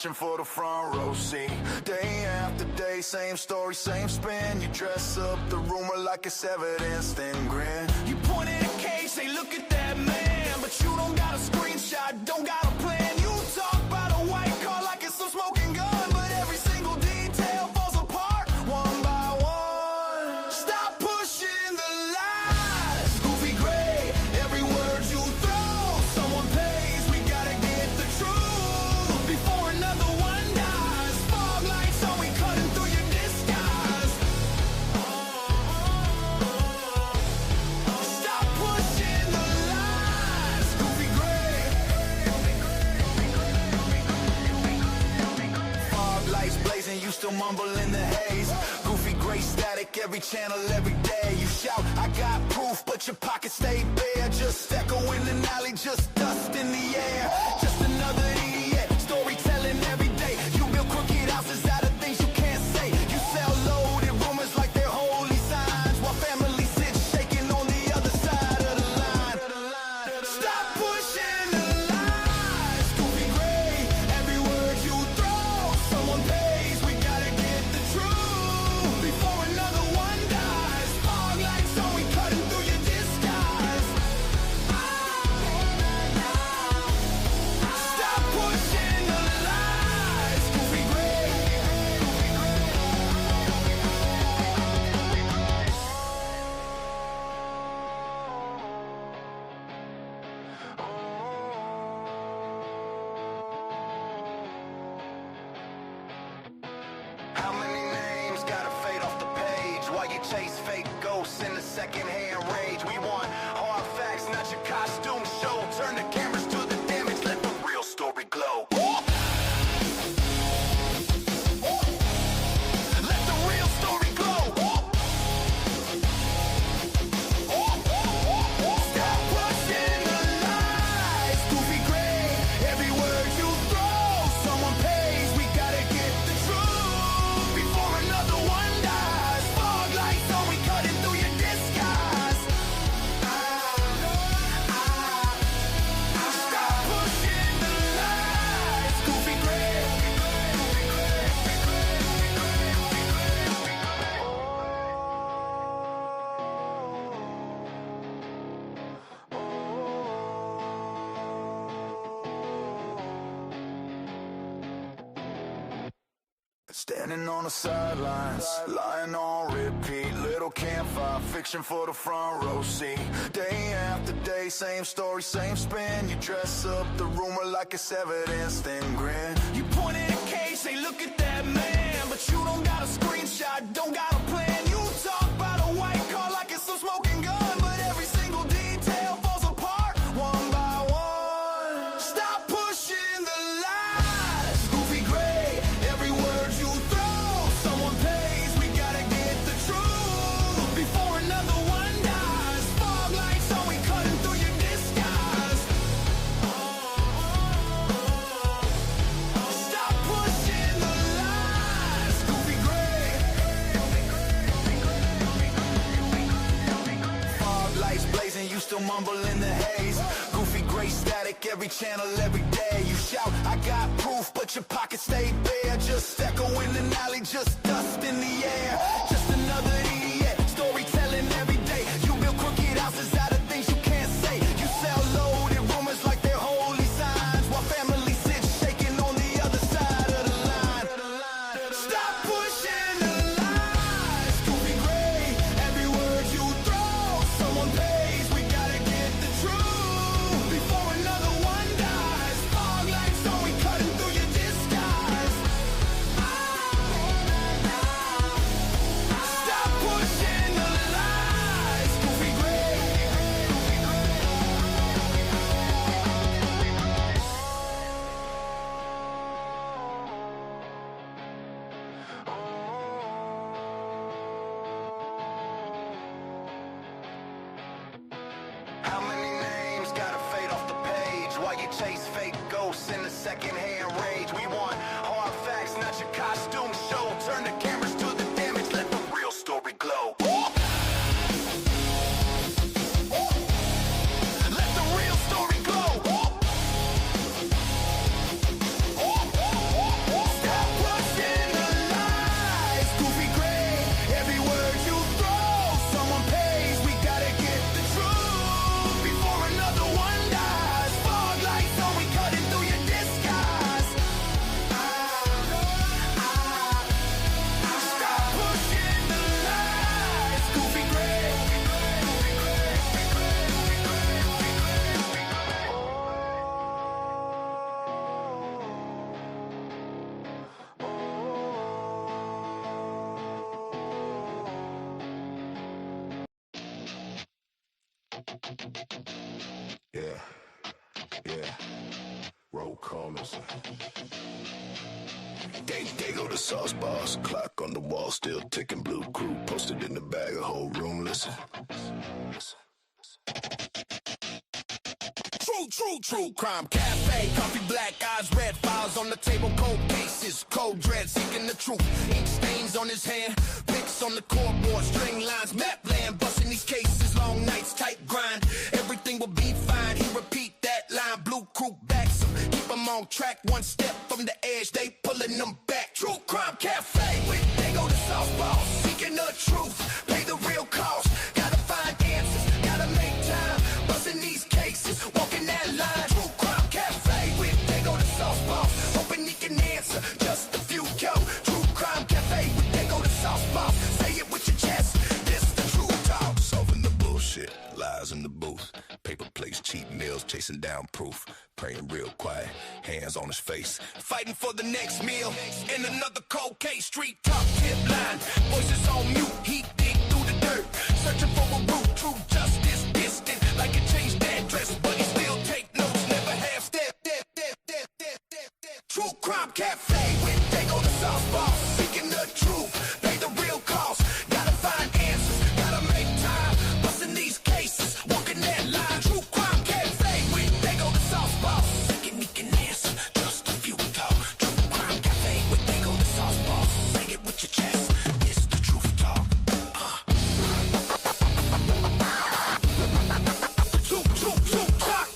For the front row seat, day after day, same story, same spin. You dress up the rumor like it's evidence, then grin. You point at a case, say look at that man, but you don't got a screenshot, don't got a plan. You talk about a white car like it's some smoking gun, but every single detail falls apart one by one. Stop pushing the lies, goofy gray, every word you throw, someone pays, we gotta get the truth before another one dies. Fog lights on, we cutting through your disguise. Stop pushing the lies, goofy gray. Fog lights blazing, you still mumble in the haze. Goofy gray static, every channel, every day. You shout, I got proof, but your pockets stay bare. Just echo in the alley, just dust in the air. Just another idiot, storytelling every day. You build crooked houses out of things you can't say. You sell loaded rumors like they're holy signs, while family sits shaking on the other side of the line. Stop pushing the lies, goofy gray, every word you throw, someone pays, we gotta get the truth before another one dies. Fog lights on, we cutting through your disguise. Stop pushing the lies, goofy gray. How many names gotta fade off the page while you chase fake ghosts in the secondhand rage? We want hard facts, not your costume show. Turn the cameras to the damage, let the real story glow. Let the real story glow. Stop pushing the lies, goofy gray, every word you throw, someone pays, we gotta get the truth before another one dies. Fog lights on, we cutting through your disguise. Stop pushing the lies, goofy gray. Standing on the sidelines, lying on repeat. Little campfire fiction for the front row seat. Day after day, same story, same spin. You dress up the rumor like it's evidence, then grin. You point at a case, say look at that man, but you don't got a screenshot, don't got a plan. You talk about a white car like it's some smoking gun, but every single detail falls apart one by one. Stop pushing the lies, goofy gray, every word you throw, someone pays, we gotta get the truth before another one dies. Fog lights on, we cutting through your disguise. Stop pushing the lies, goofy gray. Fog lights blazing, you still mumble in the haze. Goofy gray static, every channel, every day. You shout, I got proof, but your pockets stay bare. Just echo in the alley, just dust in the air. Just another idiot, storytelling every day. You build crooked houses out of things you can't say. You sell loaded rumors like they're holy signs, while family sits shaking on the other side of the line. Stop pushing the lies, goofy gray, every word you throw, someone pays, we gotta get the truth before another one dies. Fog lights on, we cutting through your disguise. Stop pushing the lies, goofy gray. How many names gotta fade off the page while you chase fake ghosts in the secondhand rage? We want hard facts, not your costume show. Turn the cameras to the damage, let the real story glow. Let the real story glow. They go to sauce bars, clock on the wall, still ticking. Blue crew posted in the bag, a whole room. Listen. True crime cafe, coffee, black eyes, red files on the table, cold cases, cold dread, seeking the truth. Ink stains on his hand, pics on the cardboard, string lines, map land, busting these cases, long nights, tight grind. Everything will be fine. He repeat that line. Blue crew backs him, keep him on track. One step from the edge, they pulling them back. True crime cafe, they go to softball, seeking the truth. Pay the real cost. Gotta find answers, gotta make time. Busting these cases, walking that line. True crime cafe, they go to softball, hoping he can answer just a few. Yo, true crime cafe, they go to softball. Say it with your chest. This the true talk. Solving the bullshit, lies in the booth. Paper plates, cheap meals, chasing down proof. Praying real quiet, hands on his face. Fighting for the next meal. In another cold case, street top tip line. Voices on mute, he dig through the dirt. Searching for a root, true justice distant. Like a changed address, but he still take notes. Never half step. True crime cafe, they go to softball. Seeking the truth, pay the real cost. Gotta find answers, gotta make time. Busting these cases, walking that line. True crime cafe, they go to softball. Seeking he can answer, just a few talk. True crime cafe, they go to softball. Say it with your chest, it's the truth talk. True talk.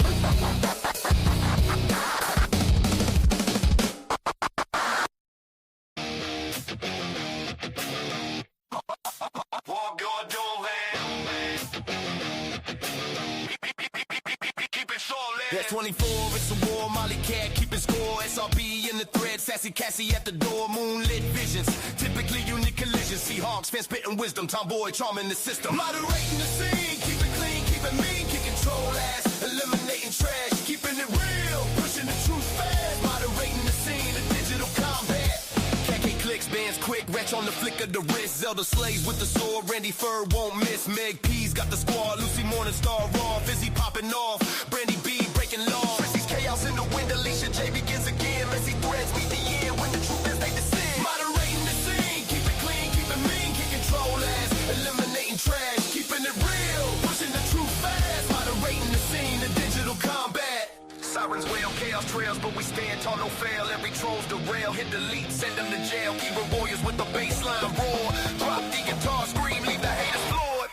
That's 24, it's a war, Molly Cat keeping score. SRB in the thread, Sassy Cassie at the door. Moonlit visions, typically unique collisions. Seahawks, fan spitting wisdom, tomboy charming the system. Moderating the scene, keep it clean, keep it mean, kick control ass, eliminating trash, keeping it real, pushing the truth fast. Moderating the scene, the digital combat. Khaki clicks, bands quick, wretch on the flick of the wrist. Zelda slays with the sword, Randy Fur won't miss. Meg P's got the squad, Lucy Morningstar raw, Fizzy popping off, Brandy B breaking law. Chrissy's chaos in the wind, Alicia J begins again. Messy threads meet the end when the truth is they descend. Moderating the scene, keep it clean, keep it mean, kick control ass, eliminating trash, keeping it real, pushing the truth fast. Moderating the scene, the digital combat. Sirens wail, chaos trails, but we stand tall, no fail. Every troll's derail, hit delete, send them to jail. Keeping warriors with the baseline, the roar. Drop the guitar, scream, leave the haters floored.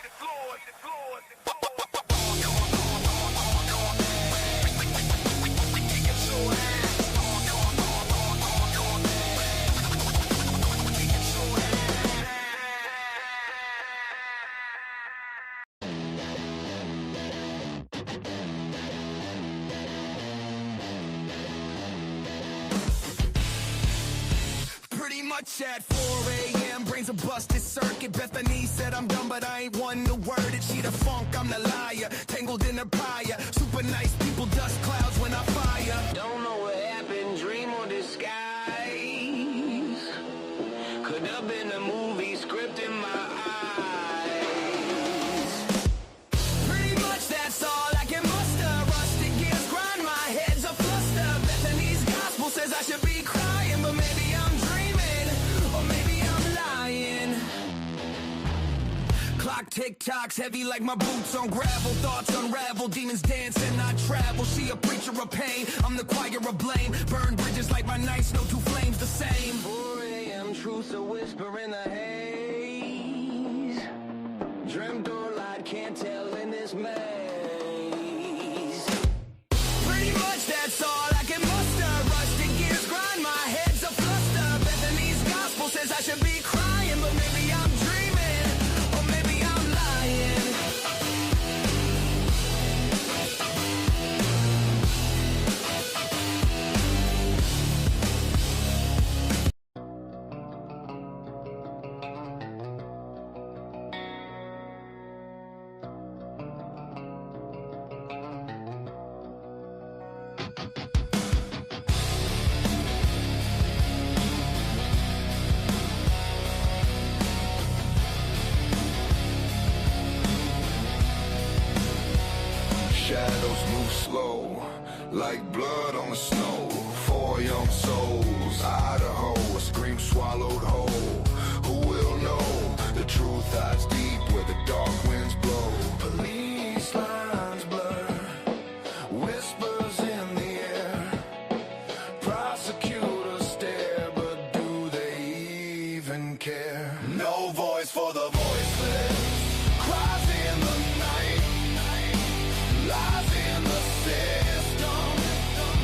At 4 a.m. brains a busted circuit. Bethany said I'm dumb, but I ain't one to word it. She the funk, I'm the liar, tangled in her pyre. Super nice people, dust clouds when I fire. Don't know what happened, dream or disguise. Could have been a movie script in my eyes. Pretty much that's all I can muster. Rusted gears grind, my head's a fluster. Bethany's gospel says I should be crying, but maybe I'm clock tick-tocks heavy like my boots on gravel. Thoughts unravel, demons dance and I travel. She a preacher of pain, I'm the choir of blame. Burn bridges like my nights, no two flames the same. 4 a.m. truth's a whisper in the haze. Dreamt or lied, can't tell in this maze. Pretty much that's all I can muster. Rusted gears grind, my head's a fluster. Bethany's gospel says I should be crying, but maybe I'm dreaming, or maybe I'm lying. Shadows move slow, like blood on the snow. 4 young souls. Idaho, a scream swallowed whole. Who will know? The truth hides deep where the dark winds blow. Police lines blur, whispers in the air. Prosecutors stare, but do they even care? No voice for the voiceless, cries in the night, lies in the system,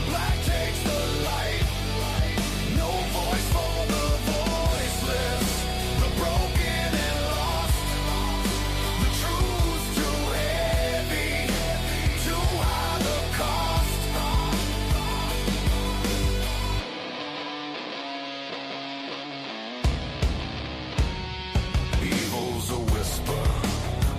black takes the light. No voice for the voiceless, the broken and lost. The truth's too heavy, too high the cost. Evil's a whisper,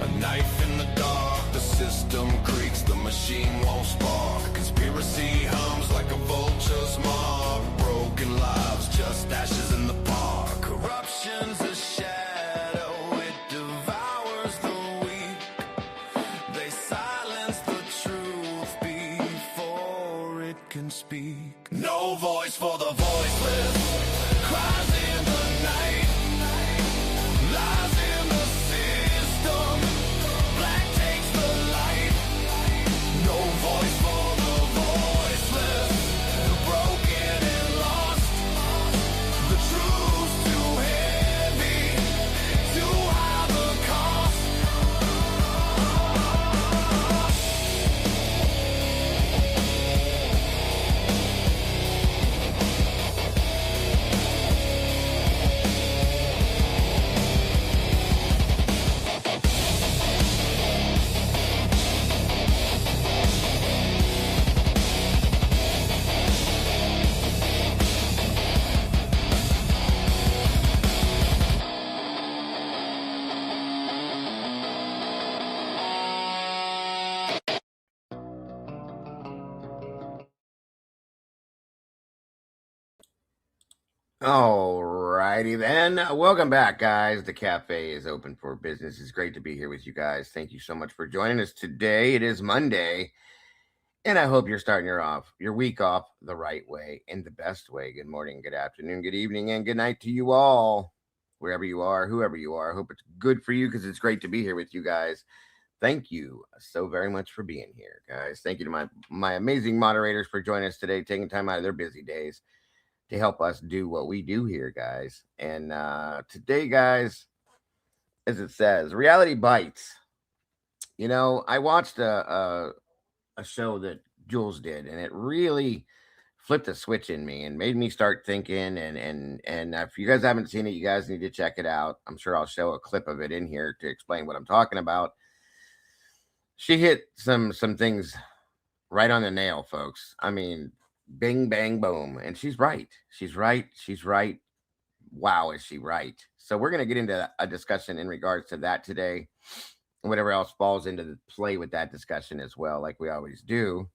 a knife in the dark. The system creaks, the machine won't spark. Conspiracy hums like a vulture's mob. Broken lives, just ashes in the park. Corruption's a shadow, it devours the weak. They silence the truth before it can speak. No voice for the voiceless, cries in the night, lies in the system, black takes the light. No voice for the voiceless, the broken and lost. The truth's too heavy, too high the cost. Alrighty then. Welcome back, guys. The cafe is open for business. It's great to be here with you guys. Thank you so much for joining us today. It is Monday, and I hope you're starting your week off the right way, in the best way. Good morning, good afternoon, good evening, and good night to you all, wherever you are, whoever you are. I hope it's good for you because it's great to be here with you guys. Thank you so very much for being here, guys. Thank you to my amazing moderators for joining us today, taking time out of their busy days to help us do what we do here, guys. And today, guys, as it says, reality bites. You know, I watched a show that Jules did, and it really flipped a switch in me and made me start thinking. And if you guys haven't seen it, you guys need to check it out. I'm sure I'll show a clip of it in here to explain what I'm talking about. She hit some things right on the nail, folks. I mean, bing, bang, boom. And she's right. She's right. She's right. Wow, is she right? So we're going to get into a discussion in regards to that today. And whatever else falls into the play with that discussion as well, like we always do.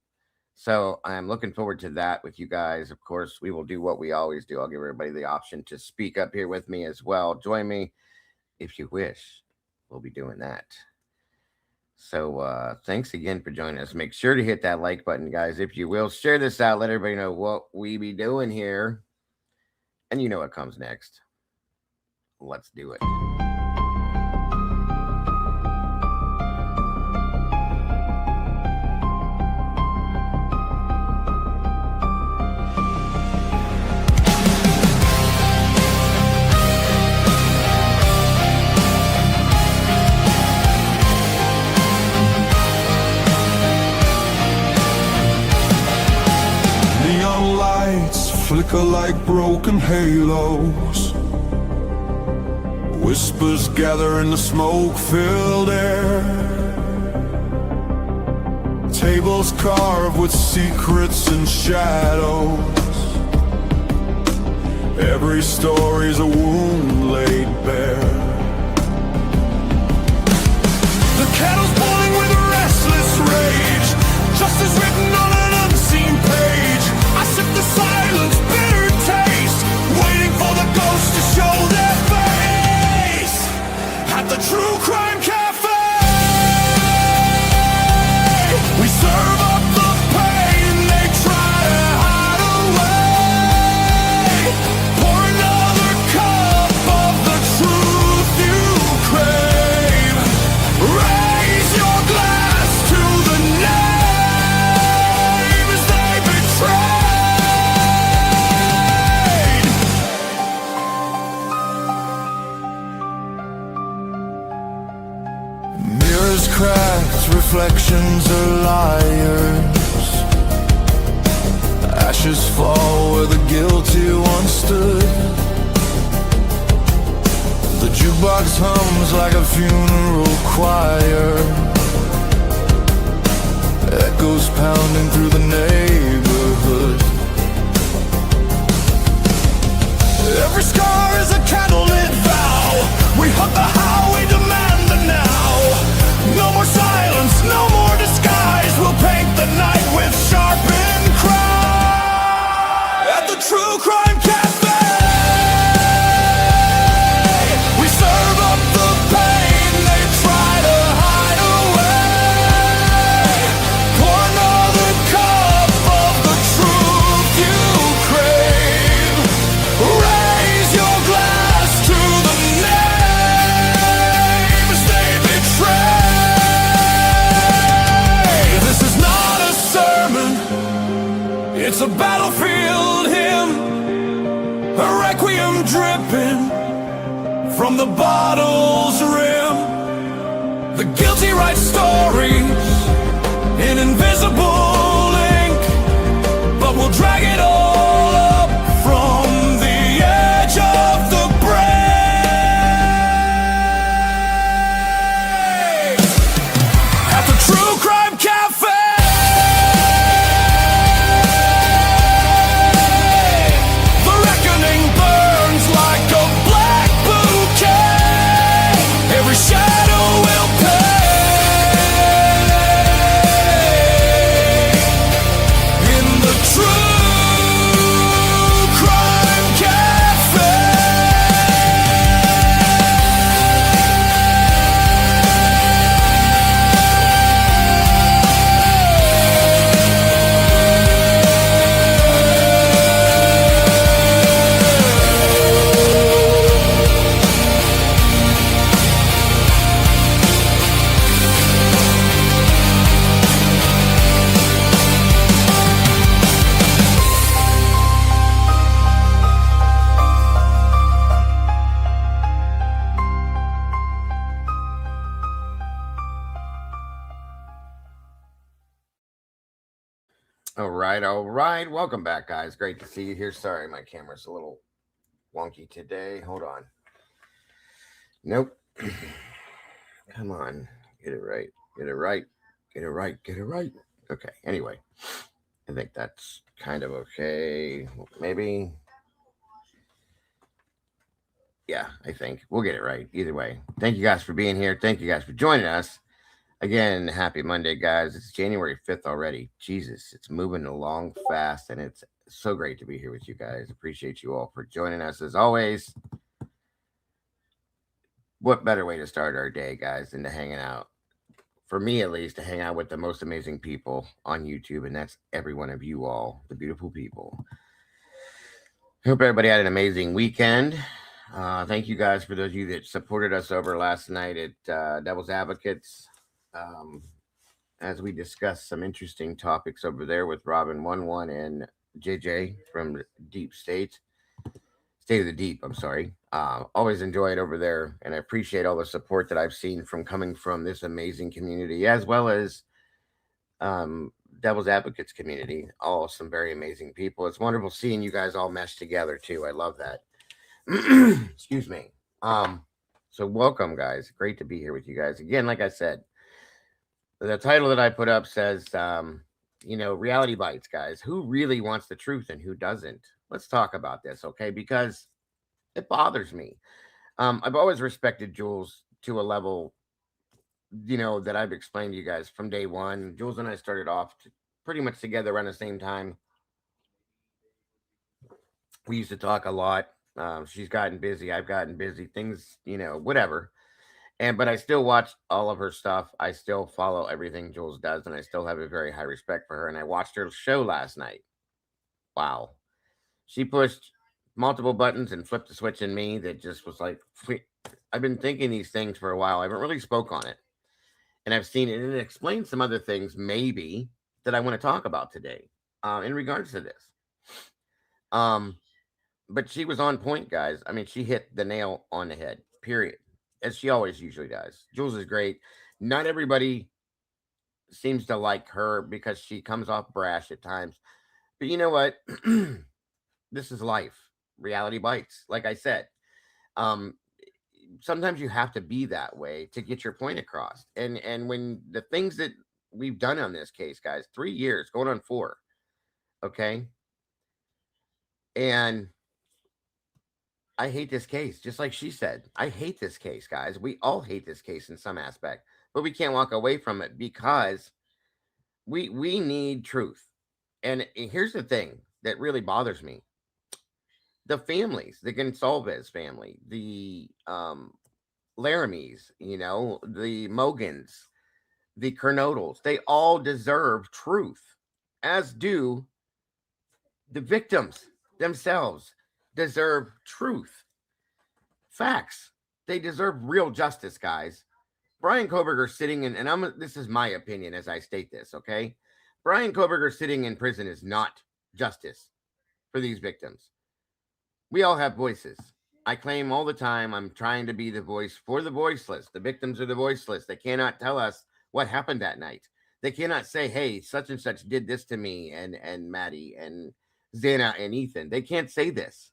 So I'm looking forward to that with you guys. Of course, we will do what we always do. I'll give everybody the option to speak up here with me as well. Join me if you wish. We'll be doing that. So thanks again for joining us. Make sure to hit that like button, guys, if you will. Share this out. Let everybody know what we be doing here. And you know what comes next. Let's do it. Flicker like broken halos. Whispers gather in the smoke-filled air. Tables carved with secrets and shadows. Every story's a wound laid bare. The kettle's boiling with a restless rage. Justice written on an unseen page. I sip the silence, bitter taste, waiting for the ghosts to show their face at the True Crime Cafe. We serve up the pain they try to hide away. reflections are liars. Ashes fall where the guilty once stood. The jukebox hums like a funeral choir. Echoes pounding through the neighborhood. Every scar is a candlelit vow. We hug the how, we demand the now. No more silence, no more disguise. We'll paint the night with sharpened cry. At the True Crime Cafe, we serve up the pain they try to hide away. Pour another cup of the truth you crave. Raise your glass to the names they betray. This is not a sermon, it's a battlefield hymn, a requiem dripping from the bottle's rim. The guilty write stories in invisible ink, but we'll drag it all up from the edge of the brave. At the True Crime Cafe, the reckoning burns like a black bouquet. Every shadow will pay. In the True Crime Cafe. All right. Welcome back, guys. Great to see you here. Sorry, my camera's a little wonky today. Hold on. Nope. Come on. Get it right. Get it right. Get it right. Get it right. Okay. Anyway, I think that's kind of okay. Maybe. Yeah, I think we'll get it right. Either way. Thank you guys for being here. Thank you guys for joining us. Again, happy Monday, guys. It's January 5th already. Jesus, it's moving along fast, and it's so great to be here with you guys. Appreciate you all for joining us as always. What better way to start our day, guys, than to hanging out? For me, at least, to hang out with the most amazing people on YouTube, and that's every one of you all, the beautiful people. Hope everybody had an amazing weekend. Thank you guys for those of you that supported us over last night at Devil's Advocates. As we discussed some interesting topics over there with Robin11 and JJ from Deep State of the Deep. I'm sorry. Always enjoy it over there, and I appreciate all the support that I've seen coming from this amazing community, as well as Devil's Advocates community. All some very amazing people. It's wonderful seeing you guys all mesh together too. I love that. Excuse me. So welcome, guys. Great to be here with you guys again. Like I said, the title that I put up says, reality bites, guys. Who really wants the truth and who doesn't? Let's talk about this, okay? Because it bothers me. I've always respected Jules to a level, that I've explained to you guys from day one. Jules and I started off pretty much together around the same time. We used to talk a lot. She's gotten busy. I've gotten busy. Things, whatever. But I still watch all of her stuff. I still follow everything Jules does, and I still have a very high respect for her. And I watched her show last night. Wow. She pushed multiple buttons and flipped a switch in me that just was like, I've been thinking these things for a while. I haven't really spoke on it. And I've seen it, and it explains some other things maybe that I want to talk about today in regards to this. But she was on point, guys. I mean, she hit the nail on the head, period. As she always usually does. Jules is great. Not everybody seems to like her because she comes off brash at times. But you know what? This is life. Reality bites. Like I said, um, sometimes you have to be that way to get your point across. And when the things that we've done on this case, guys, 3 years going on 4, okay, and I hate this case, just like she said. I hate this case, guys. We all hate this case in some aspect, but we can't walk away from it because we need truth. And here's the thing that really bothers me: the families, the Gonsalves family, the Laramies, the Mogans, the Kernodles, they all deserve truth, as do the victims themselves deserve truth, facts. They deserve real justice, guys. Brian Koberger sitting in, and this is my opinion as I state this, okay? Brian Koberger sitting in prison is not justice for these victims. We all have voices. I claim all the time I'm trying to be the voice for the voiceless. The victims are the voiceless. They cannot tell us what happened that night. They cannot say, hey, such and such did this to me and Maddie and Xana and Ethan. They can't say this.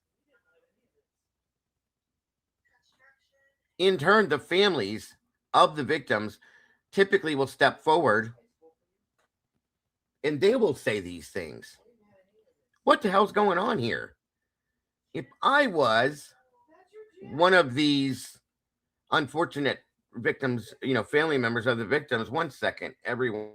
In turn, the families of the victims typically will step forward and they will say these things. What the hell's going on here? If I was one of these unfortunate victims, family members of the victims, one second, everyone.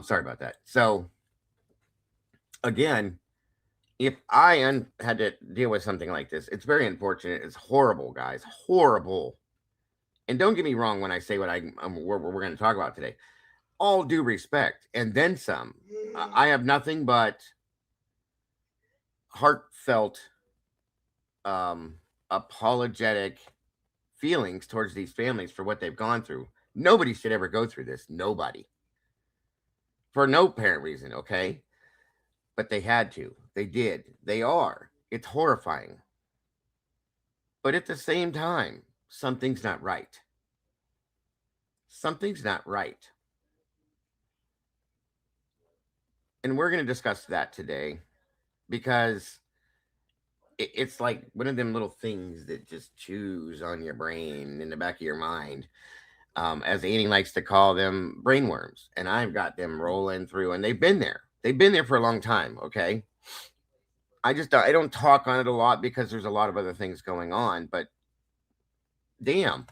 Sorry about that. So again, if I had to deal with something like this, it's very unfortunate. It's horrible, guys. Horrible. And don't get me wrong when I say what we're going to talk about today. All due respect, and then some. I have nothing but heartfelt, apologetic feelings towards these families for what they've gone through. Nobody should ever go through this. Nobody. For no apparent reason, okay? But they had to. They did. They are. It's horrifying. But at the same time, something's not right. Something's not right. And we're going to discuss that today because it's like one of them little things that just chews on your brain in the back of your mind. As Annie likes to call them, brainworms. And I've got them rolling through, and they've been there. They've been there for a long time, okay? I don't talk on it a lot because there's a lot of other things going on, but damn,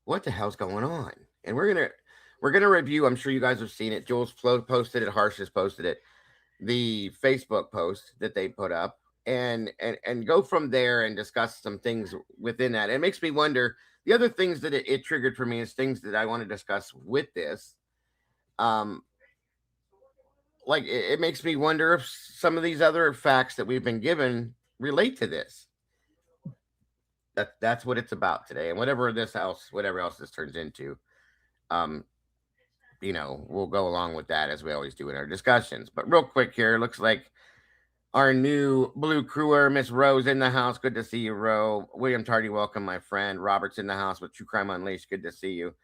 what the hell's going on? And we're gonna review. I'm sure you guys have seen it. Jules posted it. Harsh has posted it. The Facebook post that they put up, and go from there and discuss some things within that. It makes me wonder. The other things that it triggered for me is things that I want to discuss with this. Like it makes me wonder if some of these other facts that we've been given relate to this. That's what it's about today, and whatever else this turns into, we'll go along with that as we always do in our discussions. But real quick here, looks like our new blue crewer, Miss Rose, in the house. Good to see you, Ro. William Tardy, welcome, my friend. Robert's in the house with True Crime Unleashed. Good to see you.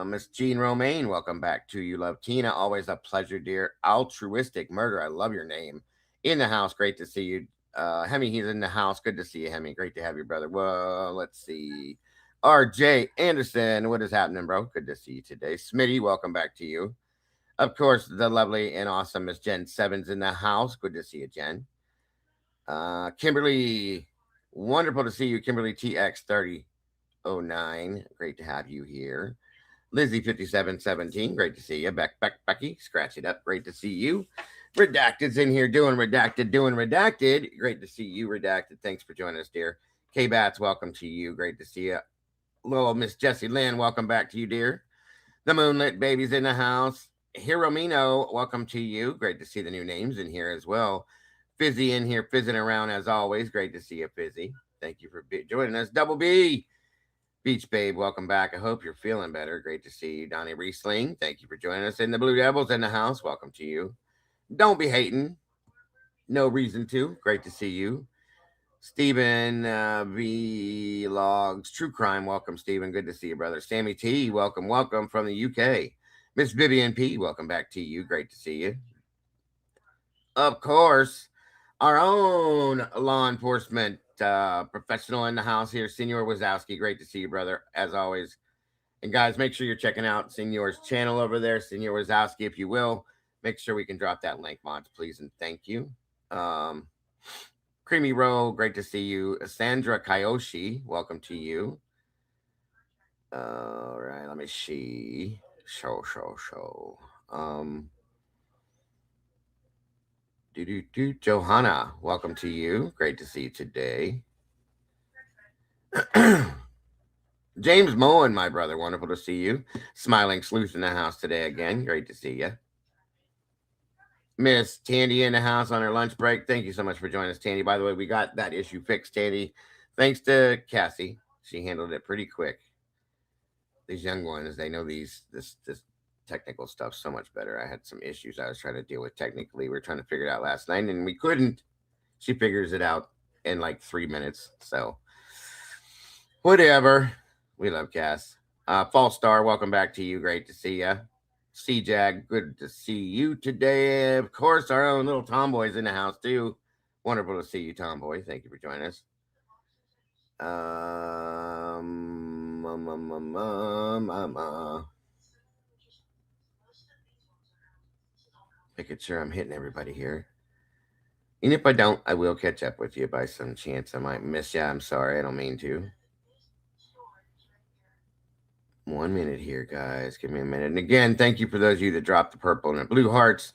Miss Jean Romaine, welcome back to you. Love Tina, always a pleasure, dear. Altruistic Murder, I love your name. In the house, great to see you. Hemi, he's in the house. Good to see you, Hemi. Great to have you, brother. Well, let's see. RJ Anderson, what is happening, bro? Good to see you today. Smitty, welcome back to you. Of course, the lovely and awesome Miss Jen Sevens in the house. Good to see you, Jen. Kimberly, wonderful to see you, Kimberly TX3009. Great to have you here. Lizzie 5717, great to see you. Becky, scratch it up. Great to see you. Redacted's in here doing redacted. Great to see you, Redacted. Thanks for joining us, dear. K-Bats, welcome to you. Great to see you. Little Miss Jessie Lynn, welcome back to you, dear. The Moonlit Baby's in the house. Hiromino, welcome to you. Great to see the new names in here as well. Fizzy in here, fizzing around as always. Great to see you, Fizzy. Thank you for joining us. Double B. Beach Babe, welcome back. I hope you're feeling better. Great to see you. Donnie Riesling, thank you for joining us. And the Blue Devils in the house, welcome to you. Don't be hating. No reason to. Great to see you. Stephen V Logs, True Crime, welcome, Stephen. Good to see you, brother. Sammy T, welcome from the UK. Miss Vivian P, welcome back to you. Great to see you. Of course, our own law enforcement professional in the house here, Senor Wazowski. Great to see you, brother, as always. And guys, make sure you're checking out Senor's channel over there, Senor Wazowski, if you will. Make sure we can drop that link, mods, please, and thank you. Creamy Roll, great to see you. Sandra Kayoshi, welcome to you. All right, let me see. Show. Johanna, welcome to you. Great to see you today. James Moen, my brother, wonderful to see you. Smiling Sleuth in the house today again. Great to see you. Miss Tandy in the house on her lunch break. Thank you so much for joining us, Tandy. By the way, we got that issue fixed, Tandy. Thanks to Cassie. She handled it pretty quick. These young ones, they know this technical stuff so much better. I had some issues I was trying to deal with technically. We were trying to figure it out last night, and we couldn't. She figures it out in like 3 minutes. So, whatever. We love Cass. False Star, welcome back to you. Great to see you. C-Jag, good to see you today. Of course, our own little Tomboy's in the house, too. Wonderful to see you, Tomboy. Thank you for joining us. Making sure I'm hitting everybody here. And if I don't, I will catch up with you by some chance. I might miss you. I'm sorry. I don't mean to. 1 minute here, guys. Give me a minute. And again, thank you for those of you that dropped the purple and the blue hearts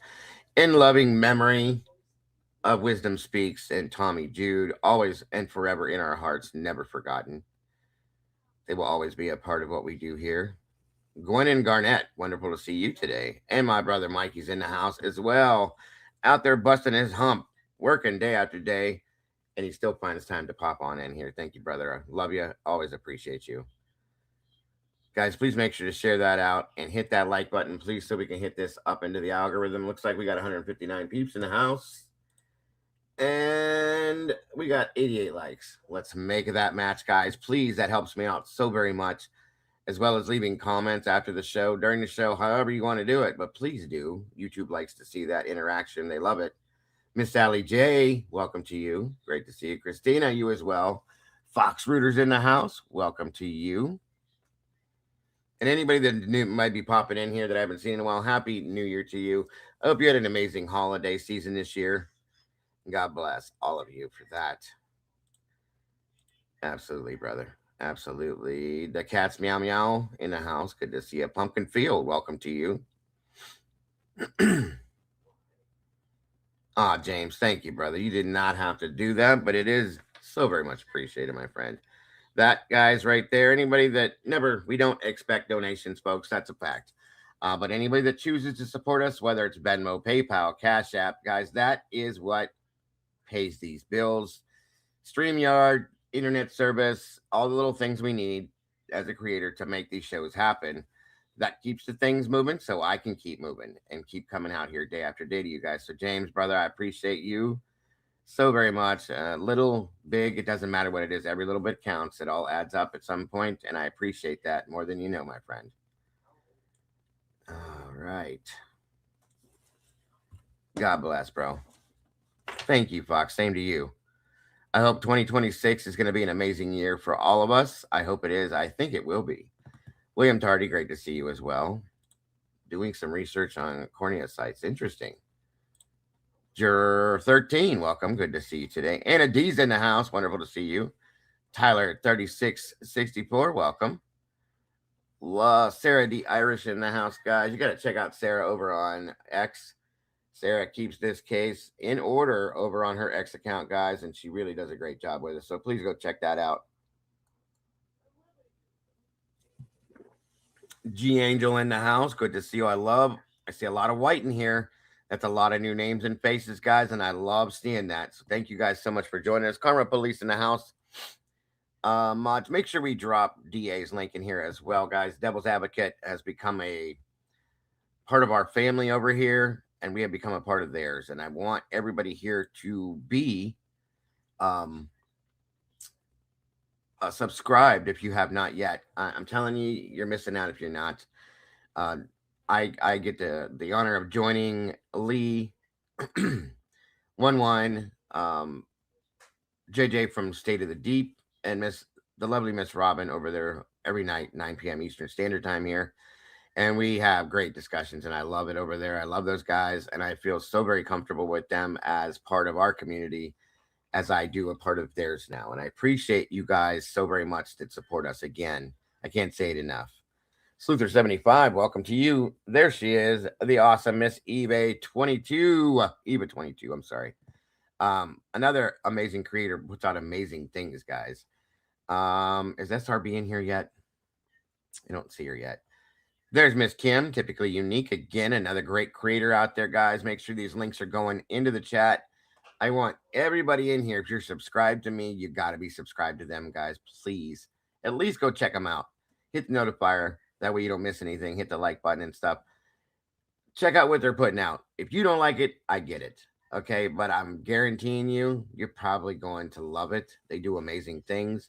in loving memory of Wisdom Speaks and Tommy Jude, always and forever in our hearts, never forgotten. They will always be a part of what we do here. Gwen and Garnett, wonderful to see you today. And my brother Mikey's in the house as well, out there busting his hump, working day after day, and he still finds time to pop on in here. Thank you, brother. I love you. Always appreciate you. Guys, please make sure to share that out and hit that like button, please, so we can hit this up into the algorithm. Looks like we got 159 peeps in the house. And we got 88 likes. Let's make that match, guys. Please, that helps me out so very much, as well as leaving comments after the show, during the show, however you want to do it. But please do. YouTube likes to see that interaction. They love it. Miss Sally J, welcome to you. Great to see you. Christina, you as well. Fox Rooters in the house, welcome to you. And anybody that might be popping in here that I haven't seen in a while, Happy New Year to you. I hope you had an amazing holiday season this year. God bless all of you for that. Absolutely, brother. Absolutely. The cat's meow meow in the house. Good to see you. Pumpkin Field, welcome to you. James, thank you, brother. You did not have to do that, but it is so very much appreciated, my friend. That, guys, right there. Anybody that we don't expect donations, folks. That's a fact. But anybody that chooses to support us, whether it's Venmo, PayPal, Cash App, guys, that is what pays these bills. StreamYard, internet service, all the little things we need as a creator to make these shows happen. That keeps the things moving so I can keep moving and keep coming out here day after day to you guys. So, James, brother, I appreciate you so very much. Little, big, it doesn't matter what it is. Every little bit counts. It all adds up at some point, and I appreciate that more than you know, my friend. All right. God bless, bro. Thank you, Fox. Same to you. I hope 2026 is going to be an amazing year for all of us. I hope it is. I think it will be. William Tardy, great to see you as well. Doing some research on cornea sites. Interesting. Juror 13, welcome. Good to see you today. Anna D's in the house. Wonderful to see you. Tyler 3664, welcome. Sarah D. Irish in the house, guys. You got to check out Sarah over on X. Sarah keeps this case in order over on her X account, guys, and she really does a great job with it. So please go check that out. G Angel in the house. Good to see you. I see a lot of white in here. That's a lot of new names and faces, guys, and I love seeing that. So thank you guys so much for joining us. Karma Police in the house. Mods, make sure we drop DA's link in here as well, guys. Devil's Advocate has become a part of our family over here, and we have become a part of theirs. And I want everybody here to be subscribed if you have not yet. I'm telling you, you're missing out if you're not. I get the honor of joining Lee, One, JJ from State of the Deep, and the lovely Miss Robin over there every night, 9 p.m. Eastern Standard Time here. And we have great discussions, and I love it over there. I love those guys, and I feel so very comfortable with them as part of our community as I do a part of theirs now. And I appreciate you guys so very much that support us again. I can't say it enough. Sleuther75, welcome to you. There she is, the awesome Miss Eva 22. I'm sorry. Another amazing creator puts out amazing things, guys. Is SRB in here yet? I don't see her yet. There's Miss Kim, typically unique. Again, another great creator out there, guys. Make sure these links are going into the chat. I want everybody in here. If you're subscribed to me, you got to be subscribed to them, guys. Please, at least go check them out. Hit the notifier. That way you don't miss anything. Hit the like button and stuff. Check out what they're putting out. If you don't like it, I get it. Okay, but I'm guaranteeing you, you're probably going to love it. They do amazing things.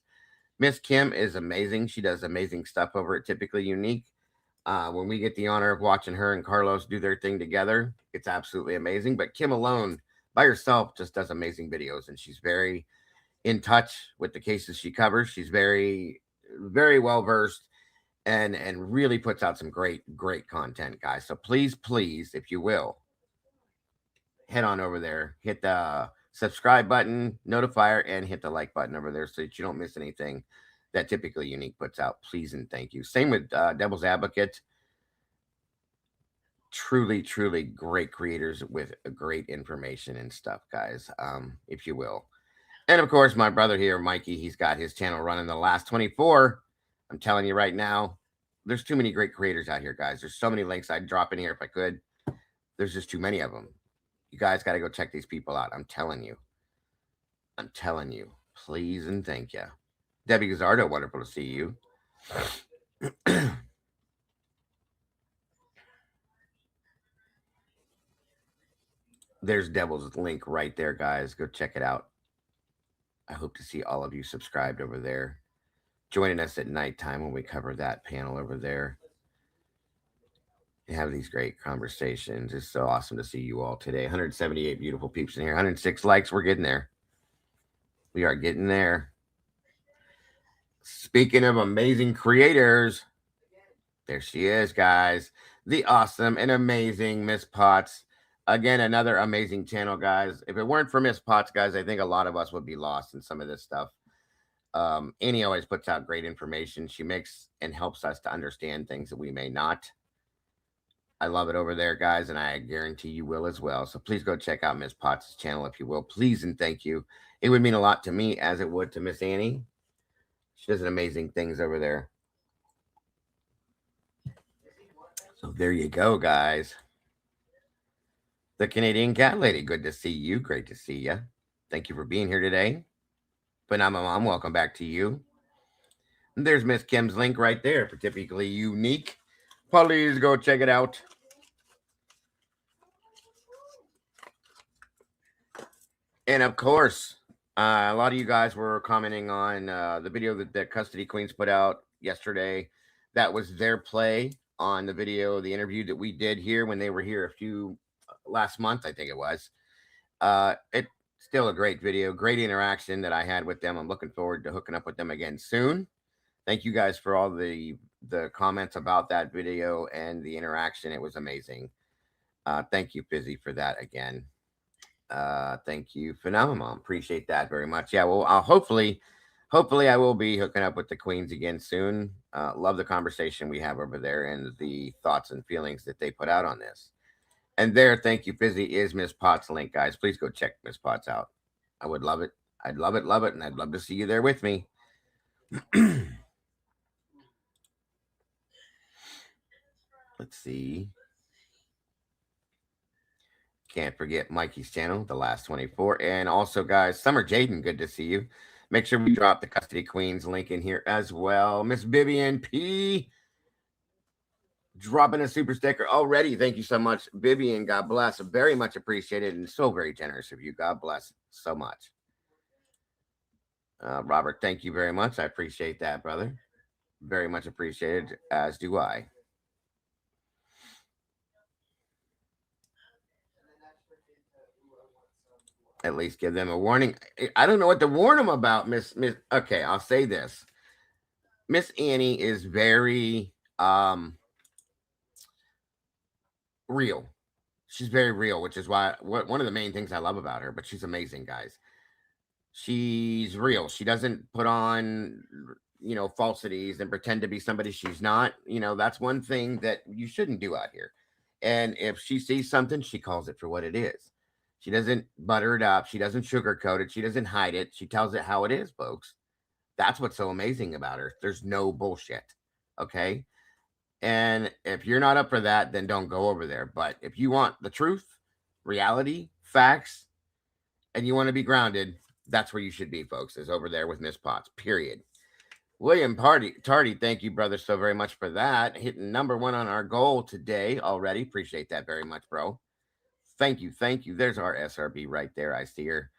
Miss Kim is amazing. She does amazing stuff over at Typically Unique. When we get the honor of watching her and Carlos do their thing together, it's absolutely amazing. But Kim alone, by herself, just does amazing videos, and she's very in touch with the cases she covers. She's very, very well versed and really puts out some great content, guys. So please, if you will, head on over there, hit the subscribe button, notifier, and hit the like button over there so that you don't miss anything that Typically Unique puts out. Please and thank you. Same with Devil's Advocate. Truly great creators with great information and stuff, guys, if you will. And of course, my brother here, Mikey, he's got his channel running the last 24. I'm telling you right now, there's too many great creators out here, guys. There's so many links I'd drop in here if I could. There's just too many of them. You guys got to go check these people out. I'm telling you. Please and thank you. Debbie Gazzardo, wonderful to see you. There's Devil's link right there, guys. Go check it out. I hope to see all of you subscribed over there, joining us at nighttime when we cover that panel over there and have these great conversations. It's so awesome to see you all today. 178 beautiful peeps in here. 106 likes. We're getting there. We are getting there. Speaking of amazing creators, there she is, guys. The awesome and amazing Miss Potts. Again, another amazing channel, guys. If it weren't for Miss Potts, guys, I think a lot of us would be lost in some of this stuff. Annie always puts out great information. She makes and helps us to understand things that we may not. I love it over there, guys, and I guarantee you will as well. So please go check out Miss Potts' channel if you will. Please and thank you. It would mean a lot to me as it would to Miss Annie. She does amazing things over there. So there you go, guys. The Canadian Cat Lady, good to see you. Great to see you. Thank you for being here today. Phenomenal Mom, welcome back to you. And there's Miss Kim's link right there for Typically Unique. Please go check it out. And of course, a lot of you guys were commenting on the video that the Custody Queens put out yesterday. That was their play on the video, the interview that we did here when they were here last month, I think it was. It's still a great video, great interaction that I had with them. I'm looking forward to hooking up with them again soon. Thank you guys for all the comments about that video and the interaction. It was amazing. Thank you, Fizzy, for that again. Thank you, Phenomenal Mom. Appreciate that very much. Yeah, well, hopefully I will be hooking up with the Queens again soon. Love the conversation we have over there and the thoughts and feelings that they put out on this. And there, thank you, Fizzy, is Miss Potts' link, guys. Please go check Miss Potts out. I would love it. I'd love it, and I'd love to see you there with me. Let's see. Can't forget Mikey's channel, The Last 24. And also, guys, Summer Jaden, good to see you. Make sure we drop the Custody Queens link in here as well. Miss Vivian P. dropping a super sticker already. Thank you so much, Vivian. God bless. Very much appreciated and so very generous of you. God bless so much. Robert, thank you very much. I appreciate that, brother. Very much appreciated, as do I. At least give them a warning. I don't know what to warn them about, Miss. Okay, I'll say this. Miss Annie is very real. She's very real, which is why one of the main things I love about her. But she's amazing, guys. She's real. She doesn't put on, falsities and pretend to be somebody she's not. That's one thing that you shouldn't do out here. And if she sees something, she calls it for what it is. She doesn't butter it up. She doesn't sugarcoat it. She doesn't hide it. She tells it how it is, folks. That's what's so amazing about her. There's no bullshit. Okay. And if you're not up for that, then don't go over there. But if you want the truth, reality, facts, and you want to be grounded, that's where you should be, folks, is over there with Miss Potts, period. William Tardy, thank you, brother, so very much for that. Hitting number 1 on our goal today already. Appreciate that very much, bro. Thank you. There's our SRB right there. I see her.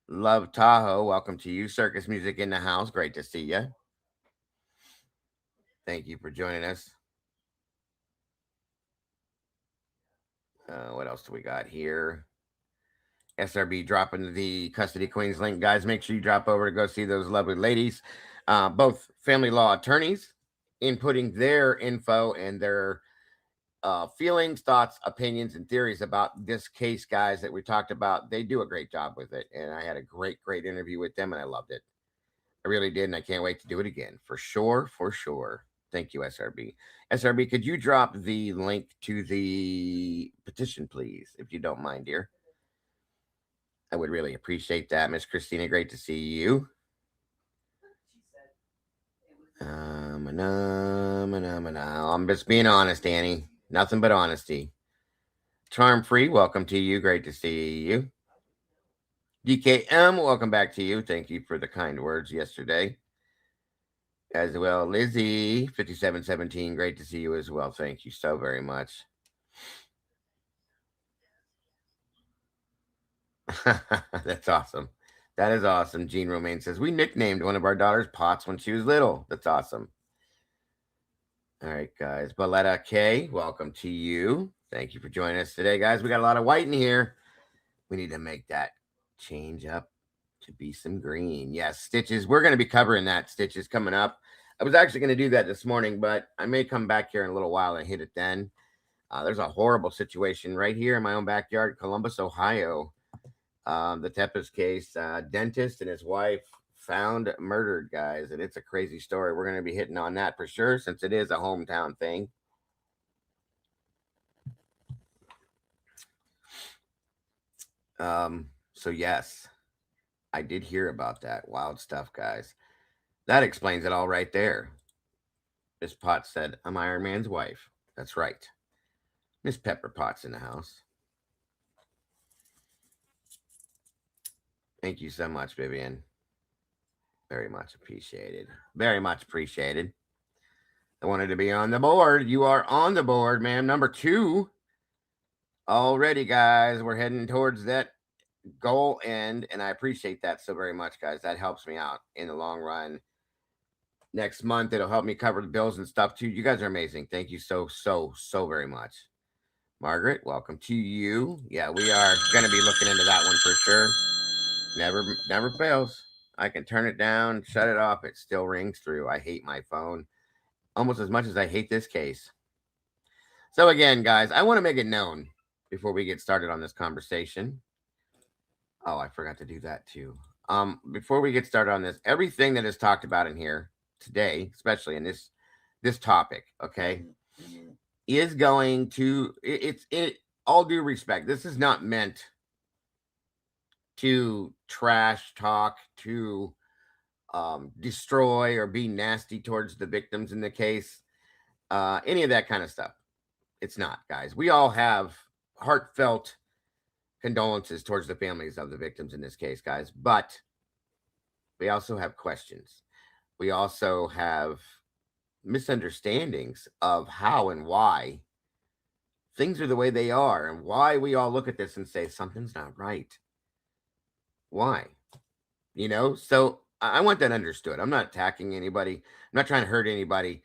Love Tahoe. Welcome to you. Circus Music in the house. Great to see you. Thank you for joining us. What else do we got here? SRB dropping the Custody Queens link. Guys, make sure you drop over to go see those lovely ladies. Both family law attorneys inputting their info and their feelings, thoughts, opinions, and theories about this case, guys, that we talked about. They do a great job with it. And I had a great interview with them, and I loved it. I really did, and I can't wait to do it again. For sure. Thank you, SRB. SRB, could you drop the link to the petition, please, if you don't mind, dear? I would really appreciate that. Miss Christina, great to see you. I'm just being honest, Annie. Nothing but honesty. Charm Free, welcome to you. Great to see you. DKM, welcome back to you. Thank you for the kind words yesterday. As well, Lizzie, 5717, great to see you as well. Thank you so very much. That's awesome. That is awesome. Jean Romaine says, we nicknamed one of our daughters Potts when she was little. That's awesome. All right, guys. Baletta K, welcome to you. Thank you for joining us today, guys. We got a lot of white in here. We need to make that change up to be some green. Yes, Stitches. We're going to be covering that, Stitches, coming up. I was actually going to do that this morning, but I may come back here in a little while and hit it then. There's a horrible situation right here in my own backyard, Columbus, Ohio. The Tepes case, dentist and his wife found murdered, guys, and it's a crazy story. We're going to be hitting on that for sure, since it is a hometown thing. So yes, I did hear about that. Wild stuff, guys. That explains it all right there. Miss Potts said, I'm Iron Man's wife. That's right. Miss Pepper Potts in the house. Thank you so much, Vivian. Very much appreciated. Very much appreciated. I wanted to be on the board. You are on the board, ma'am. Number 2. Already, guys. We're heading towards that goal end, and I appreciate that so very much, guys. That helps me out in the long run. Next month, it'll help me cover the bills and stuff, too. You guys are amazing. Thank you so very much. Margaret, welcome to you. Yeah, we are going to be looking into that one for sure. Never fails. I can turn it down, shut it off. It still rings through. I hate my phone almost as much as I hate this case. So again, guys, I want to make it known before we get started on this conversation. Oh, I forgot to do that too. Before we get started on this, everything that is talked about in here today, especially in this topic, okay, is going to, it's all due respect. This is not meant to trash talk, to destroy or be nasty towards the victims in the case, any of that kind of stuff. It's not, guys. We all have heartfelt condolences towards the families of the victims in this case, guys. But we also have questions. We also have misunderstandings of how and why things are the way they are, and why we all look at this and say something's not right. Why? So I want that understood. I'm not attacking anybody. I'm not trying to hurt anybody,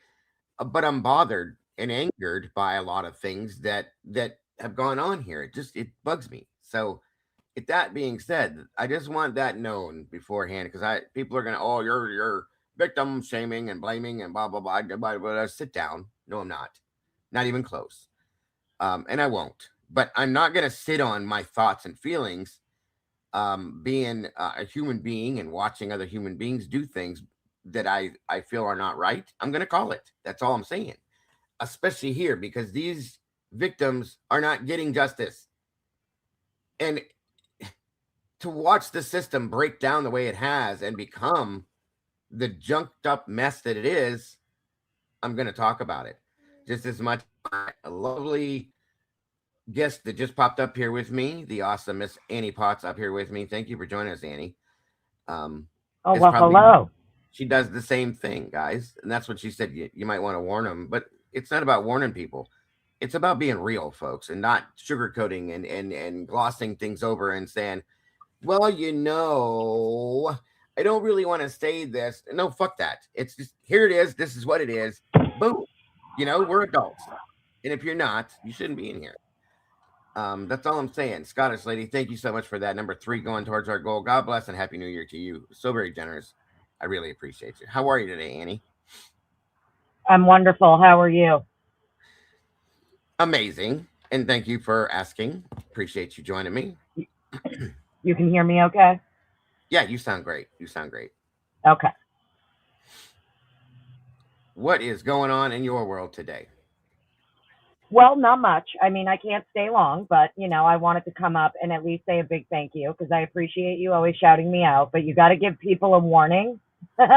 but I'm bothered and angered by a lot of things that have gone on here. It bugs me. So, with that being said, I just want that known beforehand, because people are gonna, oh, you're victim shaming and blaming and blah blah blah. But sit down. No, I'm not even close. And I won't. But I'm not gonna sit on my thoughts and feelings. Being a human being and watching other human beings do things that I feel are not right, I'm gonna call it. That's all I'm saying. Especially here, because these victims are not getting justice. And to watch the system break down the way it has and become the junked up mess that it is, I'm going to talk about it just as much. A lovely guest that just popped up here with me, the awesome Miss Annie Potts, up here with me. Thank you for joining us, Annie. Hello. She does the same thing, guys. And that's what she said. You might want to warn them, but it's not about warning people. It's about being real, folks, and not sugarcoating and glossing things over and saying, well, I don't really want to say this. No, fuck that. It's just, here it is. This is what it is. Boom. We're adults. And if you're not, you shouldn't be in here. That's all I'm saying. Scottish lady, thank you so much for that. Number 3 going towards our goal. God bless and Happy New Year to you. So very generous. I really appreciate you. How are you today, Annie? I'm wonderful. How are you? Amazing. And thank you for asking. Appreciate you joining me. You can hear me okay? Yeah, you sound great. Okay. What is going on in your world today? Well, not much. I mean, I can't stay long, but, I wanted to come up and at least say a big thank you, because I appreciate you always shouting me out, but you got to give people a warning. Well,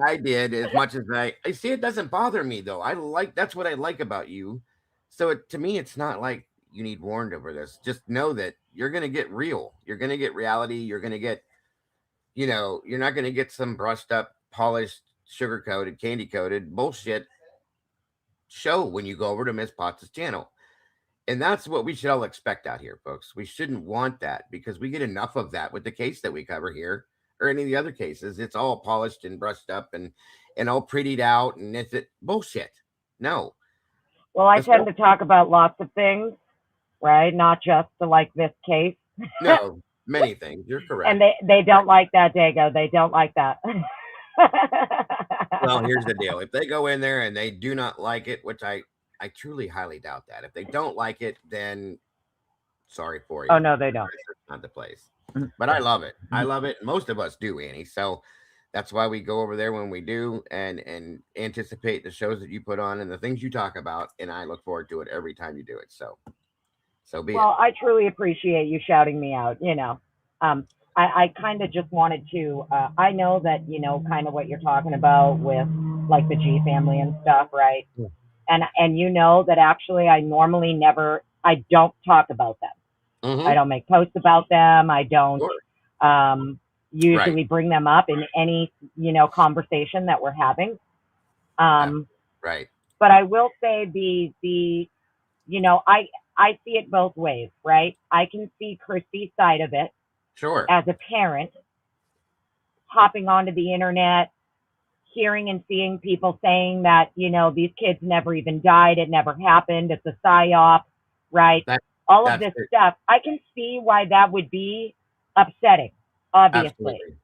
I did, as much as I see. It doesn't bother me, though. That's what I like about you. So to me, it's not like you need warned over this. Just know that you're going to get real. You're going to get reality. You're going to get, you're not going to get some brushed up, polished, sugar coated, candy coated bullshit show when you go over to Miss Potts' channel. And that's what we should all expect out here, folks. We shouldn't want that, because we get enough of that with the case that we cover here or any of the other cases. It's all polished and brushed up and all prettied out. And it's bullshit. No. Well, I tend to talk about lots of things, right? Not just this case. No, many things. You're correct. And they don't like that, Dago. They don't like that. Well, here's the deal. If they go in there and they do not like it, which I truly highly doubt that. If they don't like it, then sorry for you. Oh, no, they don't. It's not the place. But I love it. I love it. Most of us do, Annie. So that's why we go over there when we do and anticipate the shows that you put on and the things you talk about. And I look forward to it every time you do it. So be it. Well, I truly appreciate you shouting me out. I kind of just wanted to, I know that, kind of what you're talking about with the G family and stuff, right? Yeah. And that actually I normally I don't talk about them. Mm-hmm. I don't make posts about them. I don't usually bring them up in any, conversation that we're having. Right. But I will say I see it both ways, right? I can see Chrissy's side of it. Sure. As a parent, hopping onto the internet, hearing and seeing people saying that, these kids never even died, it never happened, it's a psyop, right? All of this stuff. I can see why that would be upsetting, obviously. Absolutely.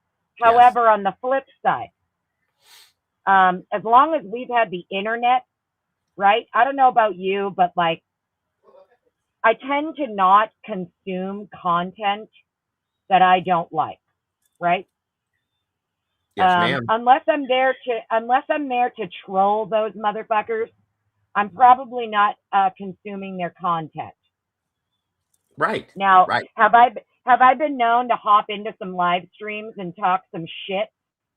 However, on the flip side, as long as we've had the internet, right? I don't know about you, but I tend to not consume content that I don't like, right? Yes, ma'am. Unless I'm there to troll those motherfuckers, I'm probably not consuming their content. Right. Now, have I been known to hop into some live streams and talk some shit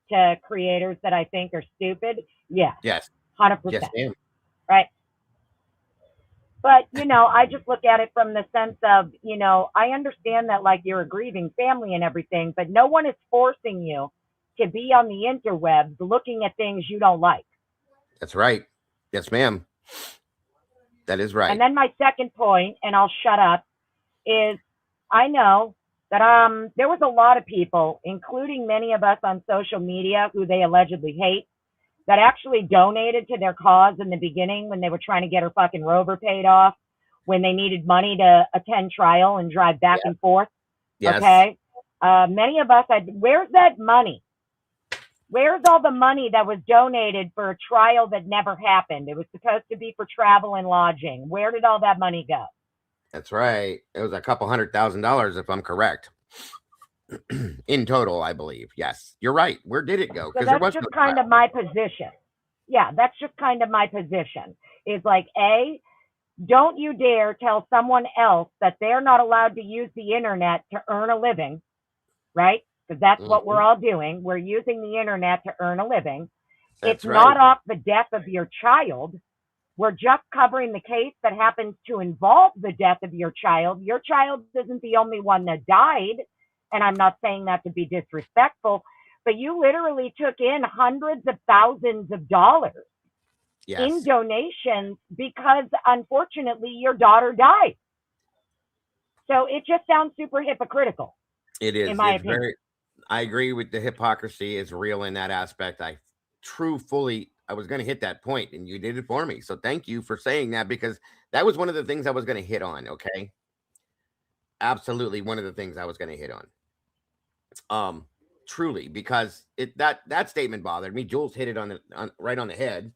to creators that I think are stupid? Yeah. Yes. 100%. Yes, ma'am. Right. But, I just look at it from the sense of, I understand that, like, you're a grieving family and everything, but no one is forcing you to be on the interwebs looking at things you don't like. That's right. Yes, ma'am. That is right. And then my second point, and I'll shut up, is I know that there was a lot of people, including many of us on social media who they allegedly hate, that actually donated to their cause in the beginning when they were trying to get her fucking Rover paid off, when they needed money to attend trial and drive back and forth. Yes. Okay. Many of us where's that money? Where's all the money that was donated for a trial that never happened? It was supposed to be for travel and lodging. Where did all that money go? That's right. It was a couple $100,000, if I'm correct. In total, I believe. Yes, you're right. Where did it go? So that's just kind of my position. Yeah, that's just kind of my position. Is like, A, don't you dare tell someone else that they're not allowed to use the internet to earn a living, right? Because that's what we're all doing. We're using the internet to earn a living. It's not off the death of your child. We're just covering the case that happens to involve the death of your child. Your child isn't the only one that died. And I'm not saying that to be disrespectful, but you literally took in hundreds of thousands of dollars in donations because, unfortunately, your daughter died. So it just sounds super hypocritical. It is. In my opinion. I agree with the hypocrisy is real in that aspect. I was going to hit that point and you did it for me. So thank you for saying that, because that was one of the things I was going to hit on. Okay. Absolutely. One of the things I was going to hit on. Truly, because that statement bothered me. Jules hit it right on the head.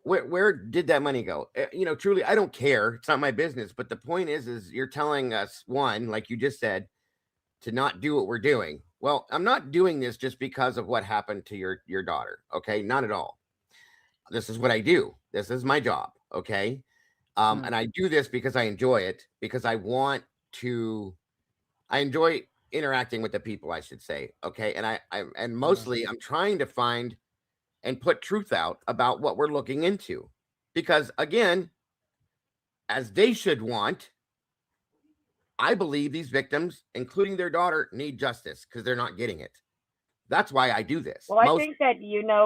Where did that money go? Truly, I don't care. It's not my business. But the point is you're telling us, one, like you just said, to not do what we're doing. Well, I'm not doing this just because of what happened to your daughter. Okay. Not at all. This is what I do. This is my job. Okay. And I do this because I enjoy it, because I enjoy interacting with the people, I should say. Okay. And mostly I'm trying to find and put truth out about what we're looking into, because again, as they should want, I believe these victims, including their daughter, need justice because they're not getting it. That's why I do this. Well, I think that,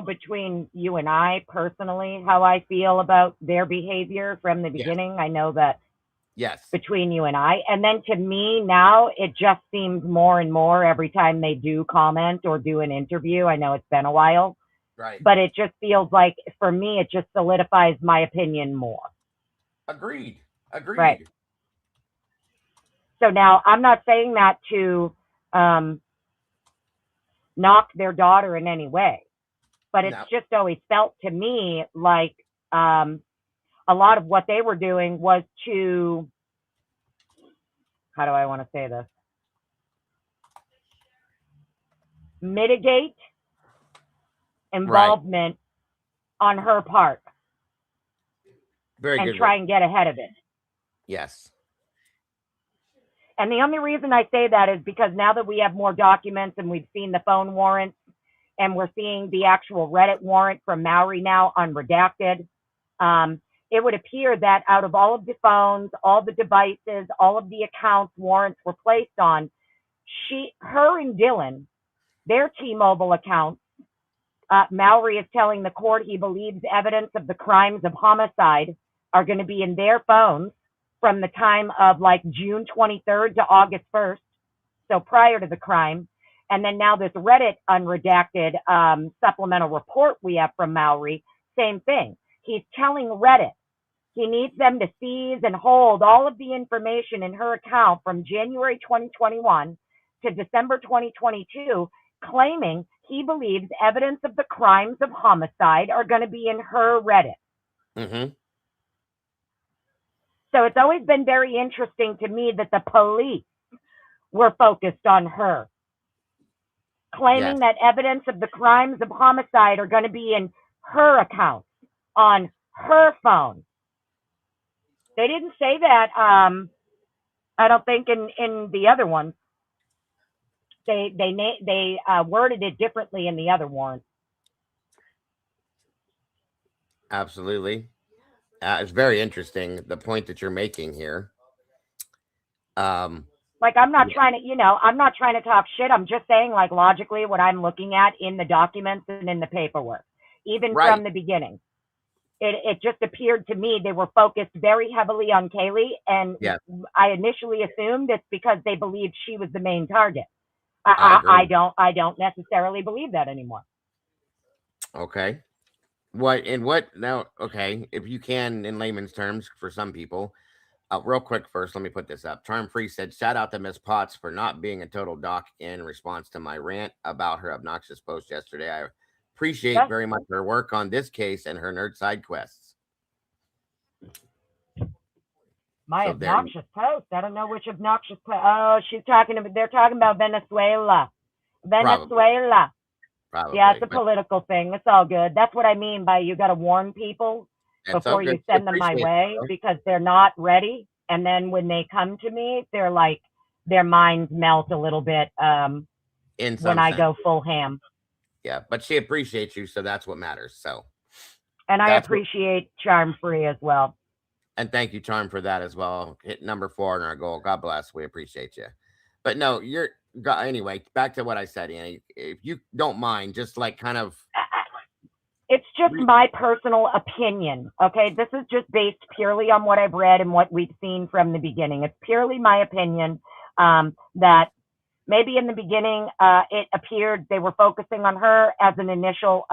between you and I personally, how I feel about their behavior from the beginning. I know that. Yes. Between you and I. And then to me now, it just seems more and more every time they do comment or do an interview. I know it's been a while. Right. But it just feels like, for me, it just solidifies my opinion more. Agreed. Right. So now, I'm not saying that to knock their daughter in any way. But it's just always felt to me like a lot of what they were doing was to, how do I want to say this? Mitigate involvement on her part. Very good. And try and get ahead of it. Yes. And the only reason I say that is because now that we have more documents and we've seen the phone warrants and we're seeing the actual Reddit warrant from Mowry now unredacted, it would appear that out of all of the phones, all the devices, all of the accounts warrants were placed on, her and Dylan, their T-Mobile accounts, Mowry is telling the court he believes evidence of the crimes of homicide are going to be in their phones from the time of like June 23rd to August 1st, so prior to the crime. And then now this Reddit unredacted supplemental report we have from Mowry, same thing. He's telling Reddit he needs them to seize and hold all of the information in her account from January 2021 to December 2022, claiming he believes evidence of the crimes of homicide are going to be in her Reddit. Mm-hmm. So it's always been very interesting to me that the police were focused on her, claiming that evidence of the crimes of homicide are going to be in her account, on her phone. They didn't say that, I don't think, in the other ones. They worded it differently in the other warrant. Absolutely. It's very interesting the point that you're making here. Like, I'm not Yeah, trying to, I'm not trying to talk shit. I'm just saying, like, logically, what I'm looking at in the documents and in the paperwork, even right. from the beginning. It just appeared to me they were focused very heavily on Kaylee, and Yeah, I initially assumed it's because they believed she was the main target. I agree. I don't necessarily believe that anymore. Okay. What now? Okay, if you can, in layman's terms, for some people, real quick first, let me put this up. Charm Free said, "Shout out to Miss Potts for not being a total doc in response to my rant about her obnoxious post yesterday. I appreciate Yeah, very much her work on this case and her nerd side quests." my So there, obnoxious post. I don't know which obnoxious post. Oh, she's talking about. They're talking about Venezuela. probably, Venezuela. Yeah, it's probably, a but political thing. It's all good. That's what I mean by you got to warn people it's all before good. you I send them my appreciate it, way though, because they're not ready. And then when they come to me, they're like, their minds melt a little bit in when some I sense. go full ham. Yeah, but she appreciates you, so that's what matters. So And I that's what. appreciate Charm Free as well. And thank you, Charm, for that as well. Hit number 4 on our goal. God bless. We appreciate you. But no, anyway. Back to what I said, Annie. If you don't mind, just like kind of. It's just my personal opinion. Okay. This is just based purely on what I've read and what we've seen from the beginning. It's purely my opinion that maybe in the beginning, it appeared they were focusing on her as an initial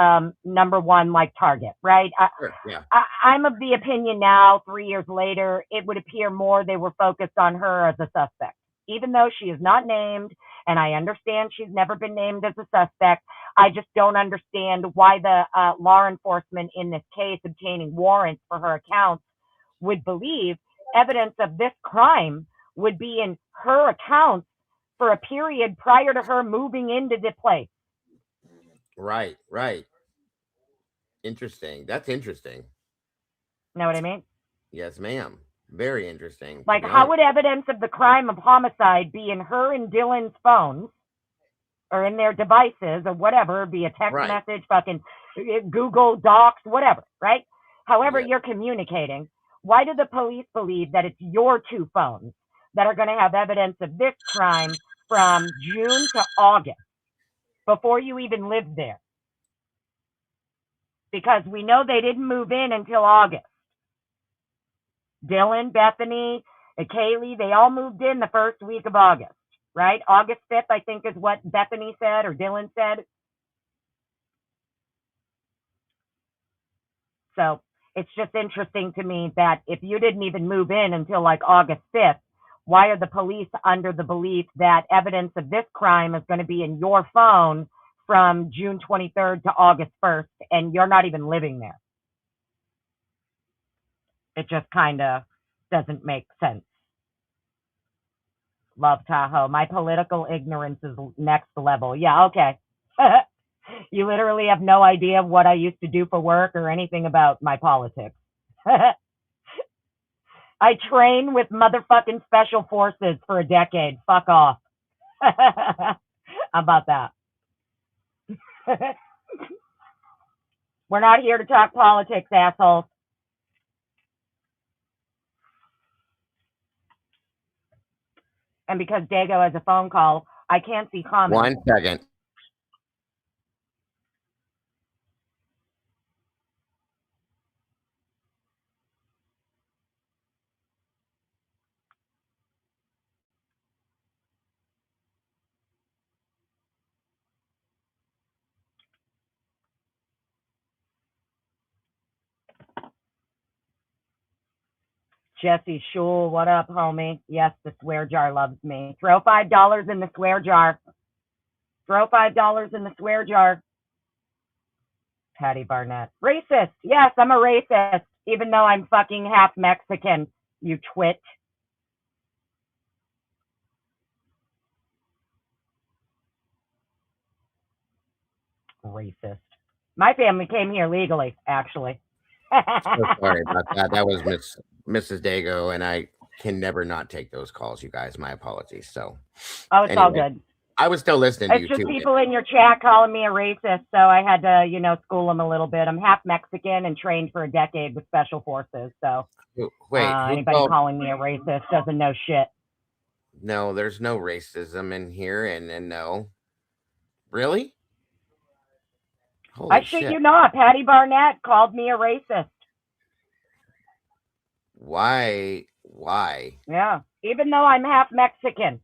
number one like target, right? Sure, yeah, I'm of the opinion now, 3 years later, it would appear more they were focused on her as a suspect, even though she is not named. And I understand she's never been named as a suspect. I just don't understand why the law enforcement in this case obtaining warrants for her accounts would believe evidence of this crime would be in her accounts for a period prior to her moving into the place. right, right. Interesting. That's interesting. Know what I mean? Yes, ma'am. Very interesting, to Like, be how honest. would evidence of the crime of homicide be in her and Dylan's phones or in their devices or whatever, be a text Right. message, fucking Google Docs, whatever, right? However, Yeah. you're communicating. Why do the police believe that it's your two phones that are going to have evidence of this crime from June to August before you even lived there? Because we know they didn't move in until August. Dylan, Bethany, and Kaylee, they all moved in the first week of August, right? August 5th, I think, is what Bethany said or Dylan said. So it's just interesting to me that if you didn't even move in until like August 5th, why are the police under the belief that evidence of this crime is going to be in your phone from June 23rd to August 1st and you're not even living there? It just kind of doesn't make sense. Love Tahoe. My political ignorance is next level. Yeah, okay. You literally have no idea what I used to do for work or anything about my politics. I trained with motherfucking special forces for a decade. Fuck off. How about that? We're not here to talk politics, assholes. And because Dago has a phone call, I can't see comments. 1 second. Jesse Shul, what up, homie? Yes, the swear jar loves me. Throw $5 in the swear jar. Throw $5 in the swear jar. Patty Barnett. Racist. Yes, I'm a racist, even though I'm fucking half Mexican, you twit. Racist. My family came here legally, actually. So sorry about that. That was Mrs. Dago, and I can never not take those calls, you guys. My apologies. So, Oh, it's all anyway, good. I was still listening to It's you just too. people in your chat calling me a racist, so I had to, school them a little bit. I'm half Mexican and trained for a decade with special forces, so Wait, who anybody called? calling me a racist doesn't know shit. No, there's no racism in here, and no. Really? Holy I shit you not. Patty Barnett called me a racist. Why? Yeah, even though I'm half Mexican,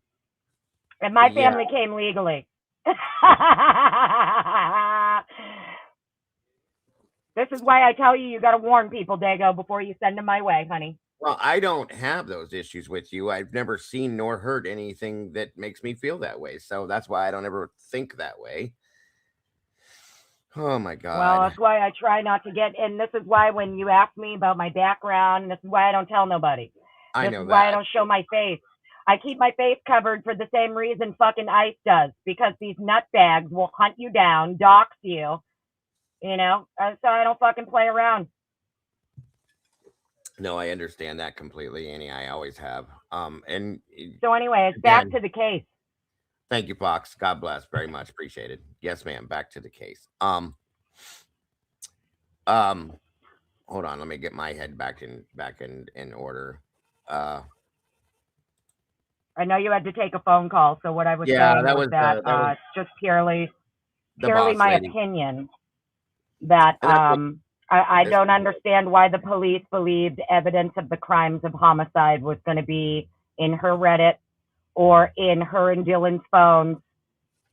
and my family came legally. This is why I tell you got to warn people, Dago, before you send them my way, honey. Well, I don't have those issues with you. I've never seen nor heard anything that makes me feel that way. So that's why I don't ever think that way. Oh my God. Well, that's why I try not to get, and this is why when you ask me about my background, this is why I don't tell nobody. This is why I don't show my face. I keep my face covered for the same reason fucking ICE does, because these nutbags will hunt you down, dox you, so I don't fucking play around. No, I understand that completely, Annie. I always have. And so anyway, it's back to the case. Thank you, Fox. God bless. Very much appreciated. Yes, ma'am. Back to the case. Hold on. Let me get my head back in order. I know you had to take a phone call, so what I was saying was that it's just purely my opinion that I don't understand why the police believed evidence of the crimes of homicide was going to be in her Reddit or in her and Dylan's phones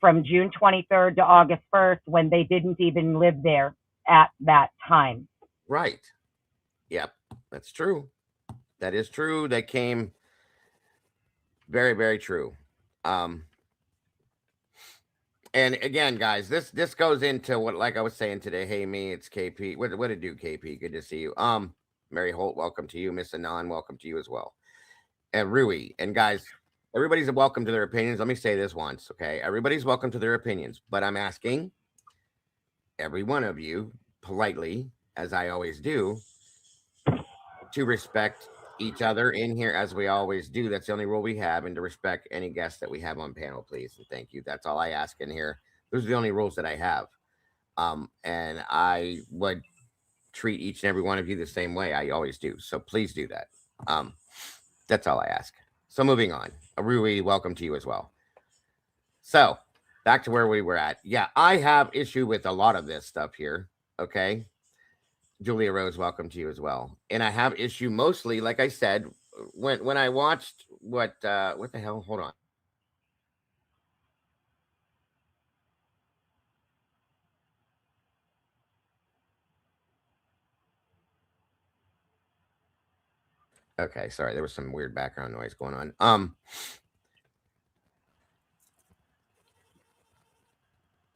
from June 23rd to August 1st when they didn't even live there at that time. Right. Yep. That's true. That is true. That came very, very true. And again, guys, this goes into what, like I was saying today. Hey, me, it's KP. What it do, KP? Good to see you. Mary Holt, welcome to you. Miss Anon, welcome to you as well. And Rui. And guys, everybody's welcome to their opinions. Let me say this once, okay? Everybody's welcome to their opinions, but I'm asking every one of you politely, as I always do, to respect each other in here as we always do. That's the only rule we have, and to respect any guests that we have on panel, please. And thank you. That's all I ask in here. Those are the only rules that I have. And I would treat each and every one of you the same way. I always do. So please do that. That's all I ask. So moving on. Rui, welcome to you as well. So back to where we were at. Yeah, I have issue with a lot of this stuff here. Okay. Julia Rose, welcome to you as well. And I have issue mostly, like I said, when I watched what the hell? Hold on. Okay, sorry, there was some weird background noise going on.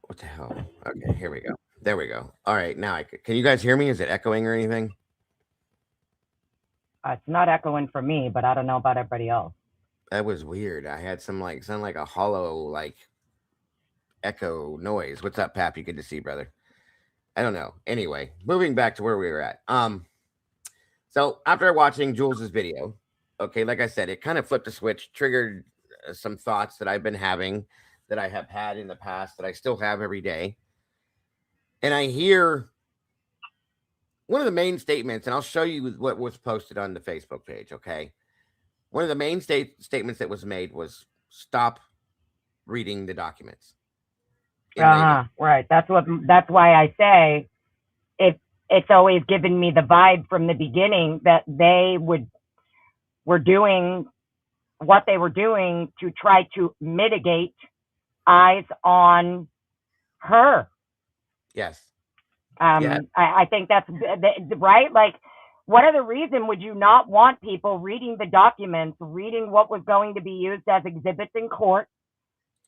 What the hell? Okay, here we go. There we go. All right, now can you guys hear me? Is it echoing or anything? It's not echoing for me, but I don't know about everybody else. That was weird. I had some sound like a hollow echo noise. What's up, Pappy? Good to see you, brother. I don't know. Anyway, moving back to where we were at. So after watching Jules's video, okay, like I said, it kind of flipped a switch, triggered some thoughts that I've been having, that I have had in the past, that I still have every day. And I hear one of the main statements, and I'll show you what was posted on the Facebook page, okay? One of the main statements that was made was stop reading the documents. Right. That's why I say it's always given me the vibe from the beginning that they were doing what they were doing to try to mitigate eyes on her. Yes. I think that's right. Like, what other reason would you not want people reading the documents, reading what was going to be used as exhibits in court,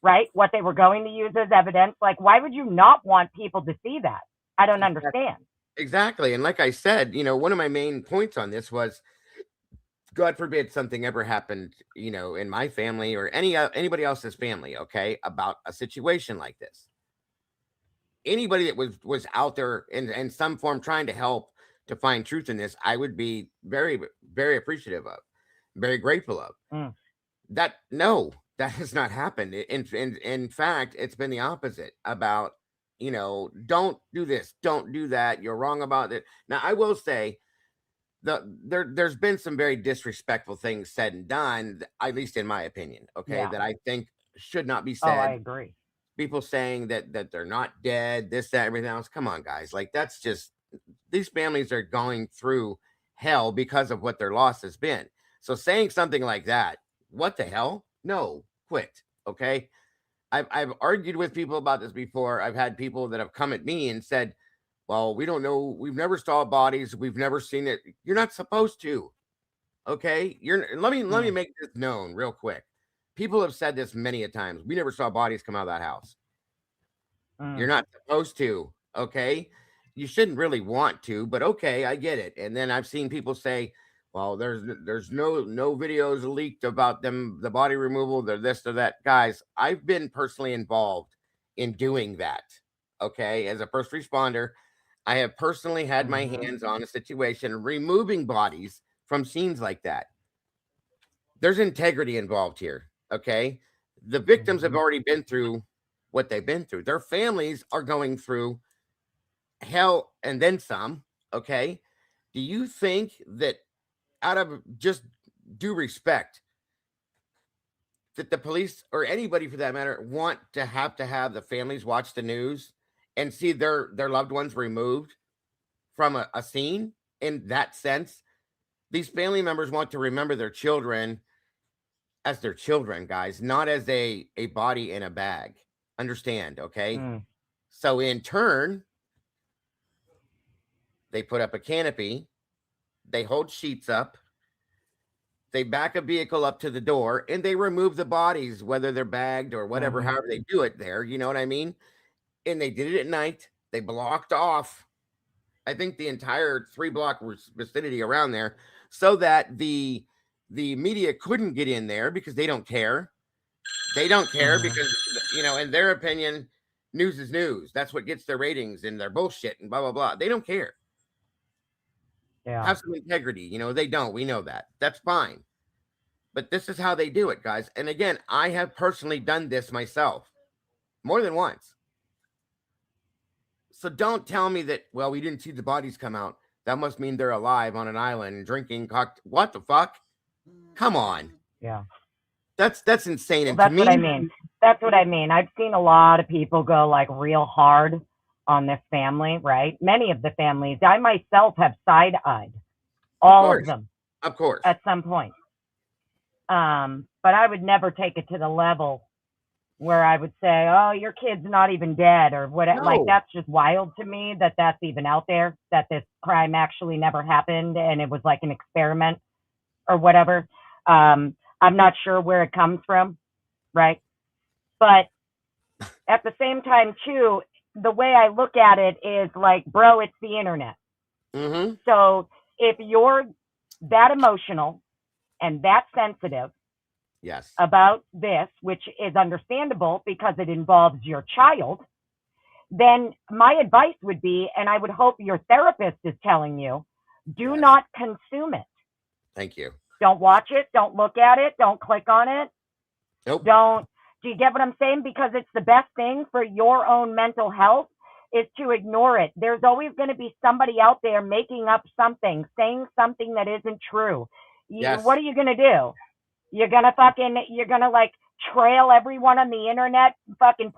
right? What they were going to use as evidence. Like, why would you not want people to see that? I don't understand. Exactly. And like I said, one of my main points on this was, God forbid something ever happened, in my family or anybody else's family, okay, about a situation like this. Anybody that was out there in some form trying to help to find truth in this, I would be very, very appreciative of, very grateful of. That, no, That has not happened. In fact, it's been the opposite about, don't do this, don't do that. You're wrong about it. Now, I will say there's been some very disrespectful things said and done, at least in my opinion, okay, Yeah. that I think should not be Oh, I said. agree. People saying that they're not dead, this, that, everything else. Come on, guys. Like, that's just, these families are going through hell because of what their loss has been. So saying something like that, what the hell? No, quit. Okay. I've argued with people about this before. I've had people that have come at me and said, well, we don't know. We've never saw bodies. We've never seen it. You're not supposed to. Okay. Let me make this known real quick. People have said this many a times. We never saw bodies come out of that house. You're not supposed to. Okay. You shouldn't really want to, but okay, I get it. And then I've seen people say, well, there's no videos leaked about them, the body removal, they're this or that. Guys, I've been personally involved in doing that. Okay. As a first responder, I have personally had my hands on a situation removing bodies from scenes like that. There's integrity involved here. Okay. The victims have already been through what they've been through. Their families are going through hell and then some. Okay. Do you think that, out of just due respect, that the police or anybody for that matter want to have the families watch the news and see their loved ones removed from a scene? In that sense, these family members want to remember their children as their children, guys, not as a body in a bag. Understand? Okay. So in turn, they put up a canopy, they hold sheets up, they back a vehicle up to the door, and they remove the bodies, whether they're bagged or whatever, however they do it there. You know what I mean? And they did it at night. They blocked off, I think, the entire 3-block vicinity around there, so that the media couldn't get in there because they don't care. They don't care because, in their opinion, news is news. That's what gets their ratings, and their bullshit and blah, blah, blah. They don't care. Yeah. Have some integrity. They don't. We know that. That's fine. But this is how they do it, guys. And again, I have personally done this myself more than once. So don't tell me that, well, we didn't see the bodies come out. That must mean they're alive on an island drinking What the fuck? Come on. Yeah. That's insane. And that's to me, what I mean. That's what I mean. I've seen a lot of people go like real hard on this family, right? Many of the families, I myself have side-eyed all of them. Of course. At some point. But I would never take it to the level where I would say, oh, your kid's not even dead or whatever. No. Like, that's just wild to me that that's even out there, that this crime actually never happened and it was like an experiment or whatever. I'm not sure where it comes from, right? But at the same time, too, the way I look at it is like, bro, it's the internet. So if you're that emotional and that sensitive about this, which is understandable because it involves your child, then my advice would be, and I would hope your therapist is telling you, do not consume it. Thank you. Don't watch it. Don't look at it. Don't click on it. Nope. Do you get what I'm saying? Because it's the best thing for your own mental health is to ignore it. There's always going to be somebody out there making up something, saying something that isn't true. What are you going to do? You're going to like trail everyone on the internet, fucking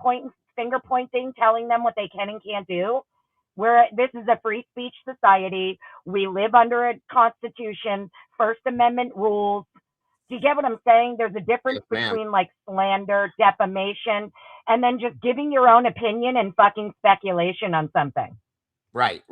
finger pointing, telling them what they can and can't do. This is a free speech society. We live under a constitution, First Amendment rules. Do you get what I'm saying? There's a difference between like slander, defamation, and then just giving your own opinion and fucking speculation on something. Right.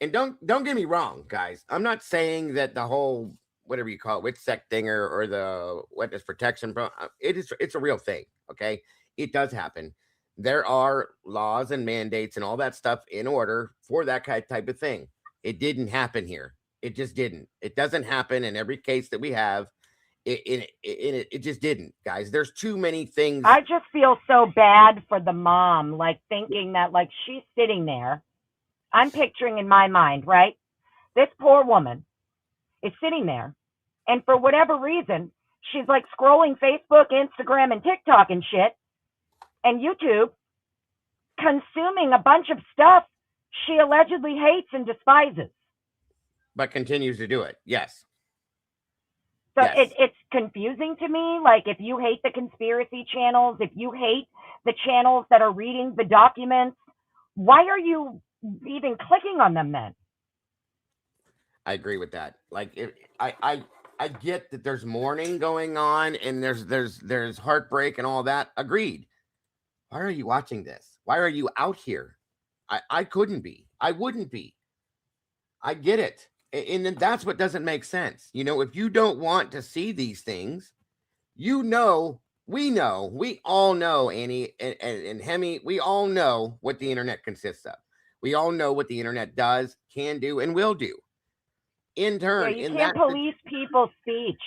And don't get me wrong, guys. I'm not saying that the whole, whatever you call it, witch sect thing or the witness protection, it's a real thing. Okay. It does happen. There are laws and mandates and all that stuff in order for that type of thing. It didn't happen here. It just didn't. It doesn't happen in every case that we have. It just didn't, guys. There's too many things. I just feel so bad for the mom, like thinking that like she's sitting there. I'm picturing in my mind, right? This poor woman is sitting there, and for whatever reason, she's like scrolling Facebook, Instagram, and TikTok and shit, and YouTube, consuming a bunch of stuff she allegedly hates and despises. But continues to do it. Yes. So Yes. it's confusing to me. Like, if you hate the conspiracy channels, if you hate the channels that are reading the documents, why are you even clicking on them then? I agree with that. Like, I get that there's mourning going on and there's heartbreak and all that. Agreed. Why are you watching this? Why are you out here? I couldn't be. I wouldn't be. I get it. And then that's what doesn't make sense. You know, if you don't want to see these things, you know, we all know, Annie and Hemi, we all know what the internet consists of. We all know what the internet does, can do, and will do. In turn, you can't police people's speech.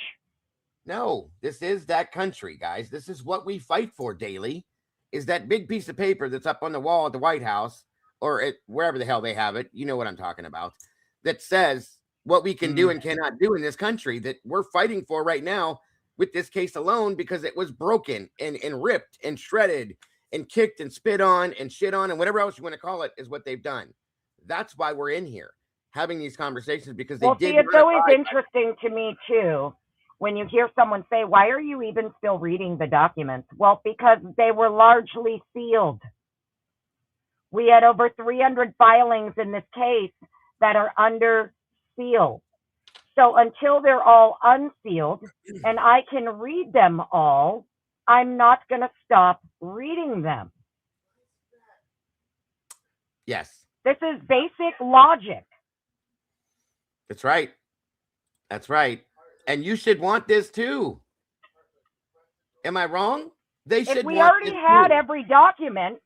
No, this is that country, guys. This is what we fight for daily, is that big piece of paper that's up on the wall at the White House or at wherever the hell they have it. You know what I'm talking about. That says what we can do and cannot do in this country that we're fighting for right now with this case alone, because it was broken and ripped and shredded and kicked and spit on and shit on and whatever else you want to call it is what they've done. That's why we're in here having these conversations, because they did. It's always interesting to me too when you hear someone say, why are you even still reading the documents? Well, because they were largely sealed. We had over 300 filings in this case that are under seal. So until they're all unsealed and I can read them all, I'm not going to stop reading them. Yes. This is basic logic. That's right. That's right. And you should want this too. Am I wrong? They should. If we already had every document,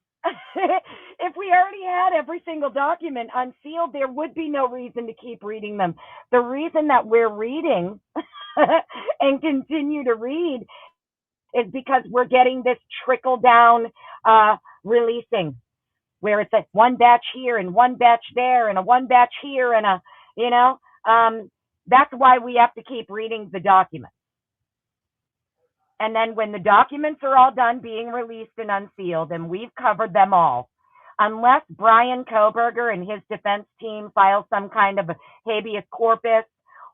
if we already had every single document unsealed, there would be no reason to keep reading them. The reason that we're reading and continue to read is because we're getting this trickle down releasing, where it's a one batch here and one batch there and a one batch here and a, you know, that's why we have to keep reading the documents. And then when the documents are all done being released and unsealed, and we've covered them all, unless Brian Koberger and his defense team file some kind of habeas corpus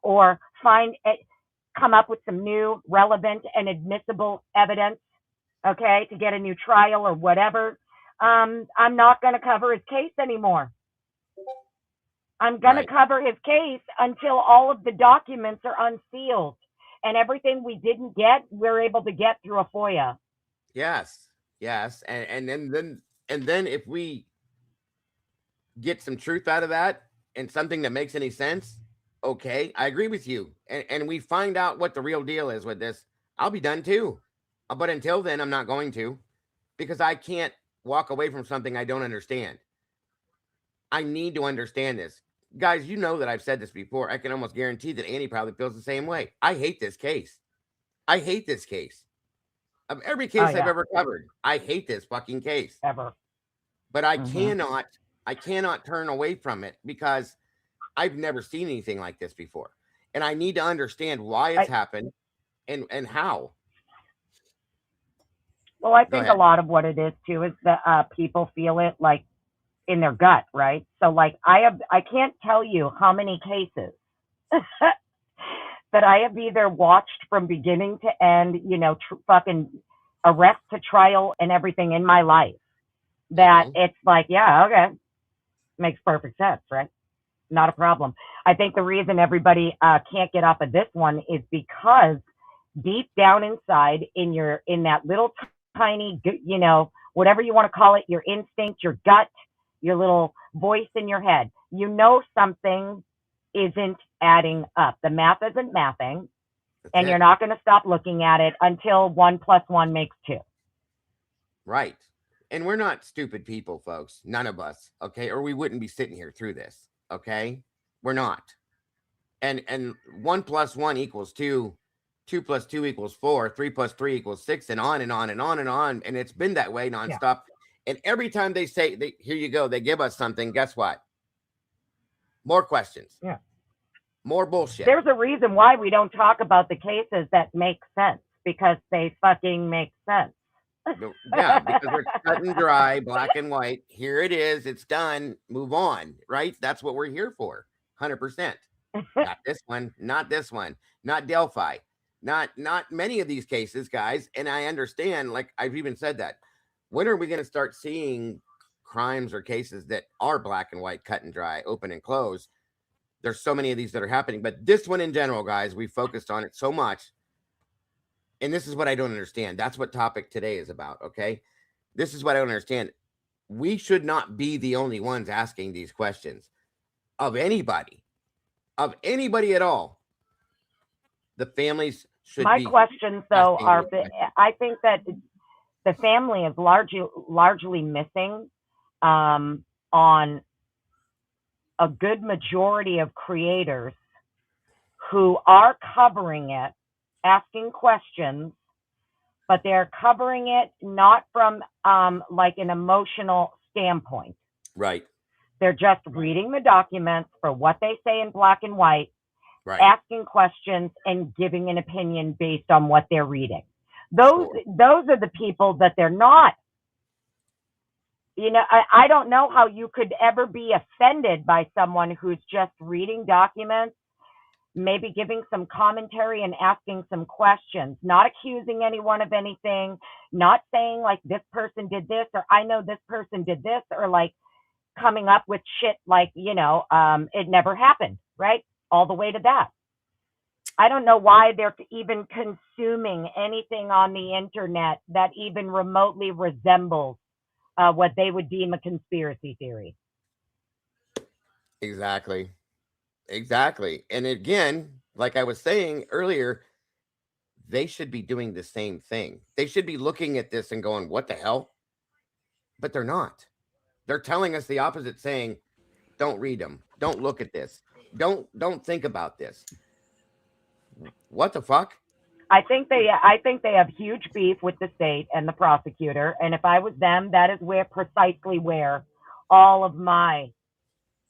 or come up with some new relevant and admissible evidence, okay, to get a new trial or whatever, I'm not going to cover his case anymore. I'm going to cover his case until all of the documents are unsealed. And everything we didn't get, we're able to get through a FOIA. Yes, yes, and then if we get some truth out of that and something that makes any sense, okay, I agree with you. And we find out what the real deal is with this, I'll be done too. But until then, I'm not going to, because I can't walk away from something I don't understand. I need to understand this. Guys, you know that I've said this before. I can almost guarantee that Annie probably feels the same way. I hate this case. I hate this case. Of every case I've ever covered, I hate this fucking case. Ever. But I cannot turn away from it, because I've never seen anything like this before. And I need to understand why it's happened and how. Well, I think a lot of what it is too is that people feel it like in their gut, right? So like I can't tell you how many cases that I have either watched from beginning to end, you know, fucking arrest to trial and everything in my life, that it's like, yeah, okay, makes perfect sense, right? Not a problem. I think the reason everybody can't get off of this one is because deep down inside in that little tiny, you know, whatever you want to call it, your instinct, your gut, your little voice in your head, you know something isn't adding up. The math isn't mathing, and you're not going to stop looking at it until 1 + 1 makes 2. Right. And we're not stupid people, folks. None of us, okay? Or we wouldn't be sitting here through this, okay? We're not. And 1 + 1 = 2, 2 + 2 = 4, 3 + 3 = 6, and on and on and on and on. And it's been that way nonstop. Yeah. And every time they say, here you go, they give us something, guess what? More questions. Yeah. More bullshit. There's a reason why we don't talk about the cases that make sense, because they fucking make sense. Yeah, because we're cut and dry, black and white. Here it is. It's done. Move on. Right? That's what we're here for. 100%. Not this one. Not this one. Not Delphi. Not many of these cases, guys. And I understand, like I've even said that. When are we going to start seeing crimes or cases that are black and white, cut and dry, open and closed? There's so many of these that are happening. But this one in general, guys, we focused on it so much. And this is what I don't understand. That's what topic today is about, okay? This is what I don't understand. We should not be the only ones asking these questions of anybody at all. The families should My be. My questions, though, are, I think that the family is largely missing on a good majority of creators who are covering it, asking questions, but they're covering it not from like an emotional standpoint. Right. They're just reading the documents for what they say in black and white, right, asking questions and giving an opinion based on what they're reading. Those are the people that they're not. You know, I don't know how you could ever be offended by someone who's just reading documents, maybe giving some commentary and asking some questions, not accusing anyone of anything, not saying like this person did this or I know this person did this, or like coming up with shit like, you know, it never happened, right? All the way to that. I don't know why they're even consuming anything on the internet that even remotely resembles what they would deem a conspiracy theory. Exactly. And again, like I was saying earlier, they should be doing the same thing. They should be looking at this and going, what the hell? But they're not. They're telling us the opposite, saying, don't read them. Don't look at this. Don't think about this. What the fuck? I think they have huge beef with the state and the prosecutor. And if I was them, that is precisely where all of my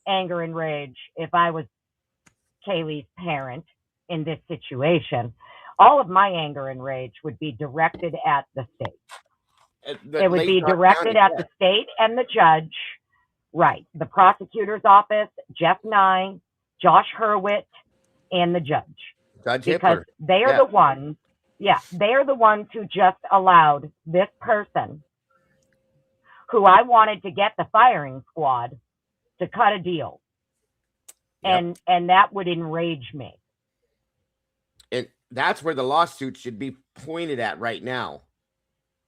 anger and rage, if I was Kaylee's parent in this situation, all of my anger and rage would be directed at the state. It would be directed at the state and the judge, right? The prosecutor's office, Jeff Nye, Josh Hurwitz, and the judge. Because they are the ones, they are the ones who just allowed this person, who I wanted to get the firing squad, to cut a deal. Yep. And that would enrage me. And that's where the lawsuit should be pointed at right now.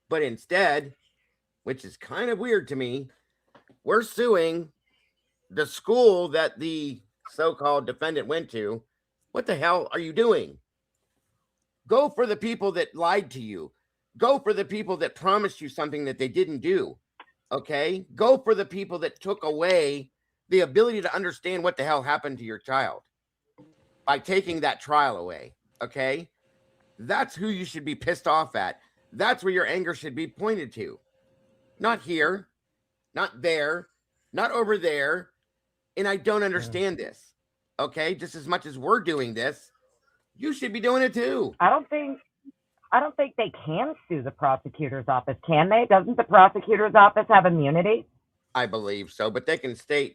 But instead, which is kind of weird to me, we're suing the school that the so-called defendant went to. What the hell are you doing? Go for the people that lied to you. Go for the people that promised you something that they didn't do. Okay? Go for the people that took away the ability to understand what the hell happened to your child by taking that trial away. Okay? That's who you should be pissed off at. That's where your anger should be pointed to. Not here, not there, not over there. And I don't understand this. Okay, just as much as we're doing this, you should be doing it too. I don't think they can sue the prosecutor's office, can they? Doesn't the prosecutor's office have immunity? I believe so, but they can sue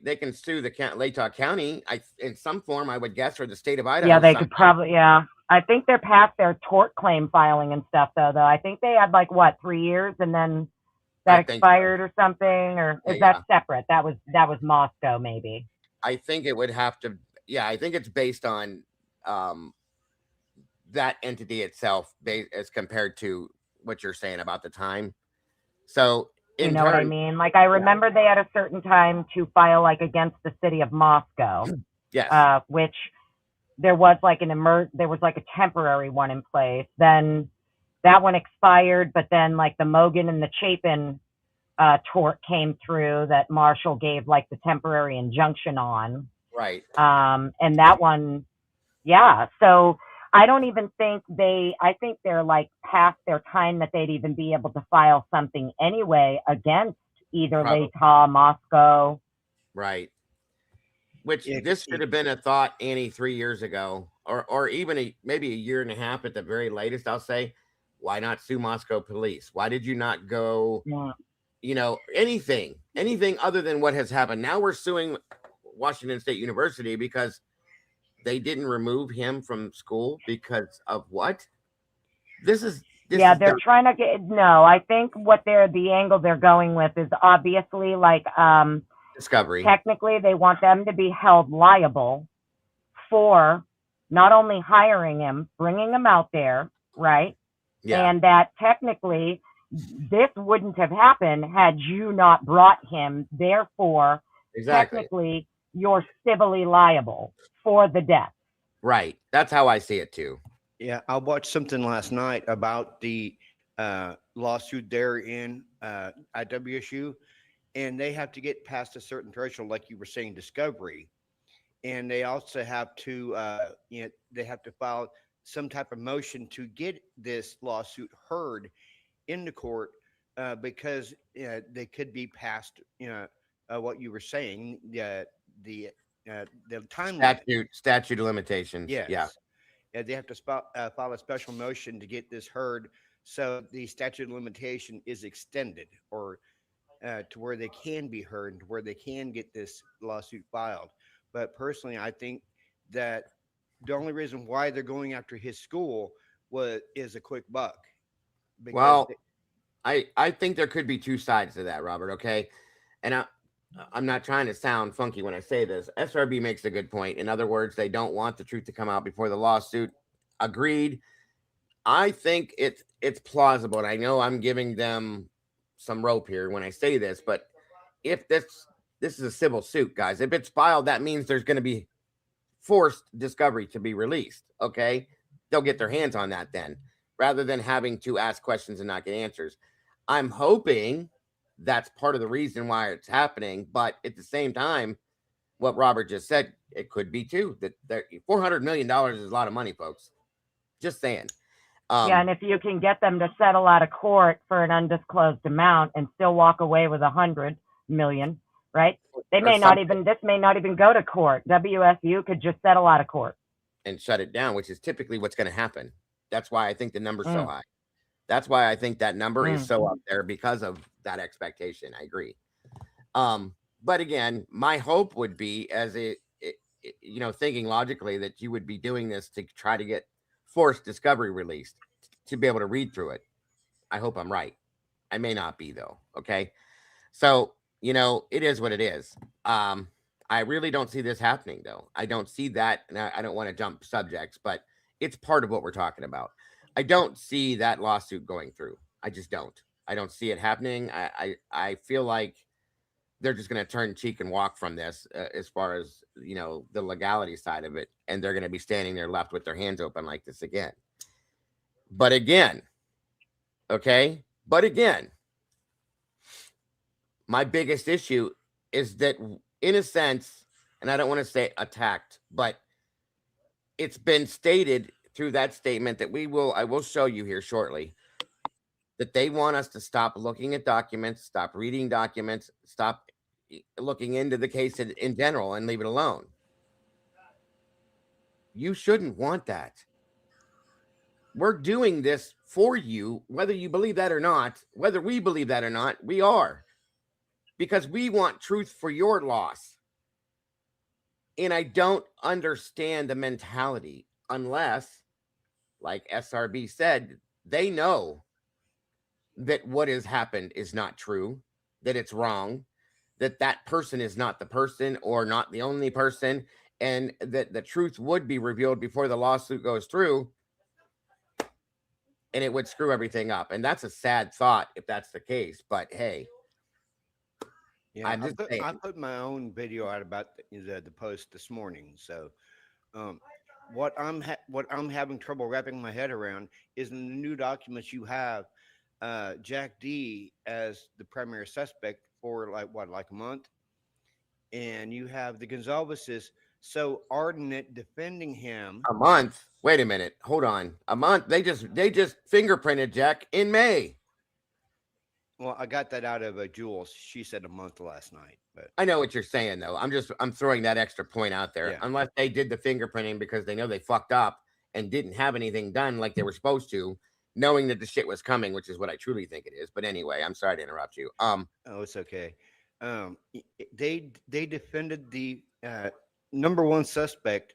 the Latah County in some form, I would guess, or the state of Idaho. Yeah, they could probably, I think they're past their tort claim filing and stuff, though. I think they had 3 years, and then that expired or something, or is that separate? That was Moscow, maybe. I think it would have to. Yeah, I think it's based on that entity itself, as compared to what you're saying about the time. So, you know what I mean? Like, I remember they had a certain time to file against the city of Moscow. Yes. Which there was a temporary one in place. Then that one expired, but then the Mogan and the Chapin tort came through that Marshall gave the temporary injunction on. Right. And that one, so I don't even think I think they're past their time that they'd even be able to file something anyway against either Latah, Moscow. Right. Which this should have been a thought, Annie, 3 years ago, or even maybe a year and a half at the very latest. I'll say, why not sue Moscow police? Why did you not go? Anything other than what has happened. Now we're suing Washington State University because they didn't remove him from school because of what? They're trying to get. No, I think the angle they're going with is obviously like discovery. Technically, they want them to be held liable for not only hiring him, bringing him out there, right? Yeah. And that technically this wouldn't have happened had you not brought him. Therefore, technically, you're civilly liable for the death. Right. That's how I see it too. Yeah, I watched something last night about the lawsuit there in IWSU, and they have to get past a certain threshold, like you were saying, discovery, and they also have to, they have to file some type of motion to get this lawsuit heard in the court because they could be past, what you were saying, the time statute of limitations. Yes. Yeah. They have to file a special motion to get this heard, so the statute of limitation is extended, or to where they can be heard and to where they can get this lawsuit filed. But personally, I think that the only reason why they're going after his school is a quick buck. Well, I think there could be two sides to that, Robert. Okay, and I'm not trying to sound funky when I say this. SRB makes a good point. In other words, they don't want the truth to come out before the lawsuit. Agreed. I think it's plausible, and I know I'm giving them some rope here when I say this, but if this is a civil suit, guys, if it's filed, that means there's going to be forced discovery to be released. Okay, they'll get their hands on that then, rather than having to ask questions and not get answers. I'm hoping that's part of the reason why it's happening, but at the same time, what Robert just said, it could be too. That $400 million is a lot of money, folks. Just saying. And if you can get them to settle out of court for an undisclosed amount and still walk away with $100 million, right? This may not even go to court. WSU could just settle out of court and shut it down, which is typically what's going to happen. That's why I think the number's so high. That's why I think that number is so up there, because of that expectation. I agree. But again, my hope would be, thinking logically, that you would be doing this to try to get forced discovery released, to be able to read through it. I hope I'm right. I may not be, though. Okay. So, it is what it is. I really don't see this happening, though. I don't see that. And I don't want to jump subjects, but it's part of what we're talking about. I don't see that lawsuit going through. I just don't. I don't see it happening. I feel like they're just going to turn cheek and walk from this as far as, the legality side of it. And they're going to be standing there left with their hands open like this again. But again, my biggest issue is that, in a sense, and I don't want to say attacked, but it's been stated through that statement that I will show you here shortly, that they want us to stop looking at documents, stop reading documents, stop looking into the case in general, and leave it alone. You shouldn't want that. We're doing this for you, whether you believe that or not, whether we believe that or not, we are. Because we want truth for your loss. And I don't understand the mentality unless, like SRB said, they know that what has happened is not true, that it's wrong, that person is not the person or not the only person, and that the truth would be revealed before the lawsuit goes through, and it would screw everything up. And that's a sad thought if that's the case, but hey. Yeah, I put my own video out about the post this morning. So what I'm having trouble wrapping my head around is, in the new documents you have Jack D as the primary suspect for like a month, and you have the Gonzalveses so ardent defending him. A month? Wait a minute. Hold on. A month? They just fingerprinted Jack in May. Well, I got that out of Jules. She said a month last night, but I know what you're saying, though. I'm throwing that extra point out there. yeah. Unless they did the fingerprinting because they know they fucked up and didn't have anything done like they were supposed to, knowing that the shit was coming, which is what I truly think it is. But anyway, I'm sorry to interrupt you. Oh, it's okay. They defended the number one suspect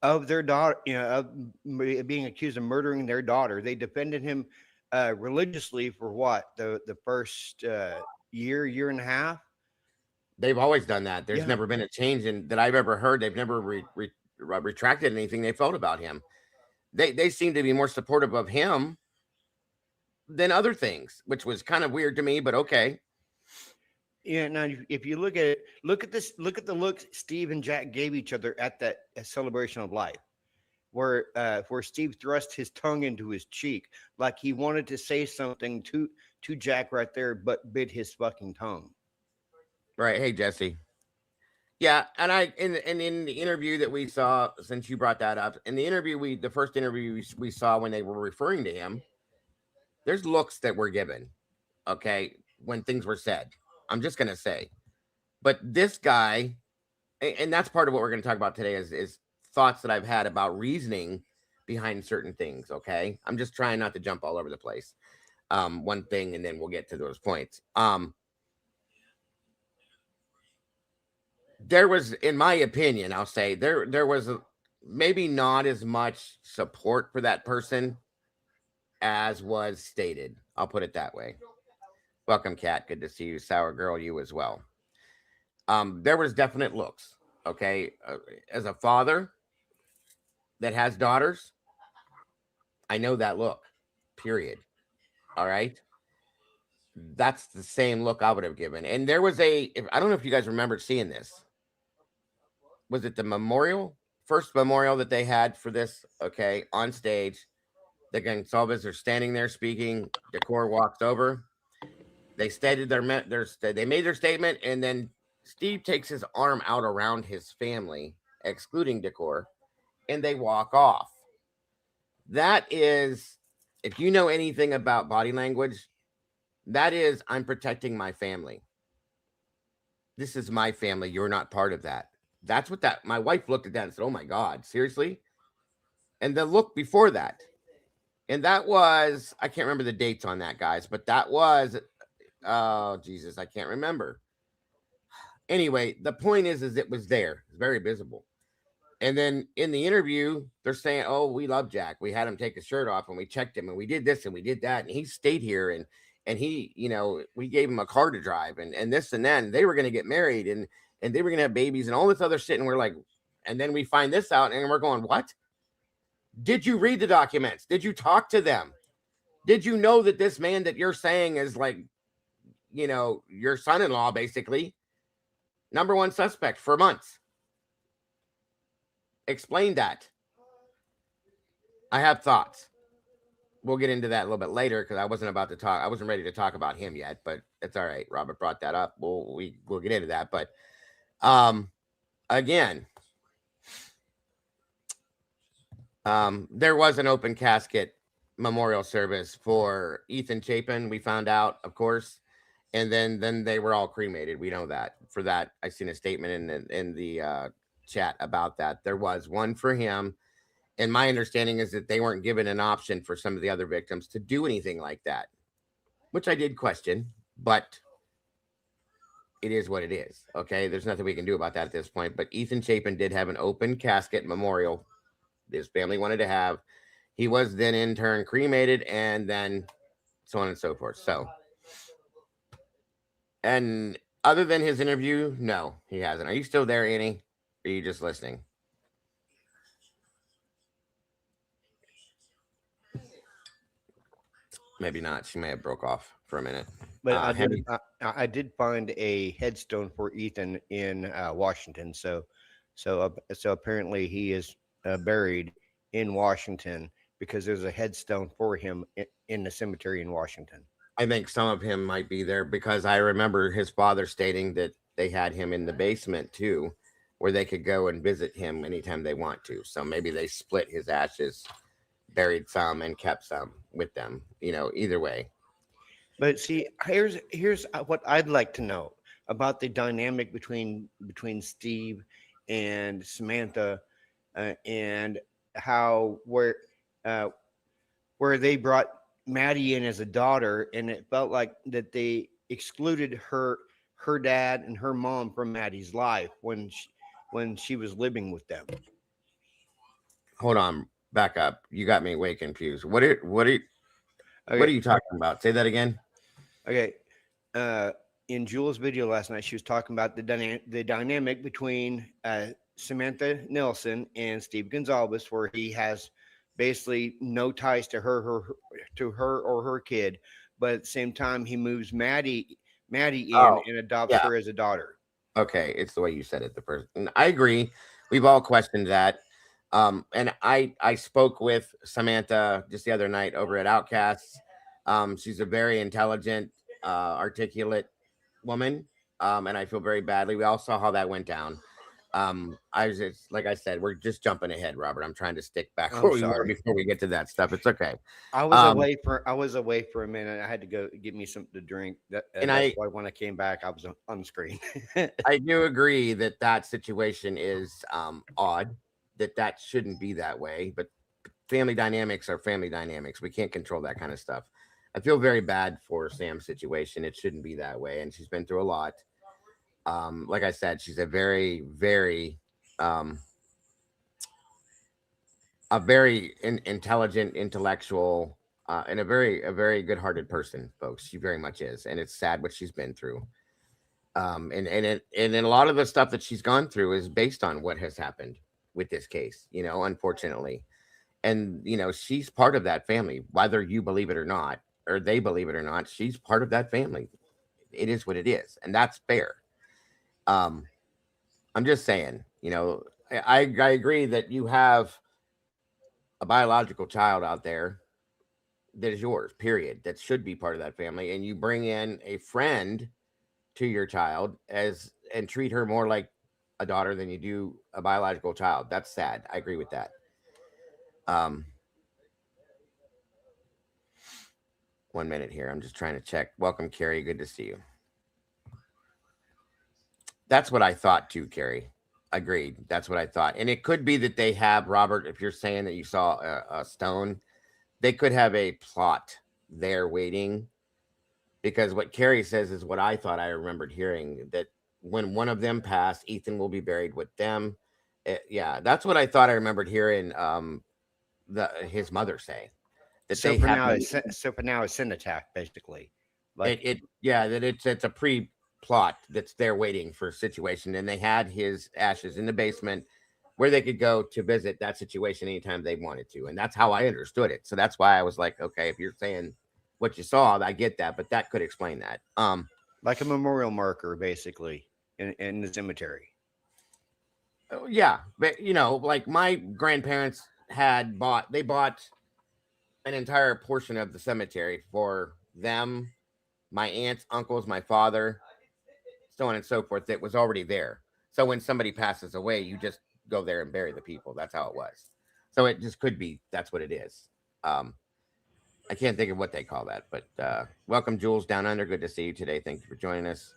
of their daughter, being accused of murdering their daughter. They defended him religiously for what the first year and a half. They've always done that. There's Yeah. never been a change in that I've ever heard. They've never retracted anything they felt about him. They seem to be more supportive of him than other things, which was kind of weird to me, but okay. Yeah. Now, if you look at it, look at the look Steve and Jack gave each other at that celebration of life, where Steve thrust his tongue into his cheek like he wanted to say something to Jack right there, but bit his fucking tongue. Right. Hey, Jesse. Yeah, and in the interview that we saw, since you brought that up, in the interview the first interview we saw when they were referring to him, there's looks that were given, okay, when things were said. I'm just gonna say, but this guy, and that's part of what we're gonna talk about today is thoughts that I've had about reasoning behind certain things. Okay, I'm just trying not to jump all over the place. One thing, and then we'll get to those points. There was, in my opinion, I'll say there was maybe not as much support for that person as was stated. I'll put it that way. Welcome, Kat. Good to see you, Sour Girl. You as well. There was definite looks. Okay, as a father that has daughters, I know that look. Period. All right. That's the same look I would have given. And there was I don't know if you guys remember seeing this. Was it the first memorial that they had for this? Okay, on stage, the Gonsalves are standing there speaking. Decor walks over. They stated they made their statement, and then Steve takes his arm out around his family, excluding Decor, and they walk off. That is, if you know anything about body language, that is, I'm protecting my family. This is my family. You're not part of that. That's what my wife looked at that and said, oh my God, seriously? And the look before that. And that was, I can't remember the dates on that, guys, but that was, oh, Jesus, I can't remember. Anyway, the point is it was there. It's very visible. And then in the interview, they're saying, oh, we love Jack. We had him take his shirt off and we checked him and we did this and we did that. And he stayed here and he, we gave him a car to drive and this and that. And they were going to get married and they were going to have babies and all this other shit. And we're like, and then we find this out and we're going, what? Did you read the documents? Did you talk to them? Did you know that this man that you're saying is like, your son-in-law, basically, number one suspect for months? Explain that. I have thoughts. We'll get into that a little bit later because I wasn't ready to talk about him yet, but it's all right. Robert brought that up. We'll get into that. But again, there was an open casket memorial service for Ethan Chapin. We found out, of course, and then they were all cremated. We know that. For that, I seen a statement in the chat about that. There was one for him, and my understanding is that they weren't given an option for some of the other victims to do anything like that, which I did question, but it is what it is. Okay, there's nothing we can do about that at this point. But Ethan Chapin did have an open casket memorial his family wanted to have. He was then in turn cremated and then so on and so forth. So, and other than his interview, no, he hasn't. Are you still there, Annie? Or are you just listening? Maybe not. She may have broke off for a minute. But I did find a headstone for Ethan in Washington. So apparently he is buried in Washington because there's a headstone for him in the cemetery in Washington. I think some of him might be there because I remember his father stating that they had him in the basement too, where they could go and visit him anytime they want to. So maybe they split his ashes, buried some and kept some with them, either way. But see, here's what I'd like to know about the dynamic between Steve and Samantha, and how uh, where they brought Maddie in as a daughter, and it felt like that they excluded her dad and her mom from Maddie's life when she was living with them. Hold on, back up. You got me way confused. What are Okay, you talking about? Say that again. okay. Uh, in Jules' video last night, she was talking about the dynamic between Samantha Nelson and Steve Gonzalez, where he has basically no ties to her or her kid, but at the same time he moves Maddie in Oh, and adopts yeah. her as a daughter. Okay, it's the way you said it the first. And I agree. We've all questioned that. And I spoke with Samantha just the other night over at Outcasts. She's a very intelligent, articulate woman. And I feel very badly. We all saw how that went down. I was just like I said, we're just jumping ahead, Robert. I'm trying to stick back I'm where we were sorry. before we get to that stuff. It's okay. I was Um, away for a minute. I had to go get me something to drink. and That's I why when I came back, I was on the screen. I do agree that that situation is odd. That shouldn't be that way. But family dynamics are family dynamics. We can't control that kind of stuff. I feel very bad for Sam's situation. It shouldn't be that way, and she's been through a lot. Like I said, she's um, a very intelligent, intellectual, and a very good-hearted person, folks. She very much is, and it's sad what she's been through. And a lot of the stuff that she's gone through is based on what has happened with this case. Unfortunately, and she's part of that family, whether you believe it or not, or they believe it or not. She's part of that family. It is what it is, and that's fair. Um, I'm just saying, I agree that you have a biological child out there that is yours, period, that should be part of that family, and you bring in a friend to your child as and treat her more like a daughter than you do a biological child. That's sad. I agree with that. Um, 1 minute here. I'm just trying to check. Welcome, Carrie. Good to see you. That's what I thought too, Carrie. Agreed. That's what I thought. And it could be that they have, Robert, if you're saying that you saw a stone, they could have a plot there waiting, because what Carrie says is what I thought I remembered hearing, that when one of them passed, Ethan will be buried with them. Yeah, that's what I thought I remembered hearing his mother say, that So they for have now, it's Cinetac basically. Like that it's a pre-plot that's there waiting for a situation, and they had his ashes in the basement where they could go to visit that situation anytime they wanted to, and that's how I understood it. So that's why I was like, okay, if you're saying what you saw, I get that, but that could explain that. like a memorial marker, basically, in the cemetery. Yeah, but like my grandparents they bought an entire portion of the cemetery for them, my aunts, uncles, my father, so on and so forth. That was already there. So when somebody passes away, you just go there and bury the people. That's how it was. So it just could be that's what it is. I can't think of what they call that, but welcome, Jules Down Under. Good to see you today. Thank you for joining us.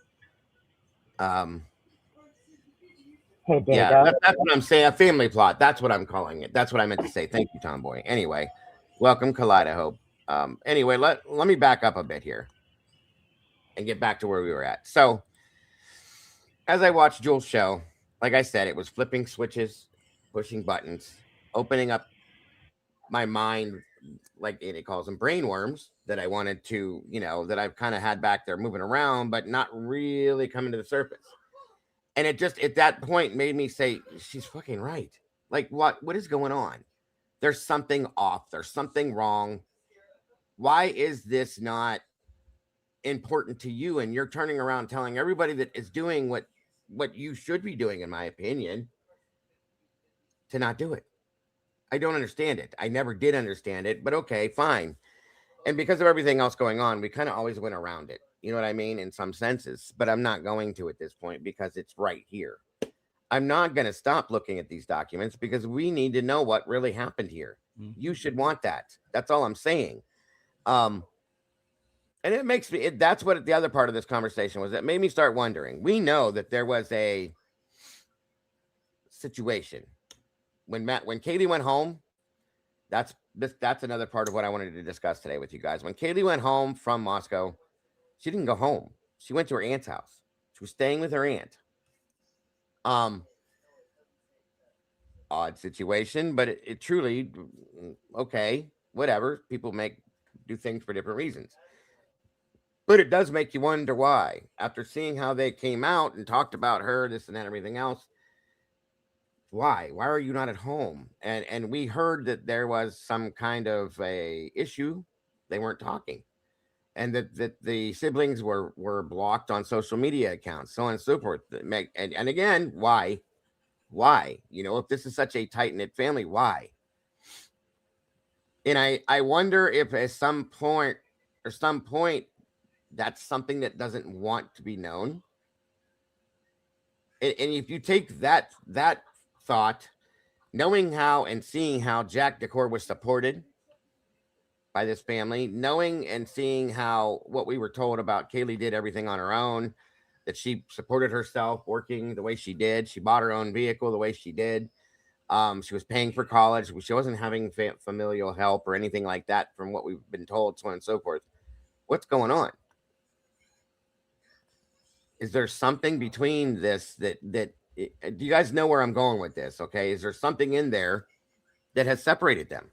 Hey, Yeah, Diego. that's what I'm saying. A family plot. That's what I'm calling it. That's what I meant to say. Thank you, Tomboy. Anyway, welcome, Kaleido. Anyway, let me back up a bit here and get back to where we were at. So, as I watched Jules' show, like I said, it was flipping switches, pushing buttons, opening up my mind, like it calls them brainworms, that I wanted to, that I've kind of had back there moving around, but not really coming to the surface. And it just at that point made me say, she's fucking right. Like, what is going on? There's something off. There's something wrong. Why is this not important to you? And you're turning around telling everybody that is doing what you should be doing, in my opinion, to not do it. I don't understand it. I never did understand it, but okay, fine. And because of everything else going on, we kind of always went around it. You know what I mean? In some senses, but I'm not going to at this point because it's right here. I'm not going to stop looking at these documents because we need to know what really happened here. You should want that. That's all I'm saying. And it makes me, that's what the other part of this conversation was. That made me start wondering. We know that there was a situation when Kaylee went home. That's another part of what I wanted to discuss today with you guys. When Kaylee went home from Moscow, she didn't go home. She went to her aunt's house. She was staying with her aunt. Odd situation, but it truly, okay, whatever. People do things for different reasons. But it does make you wonder why. After seeing how they came out and talked about her, this and that, everything else, why? Why are you not at home? And we heard that there was some kind of a issue. They weren't talking. And that the siblings were blocked on social media accounts, so on and so forth. And again, why? Why? If this is such a tight-knit family, why? And I wonder if at some point that's something that doesn't want to be known. And if you take that thought, knowing how and seeing how Jack Decor was supported by this family, knowing and seeing how what we were told about Kaylee did everything on her own, that she supported herself working the way she did. She bought her own vehicle the way she did. She was paying for college. She wasn't having familial help or anything like that from what we've been told, so on and so forth. What's going on? Is there something between this that do you guys know where I'm going with this? Okay. Is there something in there that has separated them?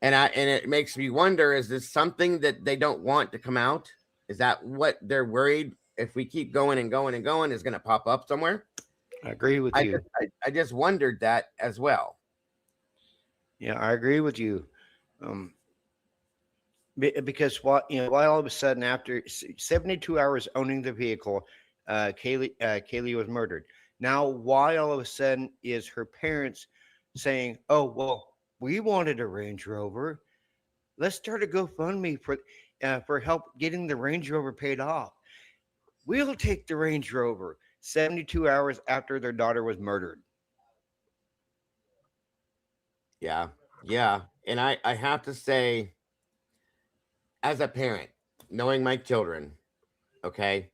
And it makes me wonder, is this something that they don't want to come out? Is that what they're worried if we keep going and going and going is going to pop up somewhere? I agree with you. I just wondered that as well. Yeah, I agree with you. Because why all of a sudden after 72 hours owning the vehicle, Kaylee was murdered. Now, why all of a sudden is her parents saying, "Oh, well, we wanted a Range Rover. Let's start a GoFundMe for help getting the Range Rover paid off. We'll take the Range Rover." 72 hours after their daughter was murdered. Yeah. And I have to say, as a parent, knowing my children, okay,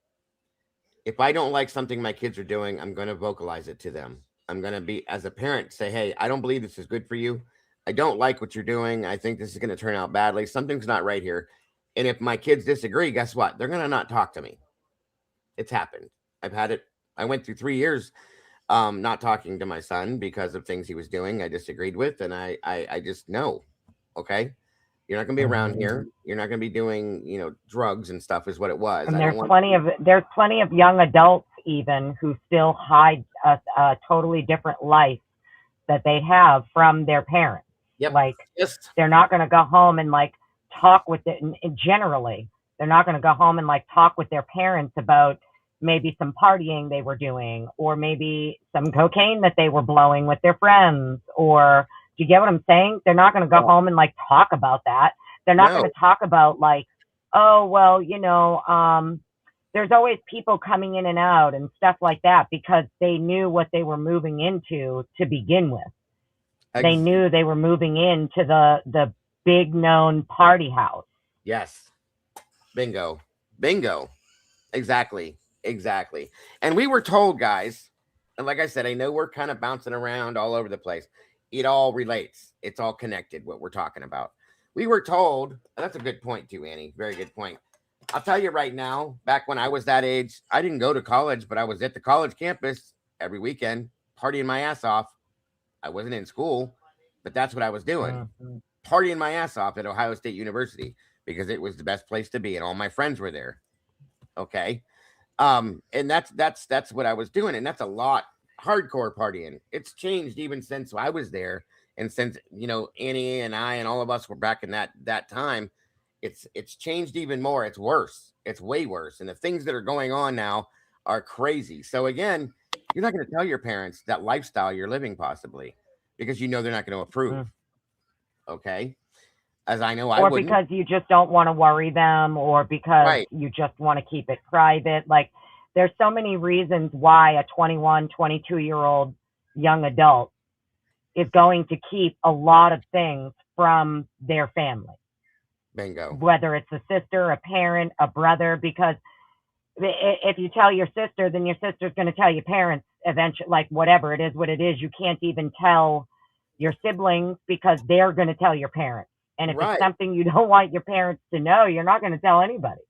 if I don't like something my kids are doing, I'm going to vocalize it to them. I'm going to be, as a parent, say, hey, I don't believe this is good for you. I don't like what you're doing. I think this is going to turn out badly. Something's not right here. And if my kids disagree, guess what? They're going to not talk to me. It's happened. I've had it. I went through 3 years not talking to my son because of things he was doing I disagreed with. And I just know, okay, you're not going to be around here. You're not going to be doing, drugs and stuff is what it was. And there's plenty of young adults even who still hide a totally different life that they have from their parents. Yep. Like they're not going to go home and like talk with it. And generally, they're not going to go home and like talk with their parents about maybe some partying they were doing, or maybe some cocaine that they were blowing with their friends, or do you get what I'm saying? They're not going to go home and like talk about that. They're not going to talk about like, oh, well, there's always people coming in and out and stuff like that, because they knew what they were moving into to begin with. They knew they were moving into the big known party house. Yes. Bingo. Exactly. And we were told, guys, and like I said, I know we're kind of bouncing around all over the place. It all relates. It's all connected, what we're talking about. We were told, and that's a good point too, Annie. Very good point. I'll tell you right now, back when I was that age, I didn't go to college, but I was at the college campus every weekend, partying my ass off. I wasn't in school, but that's what I was doing. Partying my ass off at Ohio State University because it was the best place to be, and all my friends were there. Okay. And that's what I was doing. And that's a lot hardcore partying. It's changed even since I was there. And since, Annie and I and all of us were back in that time, it's changed even more. It's worse. It's way worse. And the things that are going on now are crazy. So again, you're not going to tell your parents that lifestyle you're living possibly, because they're not going to approve. Okay. As I know, I wouldn't. Or because you just don't want to worry them, or because you just want to keep it private. Like, there's so many reasons why a 21, 22-year-old young adult is going to keep a lot of things from their family. Bingo. whether it's a sister, a parent, a brother, because if you tell your sister, then your sister's going to tell your parents eventually, like whatever it is, what it is. You can't even tell your siblings because they're going to tell your parents. And if Right. it's something you don't want your parents to know, you're not going to tell anybody.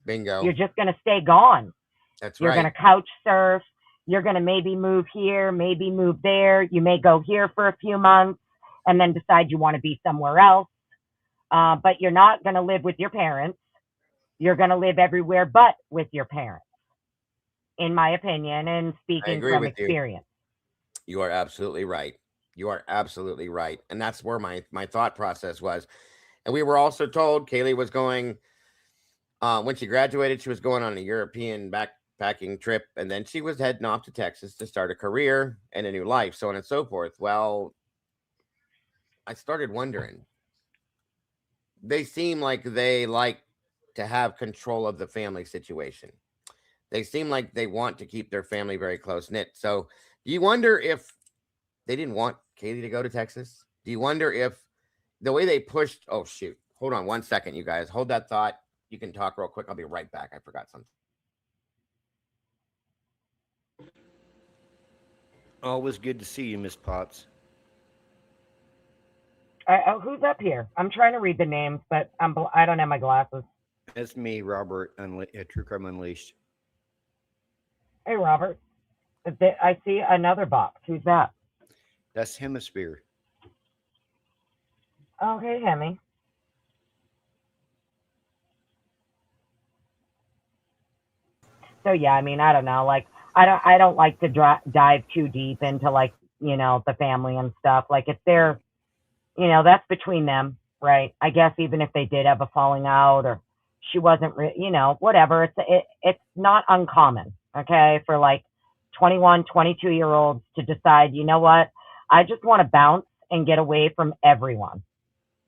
Bingo. You're just going to stay gone. That's You're right. going to couch surf. You're going to maybe move here, maybe move there. You may go here for a few months and then decide you want to be somewhere else. But you're not going to live with your parents. You're going to live everywhere but with your parents, in my opinion, and speaking agree from with you. experience. You are absolutely right. You are absolutely right. And that's where my thought process was. And we were also told Kaylee was going, when she graduated, she was going on a European backpacking trip. And then she was heading off to Texas to start a career and a new life, so on and so forth. Well, I started wondering. They seem like they like to have control of the family situation. They seem like they want to keep their family very close knit. So do you wonder if they didn't want Kaylee to go to Texas? Do you wonder if the way they pushed, oh shoot, hold on 1 second, you guys. Hold that thought. You can talk real quick. I'll be right back. I forgot something. Always good to see you, Miss Potts. Who's up here? I'm trying to read the names, but I don't have my glasses. That's me, Robert, True Crime Unleashed. Hey, Robert. I see another box. Who's that? That's Hemisphere. Oh, hey, Hemi. So yeah, I mean, I don't know. Like, I don't like to dive too deep into like, you know, the family and stuff. Like, if they're, you know, that's between them, right? I guess even if they did have a falling out or she wasn't, you know, whatever. It's not uncommon, okay, for like 21, 22-year-olds to decide, you know what, I just want to bounce and get away from everyone,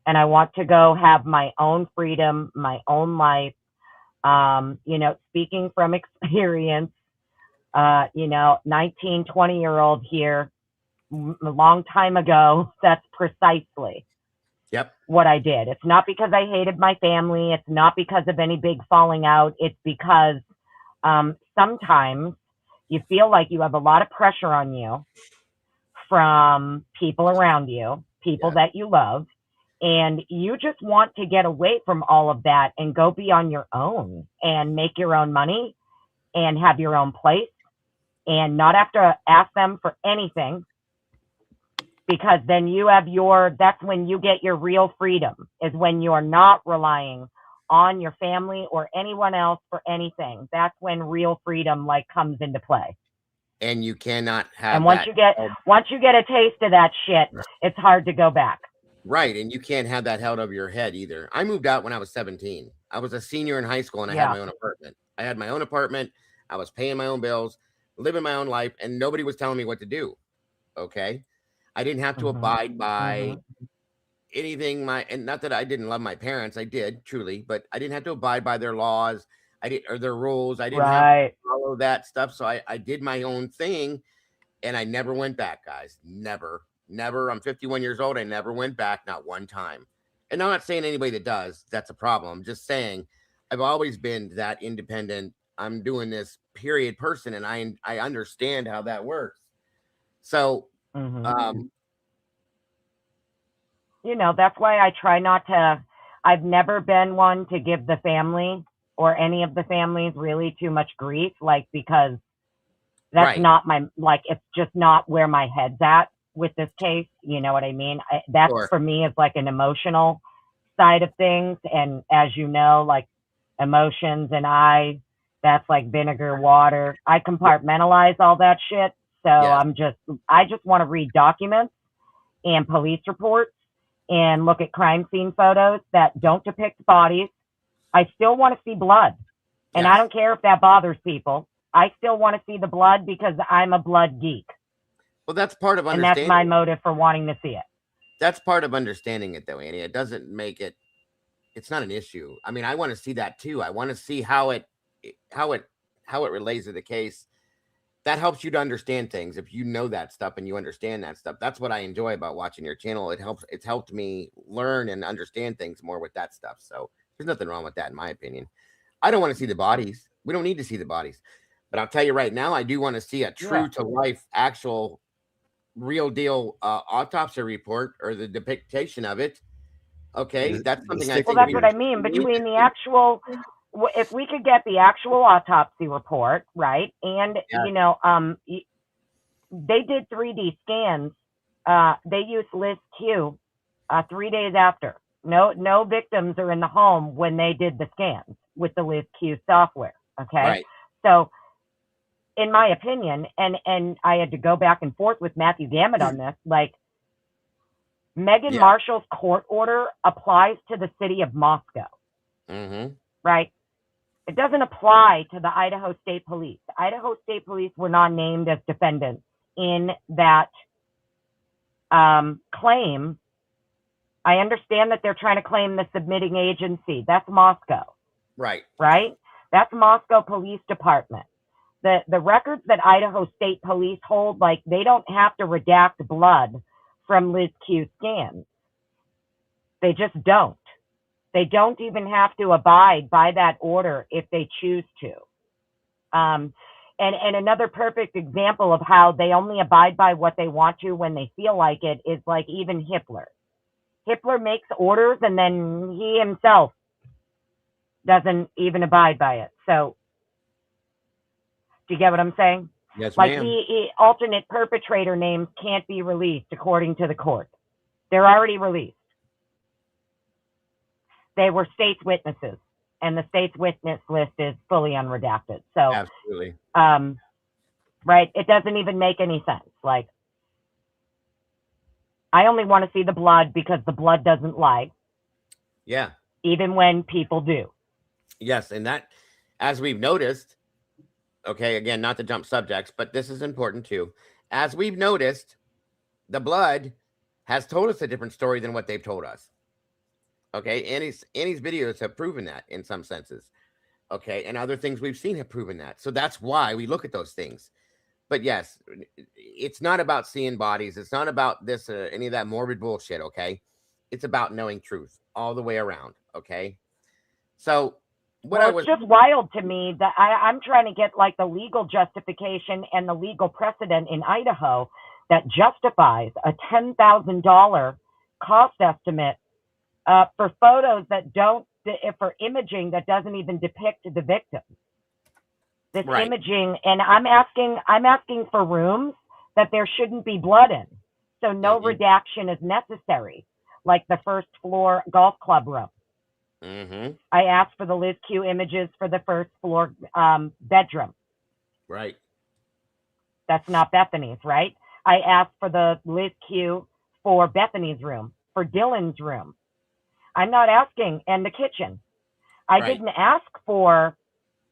and I want to go have my own freedom, my own life. You know, speaking from experience, you know, 19, 20-year-old here, a long time ago, that's precisely what I did. It's not because I hated my family. It's not because of any big falling out. It's because sometimes you feel like you have a lot of pressure on you from people around you, people that you love, and you just want to get away from all of that and go be on your own and make your own money and have your own place and not have to ask them for anything, because then you have that's when you get your real freedom, is when you're not relying on your family or anyone else for anything. That's when real freedom like comes into play. And you cannot have and once you get a taste of that shit, it's hard to go back. Right. And you can't have that held over your head either. I moved out when I was 17. I was a senior in high school and I had my own apartment. I had my own apartment. I was paying my own bills, living my own life, and nobody was telling me what to do. Okay. I didn't have to abide by anything. And not that I didn't love my parents. I did truly, but I didn't have to abide by their laws. Or their rules. I didn't have to follow that stuff. So I did my own thing and I never went back, guys. Never. I'm 51 years old. I never went back, not one time. And I'm not saying anybody that does, that's a problem. I'm just saying I've always been that independent. I'm doing this period person, and I understand how that works. So, you know, that's why I try not to. I've never been one to give the family or any of the families really too much grief, like, because that's not my, like, it's just not where my head's at with this case. You know what I mean? That's for me is like an emotional side of things. And as you know, like emotions and that's like vinegar, water. I compartmentalize all that shit. So I just want to read documents and police reports and look at crime scene photos that don't depict bodies. I still want to see blood. And I don't care if that bothers people. I still want to see the blood because I'm a blood geek. Well, that's part of understanding. And that's my motive for wanting to see it. That's part of understanding it, though, Annie. It doesn't make it, it's not an issue. I mean, I want to see that too. I want to see how it relates to the case. that helps you to understand things. If you know that stuff and you understand that stuff, that's what I enjoy about watching your channel. It's helped me learn and understand things more with that stuff. So there's nothing wrong with that, in my opinion. I don't want to see the bodies. We don't need to see the bodies. But I'll tell you right now, I do want to see a true to life, actual, real deal autopsy report or the depiction of it. Okay, that's something I think. Well, that's what I mean. Between the actual, if we could get the actual autopsy report, right, and Yeah. you know, they did 3D scans. They used Liz Q 3 days after. No victims are in the home when they did the scans with the Liz Q software. Okay, Right. so in my opinion, and I had to go back and forth with Matthew Gammett on this, like Megan Marshall's court order applies to the city of Moscow, right? It doesn't apply to the Idaho State Police. The Idaho State Police were not named as defendants in that claim. I understand that they're trying to claim the submitting agency. That's Moscow. Right. Right? That's Moscow Police Department. The records that Idaho State Police hold, like, they don't have to redact blood from Liz Q scans. They just don't. They don't even have to abide by that order if they choose to. And another perfect example of how they only abide by what they want to when they feel like it is like even Hitler. Hitler makes orders and then he himself doesn't even abide by it. So, do you get what I'm saying? Yes, like ma'am. the alternate perpetrator names can't be released according to the court. They're already released. They were state's witnesses, and the state's witness list is fully unredacted. So, absolutely. Right? It doesn't even make any sense. Like, I only want to see the blood because the blood doesn't lie. Yeah. Even when people do. Yes, and that, as we've noticed, okay, again, not to jump subjects, but this is important too. As we've noticed, the blood has told us a different story than what they've told us. Okay, Annie's videos have proven that in some senses. Okay, and other things we've seen have proven that. So that's why we look at those things. But yes, it's not about seeing bodies. It's not about this, any of that morbid bullshit. Okay, it's about knowing truth all the way around. Okay, so it's just wild to me that I'm trying to get like the legal justification and the legal precedent in Idaho that justifies a $10,000 cost estimate for photos that don't, for imaging that doesn't even depict the victim. This imaging, and I'm asking for rooms that there shouldn't be blood in, so no redaction is necessary, like the first floor golf club room. I asked for the Liz Q images for the first floor bedroom. Right. That's not Bethany's, right? I asked for the Liz Q for Bethany's room, for Dylan's room. I'm not asking, and the kitchen. I didn't ask for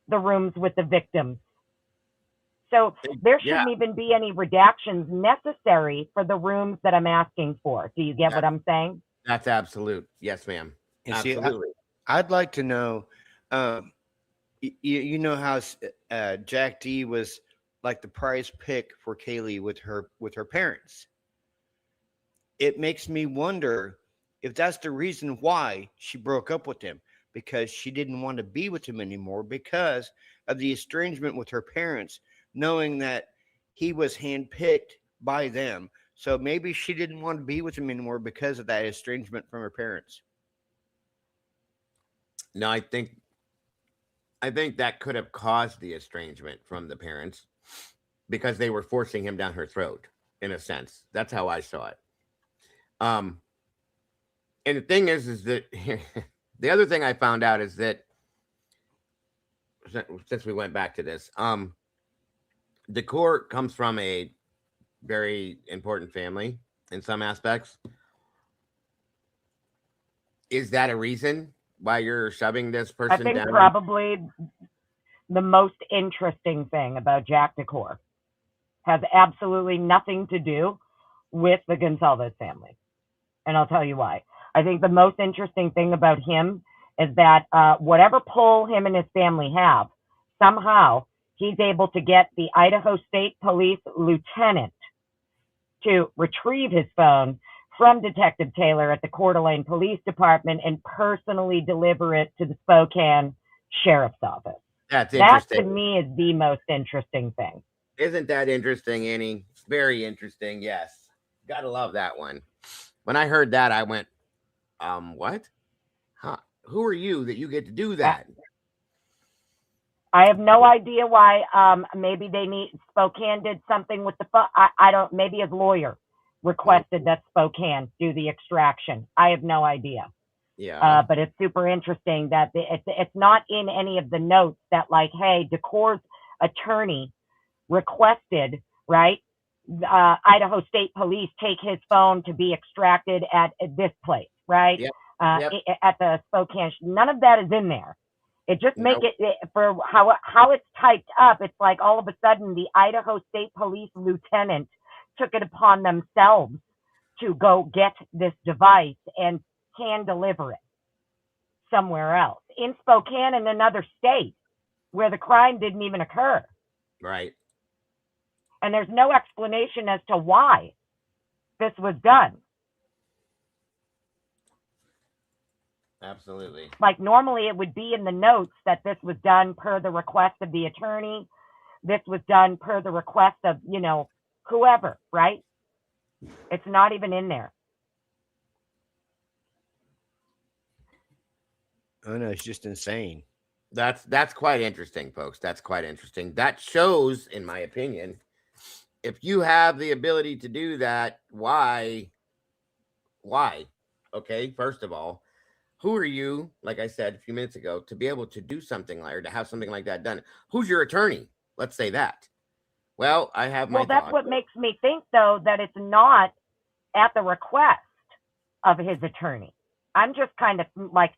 the rooms with the victims. So there shouldn't even be any redactions necessary for the rooms that I'm asking for. Do you get what I'm saying? That's absolute. Yes, ma'am. Absolutely. See, I'd like to know, you know how Jack D was like the prize pick for Kaylee with her parents. It makes me wonder if that's the reason why she broke up with him, because she didn't want to be with him anymore because of the estrangement with her parents, knowing that he was handpicked by them. So maybe she didn't want to be with him anymore because of that estrangement from her parents. No, I think that could have caused the estrangement from the parents because they were forcing him down her throat, in a sense. That's how I saw it. And the thing is that the other thing I found out is that since we went back to this, the court comes from a very important family in some aspects. Is that a reason why you're shoving this person down? I think probably the most interesting thing about Jack Decor has absolutely nothing to do with the Goncalves family. And I'll tell you why. I think the most interesting thing about him is that whatever pull him and his family have, somehow he's able to get the Idaho State Police lieutenant to retrieve his phone from Detective Taylor at the Coeur d'Alene Police Department and personally deliver it to the Spokane Sheriff's Office. That's That, interesting. to me, is the most interesting thing. Isn't that interesting, Annie? Very interesting. Yes. Gotta love that one. When I heard that, I went, what? Huh? Who are you that you get to do that? I have no idea why. Maybe Spokane did something with the phone. I don't, maybe his lawyer requested that Spokane do the extraction. I have no idea. Yeah. But it's super interesting that it's not in any of the notes that, like, hey, Decor's attorney requested, right? Idaho State Police take his phone to be extracted at this place, right? Yep. At the Spokane. None of that is in there. It just make it for how it's typed up. It's like all of a sudden the Idaho State Police lieutenant took it upon themselves to go get this device and hand deliver it somewhere else in Spokane, in another state where the crime didn't even occur. Right. And there's no explanation as to why this was done. Absolutely. Like normally it would be in the notes that this was done per the request of the attorney. This was done per the request of, whoever, right? It's not even in there. Oh no, it's just insane. That's quite interesting, folks. That's quite interesting. That shows, in my opinion, if you have the ability to do that, why? Okay, first of all, who are you, like I said a few minutes ago, to be able to do something like, or to have something like that done? Who's your attorney? Let's say that. Well, I have my Well, that's thoughts. what makes me think, though, that it's not at the request of his attorney. I'm just kind of like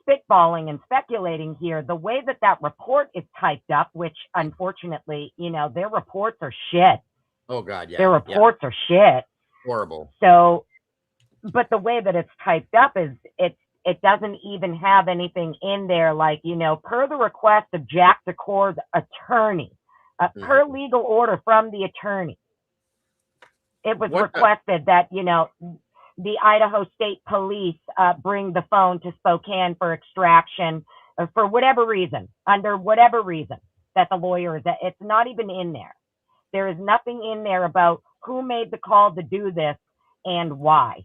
spitballing and speculating here. The way that report is typed up, which unfortunately, their reports are shit. Oh, God, yeah. Their reports are shit. Horrible. So, but the way that it's typed up is it doesn't even have anything in there like, per the request of Jack Decor's attorney, per legal order from the attorney. It was requested that, the Idaho State Police bring the phone to Spokane for extraction for whatever reason, under whatever reason that the lawyer is. It's not even in there. There is nothing in there about who made the call to do this and why.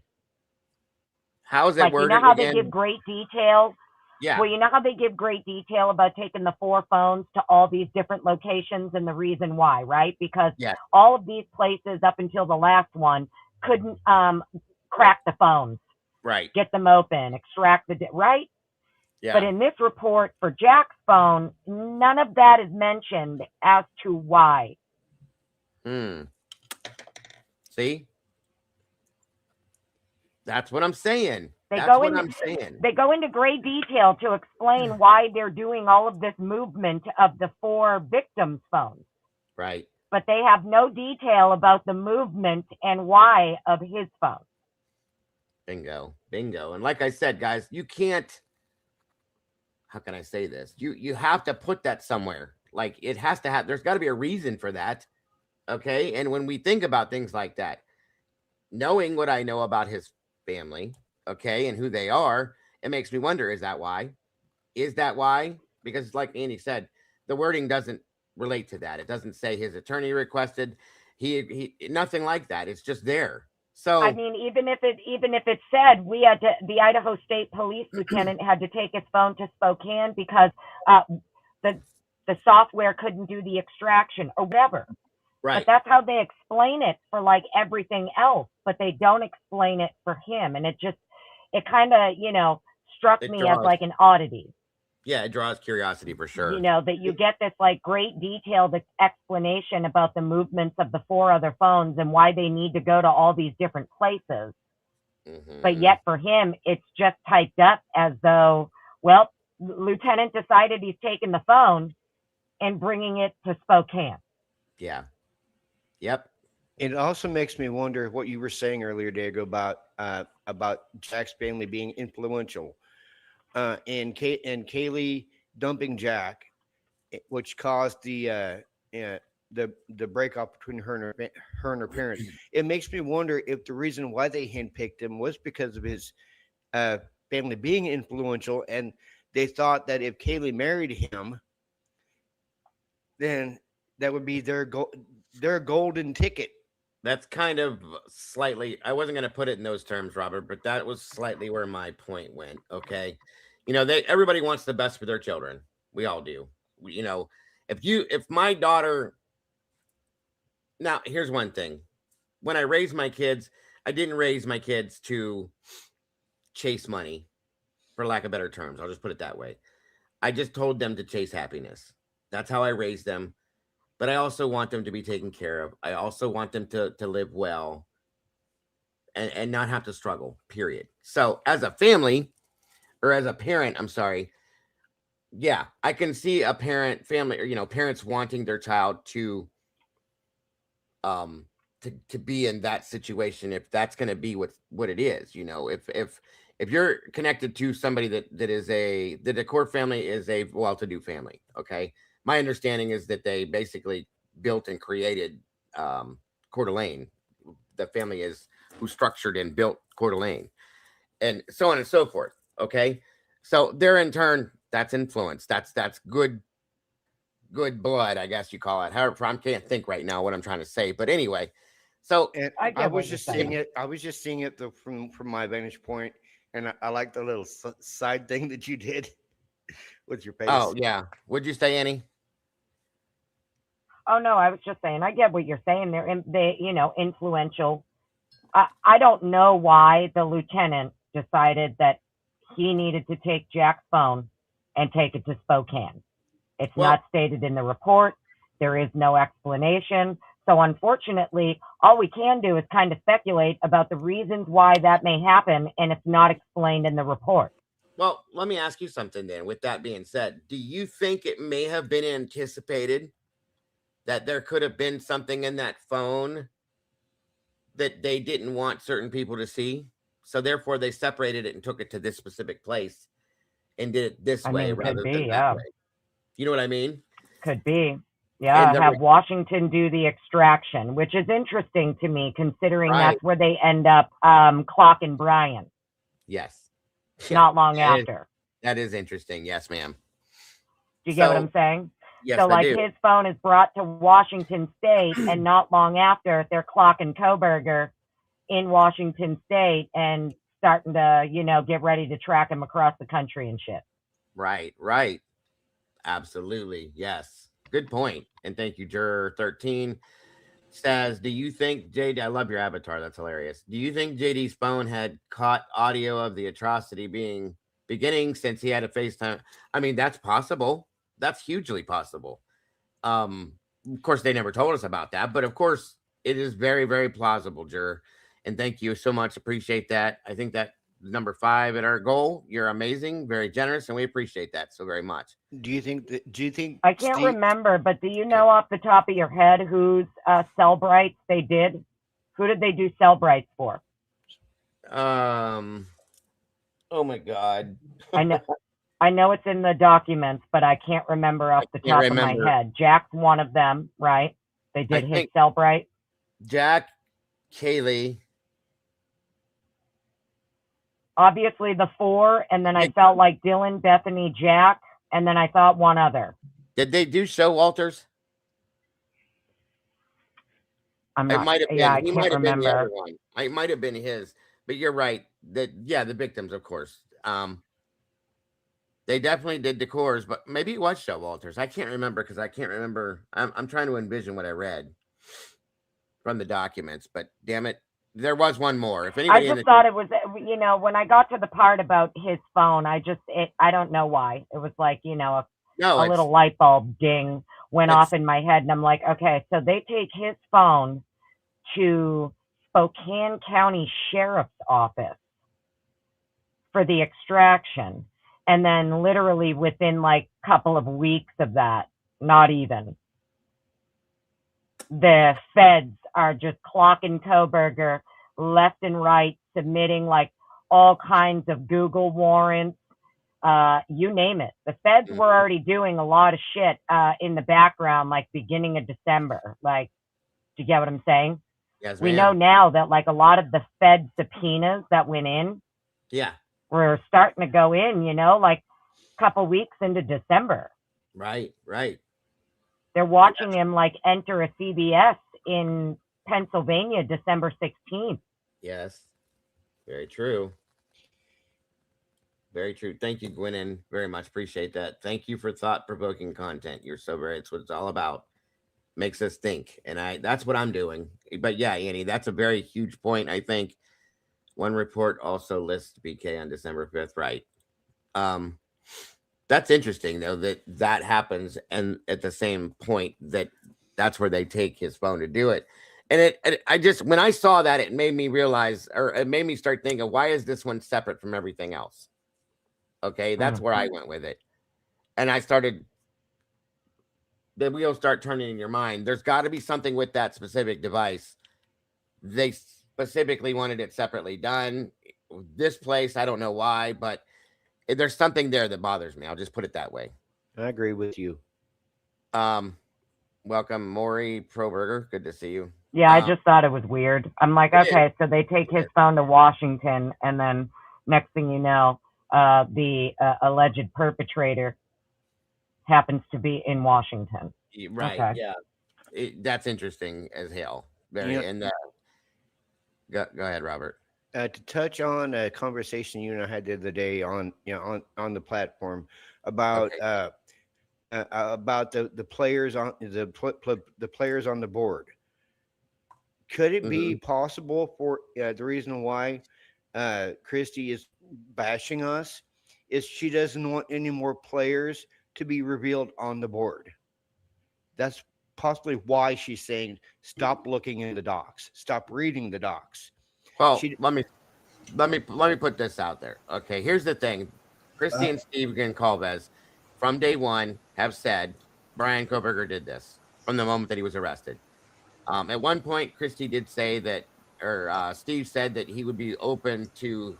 How's it worded? You know how they give great detail? Yeah. Well, you know how they give great detail about taking the 4 phones to all these different locations and the reason why, right? Because all of these places up until the last one couldn't crack the phones. Right. Get them open, extract right? Yeah. But in this report for Jack's phone, none of that is mentioned as to why. See? That's what I'm saying. They go into great detail to explain why they're doing all of this movement of the 4 victims' phones. Right. But they have no detail about the movement and why of his phone. Bingo. And like I said, guys, you can't, how can I say this? You have to put that somewhere. Like it has to have, there's got to be a reason for that. Okay. And when we think about things like that, knowing what I know about his family, okay, and who they are, it makes me wonder, is that why? Because like Andy said, the wording doesn't relate to that. It doesn't say his attorney requested, he nothing like that. It's just there. So I mean, even if it said the Idaho State Police lieutenant had to take his phone to Spokane because the software couldn't do the extraction or whatever. Right. But that's how they explain it for like everything else, but they don't explain it for him. And it kind of, struck me as like an oddity. Yeah, it draws curiosity for sure. That you get this like great detailed explanation about the movements of the 4 other phones and why they need to go to all these different places. But yet for him, it's just typed up as though, well, Lieutenant decided he's taking the phone and bringing it to Spokane. Yeah. Yep. It also makes me wonder what you were saying earlier, Diego, about Jack's family being influential, and Kaylee dumping Jack. which caused the breakup between her and her parents. It makes me wonder if the reason why they handpicked him was because of his uh, family being influential, and they thought that if Kaylee married him, then that would be their golden ticket. That's kind of slightly, I wasn't going to put it in those terms, Robert, but that was slightly where my point went. Okay. Everybody wants the best for their children. We all do. If my daughter, now here's one thing. When I raised my kids, I didn't raise my kids to chase money, for lack of better terms. I'll just put it that way. I just told them to chase happiness. That's how I raised them. But I also want them to be taken care of. I also want them to live well and not have to struggle, period. So as a family, or as a parent, I'm sorry. Yeah, I can see a family, or, parents wanting their child to be in that situation, if that's going to be what it is. If you're connected to somebody that is the decor family is a well-to-do family. Okay. My understanding is that they basically built and created Coeur d'Alene. The family is who structured and built Coeur d'Alene, and so on and so forth. Okay. So they're in turn, that's influence. That's good blood, I guess you call it. However, I can't think right now what I'm trying to say. But anyway, so And I was just seeing it. I was just seeing it from my vantage point, and I like the little side thing that you did with your face. Oh yeah, would you say, Annie? Oh no, I was just saying. I get what you're saying. They influential. I don't know why the lieutenant decided that he needed to take Jack's phone and take it to Spokane. It's not stated in the report. There is no explanation. So unfortunately, all we can do is kind of speculate about the reasons why that may happen, and it's not explained in the report. Well, let me ask you something then. With that being said, do you think it may have been anticipated that there could have been something in that phone that they didn't want certain people to see? So therefore, they separated it and took it to this specific place and did it this way rather than that way. You know what I mean? Could be. Yeah, have Washington do the extraction, which is interesting to me, considering that's where they end up clocking Brian. Yes. Not long after. That is interesting. Yes, ma'am. Do you get what I'm saying? Yes, so I do. His phone is brought to Washington State, and not long after, they're clocking Koberger in Washington State and starting to, get ready to track him across the country and shit. Right. Absolutely. Yes. Good point. And thank you, Juror 13. Says, do you think JD, I love your avatar. That's hilarious. Do you think JD's phone had caught audio of the atrocity beginning since he had a FaceTime? I mean, that's possible. That's hugely possible. Of course, they never told us about that, but of course, it is very, very plausible, Juror. And thank you so much. Appreciate that. I think that number 5 at our goal. You're amazing, very generous, and we appreciate that so very much. Do you think I can't remember, but do you know off the top of your head whose Cellbrights they did? Who did they do Cellbrights for? Oh my God. I know it's in the documents, but I can't remember off the top of my head. Jack's one of them, right? They did his Cellbrite. Jack, Kaylee. Obviously the 4, and then I felt like Dylan, Bethany, Jack, and then I thought one other. Did they do show Walters? It might have been. Yeah, he might have been the other one. It might have been his, but you're right. The victims, of course. They definitely did decors, but maybe it was show Walters. I can't remember because I can't remember. I'm trying to envision what I read from the documents, but damn it. There was one more. If anybody, I just thought it was, when I got to the part about his phone, I don't know why. It was like, a little light bulb ding went off in my head. And I'm like, okay, so they take his phone to Spokane County Sheriff's Office for the extraction. And then literally within like a couple of weeks of that, not even, the feds are just clocking Koberger left and right, submitting like all kinds of Google warrants, you name it. The feds were already doing a lot of shit in the background, like beginning of December. Like, do you get what I'm saying? Yes, we ma'am. know now that like a lot of the Fed subpoenas that went in, Yeah, were starting to go in. Like a couple weeks into December. right. They're watching him like enter a CBS in Pennsylvania, December 16th. Yes, very true. Very true. Thank you, Gwynnen. Very much appreciate that. Thank you for thought-provoking content. You're so very. It's what it's all about. Makes us think, and that's what I'm doing. But yeah, Annie, that's a very huge point. I think one report also lists BK on December 5th. Right. That's interesting though that happens, and at the same point that's where they take his phone to do it. And I just, when I saw that, it made me realize, or it made me start thinking, why is this one separate from everything else? Okay, that's where I went with it, and I started. The wheels start turning in your mind. There's got to be something with that specific device. They specifically wanted it separately done. This place, I don't know why, but there's something there that bothers me. I'll just put it that way. I agree with you. Welcome, Maury Proberger. Good to see you. Yeah, I just thought it was weird. I'm like, okay, so they take his phone to Washington, and then next thing you know, the alleged perpetrator happens to be in Washington. Right. Okay. Yeah. That's interesting as hell. Very. Yep. And go ahead, Robert. To touch on a conversation you and I had the other day on the platform about the players on the players on the board. Could it be possible for the reason why Christy is bashing us is she doesn't want any more players to be revealed on the board? That's possibly why she's saying stop looking in the docs, stop reading the docs. Well, let me put this out there. Okay, here's the thing. Christy and Steve GONCALVES from day one have said Brian Koberger did this from the moment that he was arrested. At one point, Christy did say that, or Steve said that he would be open to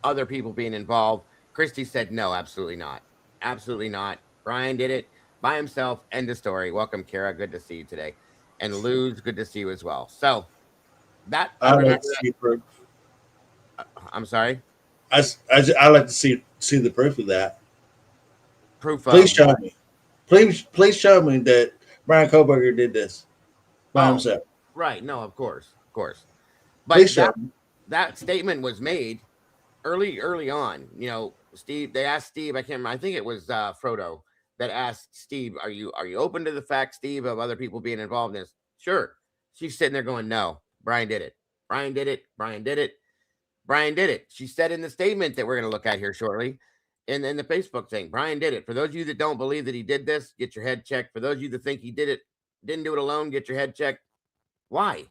other people being involved. Christy said, no, absolutely not. Absolutely not. Brian did it by himself. End of story. Welcome, Kara. Good to see you today. And Luz, good to see you as well. So that I like to see proof. I'm sorry. I like to see the proof of that. Proof. Please show me. Please show me that Brian Koberger did this by himself. Right. No, of course. But that statement was made early on. Steve. They asked Steve. I can't remember. I think it was Frodo that asked Steve, "Are you open to the fact, Steve, of other people being involved in this?" Sure. She's sitting there going, "No, Brian did it. Brian did it. Brian did it. Brian did it." She said in the statement that we're going to look at here shortly, and then the Facebook thing, Brian did it. For those of you that don't believe that he did this, get your head checked. For those of you that think he didn't do it alone, get your head checked. Why?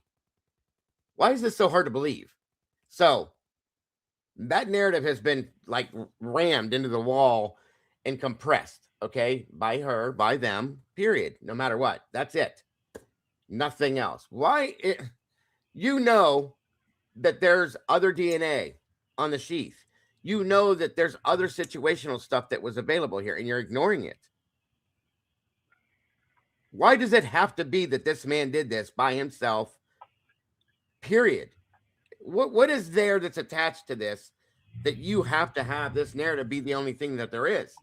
Why is this so hard to believe? So that narrative has been like rammed into the wall and compressed, okay, by her, by them, period. No matter what. That's it. Nothing else. Why? That there's other DNA on the sheath. That there's other situational stuff that was available here, and you're ignoring it. Why does it have to be that this man did this by himself? Period. What is there that's attached to this that you have to have this narrative be the only thing that there is?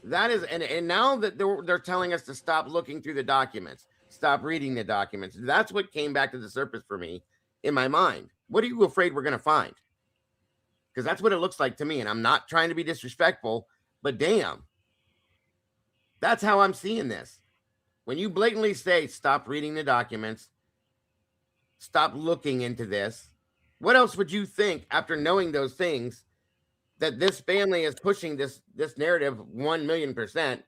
That is, and now that they're telling us to stop looking through the documents, stop reading the documents. That's what came back to the surface for me in my mind. What are you afraid we're going to find? Because that's what it looks like to me. And I'm not trying to be disrespectful, but damn, that's how I'm seeing this. When you blatantly say, stop reading the documents, stop looking into this, what else would you think after knowing those things that this family is pushing this narrative 1,000,000%?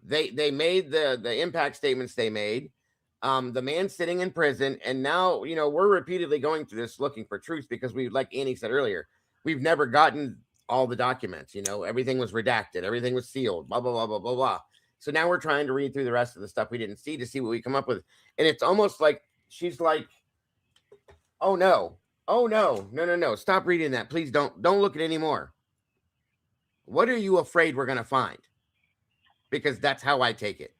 They made the impact statements they made. The man sitting in prison, and now we're repeatedly going through this looking for truth because we, like Annie said earlier, we've never gotten all the documents. Everything was redacted, everything was sealed, blah blah blah blah blah blah. So now we're trying to read through the rest of the stuff we didn't see to see what we come up with, and it's almost like she's like, "Oh no, no, stop reading that, please don't look at it anymore." What are you afraid we're going to find? Because that's how I take it.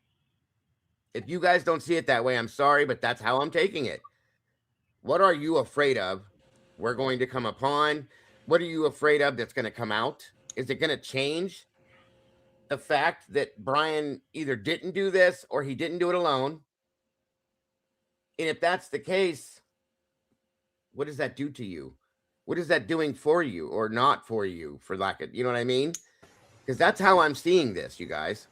If you guys don't see it that way, I'm sorry, but that's how I'm taking it. What are you afraid of we're going to come upon? What are you afraid of that's going to come out? Is it going to change the fact that Brian either didn't do this or he didn't do it alone? And if that's the case, what does that do to you? What is that doing for you or not for you, for lack of, you know what I mean? Because that's how I'm seeing this, you guys.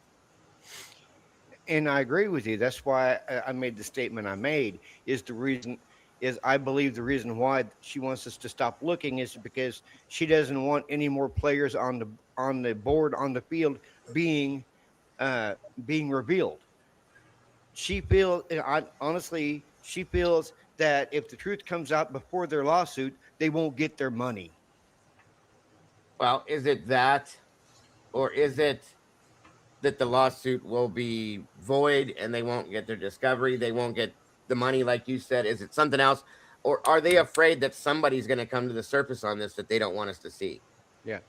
And I agree with you. That's why I made the statement I made. Is the reason is I believe the reason why she wants us to stop looking is because she doesn't want any more players on the board on the field being revealed. She feels, honestly, she feels that if the truth comes out before their lawsuit, they won't get their money. Well, is it that, or is it that the lawsuit will be void and they won't get their discovery? They won't get the money, like you said. Is it something else? Or are they afraid that somebody's going to come to the surface on this that they don't want us to see? Yeah,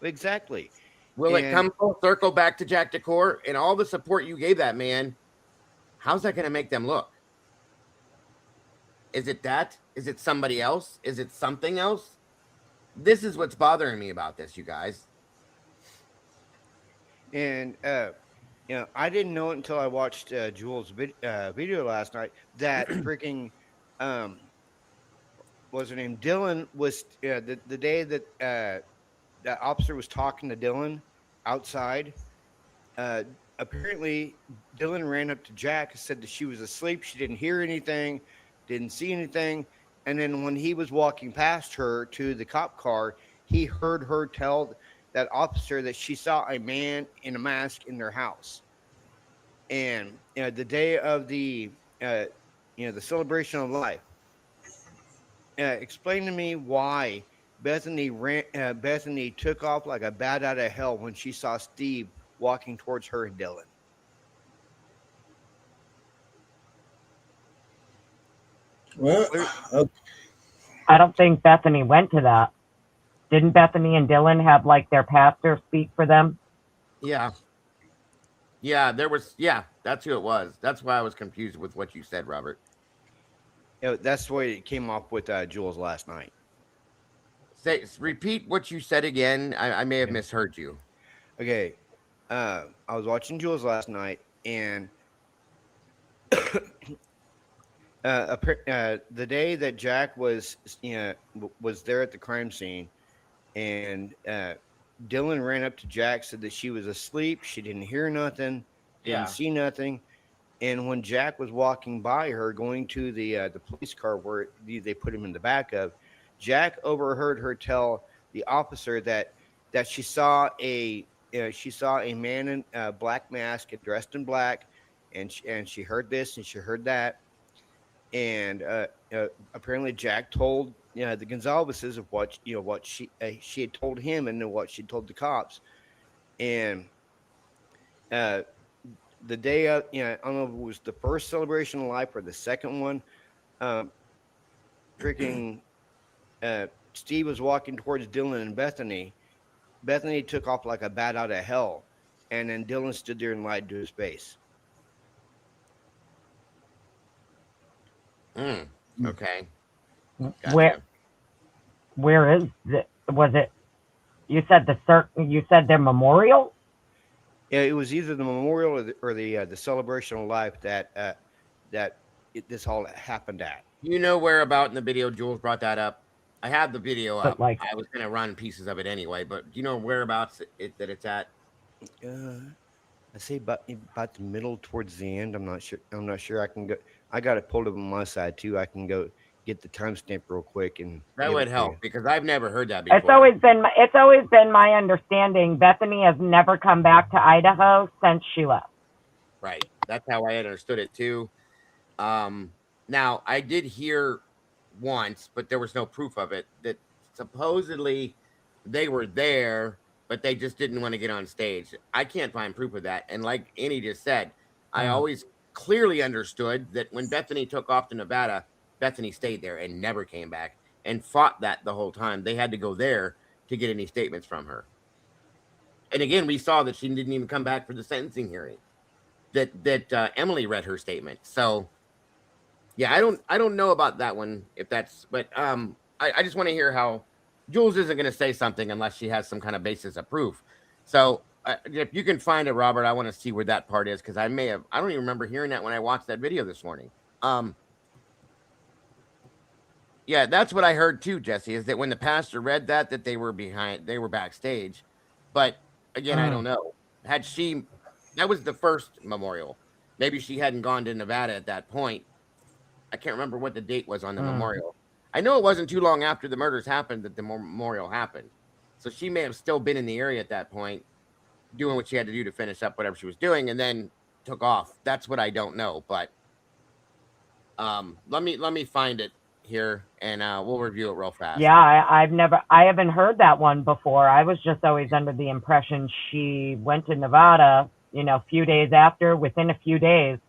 exactly. Will it come full circle back to Jack Decor and all the support you gave that man? How's that going to make them look? Is it that? Is it somebody else? Is it something else? This is what's bothering me about this, you guys. And I didn't know it until I watched Jules' video last night that freaking what's her name? Dylan was the day that that officer was talking to Dylan outside. Apparently, Dylan ran up to Jack and said that she was asleep. She didn't hear anything, didn't see anything. And then when he was walking past her to the cop car, he heard her tell that officer that she saw a man in a mask in their house. And the day of the the celebration of life. Explain to me why Bethany took off like a bat out of hell when she saw Steve walking towards her and Dylan. Well, okay. I don't think Bethany went to that. Didn't Bethany and Dylan have like their pastor speak for them? Yeah, that's who it was. That's why I was confused with what you said, Robert. That's the way it came off with Jules last night. Repeat what you said again. I may have misheard you. Okay. I was watching Jules last night, and the day that Jack was there at the crime scene, and Dylan ran up to Jack, said that she was asleep, she didn't hear nothing, didn't see nothing, and when Jack was walking by her, going to the police car where they put him in the back of, Jack overheard her tell the officer that she saw a man in a black mask, dressed in black, and she heard this and she heard that, and apparently Jack told the Gonzalveses of what she had told him and then what she told the cops, and the day of I don't know if it was the first celebration of life or the second one, freaking Steve was walking towards Dylan and Bethany. Bethany took off like a bat out of hell, and then Dylan stood there and lied to his face. Okay. Gotcha. Where is it? Was it? You said you said their memorial. Yeah, it was either the memorial or the celebration of life that this all happened at. You know where about in the video Jules brought that up? I have the video up. Like, I was going to run pieces of it anyway, but do you know whereabouts that it's at? I say about the middle towards the end. I'm not sure. I can go. I got it pulled up on my side too. I can go get the timestamp real quick, and that would help because I've never heard that before. It's always been my understanding. Bethany has never come back to Idaho since she left. Right. That's how I understood it too. Now I did hear once, but there was no proof of it, that supposedly they were there, but they just didn't want to get on stage. I can't find proof of that. And like Annie just said, I always clearly understood that when Bethany took off to Nevada, Bethany stayed there and never came back and fought that the whole time. They had to go there to get any statements from her. And again, we saw that she didn't even come back for the sentencing hearing. That Emily read her statement. So yeah, I don't know about that one if that's, but I just want to hear how Jules isn't going to say something unless she has some kind of basis of proof. So if you can find it, Robert, I want to see where that part is because I don't even remember hearing that when I watched that video this morning. Yeah, that's what I heard too, Jesse, is that when the pastor read that they were backstage. But again, I don't know. That was the first memorial. Maybe she hadn't gone to Nevada at that point. I can't remember what the date was on the memorial. I know it wasn't too long after the murders happened that the memorial happened. So she may have still been in the area at that point, doing what she had to do to finish up whatever she was doing, and then took off. That's what I don't know. But let me find it here, and we'll review it real fast. Yeah, I haven't heard that one before. I was just always under the impression she went to Nevada, a few days after, within a few days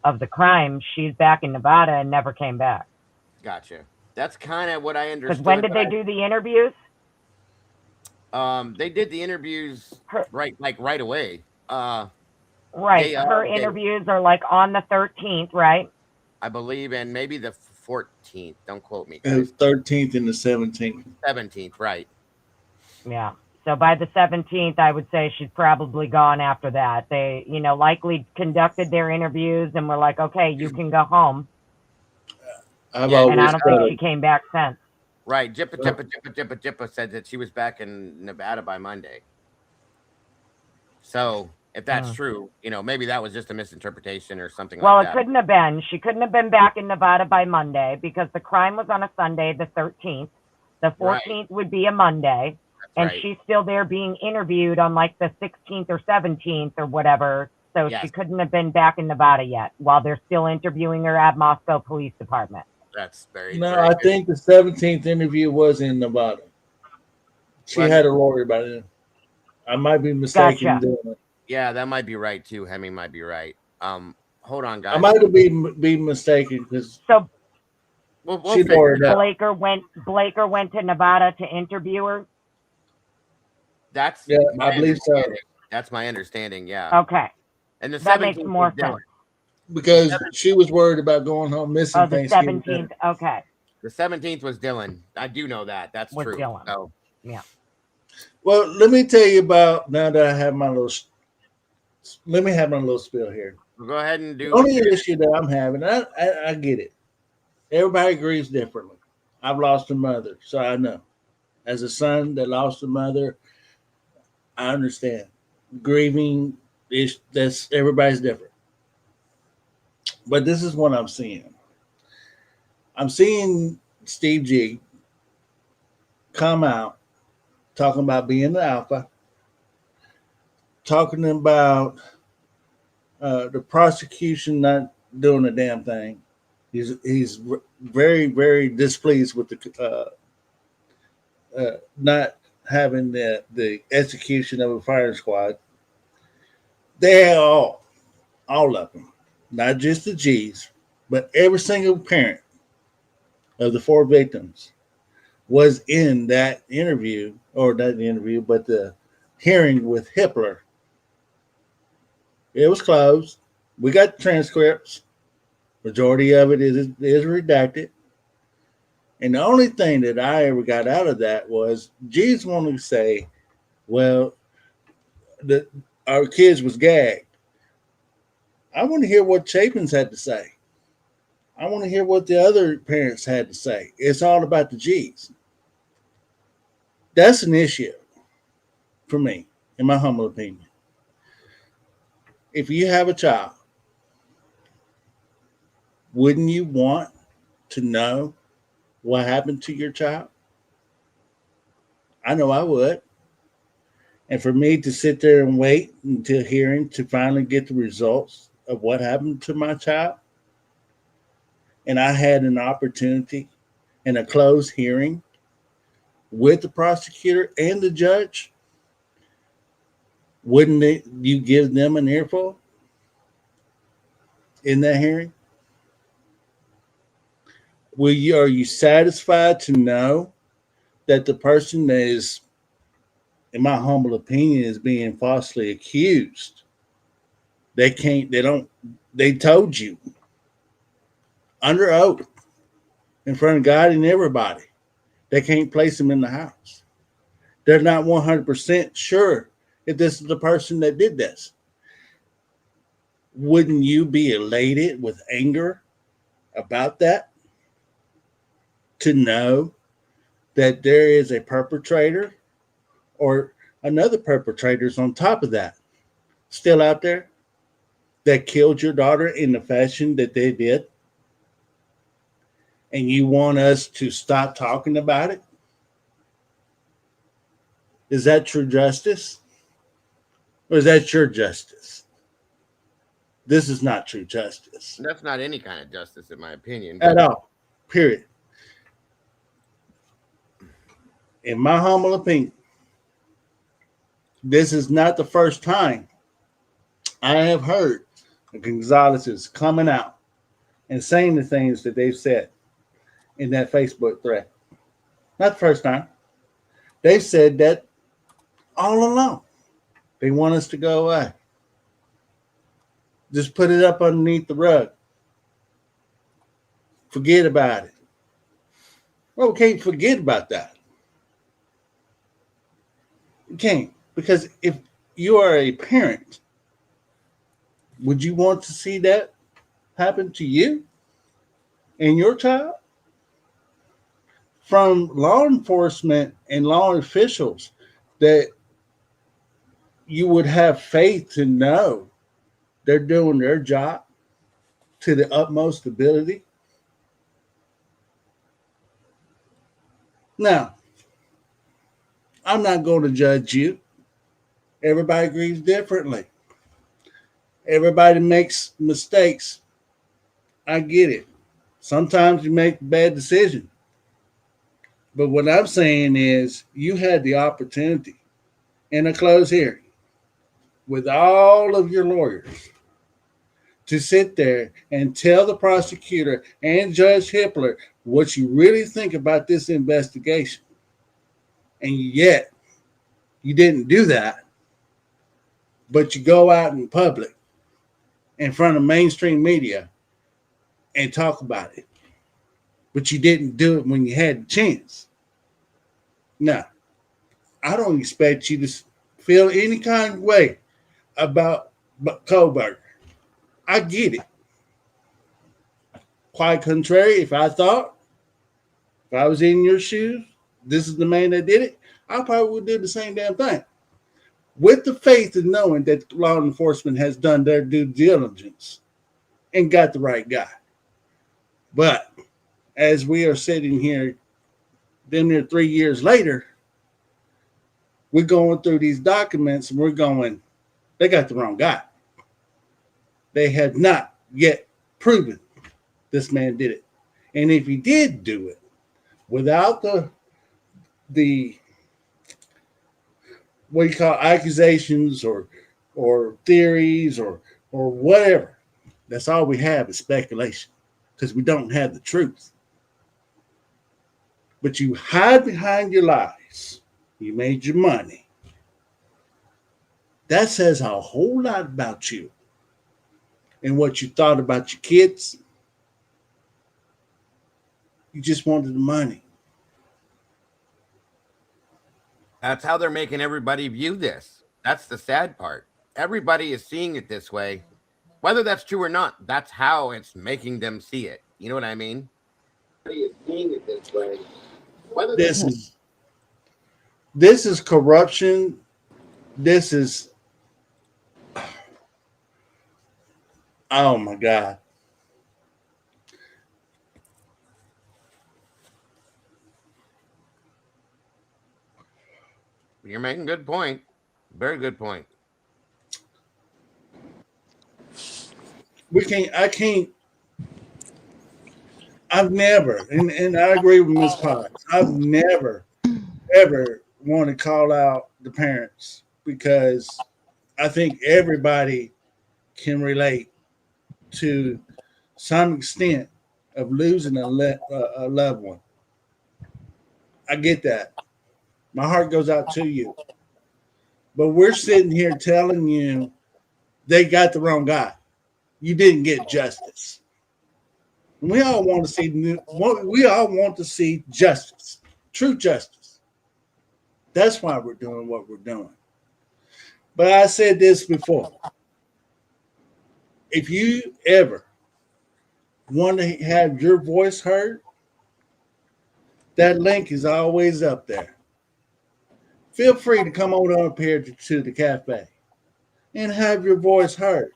of the crime, she's back in Nevada and never came back. Gotcha. That's kind of what I understood. Because when did they do the interviews? They did the interviews right away. Right. Her interviews are like on the 13th, right? I believe, and maybe the 14th. Don't quote me. The 13th and the 17th. 17th, right. Yeah. So by the 17th, I would say she's probably gone after that. They, likely conducted their interviews and were like, okay, you can go home. And I don't think she came back since. Right. Jippa said that she was back in Nevada by Monday. So if that's true, maybe that was just a misinterpretation or something like that. Well, it couldn't have been. She couldn't have been back in Nevada by Monday because the crime was on a Sunday, the 13th. The 14th would be a Monday. And she's still there being interviewed on like the 16th or 17th or whatever. So she couldn't have been back in Nevada yet while they're still interviewing her at Moscow Police Department. That's very I think the 17th interview was in Nevada. She had a lawyer by then. I might be mistaken. Gotcha. Yeah, that might be right too. Hemi might be right. Hold on, guys. I might be mistaken because Blaker went to Nevada to interview her. I believe so. That's my understanding. Yeah. Okay. And that makes more sense. Because she was worried about going home missing. Oh, the 17th. Okay. The 17th was Dylan. I do know that. That's true. Dylan. So, yeah. Well, let me tell you about now that I have my little. Let me have my little spiel here. Go ahead and do. The only issue that I'm having, I get it. Everybody agrees differently. I've lost a mother, so I know. As a son that lost a mother, I understand. Grieving that's everybody's different. But this is what I'm seeing. I'm seeing Steve G come out talking about being the alpha, talking about the prosecution not doing a damn thing. He's very, very displeased with the not having the execution of a firing squad. They all of them, not just the G's, but every single parent of the 4 victims was in that interview, or not the interview, but the hearing with Hippler. It was closed. We got transcripts. Majority of it is redacted. And the only thing that I ever got out of that was G's wanting to say, well, our kids was gagged. I want to hear what Chapin's had to say. I want to hear what the other parents had to say. It's all about the G's. That's an issue for me, in my humble opinion. If you have a child, wouldn't you want to know what happened to your child? I know I would. And for me to sit there and wait until hearing to finally get the results of what happened to my child, and I had an opportunity in a closed hearing with the prosecutor and the judge, wouldn't you give them an earful in that hearing? Are you satisfied to know that the person that is in my humble opinion, is being falsely accused. They can't, they told you under oath in front of God and everybody, they can't place him in the house. They're not 100% sure if this is the person that did this. Wouldn't you be elated with anger about that? To know that there is a perpetrator or another perpetrators on top of that still out there that killed your daughter in the fashion that they did, and you want us to stop talking about it? Is that true justice? Or is that your justice? This is not true justice. That's not any kind of justice, in my opinion. At all. Period. In my humble opinion, this is not the first time I have heard the Gonzalez's coming out and saying the things that they've said in that Facebook thread. Not the first time. They've said that all along. They want us to go away. Just put it up underneath the rug. Forget about it. Well, we can't forget about that. You can't. Because if you are a parent, would you want to see that happen to you and your child? From law enforcement and law officials, that you would have faith to know they're doing their job to the utmost ability. Now, I'm not going to judge you. Everybody grieves differently. Everybody makes mistakes. I get it. Sometimes you make a bad decision. But what I'm saying is you had the opportunity in a closed hearing with all of your lawyers to sit there and tell the prosecutor and Judge Hippler what you really think about this investigation. And yet you didn't do that, but you go out in public in front of mainstream media and talk about it. But you didn't do it when you had the chance. Now, I don't expect you to feel any kind of way about Kohlberger. I get it. Quite contrary, if I was in your shoes, this is the man that did it, I probably would do the same damn thing. With the faith of knowing that law enforcement has done their due diligence and got the right guy. But as we are sitting here, then near 3 years later, we're going through these documents and we're going, they got the wrong guy. They have not yet proven this man did it. And if he did do it without the what do you call accusations or theories or whatever, that's all we have is speculation because we don't have the truth. But you hide behind your lies. You made your money. That says a whole lot about you and what you thought about your kids. You just wanted the money. That's how they're making everybody view this. That's the sad part. Everybody is seeing it this way. Whether that's true or not, that's how it's making them see it. You know what I mean? Everybody is seeing it this way. This is corruption. This is, oh my God. You're making a good point. Very good point. I've never, and I agree with Ms. Potts, I've never, ever want to call out the parents because I think everybody can relate to some extent of losing a loved one. I get that. My heart goes out to you. But we're sitting here telling you they got the wrong guy. You didn't get justice. We all want to see justice, true justice. That's why we're doing what we're doing. But I said this before. If you ever want to have your voice heard, that link is always up there. Feel free to come on up here to the cafe and have your voice heard.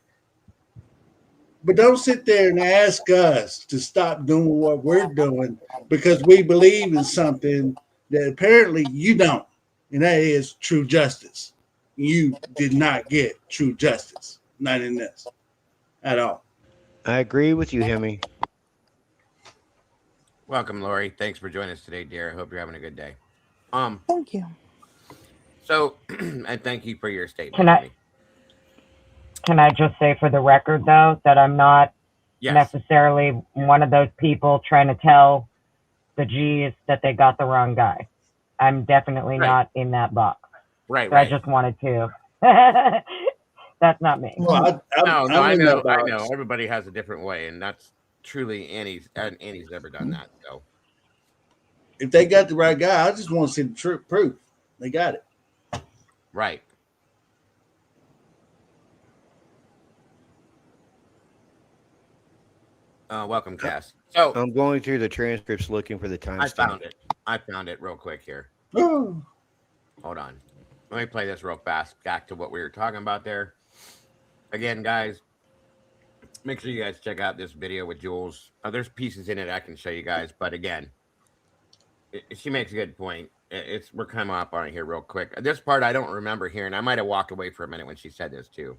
But don't sit there and ask us to stop doing what we're doing because we believe in something that apparently you don't, and that is true justice. You did not get true justice, not in this at all. I agree with you, Hemi. Welcome, Lori. Thanks for joining us today, dear. I hope you're having a good day. Thank you. So, and thank you for your statement. Can I just say for the record, though, that I'm not Yes. necessarily one of those people trying to tell the G's that they got the wrong guy. I'm definitely Right. not in that box. Right, So right. I just wanted to. That's not me. Well, No, I in know, that I box. know. Everybody has a different way, and that's truly Annie's never done that. So, If they got the right guy, I just want to see the proof. They got it. right. Welcome, Cass. So I'm going through the transcripts looking for the time. I found it. I found it real quick here. Oh, Hold on. Let me play this real fast. Back to what we were talking about there. Again, guys, make sure you guys check out this video with Jules. There's pieces in it I can show you guys, but again, she makes a good point. We're coming up on it here real quick. This part I don't remember hearing. I might have walked away for a minute when she said this too.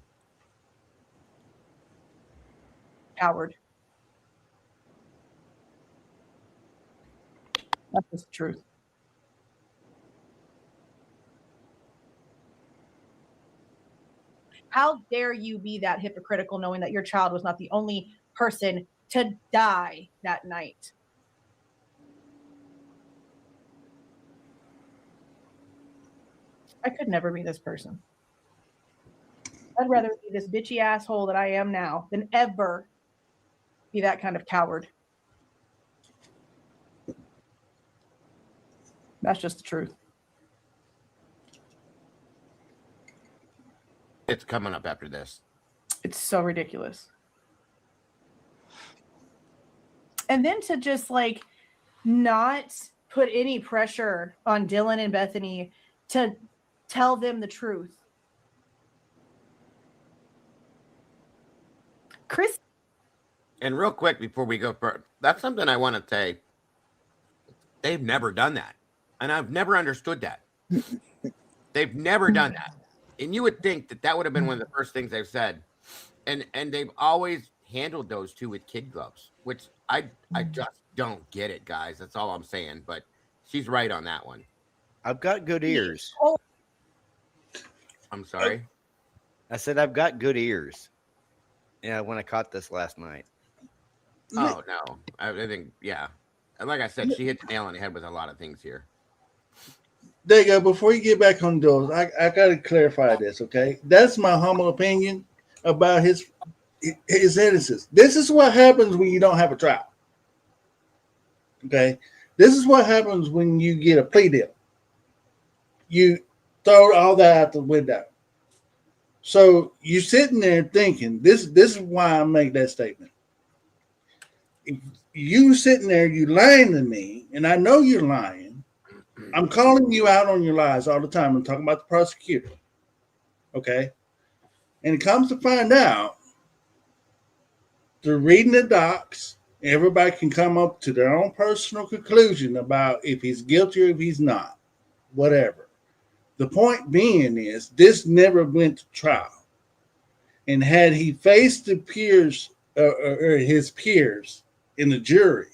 Coward. That's just the truth. How dare you be that hypocritical knowing that your child was not the only person to die that night? I could never be this person. I'd rather be this bitchy asshole that I am now than ever be that kind of coward. That's just the truth. It's coming up after this. It's so ridiculous. And then to just like not put any pressure on Dylan and Bethany to tell them the truth. Chris. And real quick before we go further, that's something I want to say. They've never done that. And I've never understood that. They've never done that. And you would think that would have been one of the first things they've said. And they've always handled those two with kid gloves, which I just don't get it, guys. That's all I'm saying. But she's right on that one. I've got good ears. I'm sorry. I said I've got good ears. Yeah, when I caught this last night. Oh, no. I think, yeah. And like I said, she hit the nail on the head with a lot of things here. there you go. Before you get back on those, I got to clarify this, okay? That's my humble opinion about his innocence. This is what happens when you don't have a trial. Okay? This is what happens when you get a plea deal. You throw all that out the window. So you're sitting there thinking, this is why I make that statement. If you sitting there, you lying to me, and I know you're lying. I'm calling you out on your lies all the time. I'm talking about the prosecutor. Okay? And it comes to find out, through reading the docs, everybody can come up to their own personal conclusion about if he's guilty or if he's not. Whatever. The point being is, this never went to trial. And had he faced the peers or his peers in the jury,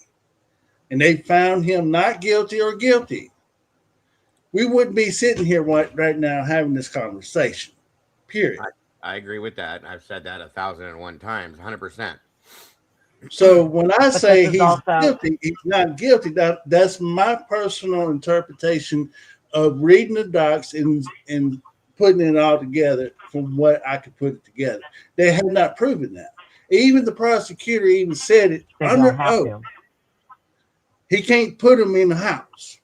and they found him not guilty or guilty, we wouldn't be sitting here right now having this conversation. Period. I agree with that. I've said that 1,001 times, 100%. So when I say he's also guilty, he's not guilty. That's my personal interpretation of reading the docs and putting it all together from what I could put it together. They have not proven that. Even the prosecutor even said it They under don't have oath. to. He can't put them in the house.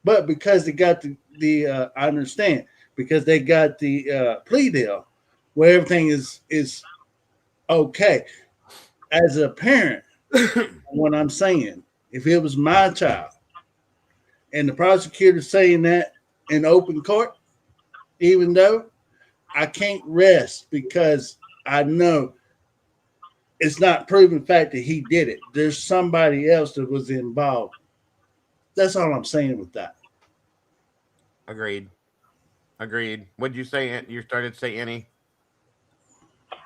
But because they got the I understand, because they got the plea deal where everything is okay. As a parent, what I'm saying, if it was my child and the prosecutor saying that in open court, even though I can't rest because I know it's not proven fact that he did it. There's somebody else that was involved. That's all I'm saying with that. Agreed. What'd you say? You started to say, Annie?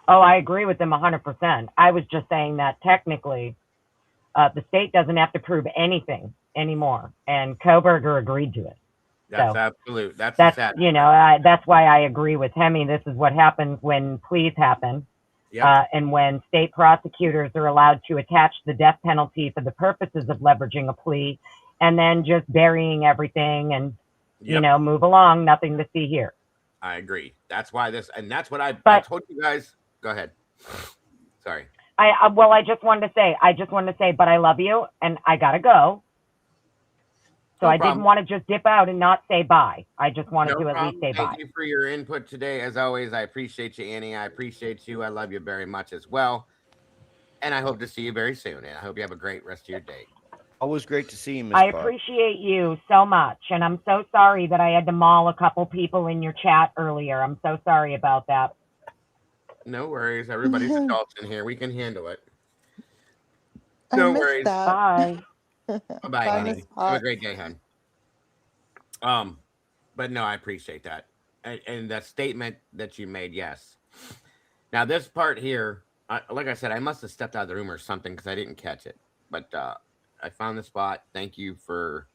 Oh, I agree with them 100%. I was just saying that technically, the state doesn't have to prove anything anymore, and Koberger agreed to it. That's So, absolute. That's that's that's why I agree with Hemi. This is what happens when pleas happen, and when state prosecutors are allowed to attach the death penalty for the purposes of leveraging a plea, and then just burying everything and move along. Nothing to see here. I agree. That's why that's what I told you guys. Go ahead. Sorry. I just wanted to say, but I love you, and I gotta go. So I didn't want to just dip out and not say bye. I just wanted to at least say bye. Thank you for your input today. As always, I appreciate you, Annie. I appreciate you. I love you very much as well. And I hope to see you very soon. And I hope you have a great rest of your day. Always great to see you, Miss I Park. appreciate you so much. And I'm so sorry that I had to maul a couple people in your chat earlier. I'm so sorry about that. No worries. Everybody's adults in here. We can handle it. No worries. Bye. Bye, Annie. Have a great day, hon. But no, I appreciate that. And that statement that you made, yes. Now, this part here, like I said, I must have stepped out of the room or something because I didn't catch it. But I found the spot. Thank you for,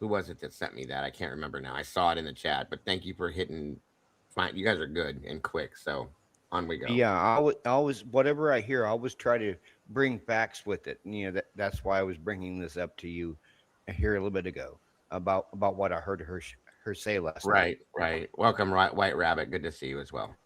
who was it that sent me that? I can't remember now. I saw it in the chat, but thank you for hitting. Fine. You guys are good and quick, so on we go. Yeah, I always, whatever I hear, I always try to bring facts with it. And, that's why I was bringing this up to you here a little bit ago about what I heard her say last night. Right. Welcome, White Rabbit. Good to see you as well.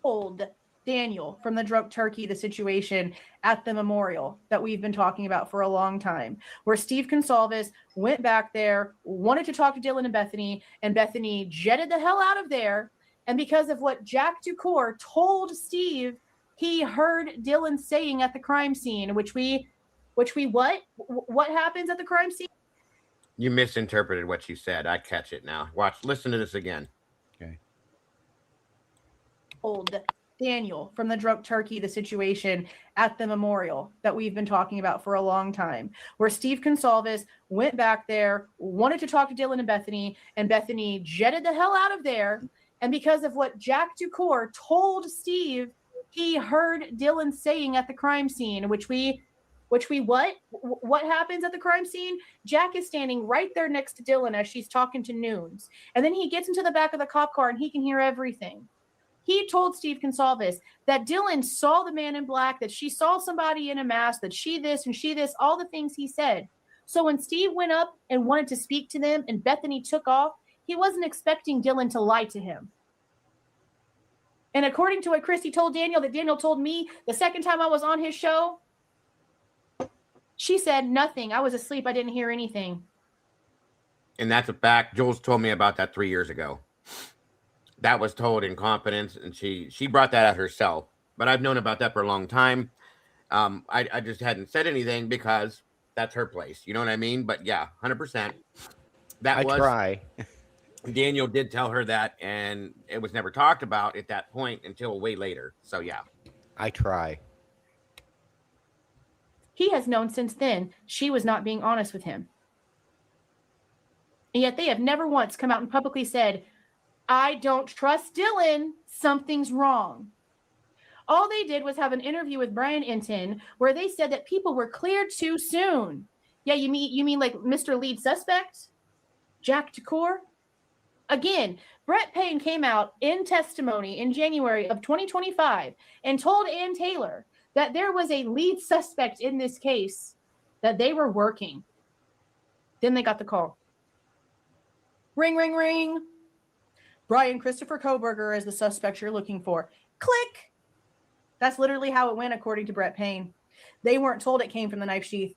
Told Daniel from the Drunk Turkey the situation at the memorial that we've been talking about for a long time, where Steve Gonsalves went back there, wanted to talk to Dylan and Bethany jetted the hell out of there. And because of what Jack Ducour told Steve he heard Dylan saying at the crime scene, which we what happens at the crime scene? You misinterpreted what you said. I catch it now. Listen to this again. Okay. Told Daniel from the Drunk Turkey the situation at the memorial that we've been talking about for a long time, where Steve Gonsalves went back there, wanted to talk to Dylan and Bethany jetted the hell out of there. And because of what Jack Ducour told Steve he heard Dylan saying at the crime scene, what happens at the crime scene? Jack is standing right there next to Dylan as she's talking to Noons. And then he gets into the back of the cop car and he can hear everything. He told Steve Gonsalves that Dylan saw the man in black, that she saw somebody in a mask, that she this and she this, all the things he said. So when Steve went up and wanted to speak to them and Bethany took off, he wasn't expecting Dylan to lie to him. And according to what Christy told Daniel, that Daniel told me the second time I was on his show, she said nothing. I was asleep. I didn't hear anything. And that's a fact. Jules told me about that 3 years ago. That was told in confidence, and she brought that out herself. But I've known about that for a long time. I just hadn't said anything because that's her place. You know what I mean? But yeah, 100%. I try. Daniel did tell her that, and it was never talked about at that point until way later. So yeah. I try. He has known since then she was not being honest with him. And yet they have never once come out and publicly said, I don't trust Dylan. Something's wrong. All they did was have an interview with Brian Enton where they said that people were cleared too soon. Yeah, you mean like Mr. Lead Suspect? Jack Ducour? Again, Brett Payne came out in testimony in January of 2025 and told Ann Taylor that there was a lead suspect in this case that they were working. Then they got the call. Ring, ring, ring. Brian Christopher Kohberger is the suspect you're looking for. Click. That's literally how it went, according to Brett Payne. They weren't told it came from the knife sheath.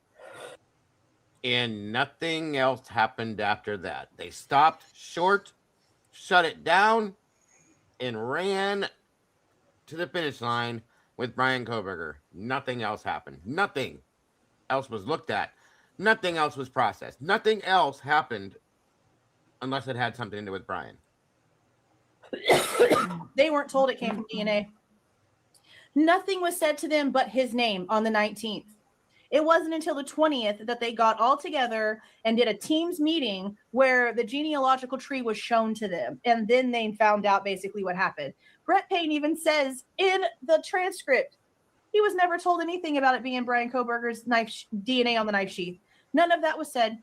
And nothing else happened after that. They stopped short, shut it down, and ran to the finish line with Brian Kohberger. Nothing else happened. Nothing else was looked at. Nothing else was processed. Nothing else happened unless it had something to do with Brian. They weren't told it came from DNA. Nothing was said to them but his name on the 19th. It wasn't until the 20th that they got all together and did a Teams meeting where the genealogical tree was shown to them. And then they found out basically what happened. Brett Payne even says in the transcript, he was never told anything about it being Brian Kohberger's DNA on the knife sheath. None of that was said.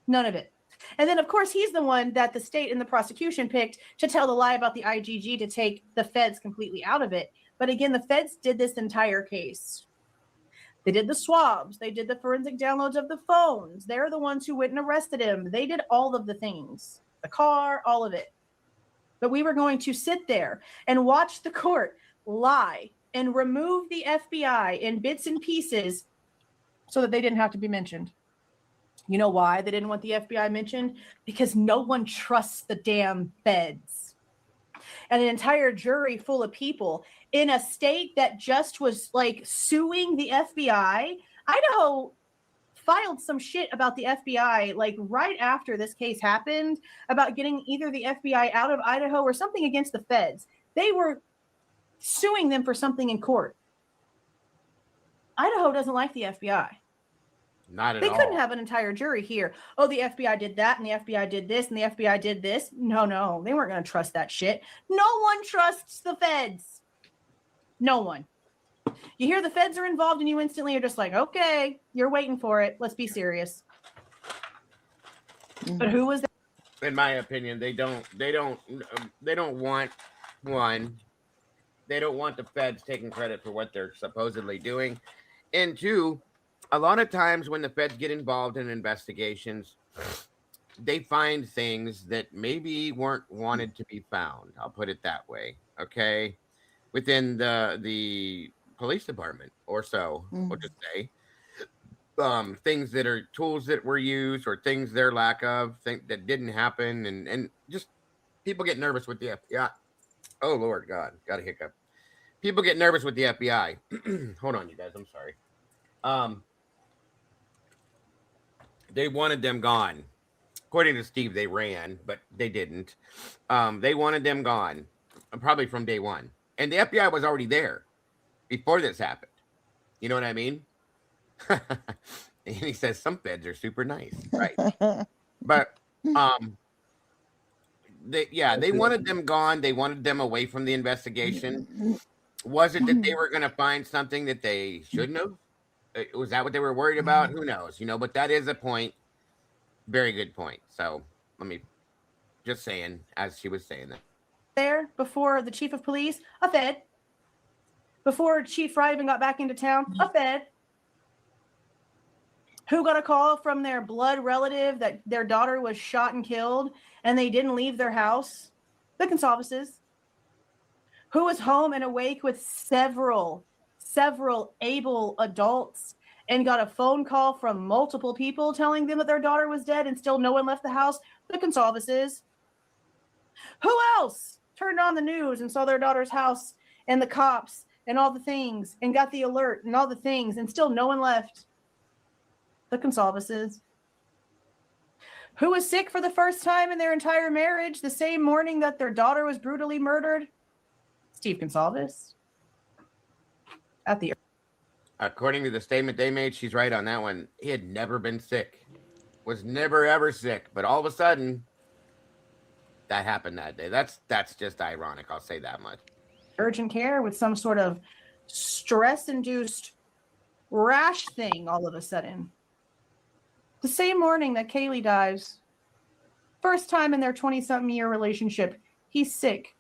None of it. And then, of course, he's the one that the state and the prosecution picked to tell the lie about the IgG to take the feds completely out of it. But again, the feds did this entire case. They did the swabs. They did the forensic downloads of the phones. They're the ones who went and arrested him. They did all of the things, the car, all of it. But we were going to sit there and watch the court lie and remove the FBI in bits and pieces so that they didn't have to be mentioned. You know why they didn't want the FBI mentioned? Because no one trusts the damn feds. And an entire jury full of people in a state that just was like suing the FBI. Idaho filed some shit about the FBI like right after this case happened about getting either the FBI out of Idaho or something against the feds. They were suing them for something in court. Idaho doesn't like the FBI. Not at all. They couldn't have an entire jury here. Oh, the FBI did that, and the FBI did this, and the FBI did this. No, they weren't going to trust that shit. No one trusts the feds. No one. You hear the feds are involved, and you instantly are just like, okay, you're waiting for it. Let's be serious. But who was that? In my opinion, they don't want one. They don't want the feds taking credit for what they're supposedly doing, and two, a lot of times when the feds get involved in investigations, they find things that maybe weren't wanted to be found. I'll put it that way. Okay. Within the police department or so, we'll just say, things that are tools that were used or things their lack of, things that didn't happen. And just people get nervous with the FBI. Oh, Lord God, got a hiccup. People get nervous with the FBI. Hold on, you guys. I'm sorry. They wanted them gone. According to Steve, they ran, but they didn't. They wanted them gone, probably from day one. And the FBI was already there before this happened. You know what I mean? And he says some feds are super nice, right? But they wanted them gone. They wanted them away from the investigation. Was it that they were going to find something that they shouldn't have? Was that what they were worried about? Who knows? But that is a point. Very good point. So let me just saying, as she was saying that. There before the chief of police, a fed. Before Chief Fry even got back into town, a fed. Who got a call from their blood relative that their daughter was shot and killed and they didn't leave their house? The GONCALVES. Who was home and awake with several able adults and got a phone call from multiple people telling them that their daughter was dead and still no one left the house? The GONCALVES. Who else turned on the news and saw their daughter's house and the cops and all the things and got the alert and all the things and still no one left? The GONCALVES. Who was sick for the first time in their entire marriage the same morning that their daughter was brutally murdered? Steve GONCALVES. According to the statement they made, she's right on that one. He had never been sick, was never ever sick, but all of a sudden that happened that day. That's just ironic. I'll say that much. Urgent care with some sort of stress-induced rash thing all of a sudden. The same morning that Kaylee dies, first time in their 20-something year relationship, he's sick.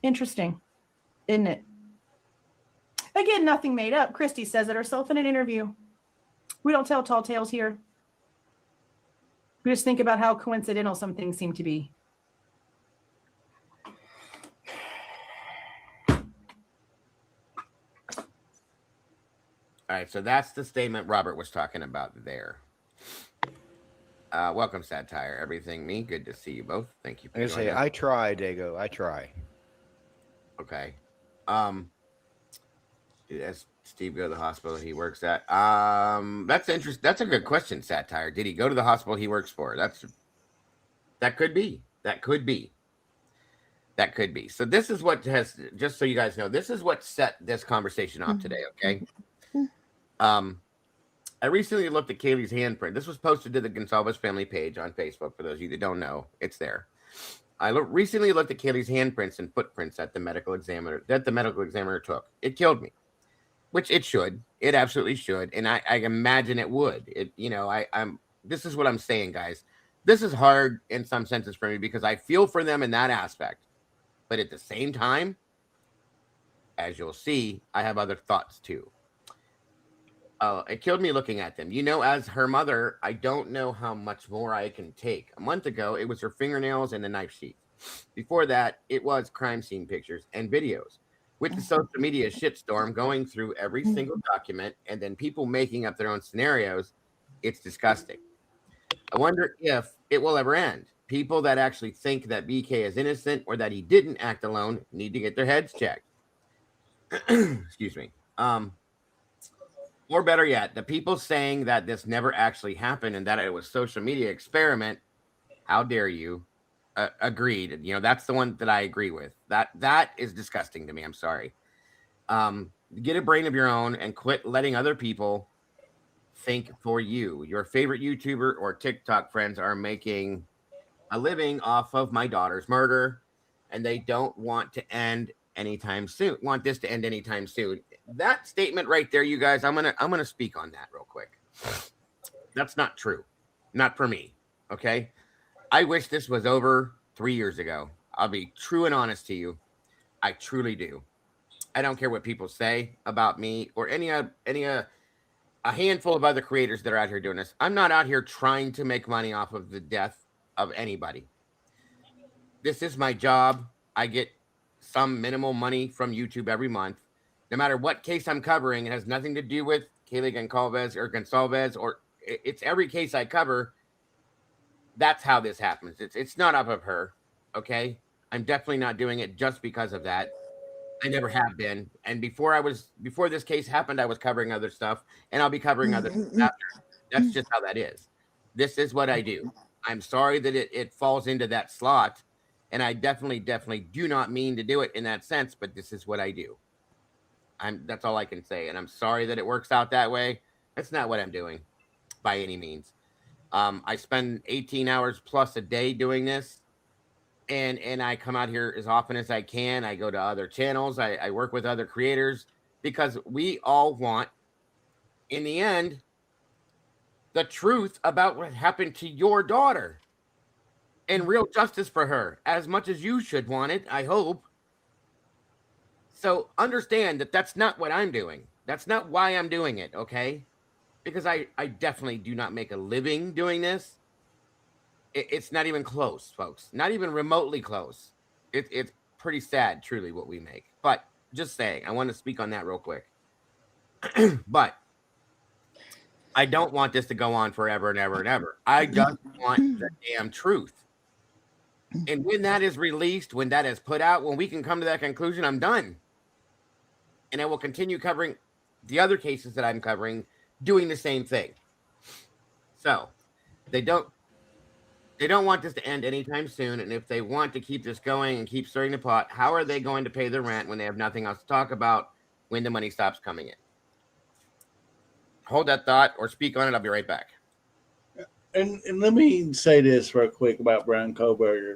Interesting, isn't it? Again, nothing made up. Christy says it herself in an interview. We don't tell tall tales here. We just think about how coincidental some things seem to be. All right, so that's the statement Robert was talking about there. Welcome, Satire. Everything me. Good to see you both. Thank you. I say, I try, Dago. I try. Okay. As Steve go to the hospital he works at? That's interesting. That's a good question, Satire. Did he go to the hospital he works for? That could be. That could be. That could be. So this is what has, just so you guys know, this is what set this conversation off today. Okay. I recently looked at Kaylee's handprint. This was posted to the GONCALVES family page on Facebook. For those of you that don't know, it's there. I recently looked at Kaylee's handprints and footprints that the medical examiner took. It killed me, which it should. It absolutely should, and I imagine it would. This is what I'm saying, guys. This is hard in some senses for me because I feel for them in that aspect, but at the same time, as you'll see, I have other thoughts too. It killed me looking at them. As her mother, I don't know how much more I can take. A month ago, it was her fingernails and the knife sheath. Before that, it was crime scene pictures and videos. With the social media shitstorm going through every single document and then people making up their own scenarios, it's disgusting. I wonder if it will ever end. People that actually think that BK is innocent or that he didn't act alone need to get their heads checked. Excuse me. Or better yet, the people saying that this never actually happened and that it was social media experiment, how dare you? Agreed. That's the one that I agree with. That is disgusting to me. I'm sorry. Get a brain of your own and quit letting other people think for you. Your favorite YouTuber or TikTok friends are making a living off of my daughter's murder, and they don't want to end anytime soon. Want this to end anytime soon. That statement right there, you guys, I'm gonna speak on that real quick. That's not true. Not for me. Okay. I wish this was over 3 years ago. I'll be true and honest to you. I truly do. I don't care what people say about me or a handful of other creators that are out here doing this. I'm not out here trying to make money off of the death of anybody. This is my job. I get some minimal money from YouTube every month. No matter what case I'm covering, it has nothing to do with Kaylee GONCALVES or it's every case I cover. That's how this happens. It's not up of her. Okay. I'm definitely not doing it just because of that. I never have been. And before this case happened, I was covering other stuff and I'll be covering other stuff after. That's just how that is. This is what I do. I'm sorry that it falls into that slot. And I definitely do not mean to do it in that sense, but this is what I do. That's all I can say. And I'm sorry that it works out that way. That's not what I'm doing by any means. I spend 18 hours plus a day doing this. And I come out here as often as I can. I go to other channels. I work with other creators because we all want, in the end, the truth about what happened to your daughter and real justice for her as much as you should want it, I hope. So understand that that's not what I'm doing. That's not why I'm doing it, okay? Because I definitely do not make a living doing this. It's not even close, folks. Not even remotely close. It's pretty sad, truly, what we make. But just saying, I want to speak on that real quick. But I don't want this to go on forever and ever and ever. I just want the damn truth. And when that is released, when that is put out, when we can come to that conclusion, I'm done. And I will continue covering the other cases that I'm covering, doing the same thing. So they don't want this to end anytime soon. And if they want to keep this going and keep stirring the pot, how are they going to pay the rent when they have nothing else to talk about when the money stops coming in? Hold that thought or speak on it. I'll be right back. And let me say this real quick about Brian Kohlberger.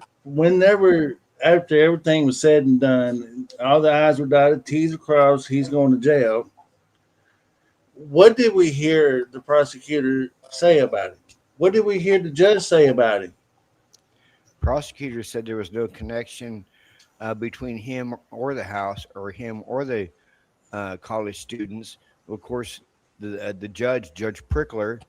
After everything was said and done, all the I's were dotted, T's were crossed, he's going to jail. What did we hear the prosecutor say about it? What did we hear the judge say about it? Prosecutor said there was no connection between him or the house or him or the college students. Of course, the judge, Judge Prickler,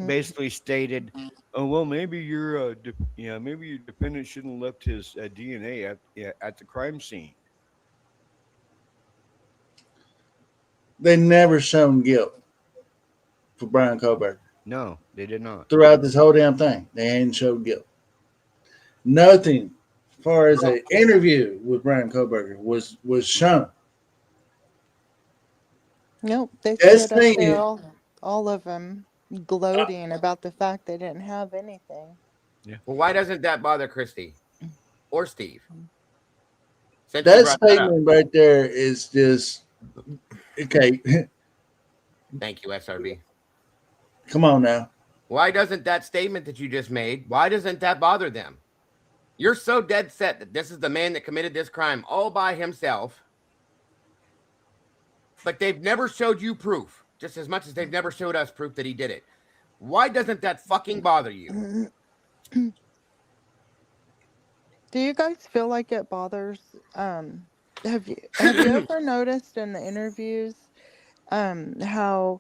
basically stated, "Oh well, maybe maybe your defendant shouldn't have left his DNA at the crime scene." They never shown guilt for Brian Koberger No, they did not. throughout this whole damn thing. They ain't showed guilt. Nothing, as far as an interview with Brian Koberger, was shown. Nope, they Best stood up thing there, is, all of them, gloating about the fact they didn't have anything. Well, why doesn't that bother Christy or Steve? Since you that brought that up. statement right there is just okay. Thank you, SRB. Come on now. Why doesn't that statement that you just made, why doesn't that bother them? You're so dead set that this is the man that committed this crime all by himself, but they've never showed you proof, just as much as they've never showed us proof that he did it. Why doesn't that fucking bother you? Do you guys feel like it bothers? Have you ever noticed in the interviews how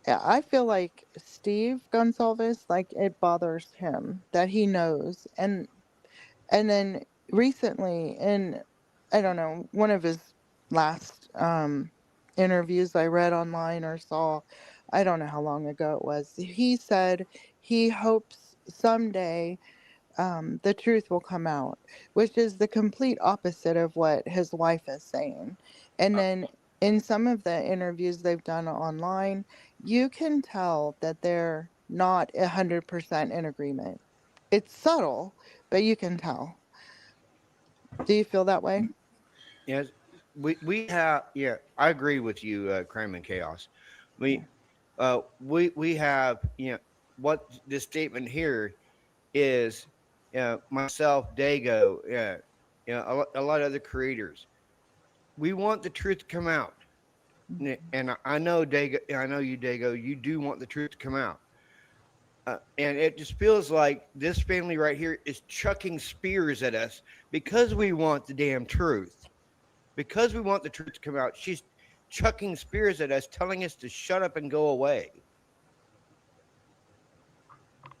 I feel like Steve Gonsalves, like it bothers him that he knows, and then recently in, I don't know, one of his last interviews I read online or saw, I don't know how long ago it was, he said he hopes someday the truth will come out, which is the complete opposite of what his wife is saying. And then in some of the interviews they've done online, you can tell that they're not 100% in agreement. It's subtle, but you can tell. Do you feel that way? Yes, we have. Yeah, I agree with you, Crime and Chaos. We we have, what this statement here is, myself, Dago, a lot of other creators. We want the truth to come out, and I know Dago, I know you, Dago. You do want the truth to come out, and it just feels like this family right here is chucking spears at us because we want the damn truth. Because we want the truth to come out, she's chucking spears at us, telling us to shut up and go away.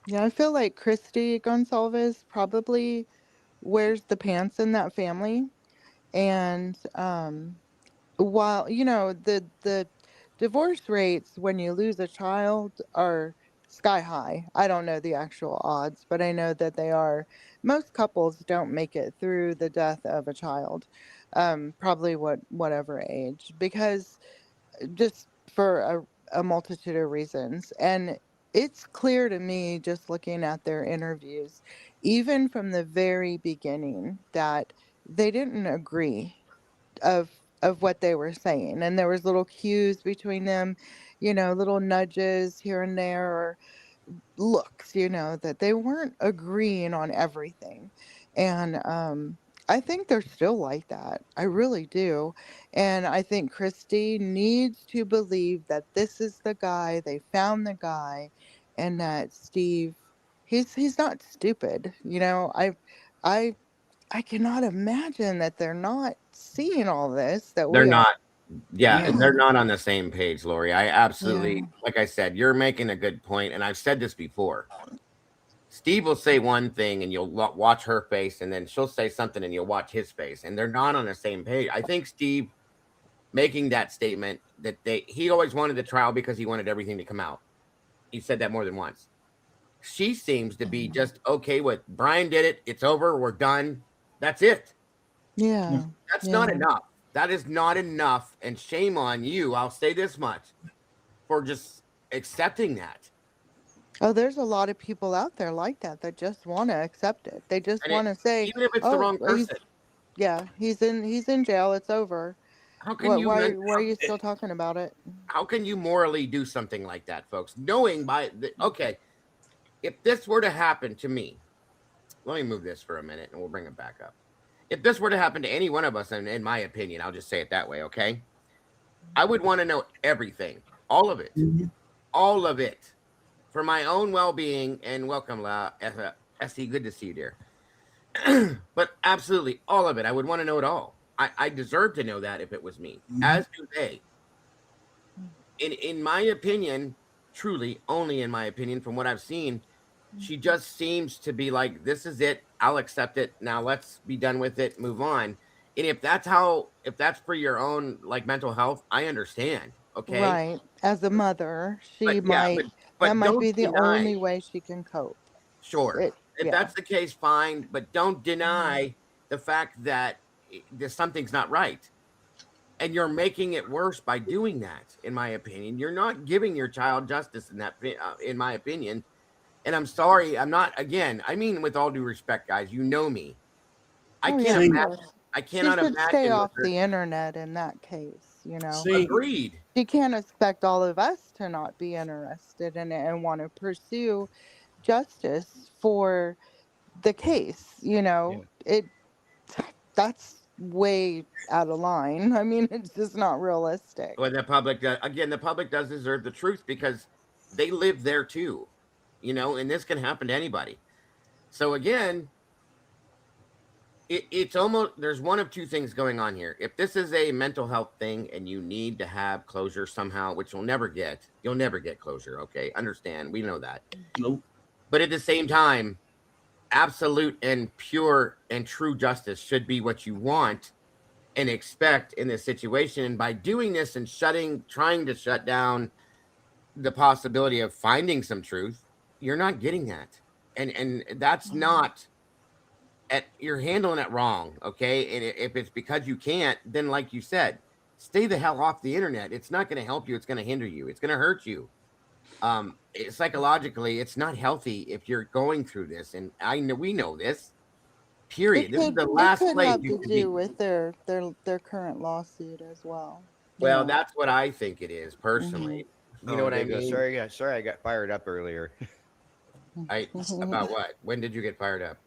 Yeah, I feel like Christy Gonsalves probably wears the pants in that family. And while, the divorce rates when you lose a child are sky high. I don't know the actual odds, but I know that they are. Most couples don't make it through the death of a child, probably whatever age, because just for a multitude of reasons. And it's clear to me, just looking at their interviews, even from the very beginning, that they didn't agree of what they were saying, and there was little cues between them, little nudges here and there, or looks, that they weren't agreeing on everything. And I think they're still like that. I really do. And I think Christy needs to believe that this is the guy, they found the guy, and that Steve, he's not stupid. I I cannot imagine that they're not seeing all this that They're we are. not. Yeah, they're not on the same page, Lori. I absolutely, Yeah. like I said, you're making a good point, and I've said this before. Steve will say one thing, and you'll watch her face, and then she'll say something, and you'll watch his face, and they're not on the same page. I think Steve making that statement that he always wanted the trial because he wanted everything to come out. He said that more than once. She seems to be just okay with Brian did it. It's over. We're done. That's it. Yeah. That's Yeah. not enough. That is not enough. And shame on you. I'll say this much for just accepting that. Oh, there's a lot of people out there like that just want to accept it. They just And want to say, even if it's the "Oh, wrong person, he's in jail. It's over." how can you Why are you still talking about it? how can you morally do something like that, folks? Knowing okay, if this were to happen to me, let me move this for a minute and we'll bring it back up. If this were to happen to any one of us, in my opinion, I'll just say it that way, okay? I would want to know everything, all of it, all of it, for my own well-being. And welcome, SE, good to see you, dear. But absolutely, all of it. I would want to know it all. I deserve to know that if it was me, Mhm. as do they. In my opinion, truly, only in my opinion, from what I've seen, she just seems to be like, this is it. I'll accept it. Now let's be done with it, move on. And if that's for your own like mental health, I understand. Okay. Right. As a mother, But she yeah, might, that but might don't be the deny. only way she can cope. Sure. If Yeah. that's the case, fine, but don't deny the fact that there's something's not right. And you're making it worse by doing that, in my opinion. You're not giving your child justice in that, in my opinion. And I'm sorry, I'm not. Again, I mean, with all due respect, guys, you know me. I Oh, can't yeah, of See, imagine. course. I She cannot should stay imagine what off they're. the internet in that case, see, Agreed. She can't expect all of us to not be interested in it and want to pursue justice for the case, Yeah. It that's way out of line. I mean, it's just not realistic. When the public, again, the public does deserve the truth because they live there too, and this can happen to anybody. So again, it's almost there's one of two things going on here. If this is a mental health thing and you need to have closure somehow, which you'll never get closure. Okay, understand? We know that. nope. But at the same time, absolute and pure and true justice should be what you want and expect in this situation. And by doing this and trying to shut down the possibility of finding some truth, you're not getting that. And that's not you're handling it wrong, okay? And if it's because you can't, then like you said, stay the hell off the internet. It's not going to help you. It's going to hinder you. It's going to hurt you. Psychologically, it's not healthy if you're going through this. And I know we know this. Period. This is the It last could place have you to should be. do with their current lawsuit as well. Well, that's what I think it is Mhm. personally. You know what I There you go. mean? Sorry, I got fired up earlier I About what? When did you get fired up?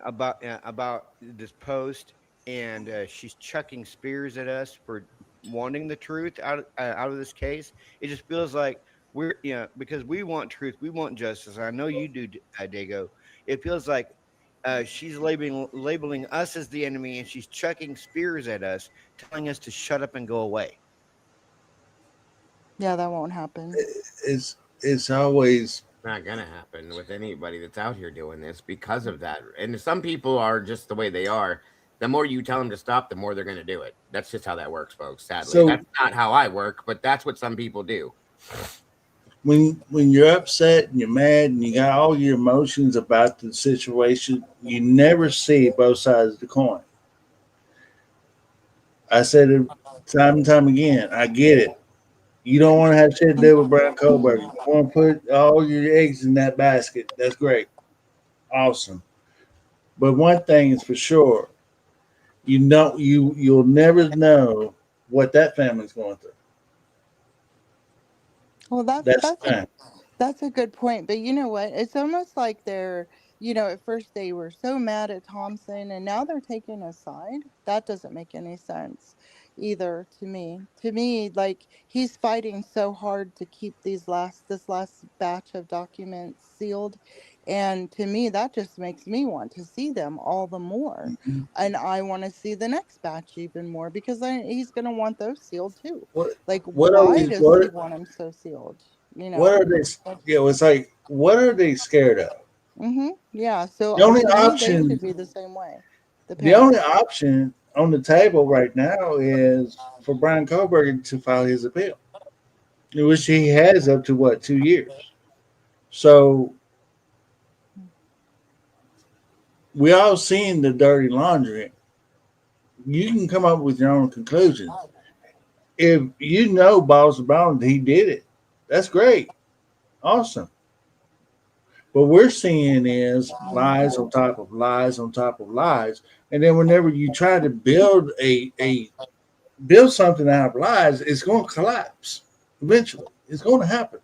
about this post, and she's chucking spears at us for wanting the truth out of this case. It just feels like because we want truth, we want justice. I know you do, Dago. It feels like she's labeling us as the enemy, and she's chucking spears at us, telling us to shut up and go away. Yeah, that won't happen. It's always Not gonna happen with anybody that's out here doing this because of that. And some people are just the way they are. The more you tell them to stop, the more they're gonna do it. That's just how that works, folks. Sadly, so that's not how I work, but that's what some people do. when you're upset and you're mad and you got all your emotions about the situation, you never see both sides of the coin. I said it time and time again. I get it. You don't want to have shit to do with Brian Kohlberg. You want to put all your eggs in that basket. That's great. Awesome. But one thing is for sure, you'll never know what that family's going through. Well, That's the thing. that's a good point. But you know what? It's almost like at first they were so mad at Thompson and now they're taking a side. That doesn't make any sense either to me. To me, like he's fighting so hard to keep this last batch of documents sealed. And to me, that just makes me want to see them all the more. And I want to see the next batch even more because he's going to want those sealed too. What Like, what are why we does he what want them so sealed? what are they? It's like what are they scared of? Yeah. So The only to me, they option should be the same way. The the only parents. option on the table right now is for Brian Kohlberg to file his appeal, which he has up to 2 years. So we all seen the dirty laundry. You can come up with your own conclusions. If you know Boss Brown, he did it. That's great, awesome. What we're seeing is lies on top of lies on top of lies, and then whenever you try to build something out of lies, it's going to collapse eventually. It's going to happen,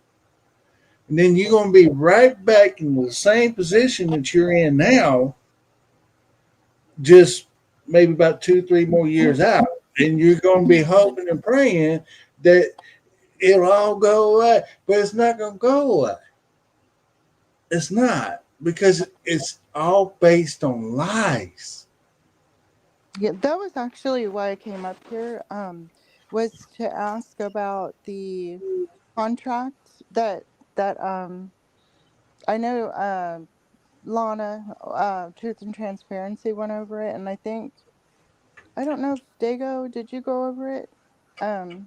and then you're going to be right back in the same position that you're in now, just maybe about 2-3 more years out, and you're going to be hoping and praying that it'll all go away, but it's not going to go away. It's not because it's all based on lies. Yeah, that was actually why I came up here. Was to ask about the contract that I know Lana Truth and Transparency went over it, and I think I don't know if Dago, did you go over it? Um,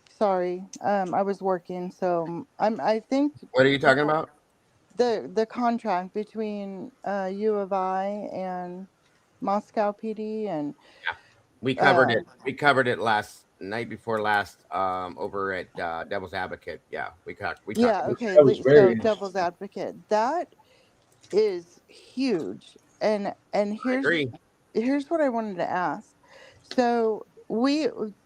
sorry, I was working, so I think What are you talking about? the contract between U of I and Moscow PD and Yeah, we covered uh it. We covered it last night before last over at Devil's Advocate. Yeah, we talked yeah, about okay, That was so very devil's interesting. advocate, that is huge. And it. I agree. here's what I wanted to ask. So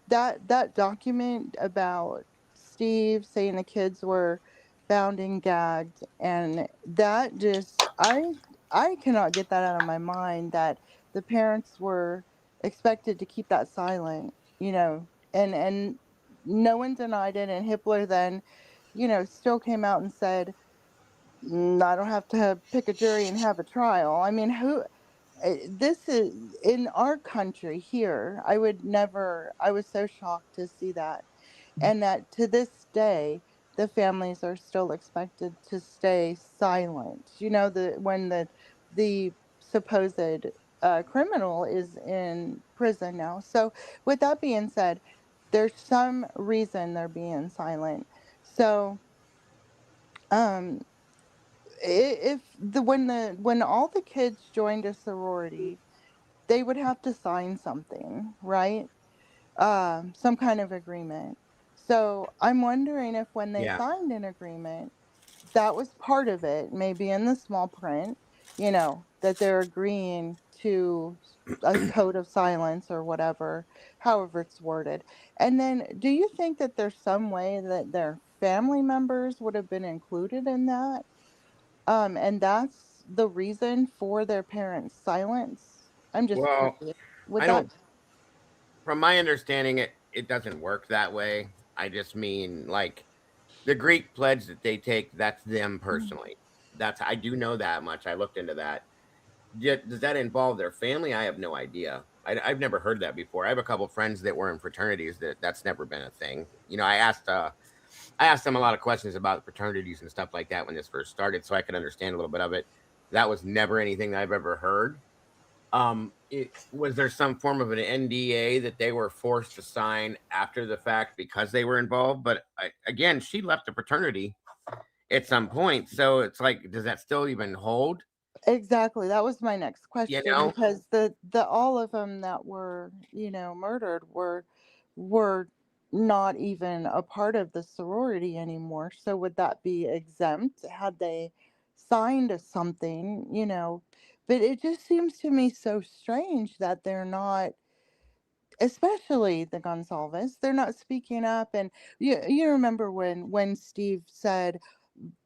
that document about Steve saying the kids were bound and gagged, and that just I cannot get that out of my mind that the parents were expected to keep that silent, and no one denied it, and Hitler then, still came out and said, I don't have to pick a jury and have a trial. I mean, this is in our country here. I would never, I was so shocked to see that. And that to this day, the families are still expected to stay silent. When the supposed criminal is in prison now. So, with that being said, there's some reason they're being silent. So, um, if when all the kids joined a sorority, they would have to sign something, right? Some kind of agreement. So I'm wondering if when they Yeah. signed an agreement, that was part of it, maybe in the small print, that they're agreeing to a code of silence or whatever, however it's worded. And then do you think that there's some way that their family members would have been included in that? And that's the reason for their parents' silence. I'm just Well, curious. Would I that? don't. From my understanding, it doesn't work that way. I just mean like the Greek pledge that they take. That's them Mm. personally. That's I do know that much. I looked into that. Does that involve their family? I have no idea. I've never heard that before. I have a couple friends that were in fraternities that's never been a thing. I asked them a lot of questions about fraternities and stuff like that when this first started, so I could understand a little bit of it. That was never anything that I've ever heard. Was there some form of an NDA that they were forced to sign after the fact because they were involved? But again, she left the fraternity at some point, so it's like, does that still even hold? Exactly. That was my next You question, know, because the all of them that were, murdered were not even a part of the sorority anymore. So would that be exempt had they signed a something, But it just seems to me so strange that they're not, especially the Gonsalves, they're not speaking up. And you remember when Steve said,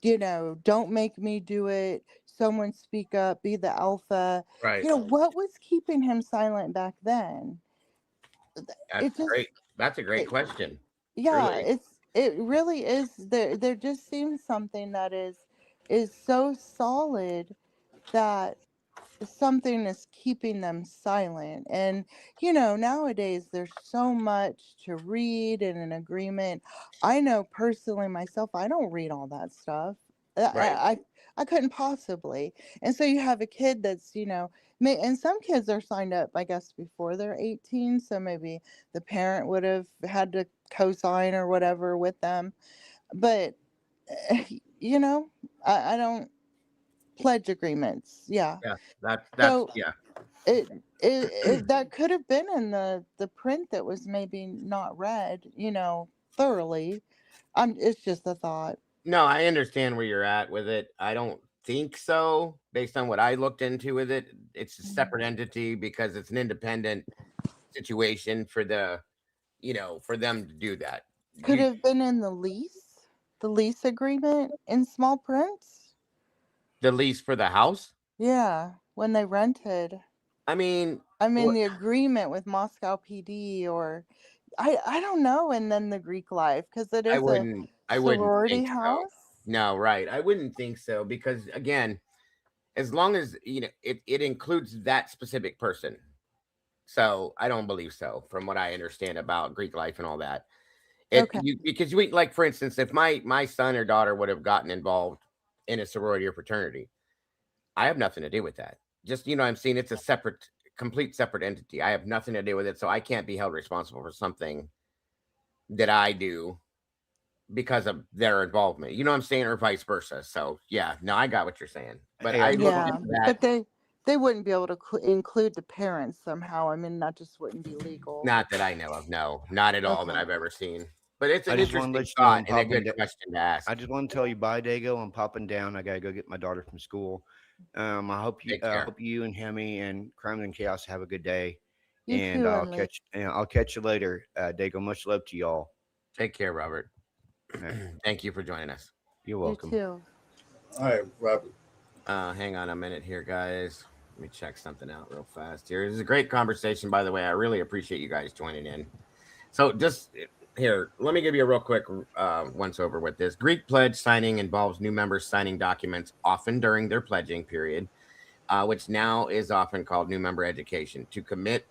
don't make me do it. Someone speak up, be the alpha. right? What was keeping him silent back then? That's It just, great. That's a great it, question. yeah, Really? it really is. There just seems something that is so solid that something is keeping them silent. And nowadays there's so much to read in an agreement. I know personally myself, I don't read all that stuff. i Right. i, I I couldn't possibly. And so you have a kid that's, and some kids are signed up, I guess, before they're 18, so maybe the parent would have had to co-sign or whatever with them. But you know I don't pledge agreements, yeah. Yeah. That's So yeah. it that could have been in the print that was maybe not read, thoroughly. It's just a thought. No, I understand where you're at with it. I don't think so. Based on what I looked into with it, it's a Mhm. separate entity because it's an independent situation for for them to do that. Could You have been in the lease agreement in small prints. the lease for the house? Yeah, when they rented. I mean, I mean, what the agreement with Moscow PD, or I don't know, and then the Greek life, because it is a I wouldn't sorority think so. house. No, right. I wouldn't think so because again, as long as it includes that specific person. So I don't believe so, from what I understand about Greek life and all that. Okay. Because we, like, for instance, if my son or daughter would have gotten involved in a sorority or fraternity, I have nothing to do with that. Just, you know what I'm saying? It's a separate, complete separate entity. I have nothing to do with it. So I can't be held responsible for something that I do because of their involvement. You know what I'm saying? Or vice versa. So yeah, no, I got what you're saying. But Hey, I I looked just Yeah, want into that. but they wouldn't be able to include the parents somehow. I mean, that just wouldn't be legal. Not that I know of. No, not at all that Okay. I've ever seen. But it's I an just want to interesting let you know thought I'm and a popping good down. question to ask. I just want to tell you bye, Dago. I'm popping down. I gotta go get my daughter from school. Take care. Hope you and Hemi and Crimes and Chaos have a good day, You and too, Emily. I'll catch you later, Dago. Much love to y'all. Take care, Robert. All right. Thank you for joining us. You're You welcome. too. All right, Robert. Hang on a minute here, guys. Let me check something out real fast here. This is a great conversation, by the way. I really appreciate you guys joining in. So just here, let me give you a real quick once over with this. Greek pledge signing involves new members signing documents often during their pledging period, which now is often called new member education, to commit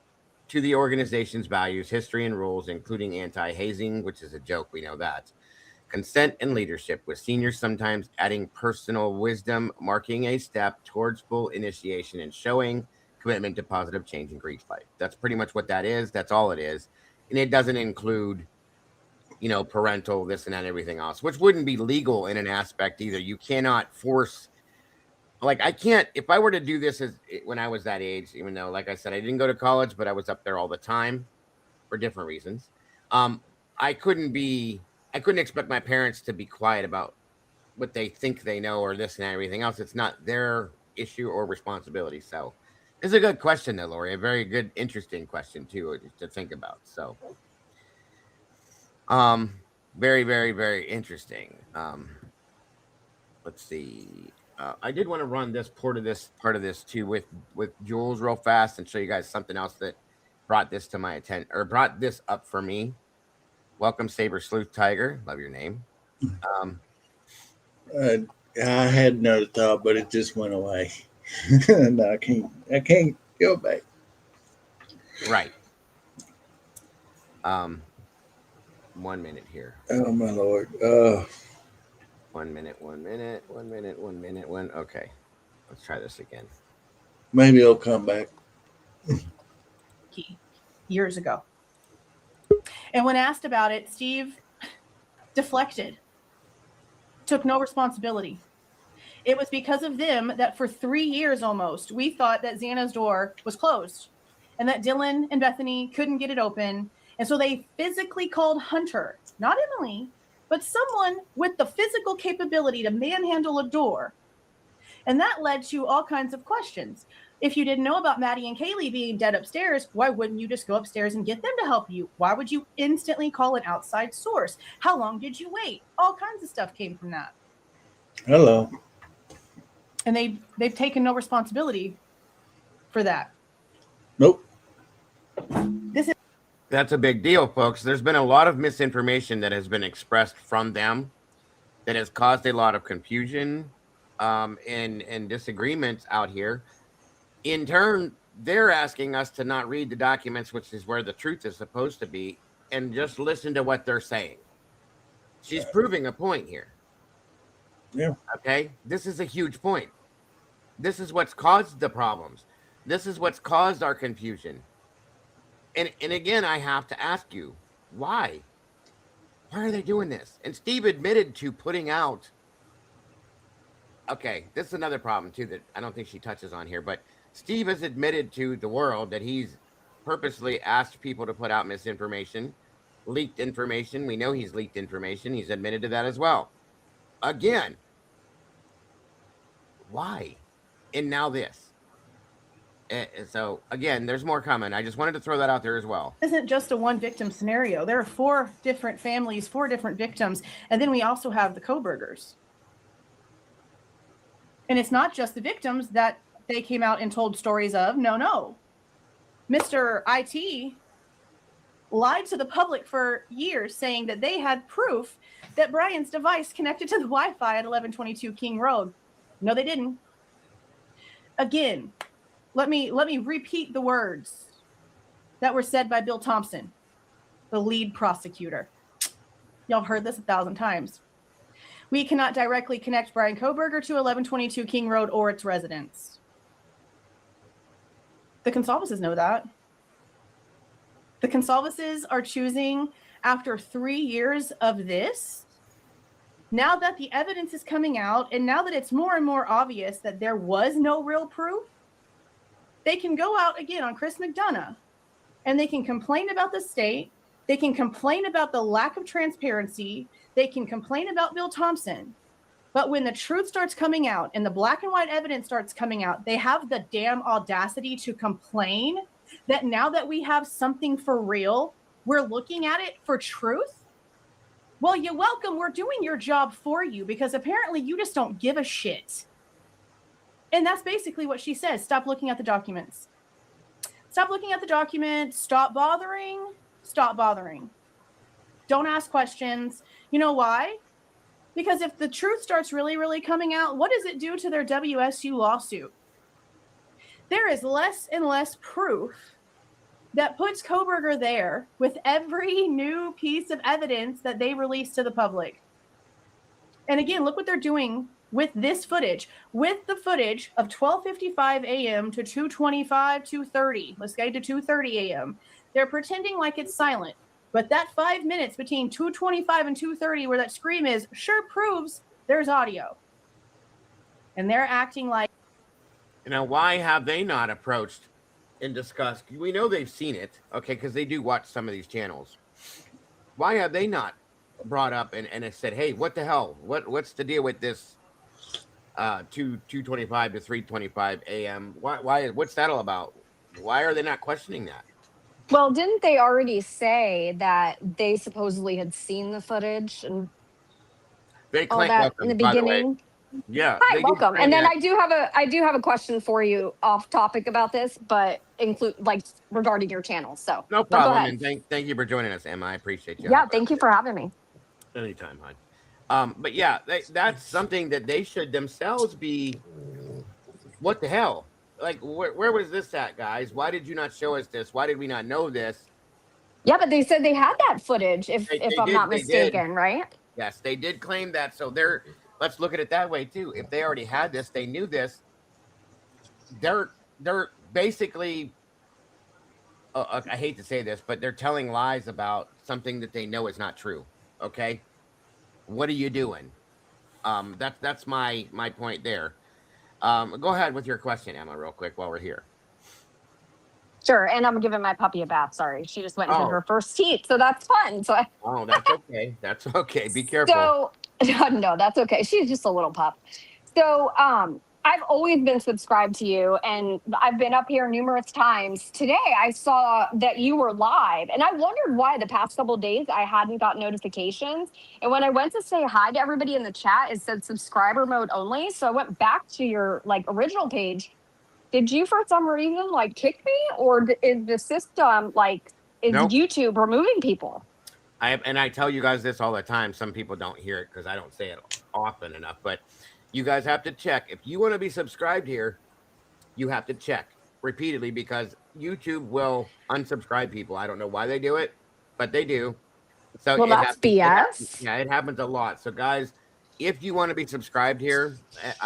to the organization's values, history, and rules, including anti-hazing, which is a joke. We know that. Consent and leadership, with seniors sometimes adding personal wisdom, marking a step towards full initiation and showing commitment to positive change in Greek life. That's pretty much what that is. That's all it is. And it doesn't include, you know, parental, this and that, and everything else, which wouldn't be legal in an aspect either. You cannot force, like, I can't, if I were to do this when I was that age, even though, like I said, I didn't go to college, but I was up there all the time for different reasons. I couldn't expect my parents to be quiet about what they think they know or this and that, everything else. It's not their issue or responsibility. So it's a good question though, Lori. A very good, interesting question too, to think about. So very, very, very interesting. Let's see. I did want to run this part of this too with Jules real fast and show you guys something else that brought this to my attention, or brought this up for me. Welcome, Saber Sleuth Tiger. Love your name. I had another thought, but it just went away. No, I can't go back. Right. 1 minute here. Oh my lord. 1 minute. Okay. Let's try this again. Maybe it'll come back. Years ago. And when asked about it, Steve deflected, took no responsibility. It was because of them that for 3 years almost, we thought that Xana's door was closed and that Dylan and Bethany couldn't get it open. And so they physically called Hunter, not Emily, but someone with the physical capability to manhandle a door. And that led to all kinds of questions. If you didn't know about Maddie and Kaylee being dead upstairs, why wouldn't you just go upstairs and get them to help you? Why would you instantly call an outside source? How long did you wait? All kinds of stuff came from that. Hello. And they've taken no responsibility for that. Nope. That's a big deal, folks. There's been a lot of misinformation that has been expressed from them that has caused a lot of confusion and disagreements out here. In turn, they're asking us to not read the documents, which is where the truth is supposed to be, and just listen to what they're saying. She's proving a point here. Yeah. Okay? This is a huge point. This is what's caused the problems. This is what's caused our confusion. And again, I have to ask you, why? Why are they doing this? And Steve admitted to putting out. Okay, this is another problem too that I don't think she touches on here, but Steve has admitted to the world that he's purposely asked people to put out misinformation, leaked information. We know he's leaked information. He's admitted to that as well. Again, why? And now this. So again, there's more coming. I just wanted to throw that out there as well. It isn't just a one victim scenario. There are 4 different families, 4 different victims. And then we also have the Coburgers. And it's not just the victims that they came out and told stories of. No. Mr. IT lied to the public for years, saying that they had proof that Brian's device connected to the Wi-Fi at 1122 King Road. No, they didn't. Again, let me repeat the words. that were said by Bill Thompson, the lead prosecutor. Y'all heard this 1,000 times. We cannot directly connect Brian Kohberger to 1122 King Road or its residents. The Gonsalveses know that. The Gonsalveses are choosing, after 3 years of this, now that the evidence is coming out and now that it's more and more obvious that there was no real proof, they can go out again on Chris McDonough and they can complain about the state. They can complain about the lack of transparency. They can complain about Bill Thompson. But when the truth starts coming out and the black and white evidence starts coming out, they have the damn audacity to complain that now that we have something for real, we're looking at it for truth. Well, you're welcome. We're doing your job for you because apparently you just don't give a shit. And that's basically what she says. Stop looking at the documents. Stop looking at the documents. Stop bothering. Stop bothering. Don't ask questions. You know why? Because if the truth starts really, really coming out, what does it do to their WSU lawsuit? There is less and less proof that puts Kohberger there with every new piece of evidence that they release to the public. And again, look what they're doing with this footage, with the footage of 12:55 a.m. to 2:25, 2:30. Let's get to 2:30 a.m. They're pretending like it's silent. But that 5 minutes between 2:25 and 2:30 where that scream is sure proves there's audio. And they're acting like. Now, why have they not approached and discussed? We know they've seen it, okay, because they do watch some of these channels. Why have they not brought up and said, hey, what the hell? What's the deal with this 2:25 to 3:25 a.m.? Why? What's that all about? Why are they not questioning that? Well, didn't they already say that they supposedly had seen the footage and They all that in the beginning? Yeah. Hi, welcome. And then I do have a question for you off topic about this, but include like regarding your channel. So no problem. And thank you for joining us, Emma. I appreciate you. Yeah, thank you for having me. Anytime, hon. But yeah, that's something that they should themselves be. What the hell? Like, where was this at, guys? Why did you not show us this? Why did we not know this? Yeah, but they said they had that footage, if I'm not mistaken, right? Yes, they did claim that. So let's look at it that way too. If they already had this, they knew this. They're basically, I hate to say this, but they're telling lies about something that they know is not true. Okay, what are you doing? That's my point there. Go ahead with your question, Emma, real quick while we're here. Sure, and I'm giving my puppy a bath. Sorry, she just went and did her first teat, so that's fun. So that's okay. That's okay. Be careful. So no, that's okay. She's just a little pup. So I've always been subscribed to you, and I've been up here numerous times. Today, I saw that you were live, and I wondered why the past couple of days I hadn't got notifications. And when I went to say hi to everybody in the chat, it said subscriber mode only. So I went back to your original page. Did you, for some reason, kick me, or is the system Nope. YouTube removing people? I tell you guys this all the time. Some people don't hear it because I don't say it often enough, but you guys have to check. If you want to be subscribed here, you have to check repeatedly because YouTube will unsubscribe people. I don't know why they do it, but they do. So well, that's BS. It happens a lot. So guys, if you want to be subscribed here,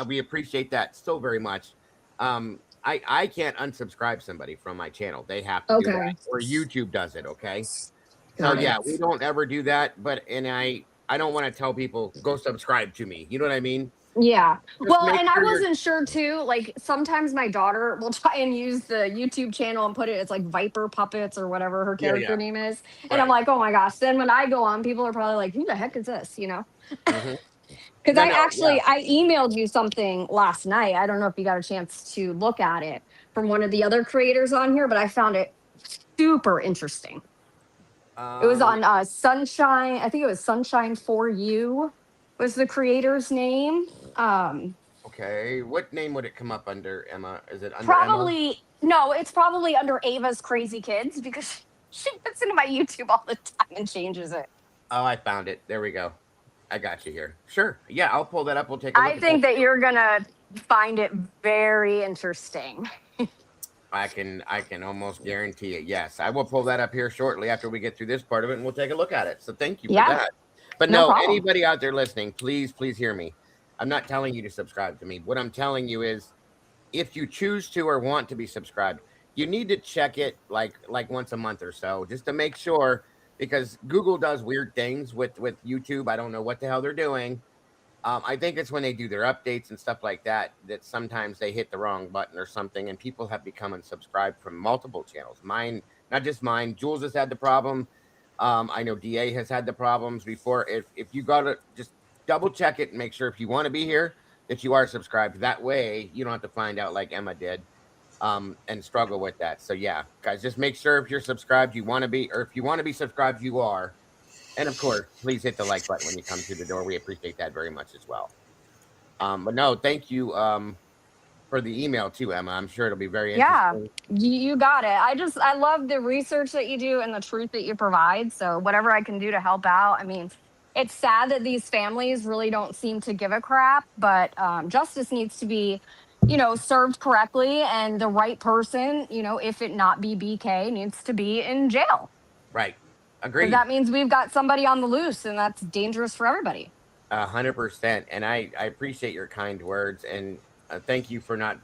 we appreciate that so very much. I can't unsubscribe somebody from my channel. They have to do that, or YouTube does it. Okay. So yeah, we don't ever do that. But I don't want to tell people go subscribe to me. You know what I mean? Yeah. Well, and I wasn't sure too. Sometimes my daughter will try and use the YouTube channel and put it as Viper Puppets or whatever her character name is. And I'm like, oh my gosh. Then when I go on, people are probably like, who the heck is this? You know? Because I emailed you something last night. I don't know if you got a chance to look at it from one of the other creators on here, but I found it super interesting. It was on Sunshine. I think it was Sunshine for You was the creator's name. Okay. What name would it come up under, Emma? Is it under probably Emma? No, it's probably under Ava's Crazy Kids because she puts into my YouTube all the time and changes it. Oh, I found it. There we go. I got you here. Sure. Yeah, I'll pull that up. We'll take a look. I think that you're gonna find it very interesting. I can almost guarantee it. Yes, I will pull that up here shortly after we get through this part of it, and we'll take a look at it. So thank you for Yeah, that. But no no, problem. anybody out there listening, please hear me. I'm not telling you to subscribe to me. What I'm telling you is, if you choose to or want to be subscribed, you need to check it like once a month or so, just to make sure, because Google does weird things with YouTube. I don't know what the hell they're doing. I think it's when they do their updates and stuff like that, that sometimes they hit the wrong button or something, and people have become unsubscribed from multiple channels. Mine, not just mine. Jules has had the problem. I know DA has had the problems before. If you got to just double check it and make sure, if you want to be here, that you are subscribed. That way you don't have to find out like Emma did, and struggle with that. So yeah, guys, just make sure if you're subscribed, you want to be, or if you want to be subscribed, you are. And of course, please hit the like button when you come through the door. We appreciate that very much as well. But no, thank you for the email too, Emma. I'm sure it'll be very interesting. You got it. I love the research that you do and the truth that you provide. So whatever I can do to help out. I mean, it's sad that these families really don't seem to give a crap, but justice needs to be, served correctly, and the right person, if it not be BK, needs to be in jail. Right. Because Agreed. that means we've got somebody on the loose, and that's dangerous for everybody. 100%. And I appreciate your kind words, and thank you for not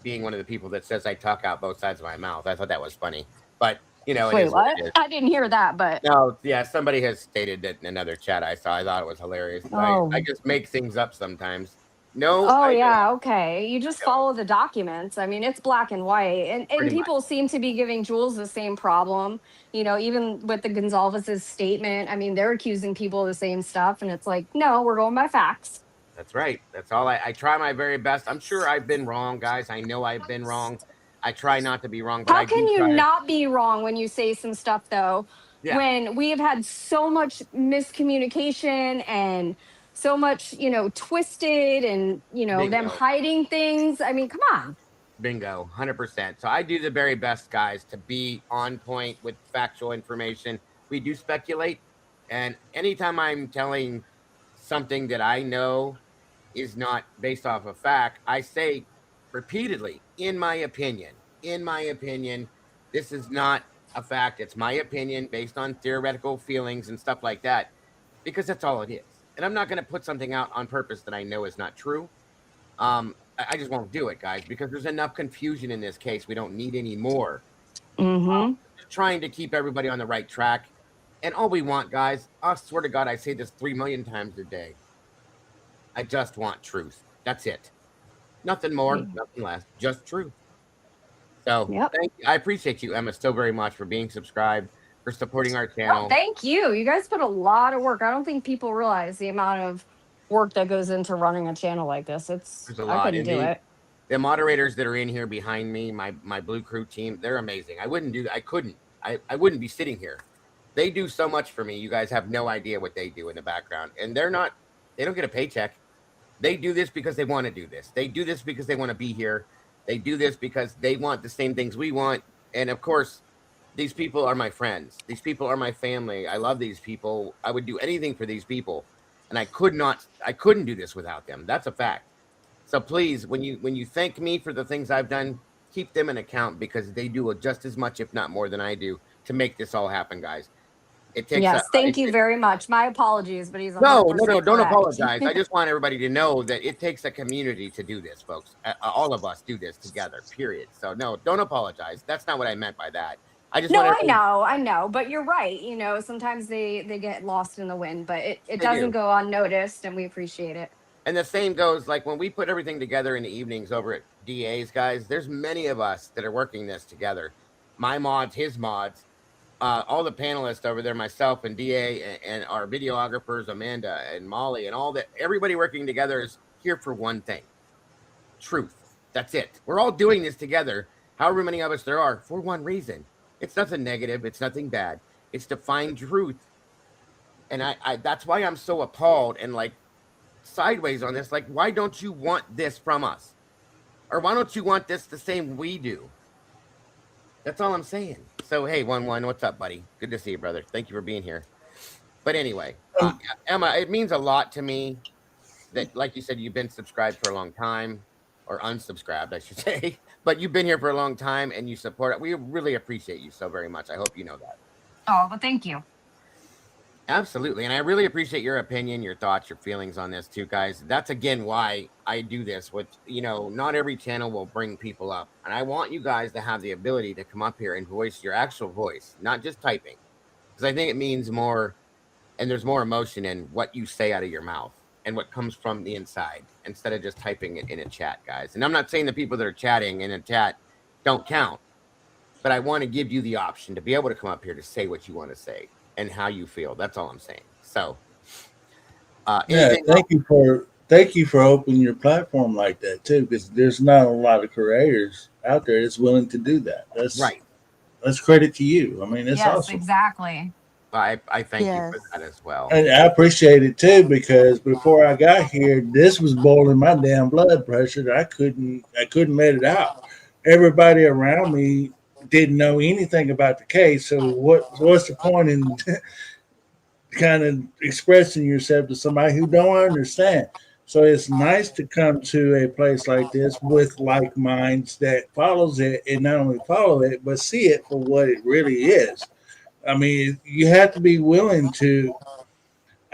being one of the people that says I talk out both sides of my mouth. I thought that was funny, but it Wait, is what? it is. I didn't hear that, but No, yeah, somebody has stated that in another chat I saw. I thought it was hilarious. Oh. I just make things up sometimes. No, Oh I don't. yeah, okay. You just follow the documents. I mean, it's black and white. And Pretty much. people seem to be giving Jules the same problem. Even with the Gonzalez's statement, I mean, they're accusing people of the same stuff, and it's like, no, we're going by facts. That's right. That's all. I try my very best. I'm sure I've been wrong, guys. I know I've been wrong. I try not to be wrong, but How I can do you try. not be wrong when you say some stuff though? Yeah. When we have had so much miscommunication and so much, twisted, and them Bingo. hiding things. I mean, come on. Bingo, 100%. So I do the very best, guys, to be on point with factual information. We do speculate, and anytime I'm telling something that I know is not based off of fact, I say repeatedly, in my opinion, this is not a fact. It's my opinion based on theoretical feelings and stuff like that, because that's all it is. And I'm not going to put something out on purpose that I know is not true. I just won't do it, guys, because there's enough confusion in this case. We don't need any more. Mm-hmm. Trying to keep everybody on the right track. And all we want, guys, I swear to God, I say this 3 million times a day. I just want truth. That's it. Nothing more, nothing less, just truth. So thank you. I appreciate you, Emma, so very much for being subscribed, for supporting our channel. Oh, thank you. You guys put a lot of work. I don't think people realize the amount of work that goes into running a channel like this. There's a lot. I couldn't do it. The moderators that are in here behind me, my Blue Crew team, they're amazing. I wouldn't do that. I couldn't. I wouldn't be sitting here. They do so much for me. You guys have no idea what they do in the background. And they don't get a paycheck. They do this because they want to do this. They do this because they want to be here. They do this because they want the same things we want. And of course, these people are my friends. These people are my family. I love these people. I would do anything for these people. And I couldn't do this without them. That's a fact. So please, when you thank me for the things I've done, keep them in account, because they do just as much, if not more, than I do to make this all happen, guys. It takes. Yes, thank you very much. My apologies, but he's no, correct. don't apologize. I just want everybody to know that it takes a community to do this, folks. All of us do this together. Period. So no, don't apologize. That's not what I meant by that. I know, but you're right. Sometimes they get lost in the wind, but it doesn't go unnoticed, and we appreciate it. And the same goes, like, when we put everything together in the evenings over at DA's, guys, there's many of us that are working this together. My mods, his mods, all the panelists over there, myself and DA, and our videographers, Amanda and Molly, and all that. Everybody working together is here for one thing: truth. That's it. We're all doing this together, however many of us there are, for one reason. It's nothing negative. It's nothing bad. It's to find truth. And I that's why I'm so appalled and like sideways on this. Like, why don't you want this from us? Or why don't you want this the same we do? That's all I'm saying. So, hey, 1-1, what's up, buddy? Good to see you, brother. Thank you for being here. But anyway, Emma, it means a lot to me that, like you said, you've been subscribed for a long time, or unsubscribed, I should say. but you've been here for a long time and you support it. We really appreciate you so very much. I hope you know that. Oh, well, thank you. Absolutely. And I really appreciate your opinion, your thoughts, your feelings on this too, guys. That's again why I do this, which, not every channel will bring people up. And I want you guys to have the ability to come up here and voice your actual voice, not just typing. Because I think it means more and there's more emotion in what you say out of your mouth and what comes from the inside instead of just typing it in a chat, guys. And I'm not saying the people that are chatting in a chat don't count, but I want to give you the option to be able to come up here to say what you want to say and how you feel. That's all I'm saying. So, Yeah, thank you for opening your platform like that too, because there's not a lot of creators out there that's willing to do that. Right. That's credit to you. I mean, it's Yes, awesome. exactly. I thank you Yes. for that as well. And I appreciate it too, because before I got here, this was boiling my damn blood pressure that I couldn't let it out. Everybody around me didn't know anything about the case, so what's the point in kind of expressing yourself to somebody who don't understand? So it's nice to come to a place like this with like minds that follows it, and not only follow it but see it for what it really is. I mean, you have to be willing to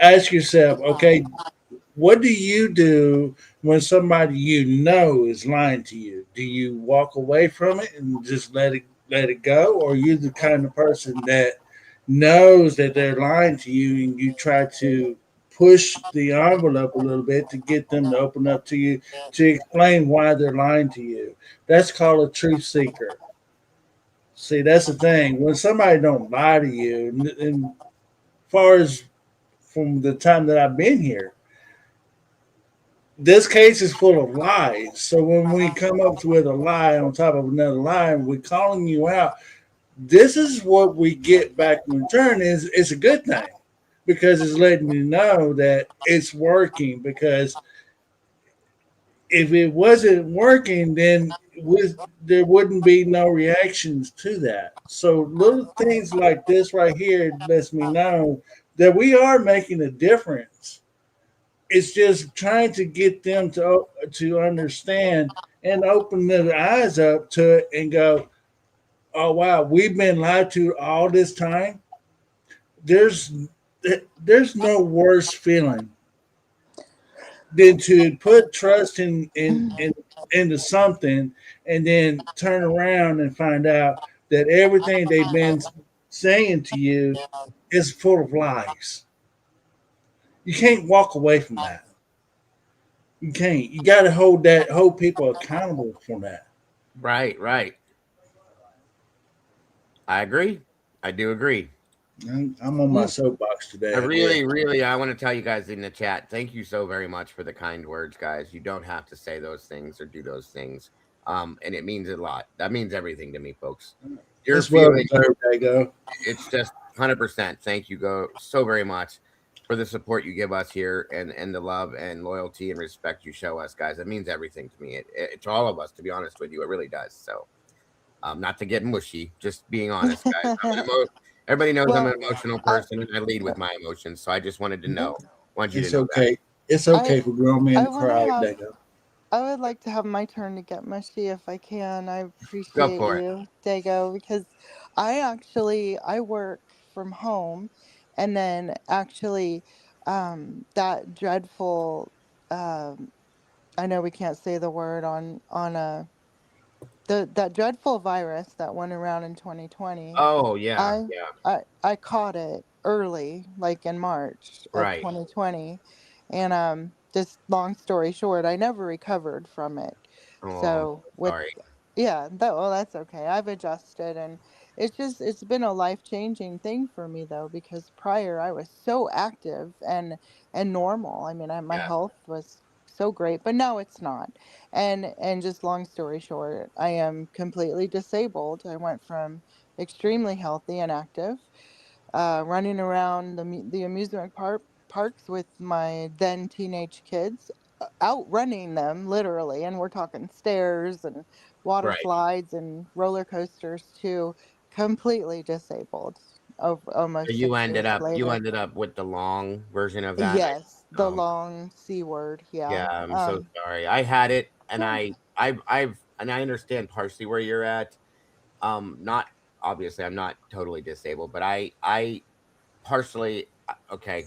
ask yourself, okay, what do you do when somebody is lying to you? Do you walk away from it and just let it go, or are you the kind of person that knows that they're lying to you and you try to push the envelope a little bit to get them to open up to you to explain why they're lying to you? That's called a truth seeker. See, that's the thing. When somebody don't lie to you, and far as from the time that I've been here, this case is full of lies. So when we come up with a lie on top of another lie, and we're calling you out, this is what we get back in return. Is it's a good thing because it's letting you know that it's working. Because if it wasn't working, then there wouldn't be no reactions to that. So little things like this right here lets me know that we are making a difference. It's just trying to get them to understand and open their eyes up to it and go, oh wow, we've been lied to all this time. There's there's no worse feeling than to put trust into something and then turn around and find out that everything they've been saying to you is full of lies. You can't walk away from that. You can't. You got to hold people accountable for that. Right, right. I agree. I do agree. I'm on my soapbox today. I really, I want to tell you guys in the chat, thank you so very much for the kind words, guys. You don't have to say those things or do those things. And it means a lot. That means everything to me, folks. Your feeling, it's just 100%. Thank you, go so very much for the support you give us here and the love and loyalty and respect you show us, guys. It means everything to me. It's all of us, to be honest with you. It really does. So, not to get mushy, just being honest, guys. Everybody knows I'm an emotional person and I lead with my emotions. So I just wanted to know. It's okay. It's okay for grown men to cry. I would like to have my turn to get mushy if I can. I appreciate you, Dago, because I work from home, and then actually that dreadful I know we can't say the word on a that dreadful virus that went around in 2020. Oh yeah, I caught it early, like in March of 2020, and just long story short, I never recovered from it. So sorry. That's okay. I've adjusted, and it's been a life-changing thing for me though, because prior I was so active and normal. I mean, my health was so great, but now it's not. And just long story short, I am completely disabled. I went from extremely healthy and active, running around the amusement parks with my then teenage kids, outrunning them literally, and we're talking stairs and water slides and roller coasters, to completely disabled over almost You 6 ended years up later. with the long version of that. Yes, the long C word. Yeah, I'm so sorry. I had it, and I've and I understand partially where you're at. Not obviously, I'm not totally disabled, but I partially okay.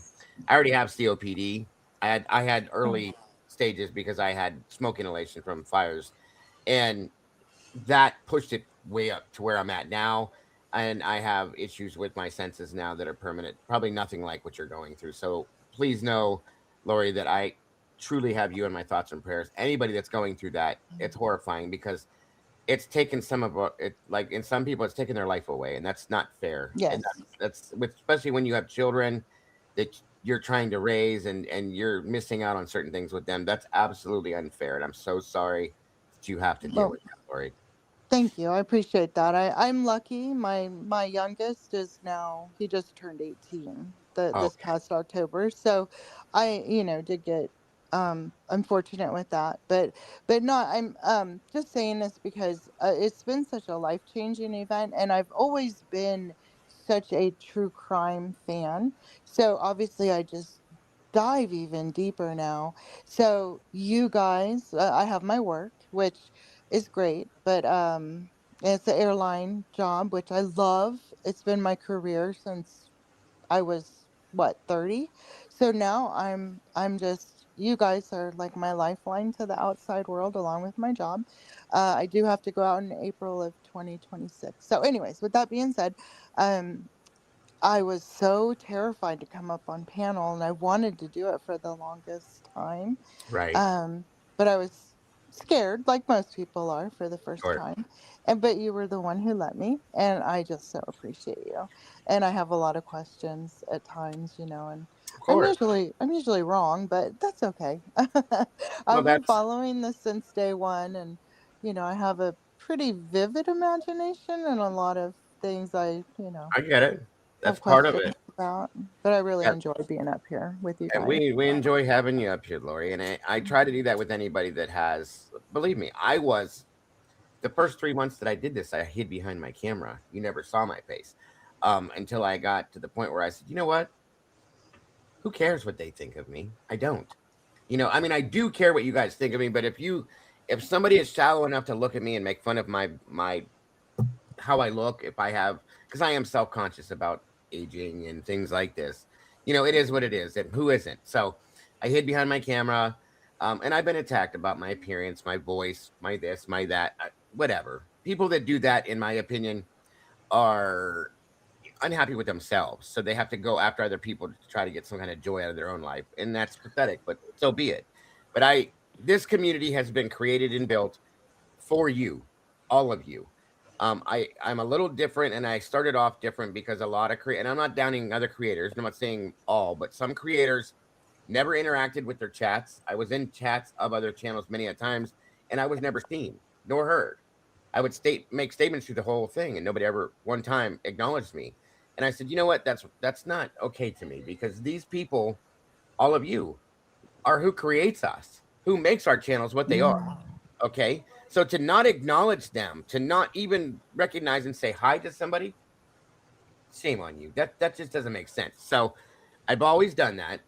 I already have COPD. I had early stages because I had smoke inhalation from fires, and that pushed it way up to where I'm at now. And I have issues with my senses now that are permanent. Probably nothing like what you're going through. So please know, Lori, that I truly have you in my thoughts and prayers. Anybody that's going through that, it's horrifying because it's taken some of it, like in some people, it's taken their life away, and that's not fair. Yes. And that's especially when you have children that you're trying to raise and you're missing out on certain things with them. That's absolutely unfair, and I'm so sorry that you have to deal Well, with that, Lori. thank you. I appreciate that. I'm lucky. My youngest is now, he just turned 18 this Okay. past October. So I, did get unfortunate with that. But not I'm just saying this because it's been such a life-changing event, and I've always been such a true crime fan. So obviously I just dive even deeper now. So you guys, I have my work, which is great, but it's an airline job, which I love. It's been my career since I was, what, 30. So now I'm just, you guys are like my lifeline to the outside world along with my job. I do have to go out in April of 2026. So anyways, with that being said, um I was so terrified to come up on panel, and I wanted to do it for the longest time. Right. Um, but I was scared, like most people are, for the first Sure. time. But you were the one who let me, and I just so appreciate you. And I have a lot of questions at times, and Of I'm course. usually I'm usually wrong, but that's okay. Well, I've been that's following this since day one, and I have a pretty vivid imagination and a lot of things I get it. That's have part of questions it. about. But I really Yeah. enjoy being up here with you And guys. we enjoy having you up here, Lori. And I try to do that with anybody that has. Believe me, I was the first 3 months that I did this. I hid behind my camera. You never saw my face until I got to the point where I said, you know what? Who cares what they think of me? I don't. I mean, I do care what you guys think of me. But if somebody is shallow enough to look at me and make fun of my how I look, if I have, because I am self conscious about aging and things like this. It is what it is, and who isn't? So I hid behind my camera, and I've been attacked about my appearance, my voice, my this, my that, whatever. People that do that, in my opinion, are unhappy with themselves, so they have to go after other people to try to get some kind of joy out of their own life, and that's pathetic. But so be it. But this community has been created and built for you, all of you. I'm a little different, and I started off different because a lot of and I'm not downing other creators. I'm not saying all, but some creators never interacted with their chats. I was in chats of other channels many a times, and I was never seen nor heard. I would make statements through the whole thing, and nobody ever one time acknowledged me. And I said, you know what? That's not okay to me, because these people, all of you, are who creates us, who makes our channels what they are. Okay. So to not acknowledge them, to not even recognize and say hi to somebody, shame on you. That just doesn't make sense. So I've always done that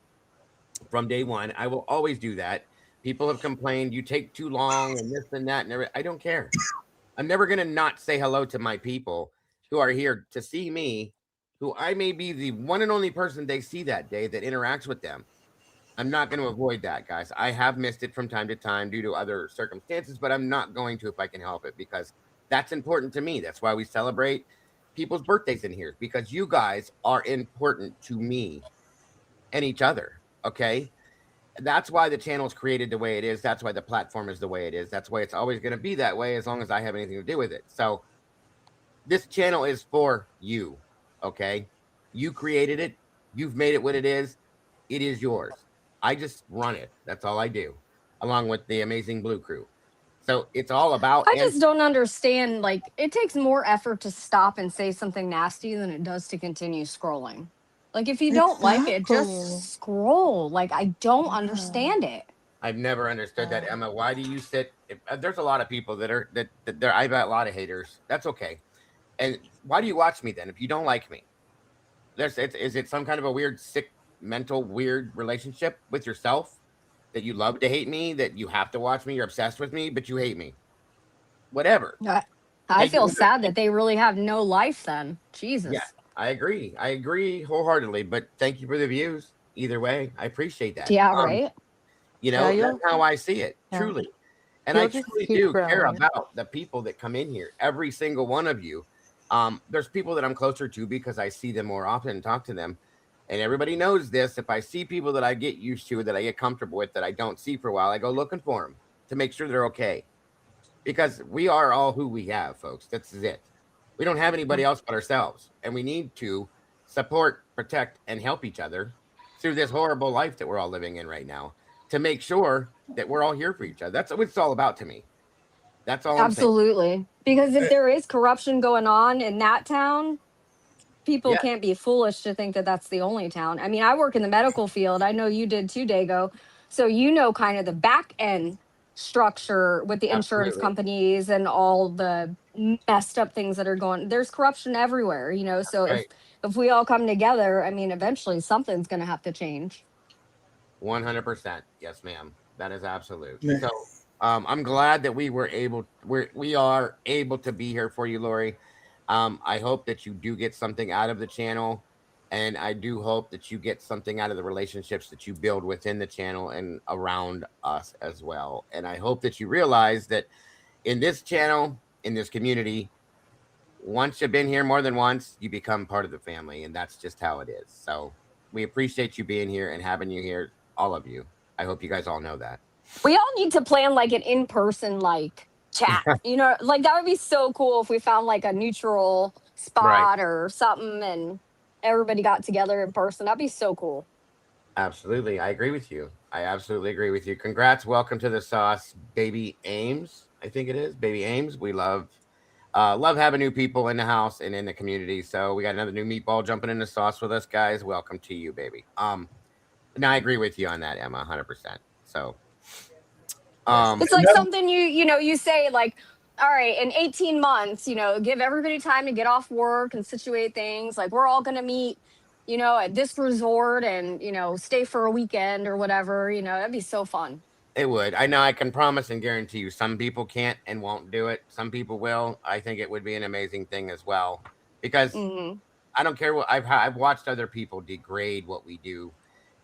from day one. I will always do that. People have complained, you take too long and this and that and everything. I don't care. I'm never gonna not say hello to my people who are here to see me, who I may be the one and only person they see that day that interacts with them. I'm not going to avoid that, guys. I have missed it from time to time due to other circumstances, but I'm not going to if I can help it, because that's important to me. That's why we celebrate people's birthdays in here, because you guys are important to me and each other. Okay. That's why the channel is created the way it is. That's why the platform is the way it is. That's why it's always going to be that way as long as I have anything to do with it. So this channel is for you. Okay. You created it. You've made it what it is. It is yours. I just run it. That's all I do, along with the amazing Blue Crew. So it's all about. I just don't understand. Like, it takes more effort to stop and say something nasty than it does to continue scrolling. Like, if you don't like it, Exactly. just scroll. Like, I don't Yeah. understand it. I've never understood that, Emma. Why do you sit? There's a lot of people that are that there. I've got a lot of haters. That's okay. And why do you watch me then if you don't like me? Is it some kind of a weird, sick, mental, weird relationship with yourself that you love to hate me, that you have to watch me, you're obsessed with me, but you hate me? whatever. I feel sad that they really have no life then. Jesus. Yeah, I agree wholeheartedly, but thank you for the views. Either way, I appreciate that. Yeah, right. That's how I see it, Yeah. truly. And You'll I just truly keep do care growing. about the people that come in here, every single one of you. There's people that I'm closer to because I see them more often and talk to them. And everybody knows this. If I see people that I get used to, that I get comfortable with, that I don't see for a while, I go looking for them to make sure they're okay. Because we are all who we have, folks. That's it. We don't have anybody else but ourselves. And we need to support, protect, and help each other through this horrible life that we're all living in right now to make sure that we're all here for each other. That's what it's all about to me. That's all I'm saying. Absolutely. Because if there is corruption going on in that town, people can't be foolish to think that that's the only town. I mean, I work in the medical field. I know you did too, Dago. So you know kind of the back end structure with the insurance companies and all the messed up things that are going. There's corruption everywhere, you know. So if we all come together, I mean, eventually something's going to have to change. 100%. Yes, ma'am. That is absolute. So I'm glad that we are able to be here for you, Lori. I hope that you do get something out of the channel, and I do hope that you get something out of the relationships that you build within the channel and around us as well. And I hope that you realize that in this channel, in this community, once you've been here more than once, you become part of the family, and that's just how it is. So we appreciate you being here and having you here, all of you. I hope you guys all know that. We all need to plan like an in-person like chat, you know, like that would be so cool if we found like a neutral spot or something and everybody got together in person. That'd be so cool. Absolutely. I agree with you. I absolutely agree with you. Congrats. Welcome to the sauce, Baby Ames. I think it is Baby Ames. We love having new people in the house and in the community. So we got another new meatball jumping in the sauce with us, guys. Welcome to you, baby. Now I agree with you on that, Emma, 100%. So it's like something you say like, all right, in 18 months, you know, give everybody time to get off work and situate things. Like we're all going to meet, you know, at this resort and, you know, stay for a weekend or whatever, you know, that'd be so fun. It would. I know. I can promise and guarantee you some people can't and won't do it. Some people will. I think it would be an amazing thing as well because I don't care what I've watched other people degrade what we do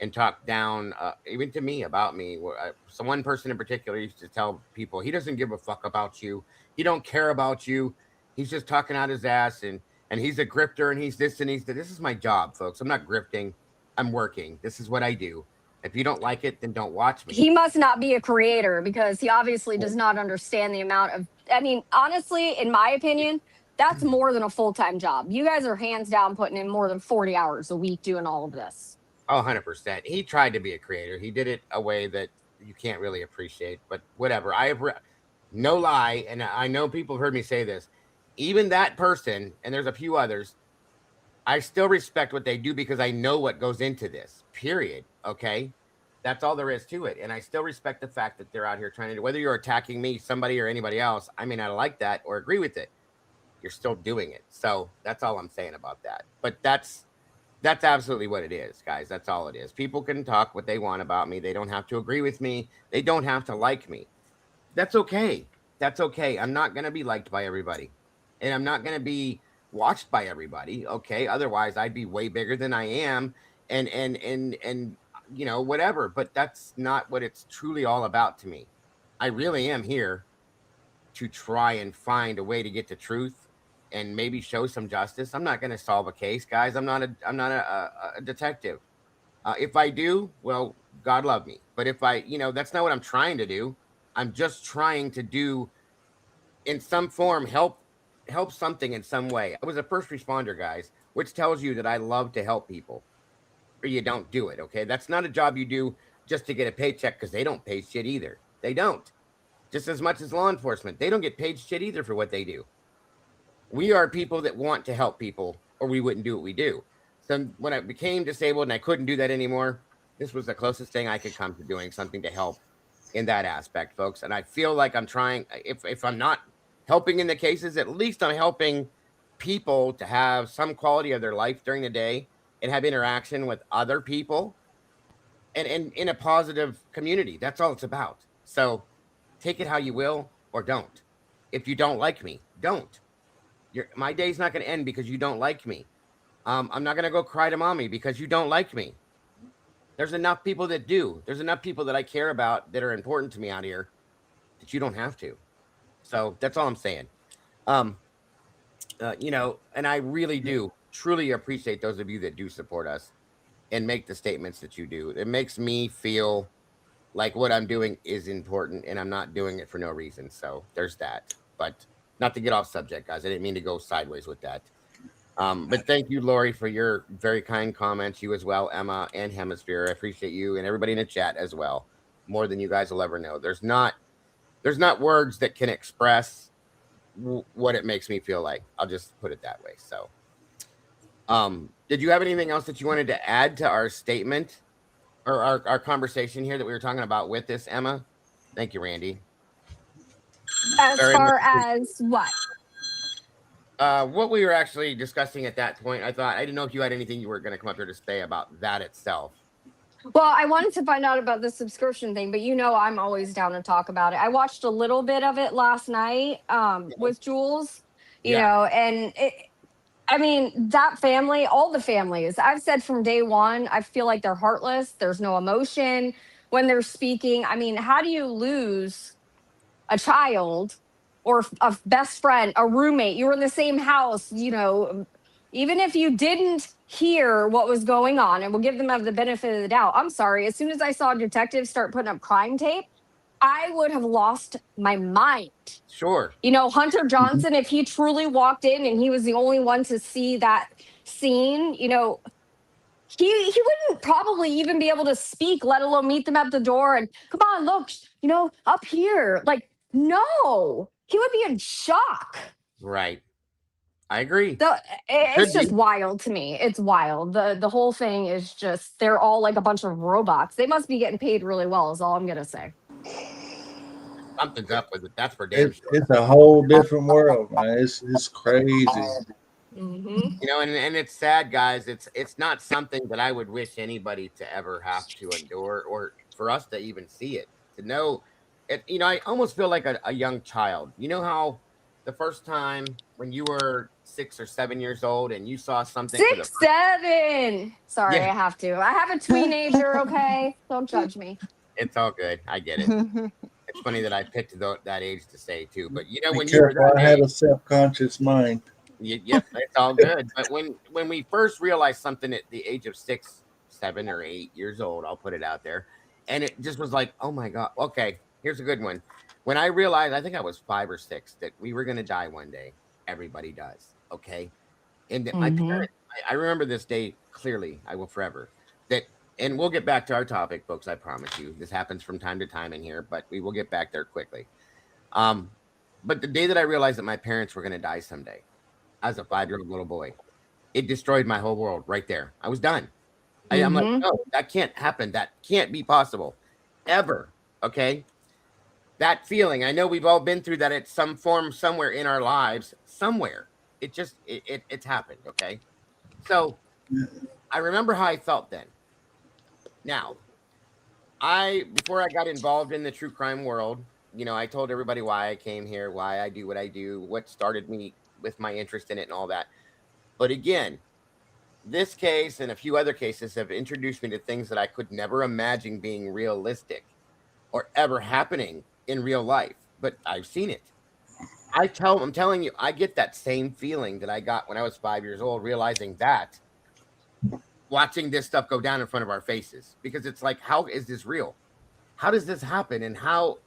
and talk down, even to me, about me. So one person in particular used to tell people, he doesn't give a fuck about you. He don't care about you. He's just talking out his ass and he's a grifter and he's this and he's that. This is my job, folks. I'm not grifting. I'm working. This is what I do. If you don't like it, then don't watch me. He must not be a creator because he obviously does not understand the amount of, I mean, honestly, in my opinion, that's more than a full-time job. You guys are hands down putting in more than 40 hours a week doing all of this. Oh, 100%. He tried to be a creator. He did it a way that you can't really appreciate, but whatever. I have no lie, and I know people have heard me say this. Even that person, and there's a few others, I still respect what they do because I know what goes into this, period. Okay? That's all there is to it. And I still respect the fact that they're out here trying to do, whether you're attacking me, somebody, or anybody else, I may not like that or agree with it. You're still doing it. So that's all I'm saying about that. But that's absolutely what it is, guys. That's all it is. People can talk what they want about me. They don't have to agree with me. They don't have to like me. That's okay. That's okay. I'm not going to be liked by everybody. And I'm not going to be watched by everybody. Okay. Otherwise, I'd be way bigger than I am. And you know, whatever. But that's not what it's truly all about to me. I really am here to try and find a way to get the truth and maybe show some justice. I'm not going to solve a case, guys. I'm not a detective. If I do, well, God love me. But if I, you know, that's not what I'm trying to do. I'm just trying to do, in some form, help something in some way. I was a first responder, guys, which tells you that I love to help people, or you don't do it. Okay. That's not a job you do just to get a paycheck, because they don't pay shit either. They don't. Just as much as law enforcement. They don't get paid shit either for what they do. We are people that want to help people, or we wouldn't do what we do. So when I became disabled and I couldn't do that anymore, this was the closest thing I could come to doing something to help in that aspect, folks. And I feel like I'm trying, if I'm not helping in the cases, at least I'm helping people to have some quality of their life during the day and have interaction with other people and in a positive community. That's all it's about. So take it how you will, or don't. If you don't like me, don't. My day's not going to end because you don't like me. I'm not going to go cry to mommy because you don't like me. There's enough people that do. There's enough people that I care about that are important to me out here that you don't have to. So that's all I'm saying. You know, and I really do truly appreciate those of you that do support us and make the statements that you do. It makes me feel like what I'm doing is important and I'm not doing it for no reason. So there's that. But not to get off subject, guys. I didn't mean to go sideways with that. But thank you, Lori, for your very kind comments. You as well, Emma and Hemisphere. I appreciate you and everybody in the chat as well. More than you guys will ever know. There's not words that can express what it makes me feel like. I'll just put it that way. So, did you have anything else that you wanted to add to our statement or our conversation here that we were talking about with this, Emma? Thank you, Randy. As far as what? What we were actually discussing at that point, I didn't know if you had anything you were going to come up here to say about that itself. Well, I wanted to find out about the subscription thing, but you know I'm always down to talk about it. I watched a little bit of it last night with Jules, you know, and I mean, that family, all the families, I've said from day one, I feel like they're heartless. There's no emotion when they're speaking. I mean, how do you lose a child or a best friend, a roommate? You were in the same house, you know, even if you didn't hear what was going on, and we'll give them the benefit of the doubt. I'm sorry. As soon as I saw detectives start putting up crime tape, I would have lost my mind. Sure. You know, Hunter Johnson, if he truly walked in and he was the only one to see that scene, you know, he wouldn't probably even be able to speak, let alone meet them at the door and come on, look, you know, up here. Like, no, he would be in shock. Right. I agree. It's just wild to me. It's wild. The whole thing is just, they're all like a bunch of robots. They must be getting paid really well is all I'm going to say. Something's up with it. That's for damn sure. It's a whole different world, man. It's crazy. You know, and it's sad, guys. It's not something that I would wish anybody to ever have to endure or for us to even see it. To know it, you know, I almost feel like a young child. You know how the first time when you were 6 or 7 years old and you saw something 6, 7. Sorry, I have to. I have a teenager, okay? Don't judge me. It's all good. I get it. It's funny that I picked that age to say too. But you know, when you were that I have a self-conscious mind. Yep, it's all good. But when we first realized something at the age of 6, 7, or 8 years old, I'll put it out there, and it just was like, oh my God. Okay, here's a good one. When I realized, I think I was 5 or 6, that we were going to die one day. Everybody does. Okay. And that my parents, I remember this day clearly. I will forever. And we'll get back to our topic, folks. I promise you. This happens from time to time in here, but we will get back there quickly. But the day that I realized that my parents were going to die someday, as a 5-year-old little boy, it destroyed my whole world right there. I was done. I'm like, no, that can't happen. That can't be possible ever. Okay. That feeling, I know we've all been through that at some form, somewhere in our lives, somewhere. It's happened. Okay. So I remember how I felt then. Now, before I got involved in the true crime world, you know, I told everybody why I came here, why I do what I do, what started me with my interest in it and all that. But again, this case and a few other cases have introduced me to things that I could never imagine being realistic or ever happening in real life. But I've seen it. I'm telling you, I get that same feeling that I got when I was 5 years old, realizing that, watching this stuff go down in front of our faces, because it's like, how is this real? How does this happen? And how?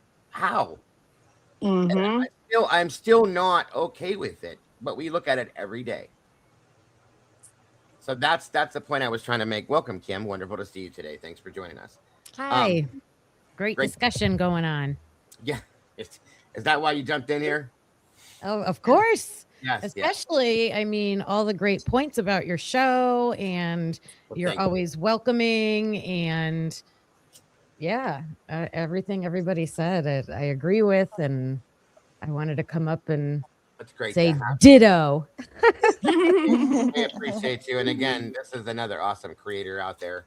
And I'm still not okay with it, but we look at it every day. So that's the point I was trying to make. Welcome, Kim. Wonderful to see you today. Thanks for joining us. Hi. Great discussion going on. Yeah. Is that why you jumped in here? Oh, of course. Yes. Especially, I mean, all the great points about your show, and you're always welcoming, and everything everybody said, I agree with, and I wanted to come up and say ditto. I appreciate you. And again, this is another awesome creator out there.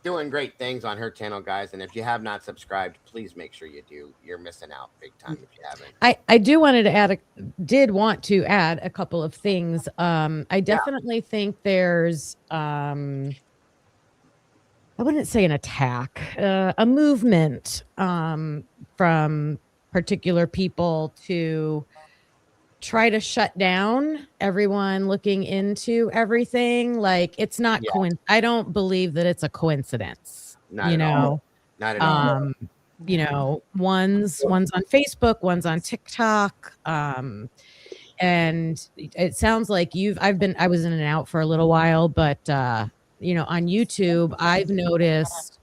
doing great things on her channel, guys. And if you have not subscribed, please make sure you do. You're missing out big time if you haven't. I did want to add a couple of things. I definitely think there's I wouldn't say an attack, a movement from particular people to try to shut down everyone looking into everything. Like, it's not I don't believe that it's a coincidence. Not at all. Not at all. You know, one's on Facebook, one's on TikTok. And it sounds like I was in and out for a little while, but you know, on YouTube, I've noticed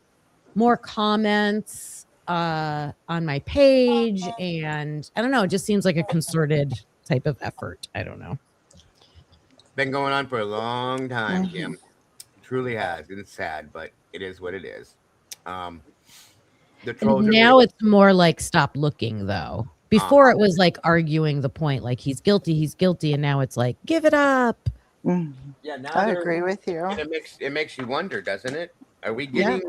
more comments on my page, and I don't know, it just seems like a concerted type of effort. I don't know. Been going on for a long time, Kim. Truly has. It's sad, but it is what it is. The trolls now it's more like stop looking, though. Before it was like arguing the point, like he's guilty, and now it's like give it up. Yeah, now I agree with you. And it makes you wonder, doesn't it? Are we getting?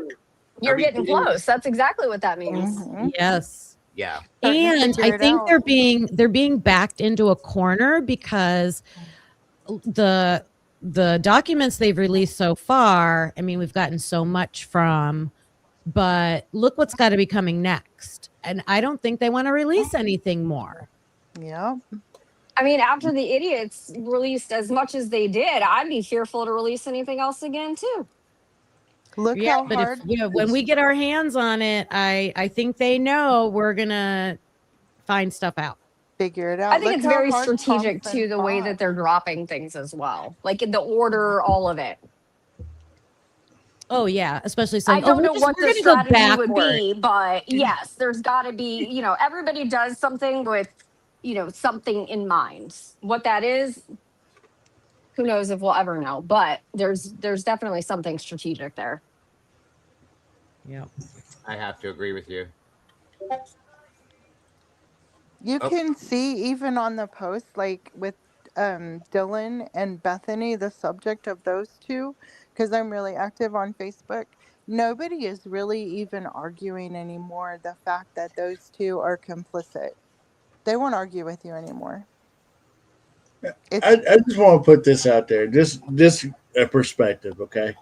You're getting close. That's exactly what that means. Yes. Yeah. And I think they're being backed into a corner because the documents they've released so far, I mean, we've gotten so much from, but look what's got to be coming next. And I don't think they want to release anything more. Yeah. I mean, after the idiots released as much as they did, I'd be fearful to release anything else again too. Look how hard. If, you know, when we get our hands on it, I think they know we're gonna find stuff out. Figure it out. I think it's very strategic too, the way that they're dropping things as well, like in the order, all of it. Oh yeah, especially saying, I don't know what the strategy would be, but yes, there's got to be. You know, everybody does something with, you know, something in mind. What that is, who knows if we'll ever know, but there's definitely something strategic there. Yeah, I have to agree with you. You can see even on the post, like with Dylan and Bethany, the subject of those two, because I'm really active on Facebook. Nobody is really even arguing anymore the fact that those two are complicit. They won't argue with you anymore. I just want to put this out there, just a perspective, okay?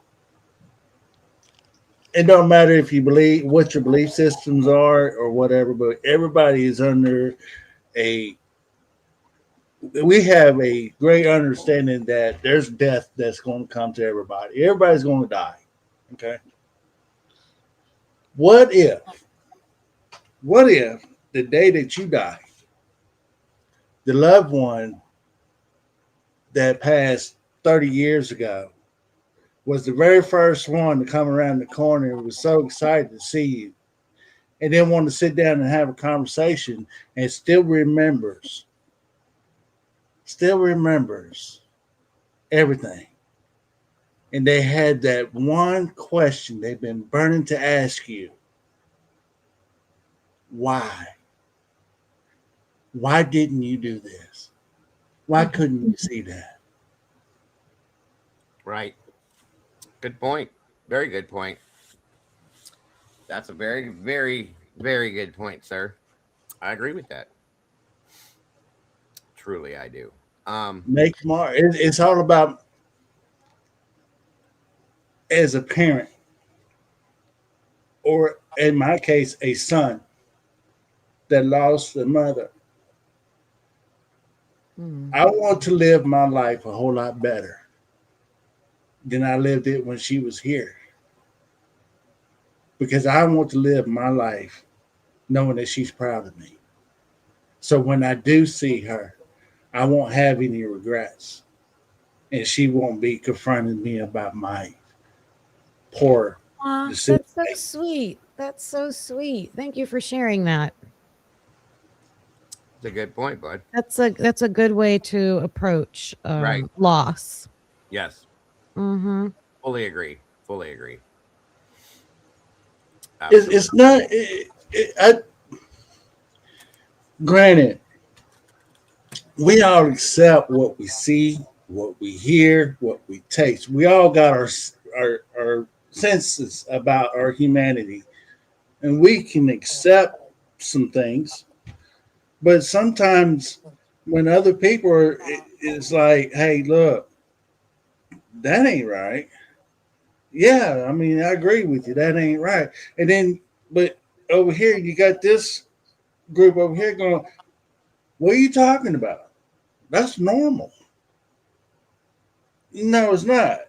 It don't matter if you believe what your belief systems are or whatever, but everybody is under we have a great understanding that there's death that's going to come to everybody. Everybody's going to die, okay? What if the day that you die, the loved one that passed 30 years ago was the very first one to come around the corner and was so excited to see you and then wanted to sit down and have a conversation and still remembers everything. And they had that one question they've been burning to ask you. Why? Why didn't you do this? Why couldn't you see that? Right. Good point. Very good point. That's a very, very, very good point, sir. I agree with that. Truly, I do. It's all about, as a parent, or in my case, a son that lost a mother. I want to live my life a whole lot better than I lived it when she was here. Because I want to live my life knowing that she's proud of me. So when I do see her, I won't have any regrets. And she won't be confronting me about my poor decision. That's so sweet. That's so sweet. Thank you for sharing that. It's a good point, bud. That's a good way to approach loss. Yes. Mm-hmm. Fully agree. It's not. Granted, we all accept what we see, what we hear, what we taste. We all got our census about our humanity, and we can accept some things, but sometimes when other people are, it's like, hey, look, that ain't right. Yeah, I mean, I agree with you. That ain't right. And then, but over here, you got this group over here going, what are you talking about? That's normal. No, it's not.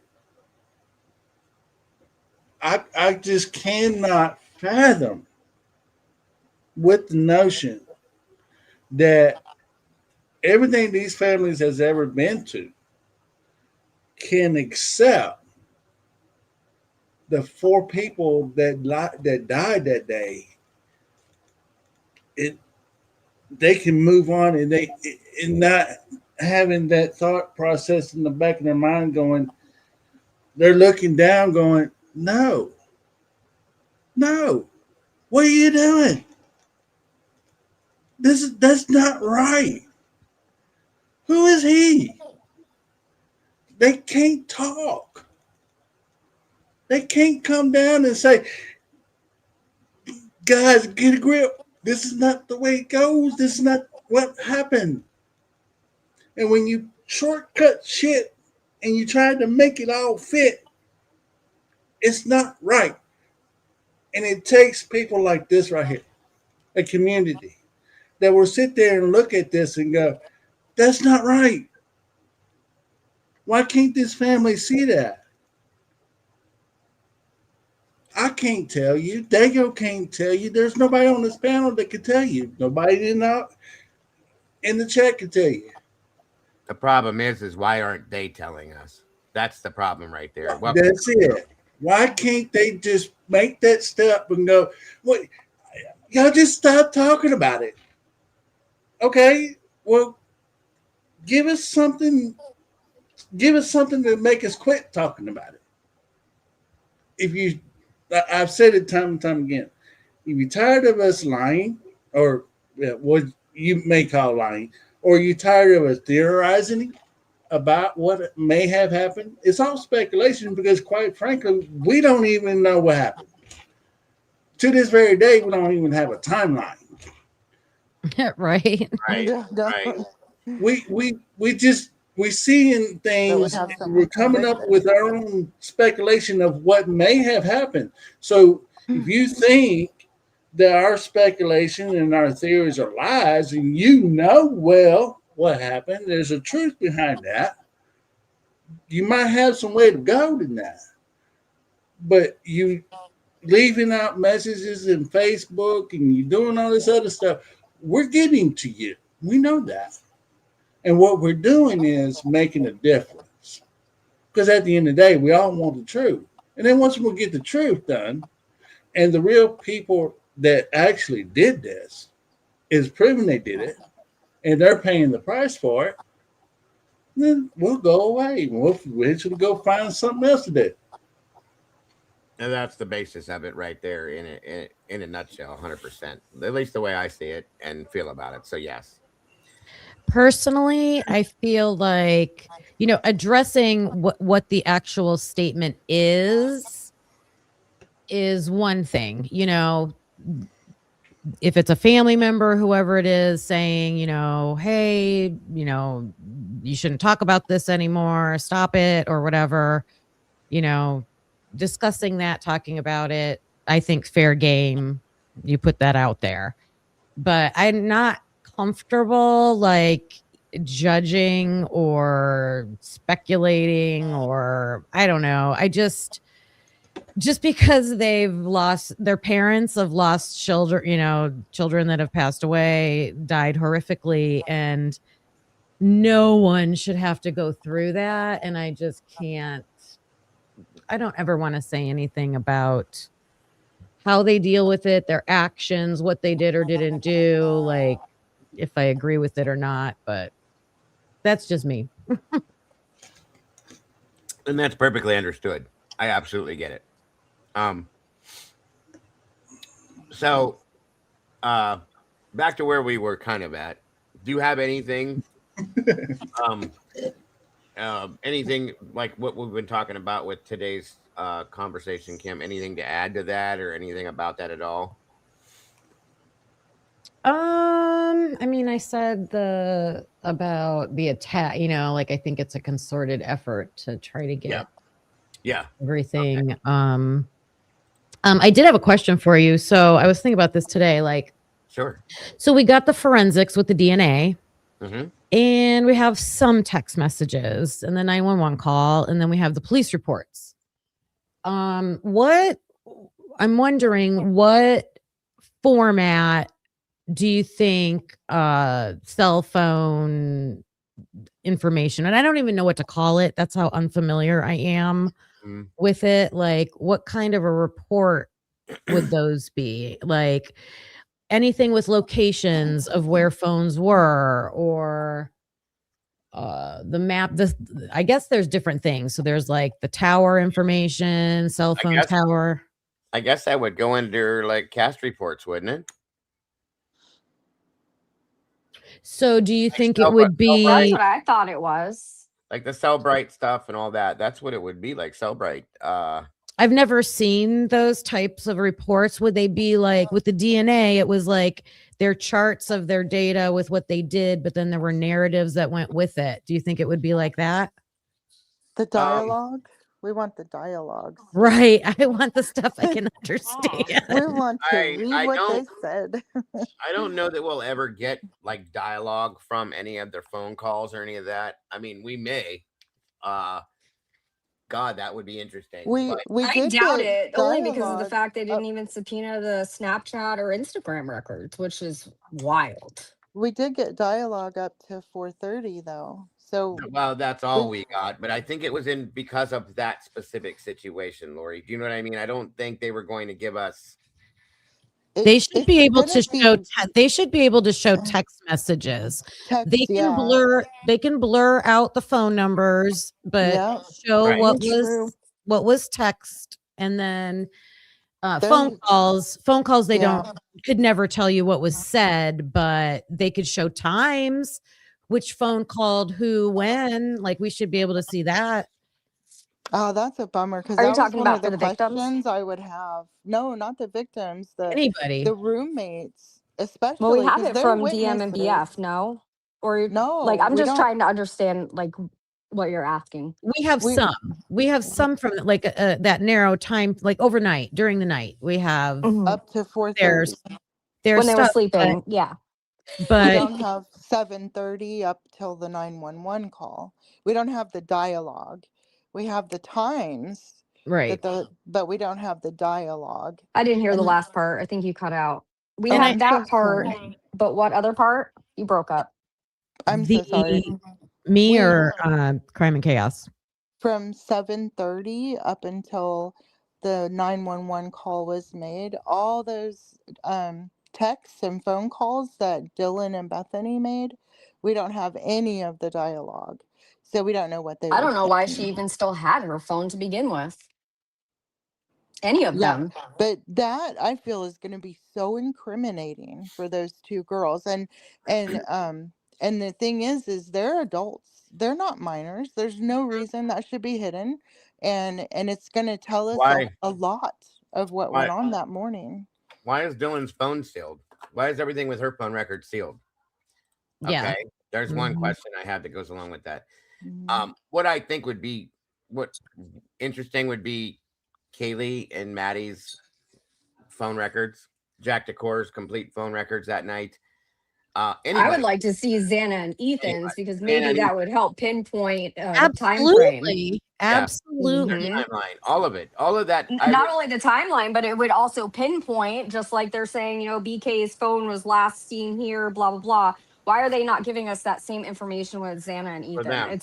I just cannot fathom with the notion that everything these families has ever been to can accept the four people that died that day. It They can move on, and they and not having that thought process in the back of their mind going, they're looking down going, no, no, what are you doing? That's not right. Who is he? They can't talk. They can't come down and say, guys, get a grip. This is not the way it goes. This is not what happened. And when you shortcut shit and you try to make it all fit, it's not right. And it takes people like this right here, a community, that will sit there and look at this and go, that's not right. Why can't this family see that? I can't tell you. Dago can't tell you. There's nobody on this panel that can tell you. Nobody in the chat can tell you. The problem is why aren't they telling us? That's the problem right there. Well, that's it. Why can't they just make that step and go, what? Y'all just stop talking about it. Okay, well, give us something to make us quit talking about it. I've said it time and time again, if you're tired of us lying, or what you may call lying, or you're tired of us theorizing about what may have happened, it's all speculation because, quite frankly, we don't even know what happened. To this very day, we don't even have a timeline. Right. We're seeing things. We're coming up with our own speculation of what may have happened. So if you think that our speculation and our theories are lies, and you know well what happened, there's a truth behind that. You might have some way to go than that, but you leaving out messages in Facebook and you doing all this other stuff. We're getting to you. We know that. And what we're doing is making a difference. Because at the end of the day, we all want the truth. And then once we get the truth done, and the real people that actually did this is proving they did it, and they're paying the price for it, then we'll go away. We'll eventually go find something else to do. And that's the basis of it right there in a nutshell, 100%. At least the way I see it and feel about it. So, yes. Personally, I feel like, addressing what the actual statement is one thing. If it's a family member, whoever it is, saying, hey, you shouldn't talk about this anymore, stop it, or whatever, discussing that, talking about it, I think fair game. You put that out there. But I'm not comfortable judging or speculating, or I don't know. I just because their parents have lost children, children that have passed away, died horrifically, and no one should have to go through that. And I just can't. I don't ever want to say anything about how they deal with it, their actions, what they did or didn't do, if I agree with it or not, but that's just me. And that's perfectly understood. I absolutely get it. So back to where we were kind of at. Do you have anything anything like what we've been talking about with today's conversation, Kim? Anything to add to that or anything about that at all? I mean, I said about the attack, like I think it's a concerted effort to try to get everything. Okay. I did have a question for you. So I was thinking about this today. Like, sure. So we got the forensics with the DNA, and we have some text messages, and the 911 call, and then we have the police reports. What I'm wondering, what format do you think cell phone information, and I don't even know what to call it, that's how unfamiliar I am with it, like what kind of a report would those be? Like anything with locations of where phones were, or the map, I guess there's different things. So there's like the tower information, cell phone tower. I guess that would go under like cast reports, wouldn't it? So do you think it would be? That's what I thought it was. Like the Cellbrite stuff and all that. That's what it would be like, Cellbrite. I've never seen those types of reports. Would they be like with the DNA? It was like their charts of their data with what they did, but then there were narratives that went with it. Do you think it would be like that? The dialogue? We want the dialogues. Right. I want the stuff I can understand. We want to read what they said. I don't know that we'll ever get like dialogue from any of their phone calls or any of that. I mean, we may. God, that would be interesting. I doubt it, only because of the fact they didn't even subpoena the Snapchat or Instagram records, which is wild. We did get dialogue up to 4:30 though. So well, that's all we got, but I think it was because of that specific situation, Lori. Do you know what I mean? I don't think they were going to give us. They should be able to show. They should be able to show text messages. They can blur out the phone numbers, but show what was text, and then phone calls. Phone calls. They could never tell you what was said, but they could show times. Which phone called who, when, like we should be able to see that. Oh, that's a bummer. Because are you talking about the victims? I would have. No, not the victims. Anybody. The roommates, especially. Well, we have it from DM and BF, no? Or no. Like, I'm just trying to understand, like, what you're asking. We have some. We have some from like that narrow time, like overnight, during the night. We have up to 4:30. When they were sleeping, But we don't have 7:30 up till the 911 call. We don't have the dialogue. We have the times, right? But we don't have the dialogue. I didn't hear the last part. I think you cut out. We had that part, but what other part? You broke up. I'm so sorry. Me or Crime and Chaos? From 7:30 up until the 911 call was made, all those texts and phone calls that Dylan and Bethany made, we don't have any of the dialogue, so we don't know what they. I don't know why she even still had her phone to begin with. Any of them, but that I feel is going to be so incriminating for those two girls, and the thing is they're adults. They're not minors. There's no reason that should be hidden, and it's going to tell us a lot of what went on that morning. Why is Dylan's phone sealed? Why is everything with her phone record sealed? Okay. There's one question I have that goes along with that. What I think would be interesting would be Kaylee and Maddie's phone records, Jack DeCore's complete phone records that night. I would like to see Xana and Ethan's because maybe that would help pinpoint the time frame. Absolutely. Timeline, all of it, all of that. Not only the timeline, but it would also pinpoint, just like they're saying, BK's phone was last seen here, blah, blah, blah. Why are they not giving us that same information with Xana and Ethan? For them.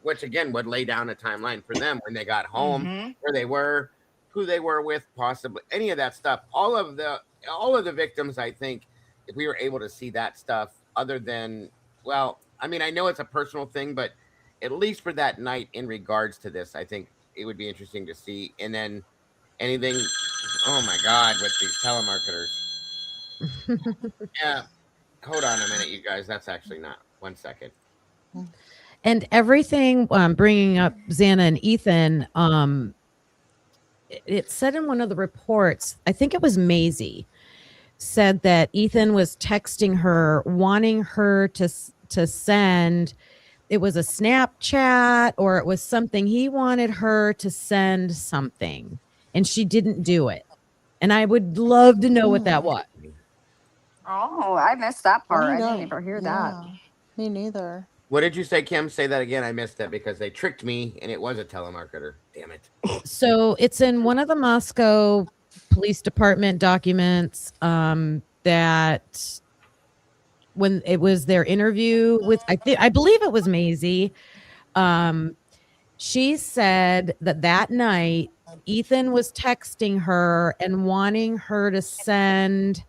Which again would lay down a timeline for them when they got home, where they were, who they were with, possibly any of that stuff. All of the victims, I think, if we were able to see that stuff, other than, well, I mean, I know it's a personal thing, but at least for that night in regards to this, I think it would be interesting to see. And then anything, oh my God, with these telemarketers. Yeah. Hold on a minute, you guys. That's actually not. 1 second. And everything, bringing up Xana and Ethan, it said in one of the reports, I think it was Maisie, said that Ethan was texting her, wanting her to send. It was a Snapchat or it was something. He wanted her to send something, and she didn't do it. And I would love to know what that was. Oh, I missed that part. I didn't don't. even hear that. Yeah, me neither. What did you say, Kim? Say that again. I missed that because they tricked me and it was a telemarketer. Damn it. So it's in one of the Moscow Police Department documents that when it was their interview with, I believe it was Maisie. She said that night Ethan was texting her and wanting her to send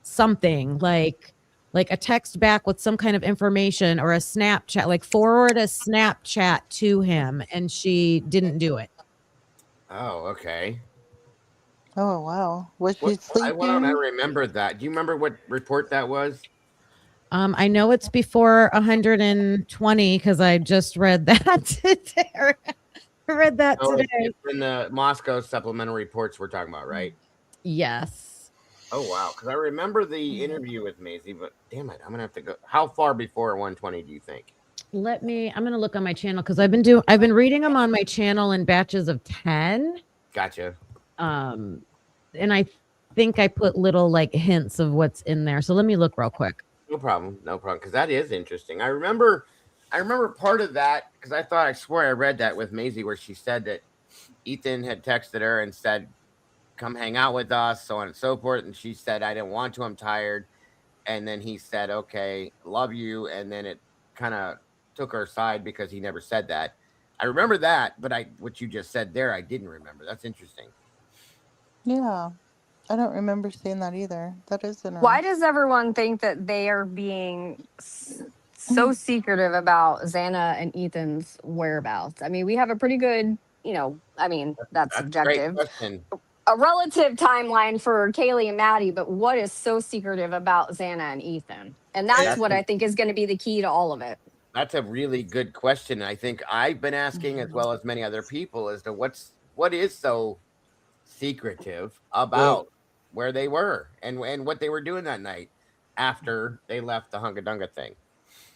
something like a text back with some kind of information or a Snapchat, like forward a Snapchat to him, and she didn't do it. Oh, okay. Oh wow, was she Why sleeping? don't I remember that? Do you remember what report that was? I know it's before 120 because I just read that today. I read that today. It's in the Moscow supplemental reports we're talking about, right? Yes. Oh wow, because I remember the interview with Maisie, but damn it, I'm gonna have to go. How far before 120 do you think? I'm gonna look on my channel because I've been reading them on my channel in batches of 10. Gotcha. And I think I put little like hints of what's in there. So let me look real quick. No problem, because that is interesting. I remember part of that because I swear I read that with Maisie where she said that Ethan had texted her and said, "Come hang out with us," so on and so forth, and she said, "I didn't want to. I'm tired." And then he said, "Okay, love you," and then it kind of took her aside because he never said that. I remember that, but what you just said there, I didn't remember. That's interesting. Yeah, I don't remember seeing that either. That is interesting. Why does everyone think that they are being so secretive about Xana and Ethan's whereabouts? I mean, we have a pretty good, that's subjective. A great question. A relative timeline for Kaylee and Maddie, but what is so secretive about Xana and Ethan? And that's what I think is going to be the key to all of it. That's a really good question. I think I've been asking, as well as many other people, as to what is so secretive about where they were and what they were doing that night after they left the Hunga Dunga thing.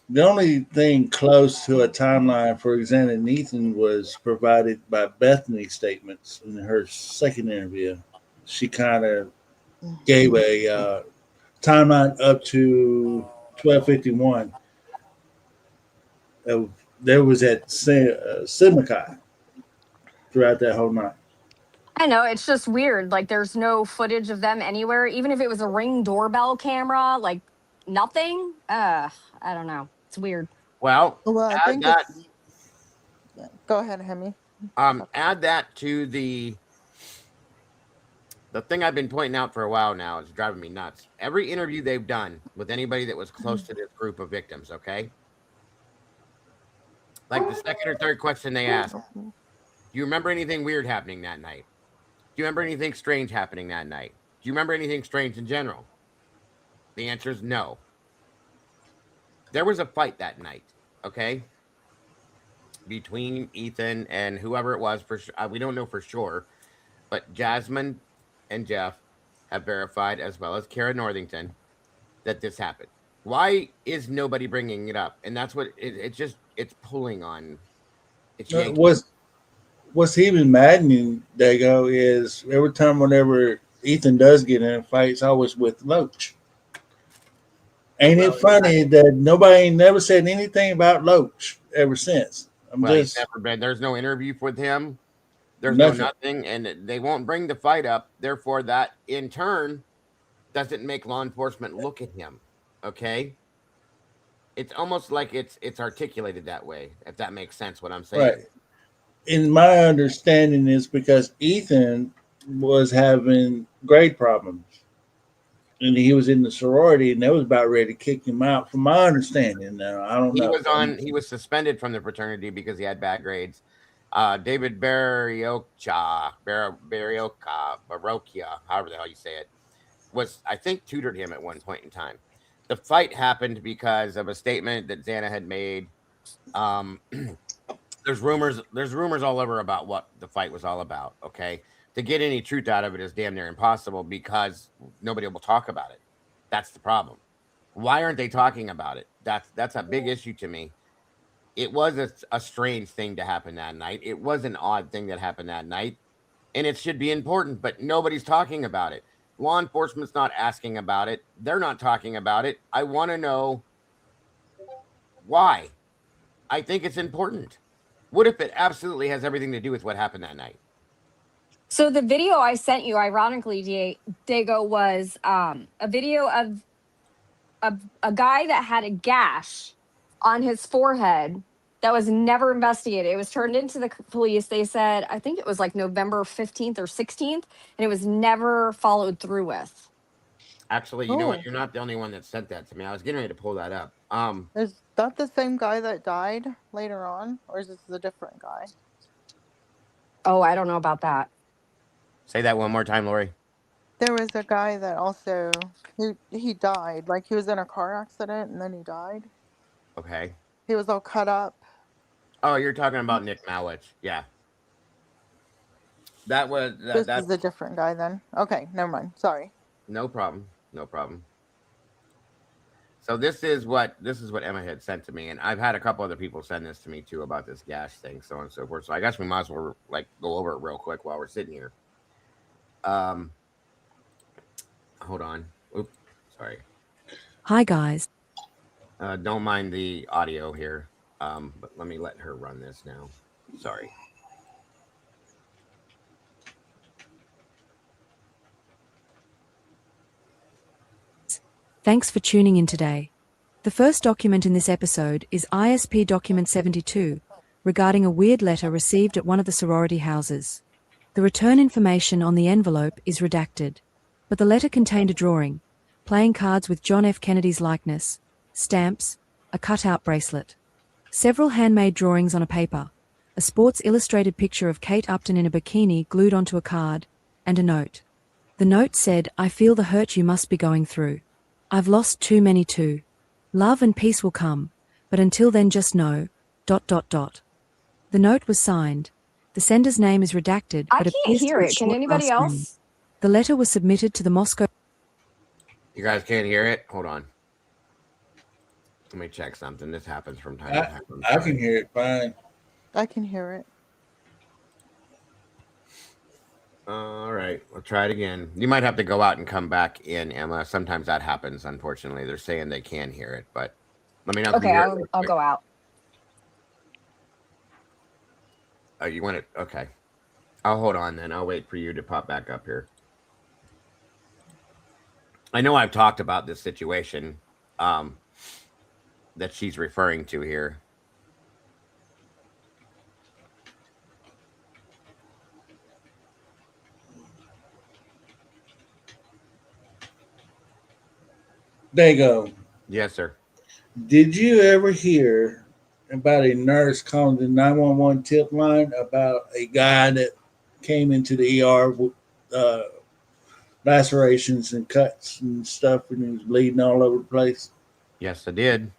The only thing close to a timeline for Xana and Ethan was provided by Bethany's statements in her second interview. She kind of gave a timeline up to 12:51. There was at Simacai throughout that whole night. I know, it's just weird. Like, there's no footage of them anywhere, even if it was a Ring doorbell camera, like nothing. I don't know. It's weird. Well, I think that. Go ahead, Hemi. Add that to the thing I've been pointing out for a while now. It's driving me nuts. Every interview they've done with anybody that was close to this group of victims, okay? Like the second or third question they asked, do you remember anything weird happening that night? Do you remember anything strange happening that night? Do you remember anything strange in general? The answer is no. There was a fight that night, okay? Between Ethan and whoever it was. We don't know for sure. But Jasmine and Jeff have verified, as well as Kara Northington, that this happened. Why is nobody bringing it up? And that's what it's pulling on. What's even maddening, Dago, is every time whenever Ethan does get in a fight, it's always with Loach. Ain't it funny that nobody ain't never said anything about Loach ever since? He's never been. There's no interview with him. There's nothing, and they won't bring the fight up. Therefore, that in turn doesn't make law enforcement look at him. Okay, it's almost like it's articulated that way. If that makes sense, what I'm saying. Right. In my understanding, is because Ethan was having grade problems, and he was in the sorority, and they was about ready to kick him out. From my understanding, now I don't know. He was suspended from the fraternity because he had bad grades. David Barioka, however the hell you say it, was, I think, tutored him at one point in time. The fight happened because of a statement that Xana had made. There's rumors all over about what the fight was all about. Okay, to get any truth out of it is damn near impossible because nobody will talk about it. That's the problem. Why aren't they talking about it? That's a big issue to me. It was a strange thing to happen that night. It was an odd thing that happened that night, and it should be important, but nobody's talking about it. Law enforcement's not asking about it. They're not talking about it. I want to know why. I think it's important. What if it absolutely has everything to do with what happened that night? So the video I sent you, ironically, Dago, was a video of a guy that had a gash on his forehead that was never investigated. It was turned into the police. They said, I think it was like November 15th or 16th, and it was never followed through with. Actually, you know what? You're not the only one that sent that to me. I was getting ready to pull that up. Is that the same guy that died later on, or is this a different guy? Oh, I don't know about that. Say that one more time, Lori. There was a guy that also he died. Like he was in a car accident and then he died. Okay. He was all cut up. Oh, you're talking about Nick Mowich. Yeah. That was This is a different guy then. Okay, never mind. Sorry. No problem. No problem. So this is what Emma had sent to me, and I've had a couple other people send this to me too about this gash thing, so on and so forth. So I guess we might as well like go over it real quick while we're sitting here. Hold on. Oops, sorry. Hi guys. Don't mind the audio here, but let me let her run this now. Sorry. Thanks for tuning in today. The first document in this episode is ISP Document 72, regarding a weird letter received at one of the sorority houses. The return information on the envelope is redacted, but the letter contained a drawing, playing cards with John F. Kennedy's likeness, stamps, a cutout bracelet, several handmade drawings on a paper, a Sports Illustrated picture of Kate Upton in a bikini glued onto a card, and a note. The note said, I feel the hurt you must be going through. I've lost too many too. Love and peace will come, but until then just know, ... The note was signed. The sender's name is redacted, I but can't hear it. Can anybody else? The letter was submitted to the Moscow... You guys can't hear it? Hold on. Let me check something. This happens from time to time. I can hear it fine. I can hear it. All right, we'll try it again. You might have to go out and come back in, Emma. Sometimes that happens, unfortunately. They're saying they can hear it, but let me know. Okay, I'll go out. Oh, you want it? Okay. I'll hold on then. I'll wait for you to pop back up here. I know I've talked about this situation that she's referring to here. Dago. Yes, sir. Did you ever hear about a nurse calling the 911 tip line about a guy that came into the ER with lacerations and cuts and stuff, and he was bleeding all over the place? Yes, I did.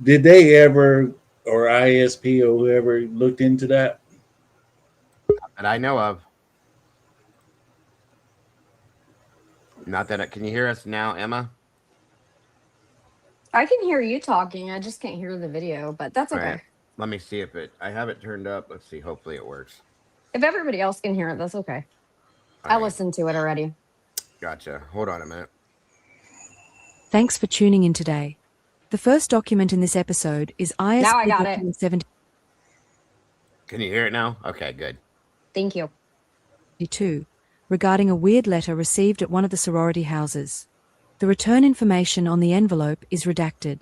Did they ever, or ISP or whoever, looked into that? That I know of. Not that can you hear us now, Emma? I can hear you talking. I just can't hear the video, but that's okay. Right. Let me see if I have it turned up. Let's see. Hopefully it works. If everybody else can hear it, that's okay. I listened to it already. Gotcha. Hold on a minute. Thanks for tuning in today. The first document in this episode is ISP Now I got Document it. 72. Can you hear it now? Okay, good. Thank you. Regarding a weird letter received at one of the sorority houses. The return information on the envelope is redacted,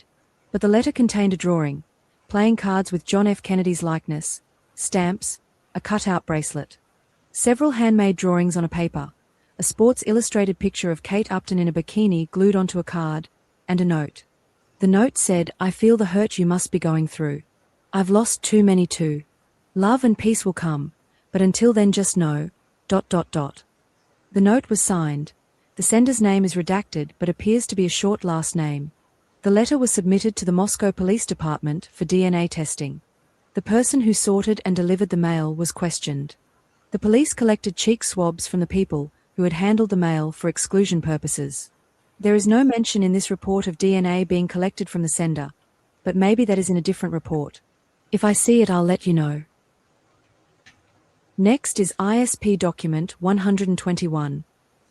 but the letter contained a drawing, playing cards with John F. Kennedy's likeness, stamps, a cutout bracelet, several handmade drawings on a paper, a Sports Illustrated picture of Kate Upton in a bikini glued onto a card, and a note. The note said, I feel the hurt you must be going through. I've lost too many too. Love and peace will come, but until then just know, ... The note was signed. The sender's name is redacted but appears to be a short last name. The letter was submitted to the Moscow Police Department for DNA testing. The person who sorted and delivered the mail was questioned. The police collected cheek swabs from the people who had handled the mail for exclusion purposes. There is no mention in this report of DNA being collected from the sender, but maybe that is in a different report. If I see it, I'll let you know. Next is ISP document 121.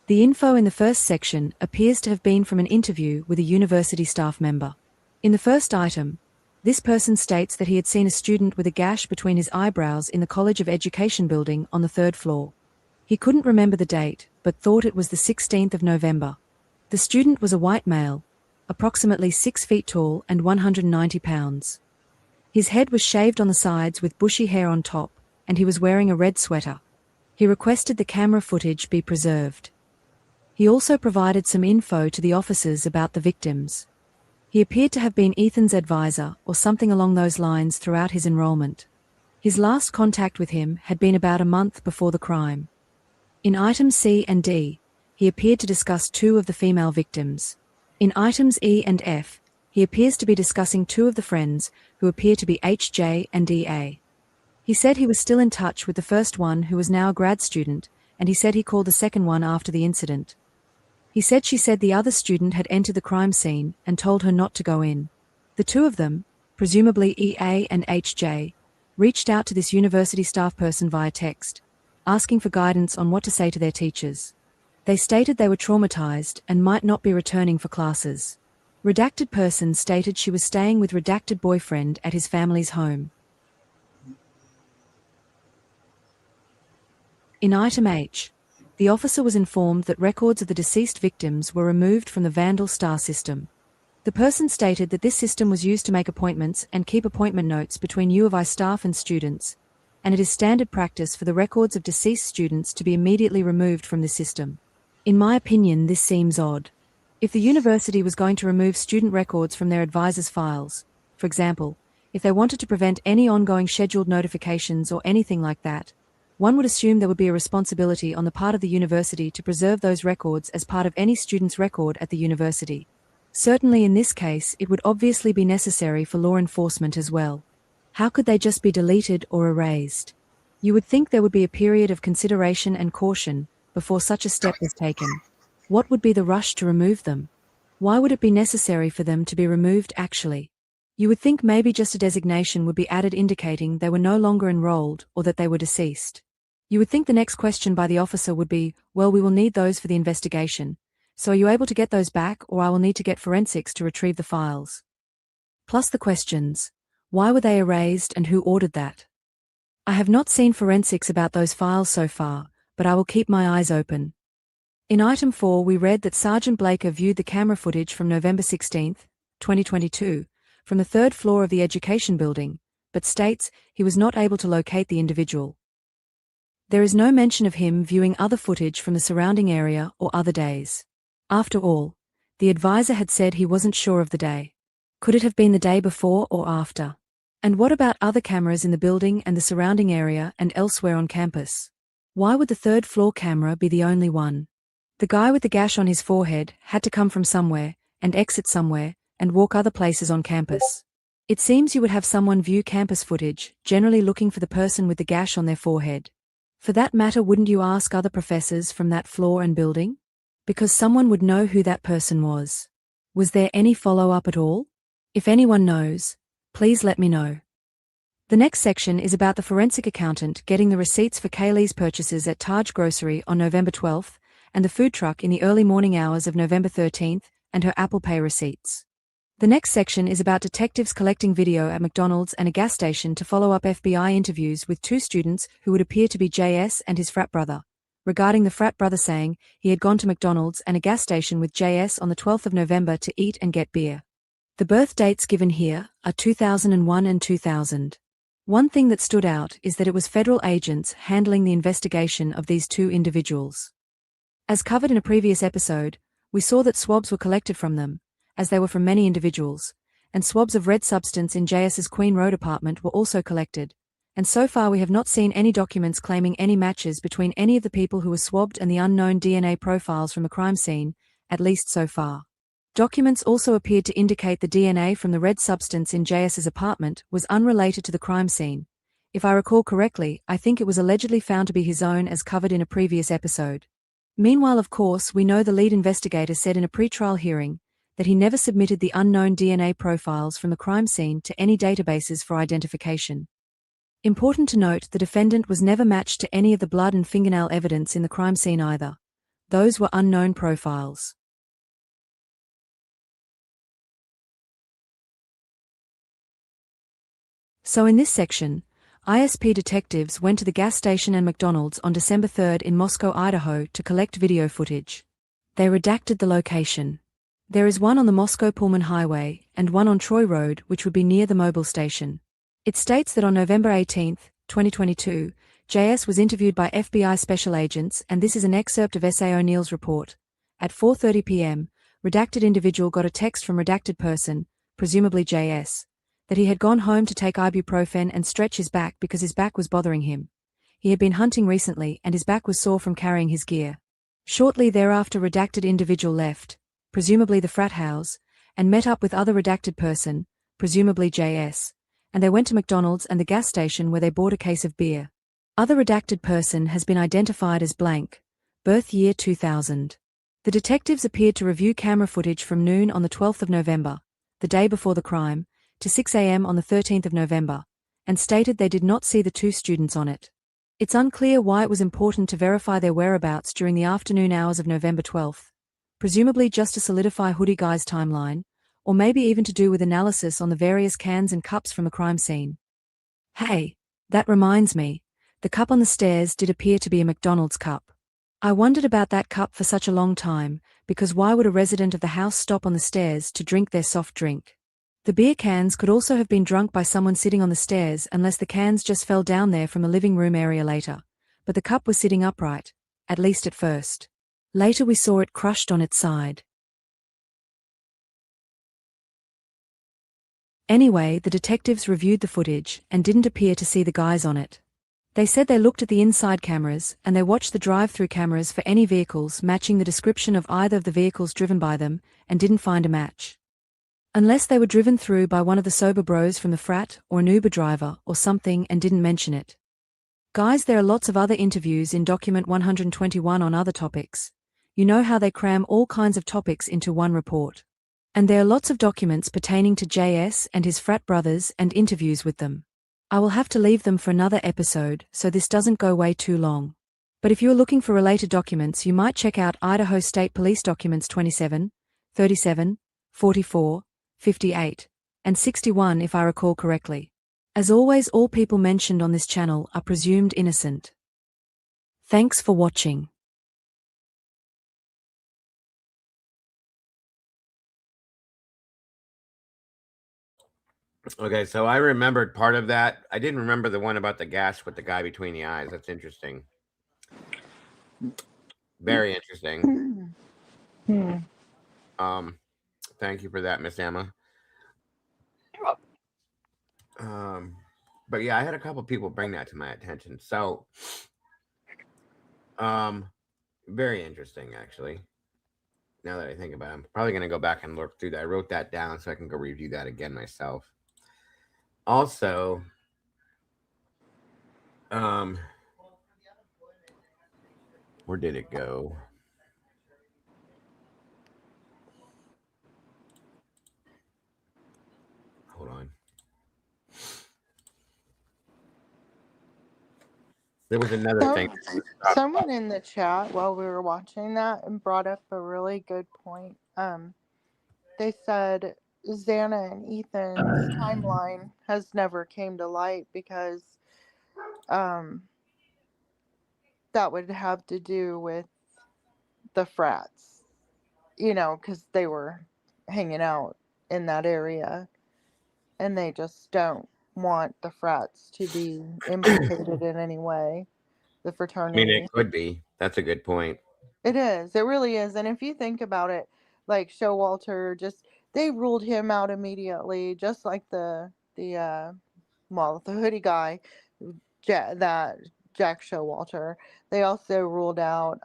The info in the first section appears to have been from an interview with a university staff member. In the first item, this person states that he had seen a student with a gash between his eyebrows in the College of Education building on the 3rd floor. He couldn't remember the date, but thought it was the 16th of November. The student was a white male, approximately 6 feet tall and 190 pounds. His head was shaved on the sides with bushy hair on top, and he was wearing a red sweater. He requested the camera footage be preserved. He also provided some info to the officers about the victims. He appeared to have been Ethan's advisor or something along those lines throughout his enrollment. His last contact with him had been about a month before the crime. In items C and D, he appeared to discuss 2 of the female victims. In items E and F, he appears to be discussing 2 of the friends, who appear to be HJ and DA. He said he was still in touch with the first one, who was now a grad student, and he said he called the second one after the incident. He said she said the other student had entered the crime scene and told her not to go in. The 2 of them, presumably EA and HJ, reached out to this university staff person via text, asking for guidance on what to say to their teachers. They stated they were traumatized and might not be returning for classes. Redacted person stated she was staying with redacted boyfriend at his family's home. In item H, the officer was informed that records of the deceased victims were removed from the Vandal Star system. The person stated that this system was used to make appointments and keep appointment notes between U of I staff and students, and it is standard practice for the records of deceased students to be immediately removed from the system. In my opinion, this seems odd. If the university was going to remove student records from their advisors' files, for example, if they wanted to prevent any ongoing scheduled notifications or anything like that, one would assume there would be a responsibility on the part of the university to preserve those records as part of any student's record at the university. Certainly in this case, it would obviously be necessary for law enforcement as well. How could they just be deleted or erased? You would think there would be a period of consideration and caution before such a step was taken. What would be the rush to remove them? Why would it be necessary for them to be removed actually? You would think maybe just a designation would be added indicating they were no longer enrolled or that they were deceased. You would think the next question by the officer would be, well, we will need those for the investigation. So are you able to get those back, or I will need to get forensics to retrieve the files? Plus the questions. Why were they erased and who ordered that? I have not seen forensics about those files so far, but I will keep my eyes open. In item 4, we read that Sergeant Blaker viewed the camera footage from November 16, 2022, from the 3rd floor of the education building, but states he was not able to locate the individual. There is no mention of him viewing other footage from the surrounding area or other days. After all, the advisor had said he wasn't sure of the day. Could it have been the day before or after? And what about other cameras in the building and the surrounding area and elsewhere on campus? Why would the 3rd floor camera be the only one? The guy with the gash on his forehead had to come from somewhere and exit somewhere and walk other places on campus. It seems you would have someone view campus footage, generally looking for the person with the gash on their forehead. For that matter, wouldn't you ask other professors from that floor and building? Because someone would know who that person was. Was there any follow-up at all? If anyone knows, please let me know. The next section is about the forensic accountant getting the receipts for Kaylee's purchases at Taj Grocery on November 12th, and the food truck in the early morning hours of November 13th, and her Apple Pay receipts. The next section is about detectives collecting video at McDonald's and a gas station to follow up FBI interviews with 2 students who would appear to be JS and his frat brother, regarding the frat brother saying he had gone to McDonald's and a gas station with JS on the 12th of November to eat and get beer. The birth dates given here are 2001 and 2000. One thing that stood out is that it was federal agents handling the investigation of these 2 individuals. As covered in a previous episode, we saw that swabs were collected from them, as they were from many individuals, and swabs of red substance in JS's Queen Road apartment were also collected, and so far we have not seen any documents claiming any matches between any of the people who were swabbed and the unknown DNA profiles from the crime scene, at least so far. Documents also appeared to indicate the DNA from the red substance in JS's apartment was unrelated to the crime scene, If I recall correctly, I think it was allegedly found to be his own as covered in a previous episode. Meanwhile, of course, we know the lead investigator said in a pretrial hearing that he never submitted the unknown DNA profiles from the crime scene to any databases for identification. Important to note, the defendant was never matched to any of the blood and fingernail evidence in the crime scene either. Those were unknown profiles. So in this section, ISP detectives went to the gas station and McDonald's on December 3rd in Moscow, Idaho to collect video footage. They redacted the location. There is one on the Moscow-Pullman Highway and one on Troy Road, which would be near the Mobile station. It states that on November 18, 2022, JS was interviewed by FBI special agents, and this is an excerpt of S.A. O'Neill's report. At 4:30 p.m., redacted individual got a text from redacted person, presumably JS, that he had gone home to take ibuprofen and stretch his back because his back was bothering him. He had been hunting recently and his back was sore from carrying his gear. Shortly thereafter, redacted individual left, presumably the frat house, and met up with other redacted person, presumably JS, and they went to McDonald's and the gas station where they bought a case of beer. Other redacted person has been identified as blank, birth year 2000. The detectives appeared to review camera footage from noon on the 12th of November, the day before the crime, to 6 a.m. on the 13th of November, and stated they did not see the two students on it. It's unclear why it was important to verify their whereabouts during the afternoon hours of November 12th, presumably just to solidify Hoodie Guy's timeline, or maybe even to do with analysis on the various cans and cups from the crime scene. Hey, that reminds me, the cup on the stairs did appear to be a McDonald's cup. I wondered about that cup for such a long time, because why would a resident of the house stop on the stairs to drink their soft drink? The beer cans could also have been drunk by someone sitting on the stairs unless the cans just fell down there from the living room area later, but the cup was sitting upright, at least at first. Later we saw it crushed on its side. Anyway, the detectives reviewed the footage and didn't appear to see the guys on it. They said they looked at the inside cameras and they watched the drive-through cameras for any vehicles matching the description of either of the vehicles driven by them and didn't find a match. Unless they were driven through by one of the sober bros from the frat or an Uber driver or something and didn't mention it. Guys, there are lots of other interviews in document 121 on other topics. You know how they cram all kinds of topics into one report. And there are lots of documents pertaining to JS and his frat brothers and interviews with them. I will have to leave them for another episode so this doesn't go way too long. But if you are looking for related documents, you might check out Idaho State Police Documents 27, 37, 44, 58, and 61 if I recall correctly. As always, all people mentioned on this channel are presumed innocent. Thanks for watching. Okay, so I remembered part of that. I didn't remember the one about the gas with the guy between the eyes. That's interesting. Very interesting. Thank you for that, Miss Emma. But yeah, I had a couple people bring that to my attention. So, very interesting, actually. Now that I think about it, I'm probably going to go back and look through that. I wrote that down so I can go review that again myself. Also, where did it go? Hold on. There was another thing. Someone in the chat while we were watching that and brought up a really good point. They said Xana and Ethan's timeline has never came to light because that would have to do with the frats, you know, because they were hanging out in that area and they just don't want the frats to be implicated in any way. The fraternity. I mean, it could be. That's a good point. It is. It really is. And if you think about it, like Showalter, they ruled him out immediately, just like the hoodie guy, that Jack Showalter. They also ruled out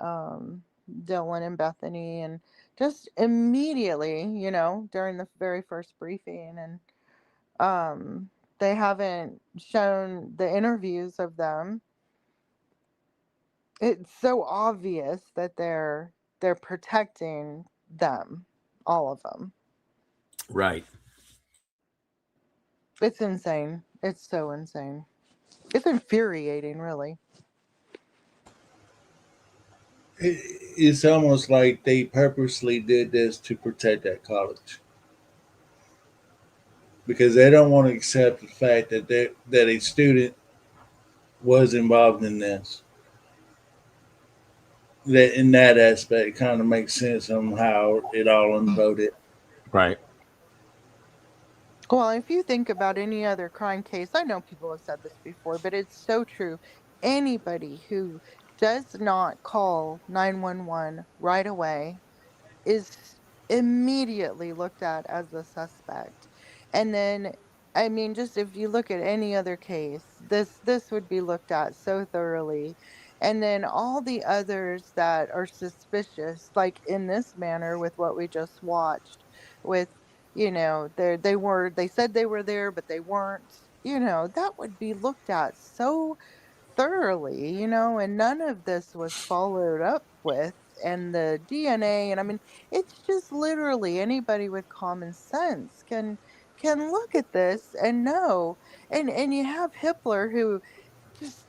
Dylan and Bethany, and just immediately, you know, during the very first briefing, and They haven't shown the interviews of them. It's so obvious that they're protecting them, all of them. Right. It's insane. It's so insane. It's infuriating, really. It's almost like they purposely did this to protect that college because they don't want to accept the fact that that a student was involved in this. That in that aspect kind of makes sense on how it all unfolded. Right. Well, if you think about any other crime case, I know people have said this before, but it's so true. Anybody who does not call 911 right away is immediately looked at as a suspect. And then, I mean, just if you look at any other case, this would be looked at so thoroughly. And then all the others that are suspicious, like in this manner with what we just watched, with they said they were there, but they weren't. That would be looked at so thoroughly, and none of this was followed up with. And the DNA, and I mean, it's just literally anybody with common sense can look at this and know. And you have Hitler who just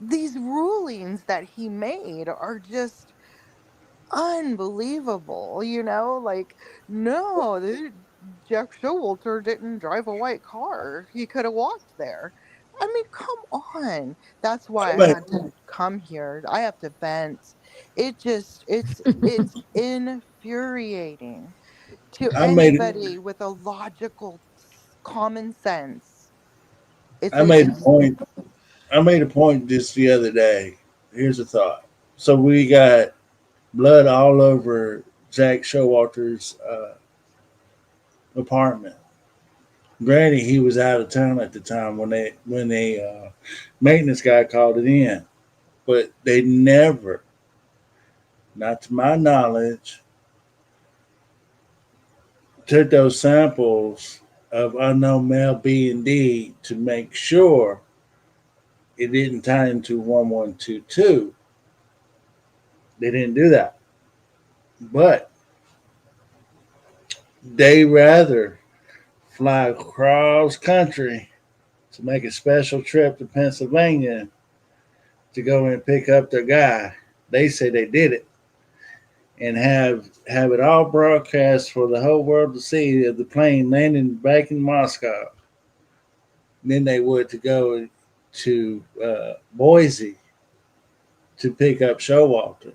these rulings that he made are just unbelievable, like, no, Jack Showalter didn't drive a white car. He could have walked there. I mean, come on. That's why I But had to come here. I have to vent. It's infuriating to I made anybody with a logical common sense. It's I like made a it's point. I made a point just the other day. Here's a thought. So we got blood all over Jack Showalter's apartment. Granted, he was out of town at the time when they maintenance guy called it in, but they never, not to my knowledge, took those samples of unknown male B and D to make sure it didn't tie into 1122. They didn't do that, but they rather fly across country to make a special trip to Pennsylvania to go and pick up their guy. They say they did it and have it all broadcast for the whole world to see of the plane landing back in Moscow than they would to go to Boise to pick up Showalter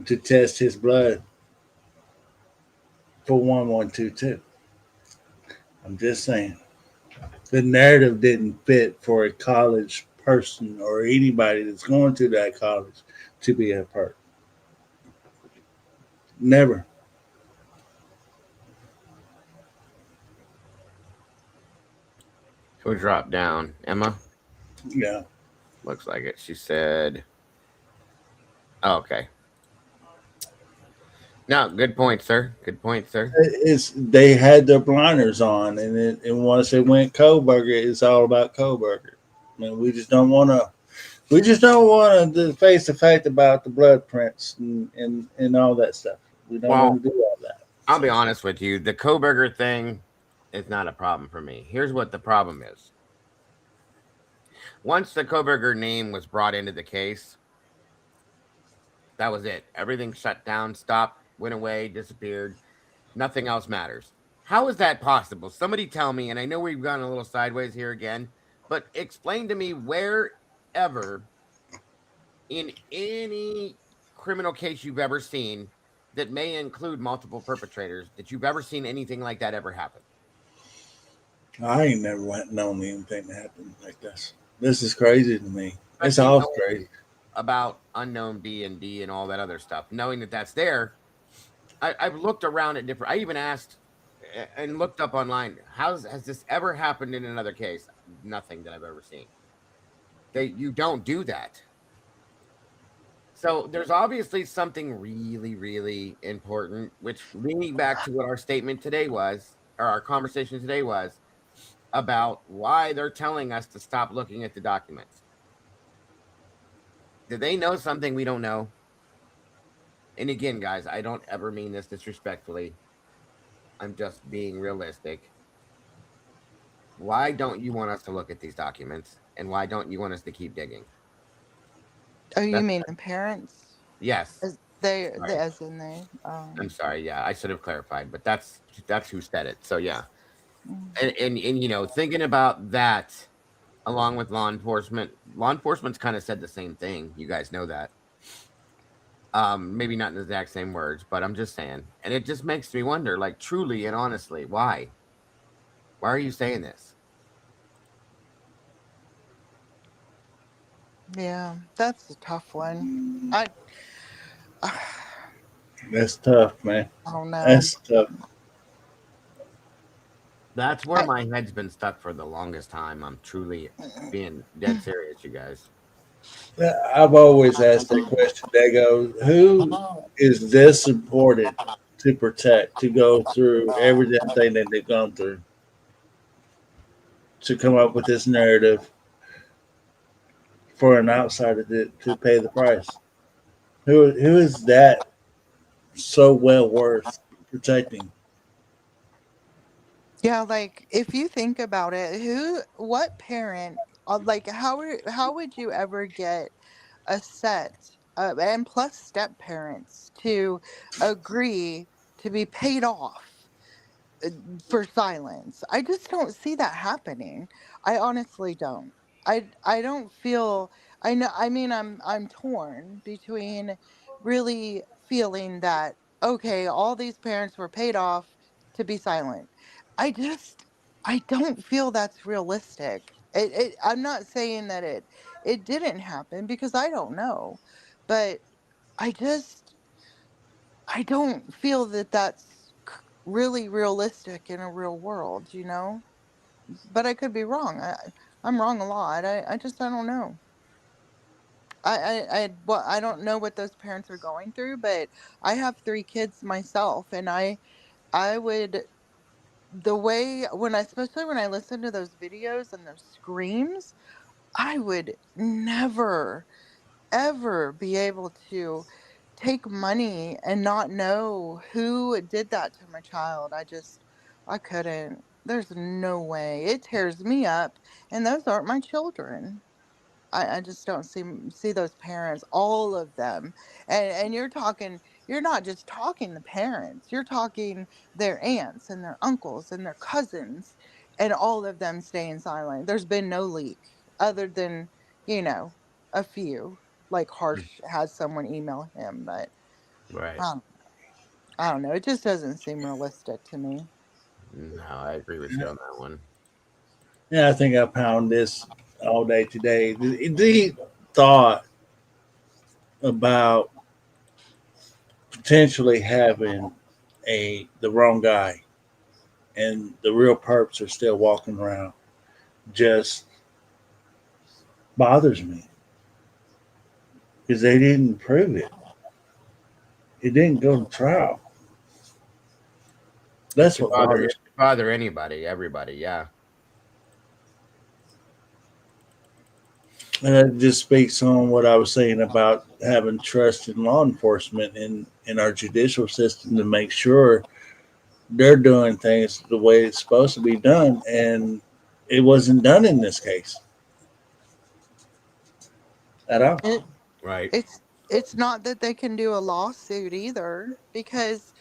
to test his blood for 1122. I'm just saying. The narrative didn't fit for a college person or anybody that's going to that college to be a part. Never. So we drop down. Emma? Yeah. Looks like it. She said, oh, okay. No, good point, sir. Good point, sir. They had their blinders on, and once it went Koberger, it's all about Koberger. I mean, we just don't want to face the fact about the blood prints and all that stuff. We don't want to do all that. I'll be honest with you. The Koberger thing is not a problem for me. Here's what the problem is. Once the Koberger name was brought into the case, that was it. Everything shut down, stopped, went away, disappeared. Nothing else matters. How is that possible? Somebody tell me, and I know we've gone a little sideways here again, but explain to me wherever in any criminal case you've ever seen that may include multiple perpetrators that you've ever seen anything like that ever happen. I ain't never known anything to happen like this. This is crazy to me. It's all crazy. About unknown B and D and all that other stuff. Knowing that that's there, I've looked around at different. I even asked and looked up online. Has this ever happened in another case? Nothing that I've ever seen. You don't do that. So there's obviously something really, really important, which leading back to what our statement today was, or our conversation today was, about why they're telling us to stop looking at the documents. Do they know something we don't know? And again, guys, I don't ever mean this disrespectfully. I'm just being realistic. Why don't you want us to look at these documents? And why don't you want us to keep digging? Oh, you That's, mean the parents? yes. The Sorry. as in they. I'm sorry. Yeah, I should have clarified, but that's who said it. So yeah. Mm. And you know, thinking about that along with law enforcement's kind of said the same thing. You guys know that. Maybe not in the exact same words, but I'm just saying. And it just makes me wonder, like truly and honestly, why? Why are you saying this? Yeah, that's a tough one. That's tough, man. I don't know. That's tough. That's where my head's been stuck for the longest time. I'm truly being dead serious, you guys. I've always asked that question. They go, who is this important to protect, to go through every damn thing that they've gone through, to come up with this narrative for an outsider to pay the price? Who is that so well worth protecting? Yeah, like if you think about it, what parent, like how would you ever get a set and plus step parents to agree to be paid off for silence? I just don't see that happening. I honestly don't. I don't feel. I know. I mean, I'm torn between really feeling that okay, all these parents were paid off to be silent. I don't feel that's realistic. I'm not saying that it didn't happen because I don't know, but I just I don't feel that that's really realistic in a real world, you know? But I could be wrong. I'm wrong a lot. I don't know. Well, I don't know what those parents are going through, but I have 3 kids myself, and I would the way when I especially when I listen to those videos and those screams, I would never ever be able to take money and not know who did that to my child. I couldn't. There's no way. It tears me up, and those aren't my children. I just don't see those parents, all of them. And you're not just talking the parents, you're talking their aunts and their uncles and their cousins and all of them staying silent. There's been no leak other than, you know, a few. Like Harsh has someone email him, but Right. I don't, I don't know. It just doesn't seem realistic to me. No, I agree with you on that one. Yeah, I think I pound this all day today. The thought about potentially having the wrong guy and the real perps are still walking around just bothers me because they didn't prove it. It didn't go to trial. It That's should what bothers bother anybody, everybody. Yeah. me. And that just speaks on what I was saying about having trust in law enforcement and in our judicial system to make sure they're doing things the way it's supposed to be done. And it wasn't done in this case at all. It Right. it's not that they can do a lawsuit either because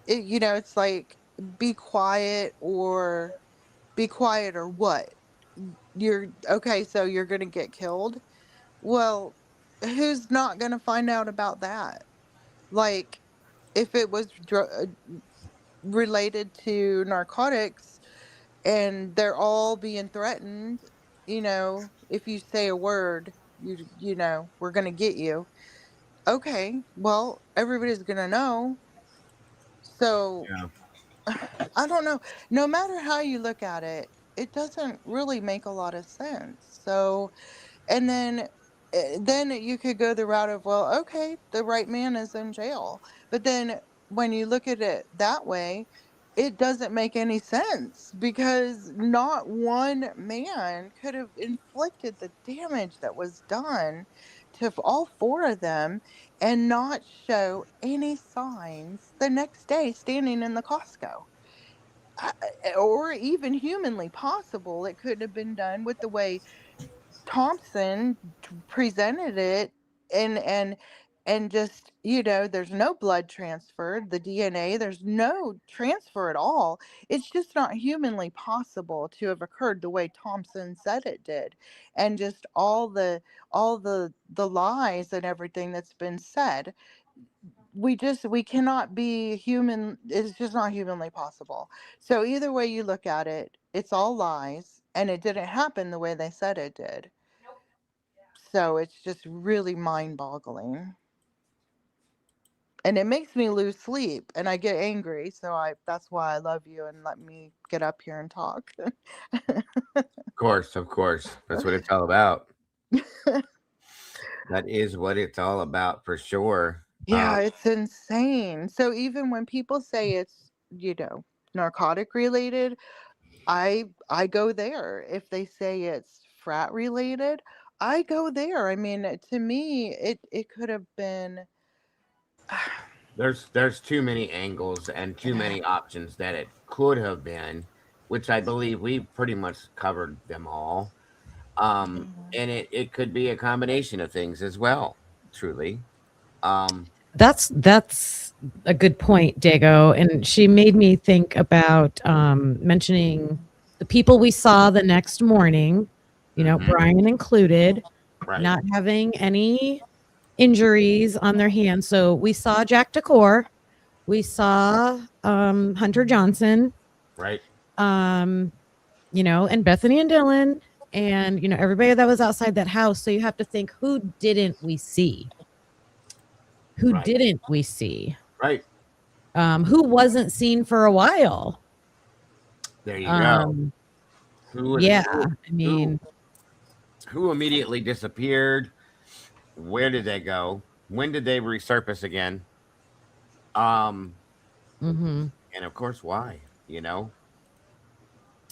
it's like be quiet or be quiet or what? You're okay, so you're going to get killed. Well, who's not going to find out about that? Like, if it was related to narcotics and they're all being threatened, if you say a word, we're going to get you. Okay, well, everybody's going to know. So, Yeah. I don't know. No matter how you look at it, it doesn't really make a lot of sense. So, and then you could go the route of, well, okay, the right man is in jail. But then when you look at it that way, it doesn't make any sense because not one man could have inflicted the damage that was done to all four of them and not show any signs the next day standing in the Costco. Or even humanly possible. It could have been done with the way Thompson presented it, and just, there's no blood transfer, the DNA, there's no transfer at all. It's just not humanly possible to have occurred the way Thompson said it did. And just all the lies and everything that's been said, we cannot be human. It's just not humanly possible. So either way you look at it, it's all lies, and it didn't happen the way they said it did. So it's just really mind-boggling. And it makes me lose sleep and I get angry. So that's why I love you and let me get up here and talk. Of course. That's what it's all about. That is what it's all about for sure. Yeah, it's insane. So even when people say it's, narcotic related, I go there. If they say it's frat related, I go there. I mean, to me, it could have been. There's too many angles and too many options that it could have been, which I believe we pretty much covered them all. And it could be a combination of things as well, truly. That's a good point, Dago. And she made me think about mentioning the people we saw the next morning, Brian included, not having any injuries on their hands. So we saw Jack Decor, we saw Hunter Johnson, right? And Bethany and Dylan, and everybody that was outside that house. So you have to think, who didn't we see? Who didn't we see? Right. Who wasn't seen for a while? There you go. Who immediately disappeared? Where did they go? When did they resurface again? And of course, why? And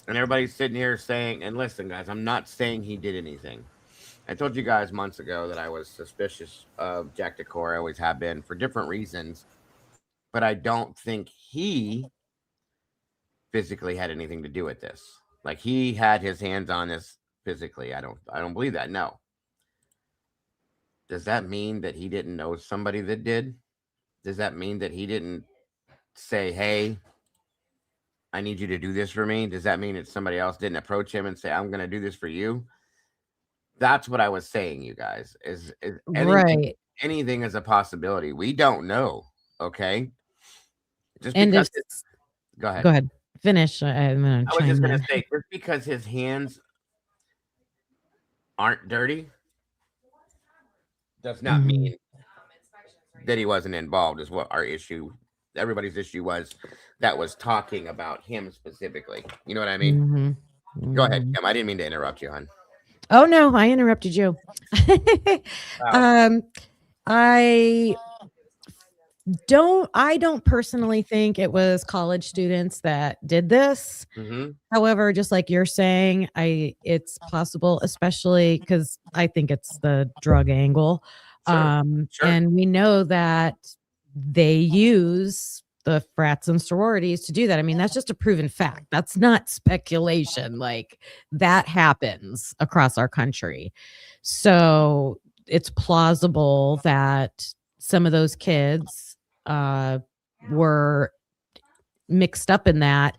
everybody's sitting here saying, and listen, guys, I'm not saying he did anything. I told you guys months ago that I was suspicious of Jack Decor. I always have been for different reasons, but I don't think he physically had anything to do with this. Like he had his hands on this physically. I don't believe that. No. Does that mean that he didn't know somebody that did? Does that mean that he didn't say, "Hey, I need you to do this for me"? Does that mean that somebody else didn't approach him and say, "I'm going to do this for you"? That's what I was saying, you guys. Is anything is a possibility. We don't know. Okay. Just because go ahead. Go ahead. Finish. I was just going to say, just because his hands aren't dirty does not mean that he wasn't involved, is what our issue, everybody's issue was, that was talking about him specifically. You know what I mean? Go ahead, Kim. I didn't mean to interrupt you, hon. Oh, no, I interrupted you. I don't personally think it was college students that did this. However, just like you're saying, it's possible, especially because I think it's the drug angle. Sure. And we know that they use the frats and sororities to do that. I mean, that's just a proven fact. That's not speculation. Like that happens across our country. So it's plausible that some of those kids were mixed up in that.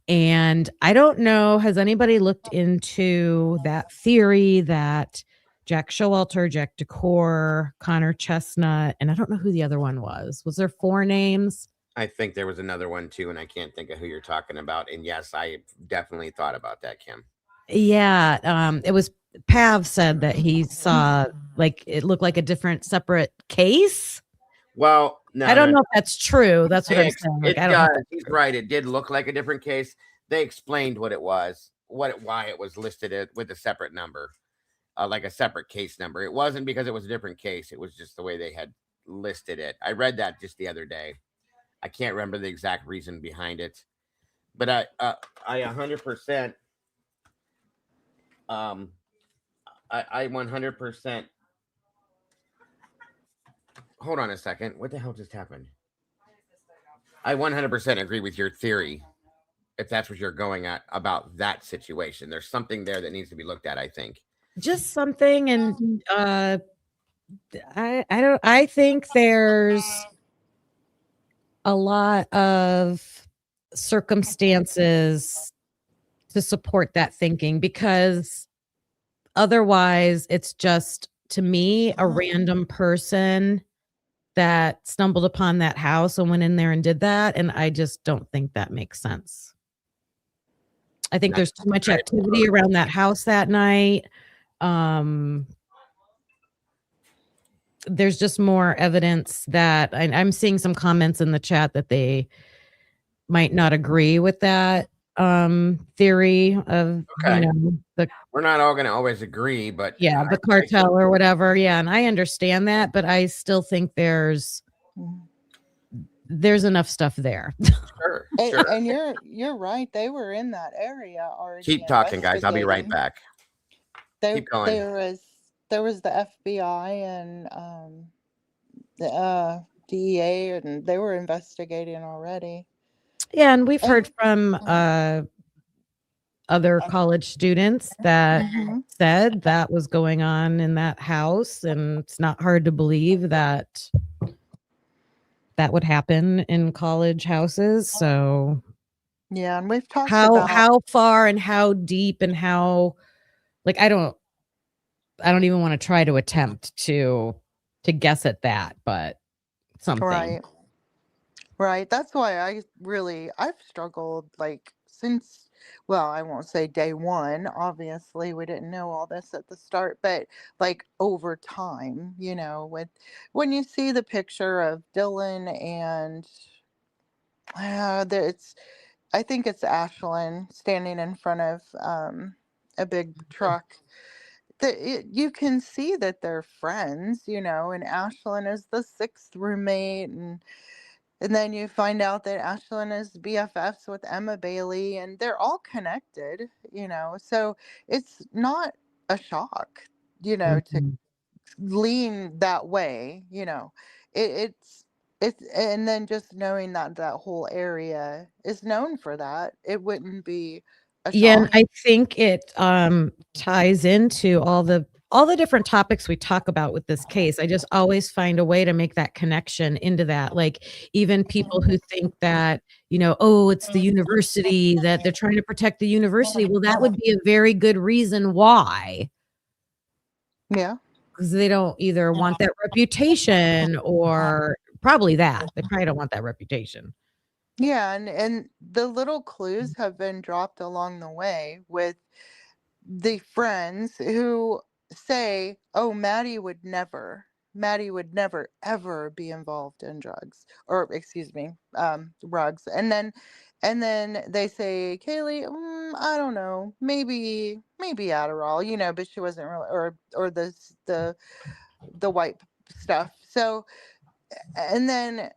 And I don't know, has anybody looked into that theory that Jack Showalter, Jack Decor, Connor Chestnut, and I don't know who the other one was. Was there 4 names? I think there was another one too, and I can't think of who you're talking about. And yes, I definitely thought about that, Kim. Yeah, it was Pav said that he saw like it looked like a different separate case. Well, no, I don't know if that's true. That's what I'm saying. Like, he's right. It did look like a different case. They explained what it was, why it was listed with a separate number, like a separate case number. It wasn't because it was a different case. It was just the way they had listed it. I read that just the other day. I can't remember the exact reason behind it. But I 100%. I 100%. Hold on a second. What the hell just happened? I 100% agree with your theory. If that's what you're going at about that situation, there's something there that needs to be looked at. I think just something, and I think there's a lot of circumstances to support that thinking, because otherwise it's just, to me, a random person that stumbled upon that house and went in there and did that, and I just don't think that makes sense. I think there's too much activity around that house that night. There's just more evidence that I'm seeing some comments in the chat that they might not agree with that theory of, okay. The, we're not all going to always agree, but the cartel or whatever. Yeah, and I understand that, but I still think there's enough stuff there. Sure. And you're right. They were in that area already. Keep talking, guys. I'll be right back. Keep going. There was the FBI and the DEA, and they were investigating already. Yeah, and we've heard from other college students that said that was going on in that house, and it's not hard to believe that that would happen in college houses. So yeah, and we've talked about how far and how deep and how, like, I don't even want to try to attempt to guess at that, but something. Right. That's why I've struggled, like, since, well, I won't say day one. Obviously, we didn't know all this at the start, but like over time, when you see the picture of Dylan and I think it's Ashlyn standing in front of a big truck. You can see that they're friends, and Ashlyn is the sixth roommate, and then you find out that Ashlyn is BFFs with Emma Bailey, and they're all connected, so it's not a shock, to lean that way, it's and then just knowing that that whole area is known for that, it wouldn't be a shock. Yeah, and I think it ties into all the different topics we talk about with this case. I just always find a way to make that connection into that. Like, even people who think that, oh, it's the university, that they're trying to protect the university. Well, that would be a very good reason why. Yeah. Because they don't either want that reputation, or probably that. They probably don't want that reputation. Yeah, and the little clues have been dropped along the way with the friends who say, "Oh, Maddie would never ever be involved in drugs, or excuse me, drugs." And then they say, "Kaylee, I don't know, maybe Adderall, but she wasn't really, or the white stuff." So, and then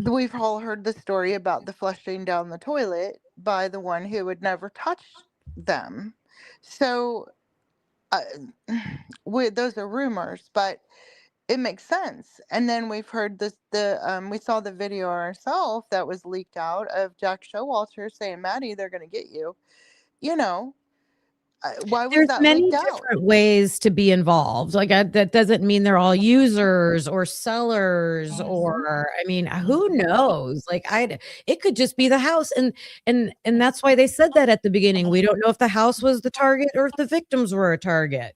we've all heard the story about the flushing down the toilet by the one who would never touch them. So those are rumors, but it makes sense. And then we've heard we saw the video ourselves that was leaked out of Jack Showalter saying, "Maddie, they're going to get you." Why was that leaked out? There's many different ways to be involved. Like, that doesn't mean they're all users or sellers, or, I mean, who knows? Like, it could just be the house, and that's why they said that at the beginning. We don't know if the house was the target or if the victims were a target.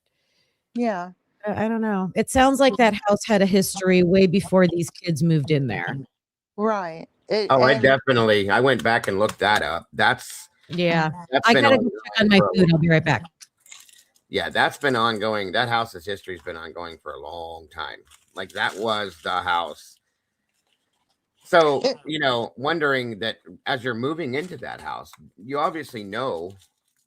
Yeah. I don't know. It sounds like that house had a history way before these kids moved in there. Right. I went back and looked that up. Yeah, I gotta go check on my food. I'll be right back. Yeah, that's been ongoing. That house's history has been ongoing for a long time. Like, that was the house. So, wondering that as you're moving into that house, you obviously know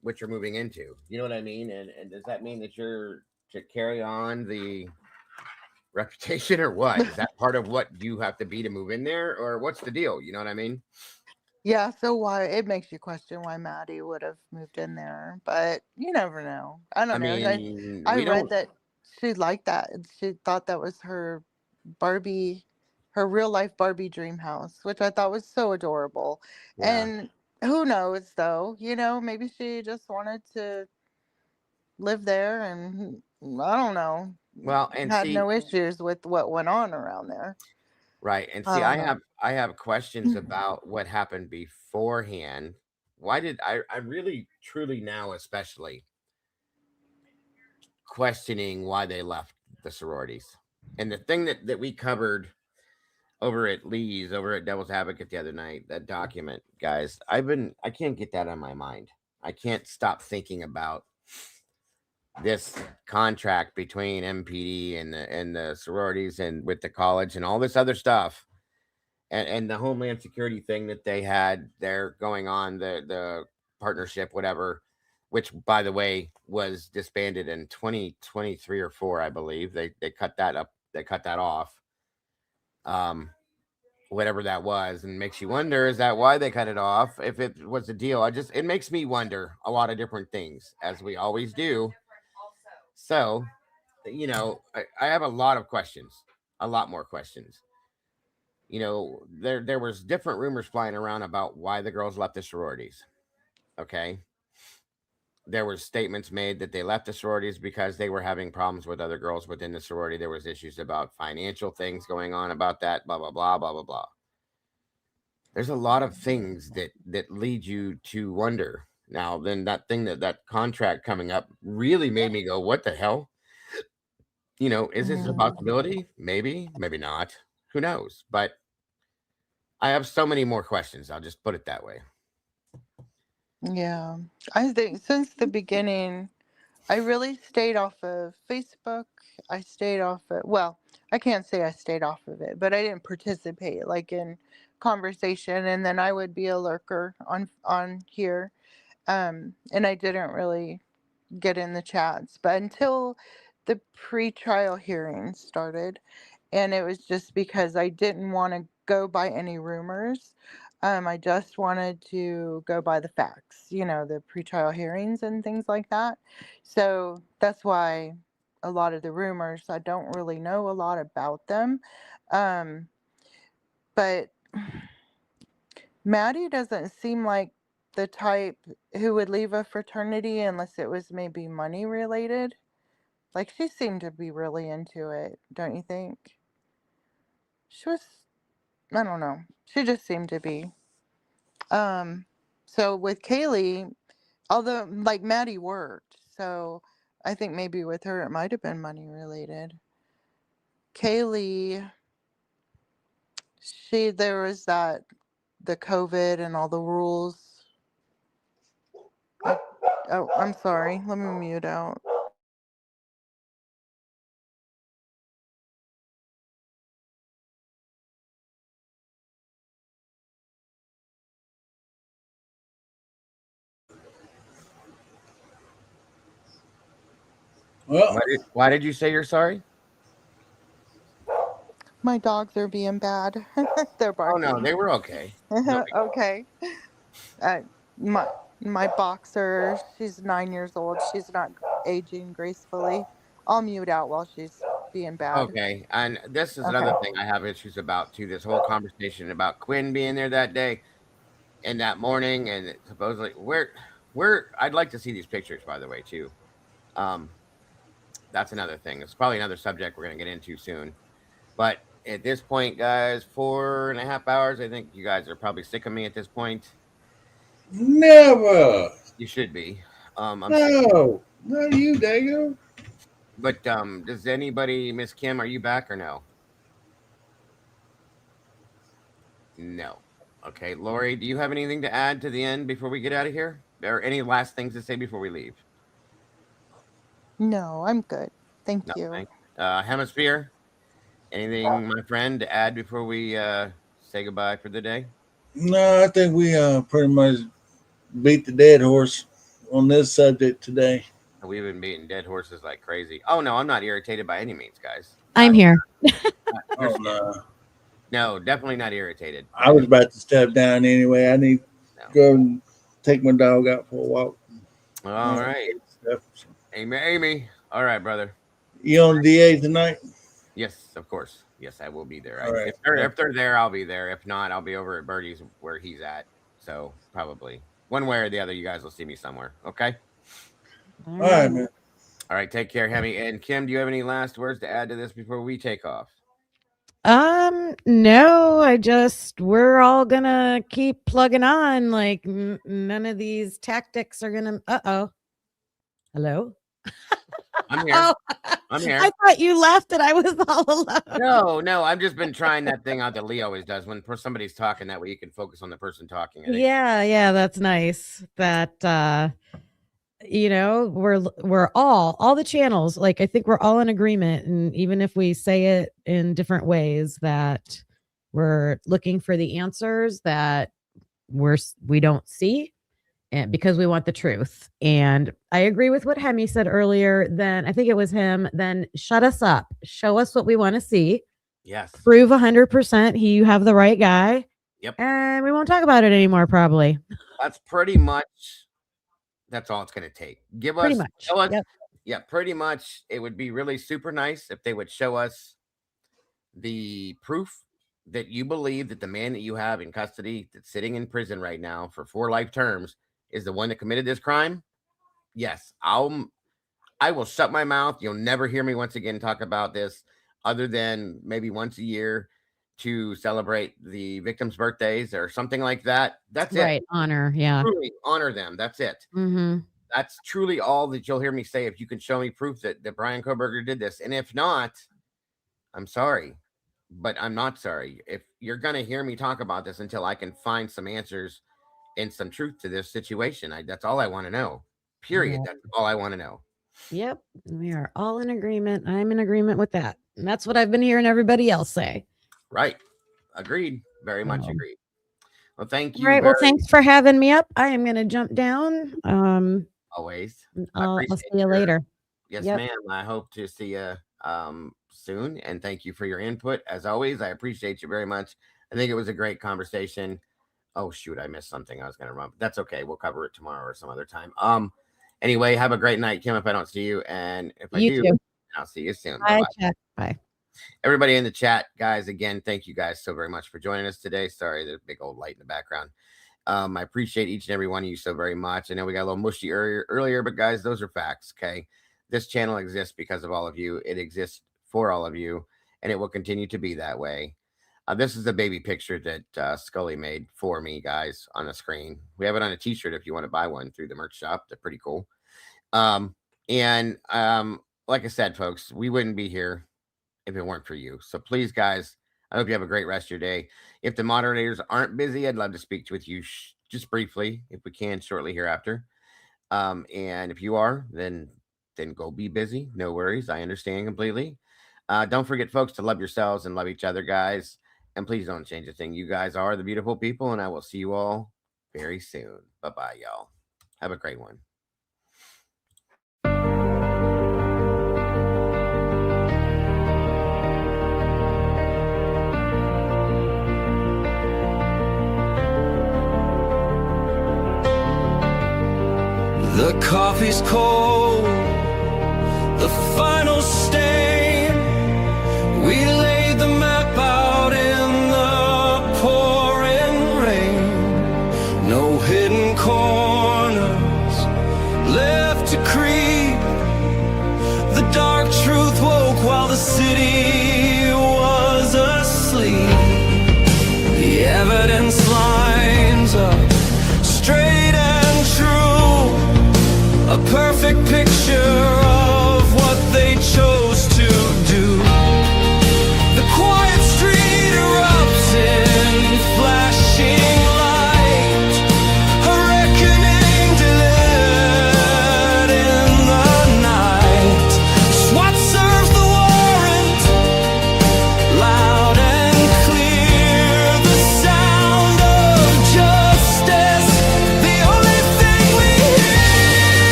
what you're moving into. You know what I mean? And does that mean that you're to carry on the reputation, or what? Is that part of what you have to be to move in there, or what's the deal? You know what I mean? Yeah, so why it makes you question why Maddie would have moved in there, but you never know. I I don't know. mean, I we read don't. that she liked that. And she thought that was her Barbie, her real life Barbie dream house, which I thought was so adorable. Yeah. And who knows though, maybe she just wanted to live there and I don't know, Well, and had see, no issues with what went on around there. right, and I see, don't know. I have questions about what happened beforehand. Why did I really truly now especially questioning why they left the sororities. And the thing that we covered over at Lee's, over at Devil's Advocate the other night, that document, guys, I can't get that on my mind. I can't stop thinking about this contract between MPD and the sororities and with the college and all this other stuff. And the Homeland Security thing that they had there going on, the partnership, whatever, which by the way was disbanded in 2023 or 4, I believe. They cut that up, they cut that off. Um, whatever that was, and makes you wonder, is that why they cut it off? If it was a deal, it makes me wonder a lot of different things, as we always do. So, I have a lot of questions, a lot more questions. There was different rumors flying around about why the girls left the sororities. Okay. There were statements made that they left the sororities because they were having problems with other girls within the sorority. There was issues about financial things going on about that, blah, blah, blah, blah, blah, blah. There's a lot of things that lead you to wonder. Now, then that contract coming up really made me go, what the hell? Is this a possibility? Maybe, maybe not. Who knows? But I have so many more questions. I'll just put it that way. Yeah. I think since the beginning, I really stayed off of Facebook. I stayed off of, well, I can't say I stayed off of it, but I didn't participate like in conversation, and then I would be a lurker on here. And I didn't really get in the chats, but until the pre-trial hearings started, and it was just because I didn't want to go by any rumors. I just wanted to go by the facts, the pretrial hearings and things like that. So that's why a lot of the rumors, I don't really know a lot about them. But Maddie doesn't seem like the type who would leave a fraternity unless it was maybe money related. Like, she seemed to be really into it, don't you think? She was, I don't know. She just seemed to be. Um, so with Kaylee, although like Maddie worked, so I think maybe with her it might have been money related. Kaylee, there was the COVID and all the rules. Oh, I'm sorry. Let me mute out. Well, Why did you say you're sorry? My dogs are being bad. They're Oh no, barking. they were okay. No big deal. Okay. Uh, my my boxer, she's 9 years old. She's not aging gracefully. I'll mute out while she's being bad. Okay, and this is Okay. another thing I have issues about too. This whole conversation about Quinn being there that day and that morning, and supposedly where I'd like to see these pictures, by the way, too. Um, that's another thing. It's probably another subject we're gonna get into soon. But at this point, guys, 4.5 hours. I think you guys are probably sick of me at this point. never. You should be. I'm sick. No, not you, Dago. But does anybody, Miss Kim, are you back or no? No. Okay, Lori, do you have anything to add to the end before we get out of here? Or any last things to say before we leave? No, I'm good. Thank you. Nothing. Hemisphere, anything, my friend, to add before we say goodbye for the day? No, I think we pretty much beat the dead horse on this subject today. We've been beating dead horses like crazy. Oh no, I'm not irritated by any means, guys. I'm here. Oh no. No, definitely not irritated. I was about to step down anyway. I need to go and take my dog out for a walk. All right. Amy. All right, brother. You on DA tonight? Yes, of course. Yes, I will be there. All right. If they're there, I'll be there. If not, I'll be over at Birdie's where he's at. So probably one way or the other, you guys will see me somewhere. Okay. All right, man. All right. Take care, Hemi. And Kim, do you have any last words to add to this before we take off? No, we're all gonna keep plugging on. Like none of these tactics are gonna. Hello. I'm here. I'm here. I thought you left and I was all alone. No. I've just been trying that thing out that Lee always does when somebody's talking. That way you can focus on the person talking. Yeah, that's nice. That we're all the channels. Like I think we're all in agreement, and even if we say it in different ways, that we're looking for the answers that we don't see. And because we want the truth. And I agree with what Hemi said earlier. Then I think it was him. Then shut us up. Show us what we want to see. Yes. Prove 100% you have the right guy. Yep. And we won't talk about it anymore, probably. That's pretty much. That's all it's going to take. Show us. Yep. Yeah, pretty much. It would be really super nice if they would show us the proof that you believe that the man that you have in custody that's sitting in prison right now for 4 life terms is the one that committed this crime. Yes, I will shut my mouth. You'll never hear me once again talk about this other than maybe once a year to celebrate the victims' birthdays or something like that. That's right. It. Honor. Yeah. Truly honor them. That's it. Mm-hmm. That's truly all that you'll hear me say. If you can show me proof that Brian Koberger did this. And if not, I'm sorry, but I'm not sorry. If you're going to hear me talk about this until I can find some answers and some truth to this situation, that's all I want to know. Period. Yeah. That's all I want to know. Yep. We are all in agreement. I'm in agreement with that. And that's what I've been hearing everybody else say. Right. Agreed. Very much agreed. Well, thank you. Right. Well, thanks for having me up. I am going to jump down. Always. I'll see you later. Yes, ma'am. I hope to see you soon. And thank you for your input. As always, I appreciate you very much. I think it was a great conversation. Oh, shoot. I missed something I was going to run. That's okay. We'll cover it tomorrow or some other time. Anyway, have a great night, Kim, if I don't see you. And if I do, I'll see you soon. Bye. Bye. Everybody in the chat, guys, again, thank you guys so very much for joining us today. Sorry, there's a big old light in the background. I appreciate each and every one of you so very much. I know we got a little mushy earlier, but guys, those are facts, okay? This channel exists because of all of you. It exists for all of you, and it will continue to be that way. This is a baby picture that Scully made for me, guys, on the screen. We have it on a t-shirt if you want to buy one through the merch shop. They're pretty cool. Like I said, folks, we wouldn't be here if it weren't for you. So please, guys, I hope you have a great rest of your day. If the moderators aren't busy, I'd love to speak with you just briefly, if we can, shortly hereafter. And if you are, then go be busy. No worries. I understand completely. Don't forget, folks, to love yourselves and love each other, guys. And please don't change a thing. You guys are the beautiful people, and I will see you all very soon. Bye-bye, y'all. Have a great one. The coffee's cold, the final